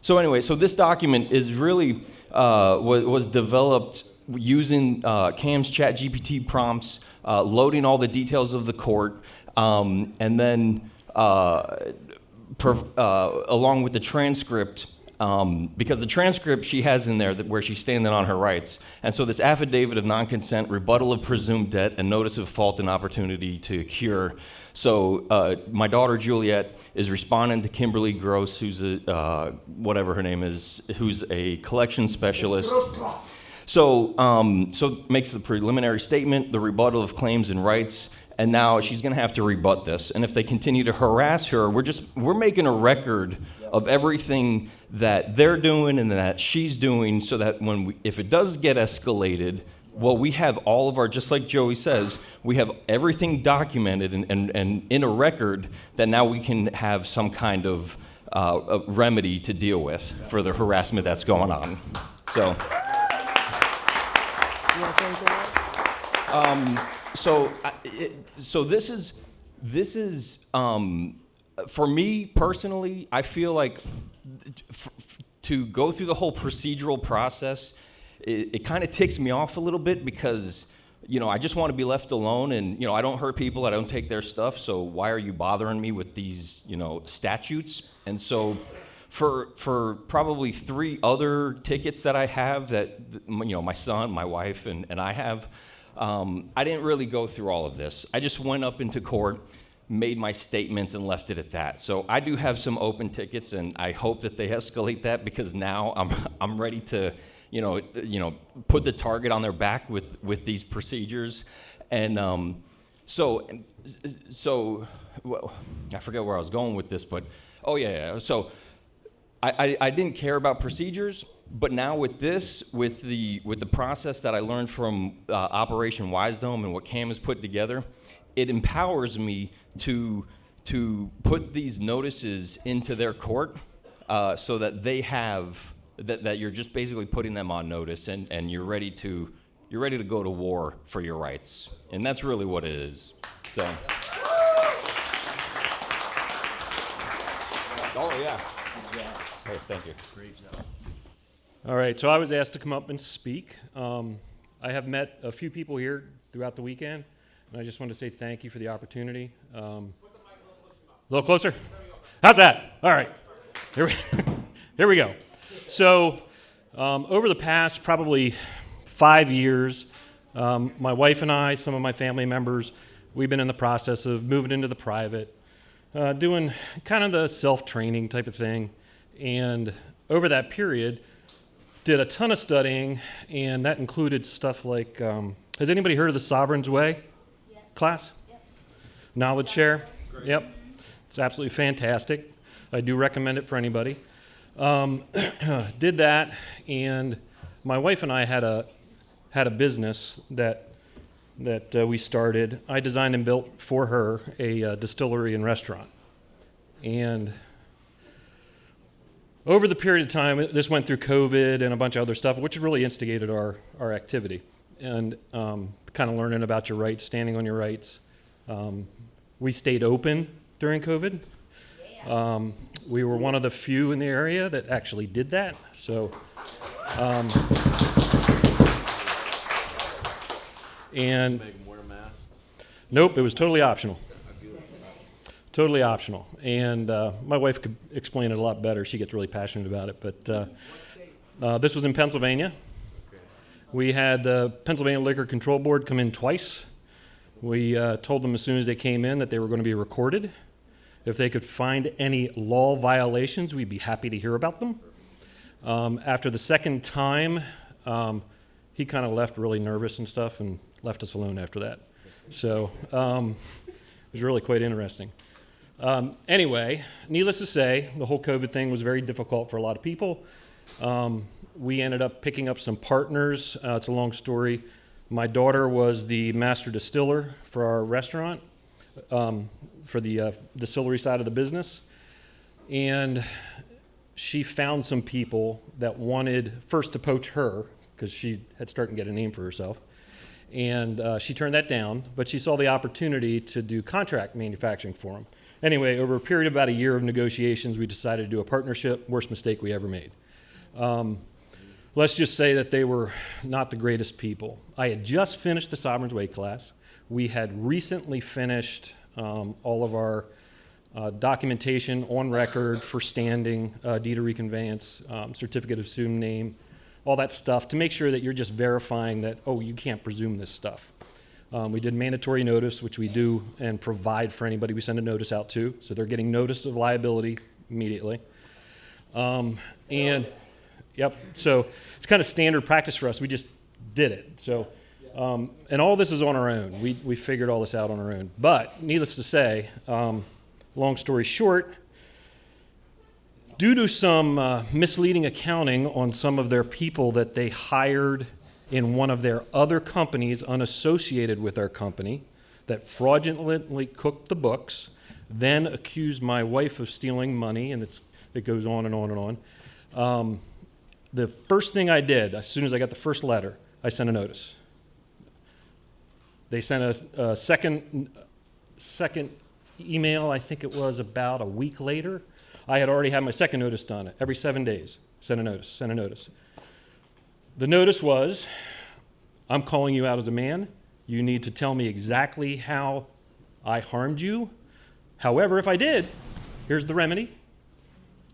So anyway, so this document is really was developed using Cam's ChatGPT prompts, loading all the details of the court. And then along with the transcript, because the transcript she has in there where she's standing on her rights. And so this affidavit of non-consent, rebuttal of presumed debt, and notice of fault and opportunity to cure. So my daughter Juliet is responding to Kimberly Gross, who's whatever her name is, who's a collection specialist. So makes the preliminary statement, the rebuttal of claims and rights. And now she's going to have to rebut this. And if they continue to harass her, we're making a record of everything that they're doing and that she's doing, so that if it does get escalated, well, we have all of our, just like Joey says, we have everything documented and in a record that now we can have some kind of a remedy to deal with for the harassment that's going on. So. You want to say anything else? So this is for me personally, I feel like to go through the whole procedural process, it kind of ticks me off a little bit, because I just want to be left alone, and I don't hurt people, I don't take their stuff, so why are you bothering me with these statutes? And so for probably 3 other tickets that I have that my son, my wife, and I have, I didn't really go through all of this. I just went up into court, made my statements, and left it at that. So I do have some open tickets, and I hope that they escalate that, because now I'm ready to, put the target on their back with these procedures. And so well, I forget where I was going with this, but so I didn't care about procedures. But now with this, with the process that I learned from Operation Wisedome and what Cam has put together, it empowers me to put these notices into their court, so that they have that you're just basically putting them on notice, and you're ready to go to war for your rights, and that's really what it is. So. Oh yeah. Hey, thank you. Great job. All right, so I was asked to come up and speak. I have met a few people here throughout the weekend, and I just want to say thank you for the opportunity. A little closer? How's that? All right, here we go. So over the past probably 5 years, my wife and I, some of my family members, we've been in the process of moving into the private, doing kind of the self-training type of thing. And over that period, did a ton of studying, and that included stuff like, has anybody heard of the Sovereign's Way class? Yep. Knowledge share? Great. Yep. It's absolutely fantastic. I do recommend it for anybody. Did that, and my wife and I had a business that that we started, I designed and built for her a distillery and restaurant. And over the period of time, this went through COVID and a bunch of other stuff, which really instigated our activity. And kind of learning about your rights, standing on your rights. We stayed open during COVID. We were one of the few in the area that actually did that. So, and Make them wear masks. nope, it was totally optional. Totally optional. And my wife could explain it a lot better. She gets really passionate about it. But this was in Pennsylvania. We had the Pennsylvania Liquor Control Board come in twice. We told them as soon as they came in that they were going to be recorded. If they could find any law violations, we'd be happy to hear about them. After the second time, he kind of left really nervous and stuff and left us alone after that. So it was really quite interesting. Anyway, needless to say, the whole COVID thing was very difficult for a lot of people. We ended up picking up some partners. It's a long story. My daughter was the master distiller for our restaurant, for the distillery side of the business. And she found some people that wanted first to poach her, because she had started to get a name for herself. And she turned that down, but she saw the opportunity to do contract manufacturing for them. Anyway, over a period of about a year of negotiations, we decided to do a partnership. Worst mistake we ever made. Let's just say that they were not the greatest people. I had just finished the Sovereign's weight class. We had recently finished all of our documentation on record for standing, deed of reconveyance, certificate of assumed name, all that stuff to make sure that you're just verifying that, oh, you can't presume this stuff. We did mandatory notice, which we do and provide for anybody we send a notice out to. So they're getting notice of liability immediately. And yep, so it's kind of standard practice for us. We just did it. So, and all this is on our own. We figured all this out on our own. But needless to say, long story short, due to some misleading accounting on some of their people that they hired in one of their other companies unassociated with our company that fraudulently cooked the books, then accused my wife of stealing money, and it goes on and on and on. The first thing I did, as soon as I got the first letter, I sent a notice. They sent a second email, I think it was about a week later. I had already had my second notice done. Every 7 days, send a notice, send a notice. The notice was, I'm calling you out as a man. You need to tell me exactly how I harmed you. However, if I did, here's the remedy.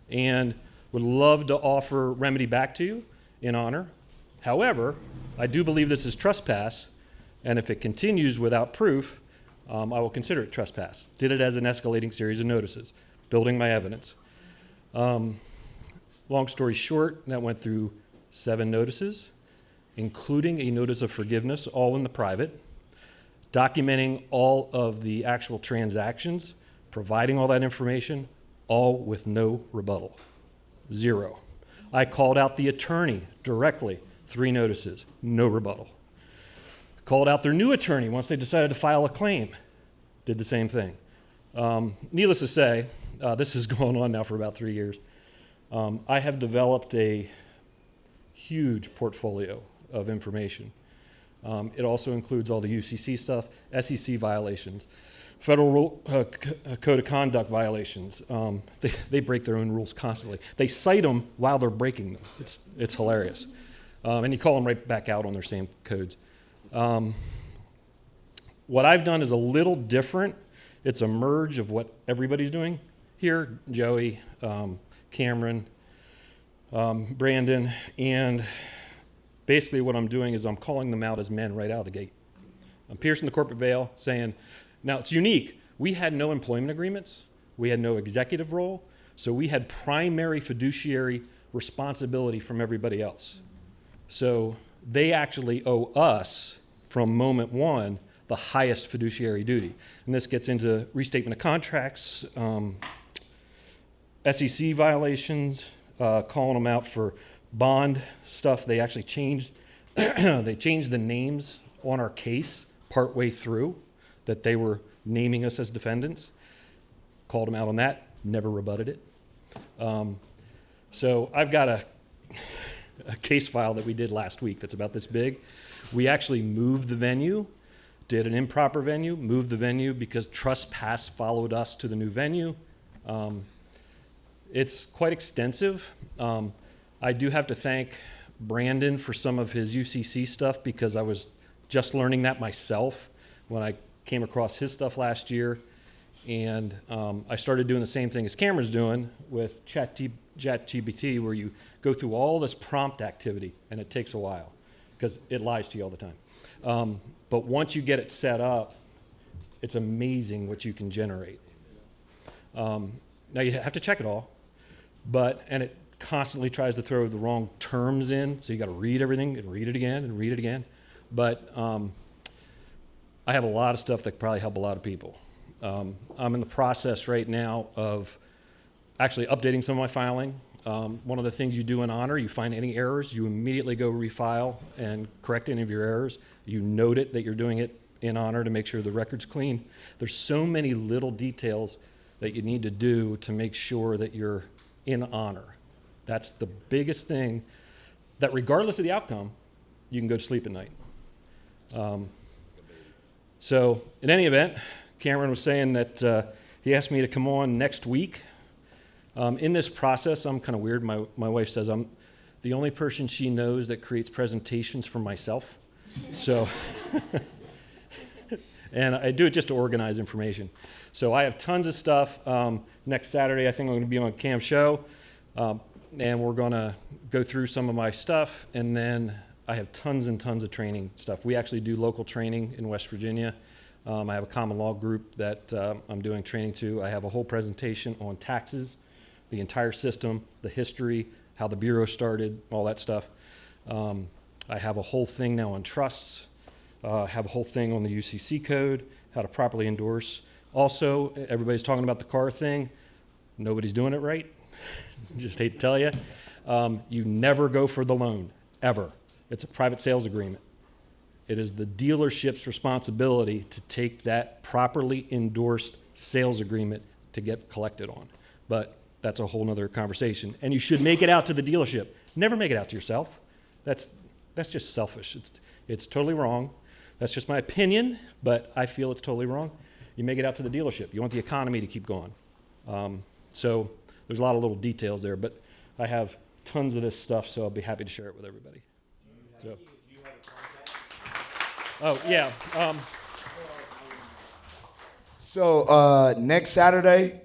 And would love to offer remedy back to you in honor. However, I do believe this is trespass, and if it continues without proof, I will consider it trespass. Did it as an escalating series of notices, building my evidence. Long story short, that went through 7 notices, including a notice of forgiveness, all in the private, documenting all of the actual transactions, providing all that information, all with no rebuttal. 0. I called out the attorney directly, 3 notices, no rebuttal. Called out their new attorney once they decided to file a claim, did the same thing. Needless to say, this has gone on now for about 3 years. I have developed a huge portfolio of information. It also includes all the UCC stuff, SEC violations, federal code of conduct violations. They break their own rules constantly. They cite them while they're breaking them. It's hilarious. And you call them right back out on their same codes. What I've done is a little different. It's a merge of what everybody's doing here, Joey, Cameron, Brandon, and basically what I'm doing is I'm calling them out as men right out of the gate. I'm piercing the corporate veil, saying, now it's unique. We had no employment agreements. We had no executive role. So we had primary fiduciary responsibility from everybody else. So they actually owe us, from moment one, the highest fiduciary duty. And this gets into restatement of contracts, SEC violations, calling them out for bond stuff. They actually changed, they changed the names on our case partway through that they were naming us as defendants. Called them out on that, never rebutted it. So I've got a case file that we did last week that's about this big. We actually moved the venue, did an improper venue, moved the venue because trespass followed us to the new venue. It's quite extensive. I do have to thank Brandon for some of his UCC stuff because I was just learning that myself when I came across his stuff last year. And I started doing the same thing as Cameron's doing with ChatGPT, where you go through all this prompt activity, and it takes a while because it lies to you all the time. But once you get it set up, it's amazing what you can generate. Now you have to check it all, and it constantly tries to throw the wrong terms in, so you got to read everything and read it again and read it again. But I have a lot of stuff that could probably help a lot of people. I'm in the process right now of actually updating some of my filing. One of the things you do in Honor, you find any errors, you immediately go refile and correct any of your errors. You note it that you're doing it in Honor to make sure the record's clean. There's so many little details that you need to do to make sure that you're in Honor. That's the biggest thing that regardless of the outcome, you can go to sleep at night. So in any event, Cameron was saying that he asked me to come on next week. In this process, I'm kind of weird. My wife says I'm the only person she knows that creates presentations for myself. So, and I do it just to organize information. So I have tons of stuff. Next Saturday, I think I'm going to be on Cam's show, and we're going to go through some of my stuff, and then I have tons and tons of training stuff. We actually do local training in West Virginia. I have a common law group that I'm doing training to. I have a whole presentation on taxes, the entire system, the history, how the Bureau started, all that stuff. I have a whole thing now on trusts. I have a whole thing on the UCC code, how to properly endorse. Also, everybody's talking about the car thing. Nobody's doing it right. Just hate to tell you. You never go for the loan, ever. It's a private sales agreement. It is the dealership's responsibility to take that properly endorsed sales agreement to get collected on. But that's a whole nother conversation. And you should make it out to the dealership. Never make it out to yourself. That's just selfish. It's totally wrong. That's just my opinion, but I feel it's totally wrong. You make it out to the dealership. You want the economy to keep going. So there's a lot of little details there, but I have tons of this stuff, so I'll be happy to share it with everybody. So. Oh, yeah. So next Saturday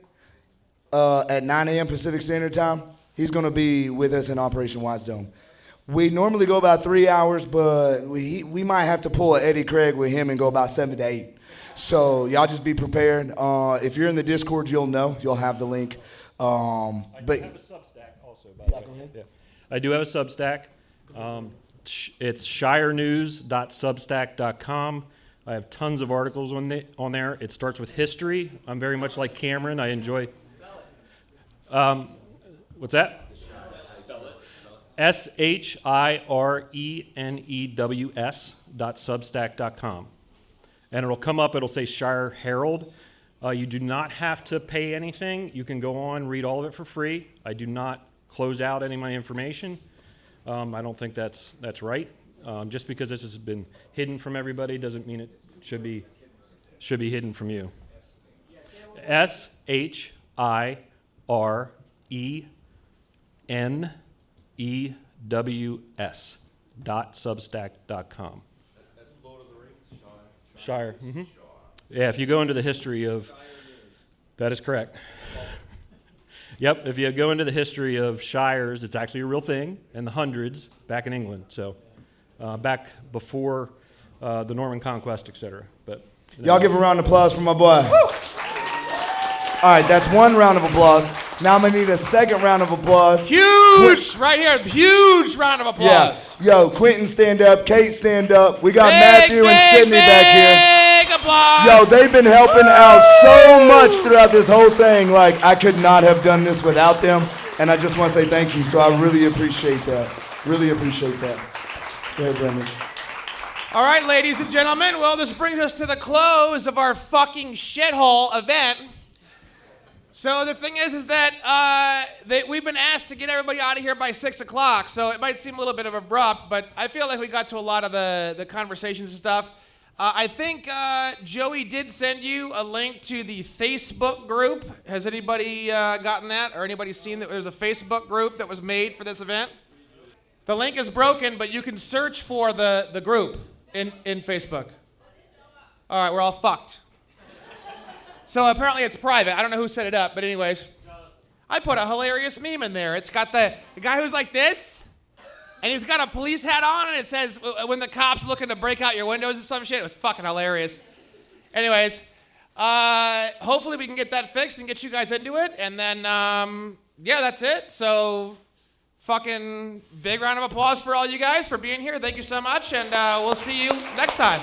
at 9 a.m. Pacific Standard Time, he's going to be with us in Operation Wisedome. We normally go about 3 hours, but we might have to pull an Eddie Craig with him and go about 7 to 8. So y'all just be prepared. If you're in the Discord, you'll know. You'll have the link. I do have a Substack also, by the way. Yeah. I do have a Substack. It's shirenews.substack.com. I have tons of articles on there. It starts with history. I'm very much like Cameron. I enjoy. What's that? SHIRENEWS.substack.com. And it'll come up, it'll say Shire Herald. You do not have to pay anything. You can go on, read all of it for free. I do not close out any of my information. I don't think that's right. Just because this has been hidden from everybody doesn't mean it should be hidden from you. SHIRENEWS.substack.com. That's Lord of the Rings, Shire. Mm-hmm. Yeah, if you go into the history of, that is correct. Yep, if you go into the history of shires, it's actually a real thing, and the hundreds back in England. So back before the Norman conquest, etc. But y'all give a round of applause for my boy. Woo! All right, that's one round of applause. Now I'm gonna need a second round of applause. Huge, right here, huge round of applause. Yeah. Yo, Quentin, stand up. Kate, stand up. We got Matthew and Sydney back here. Big applause. Yo, they've been helping out so much throughout this whole thing. Like, I could not have done this without them. And I just want to say thank you. So I really appreciate that. Really appreciate that. Go ahead, Brendan. All right, ladies and gentlemen. Well, this brings us to the close of our fucking shithole event. So the thing is that we've been asked to get everybody out of here by 6 o'clock. So it might seem a little bit of abrupt, but I feel like we got to a lot of the conversations and stuff. I think Joey did send you a link to the Facebook group. Has anybody gotten that, or anybody seen that there's a Facebook group that was made for this event? The link is broken, but you can search for the group in Facebook. All right, we're all fucked. So apparently it's private. I don't know who set it up, but anyways, I put a hilarious meme in there. It's got the guy who's like this, and he's got a police hat on, and it says, when the cop's looking to break out your windows or some shit. It was fucking hilarious. Anyways, hopefully we can get that fixed and get you guys into it, and then, yeah, that's it. So fucking big round of applause for all you guys for being here. Thank you so much, and we'll see you next time.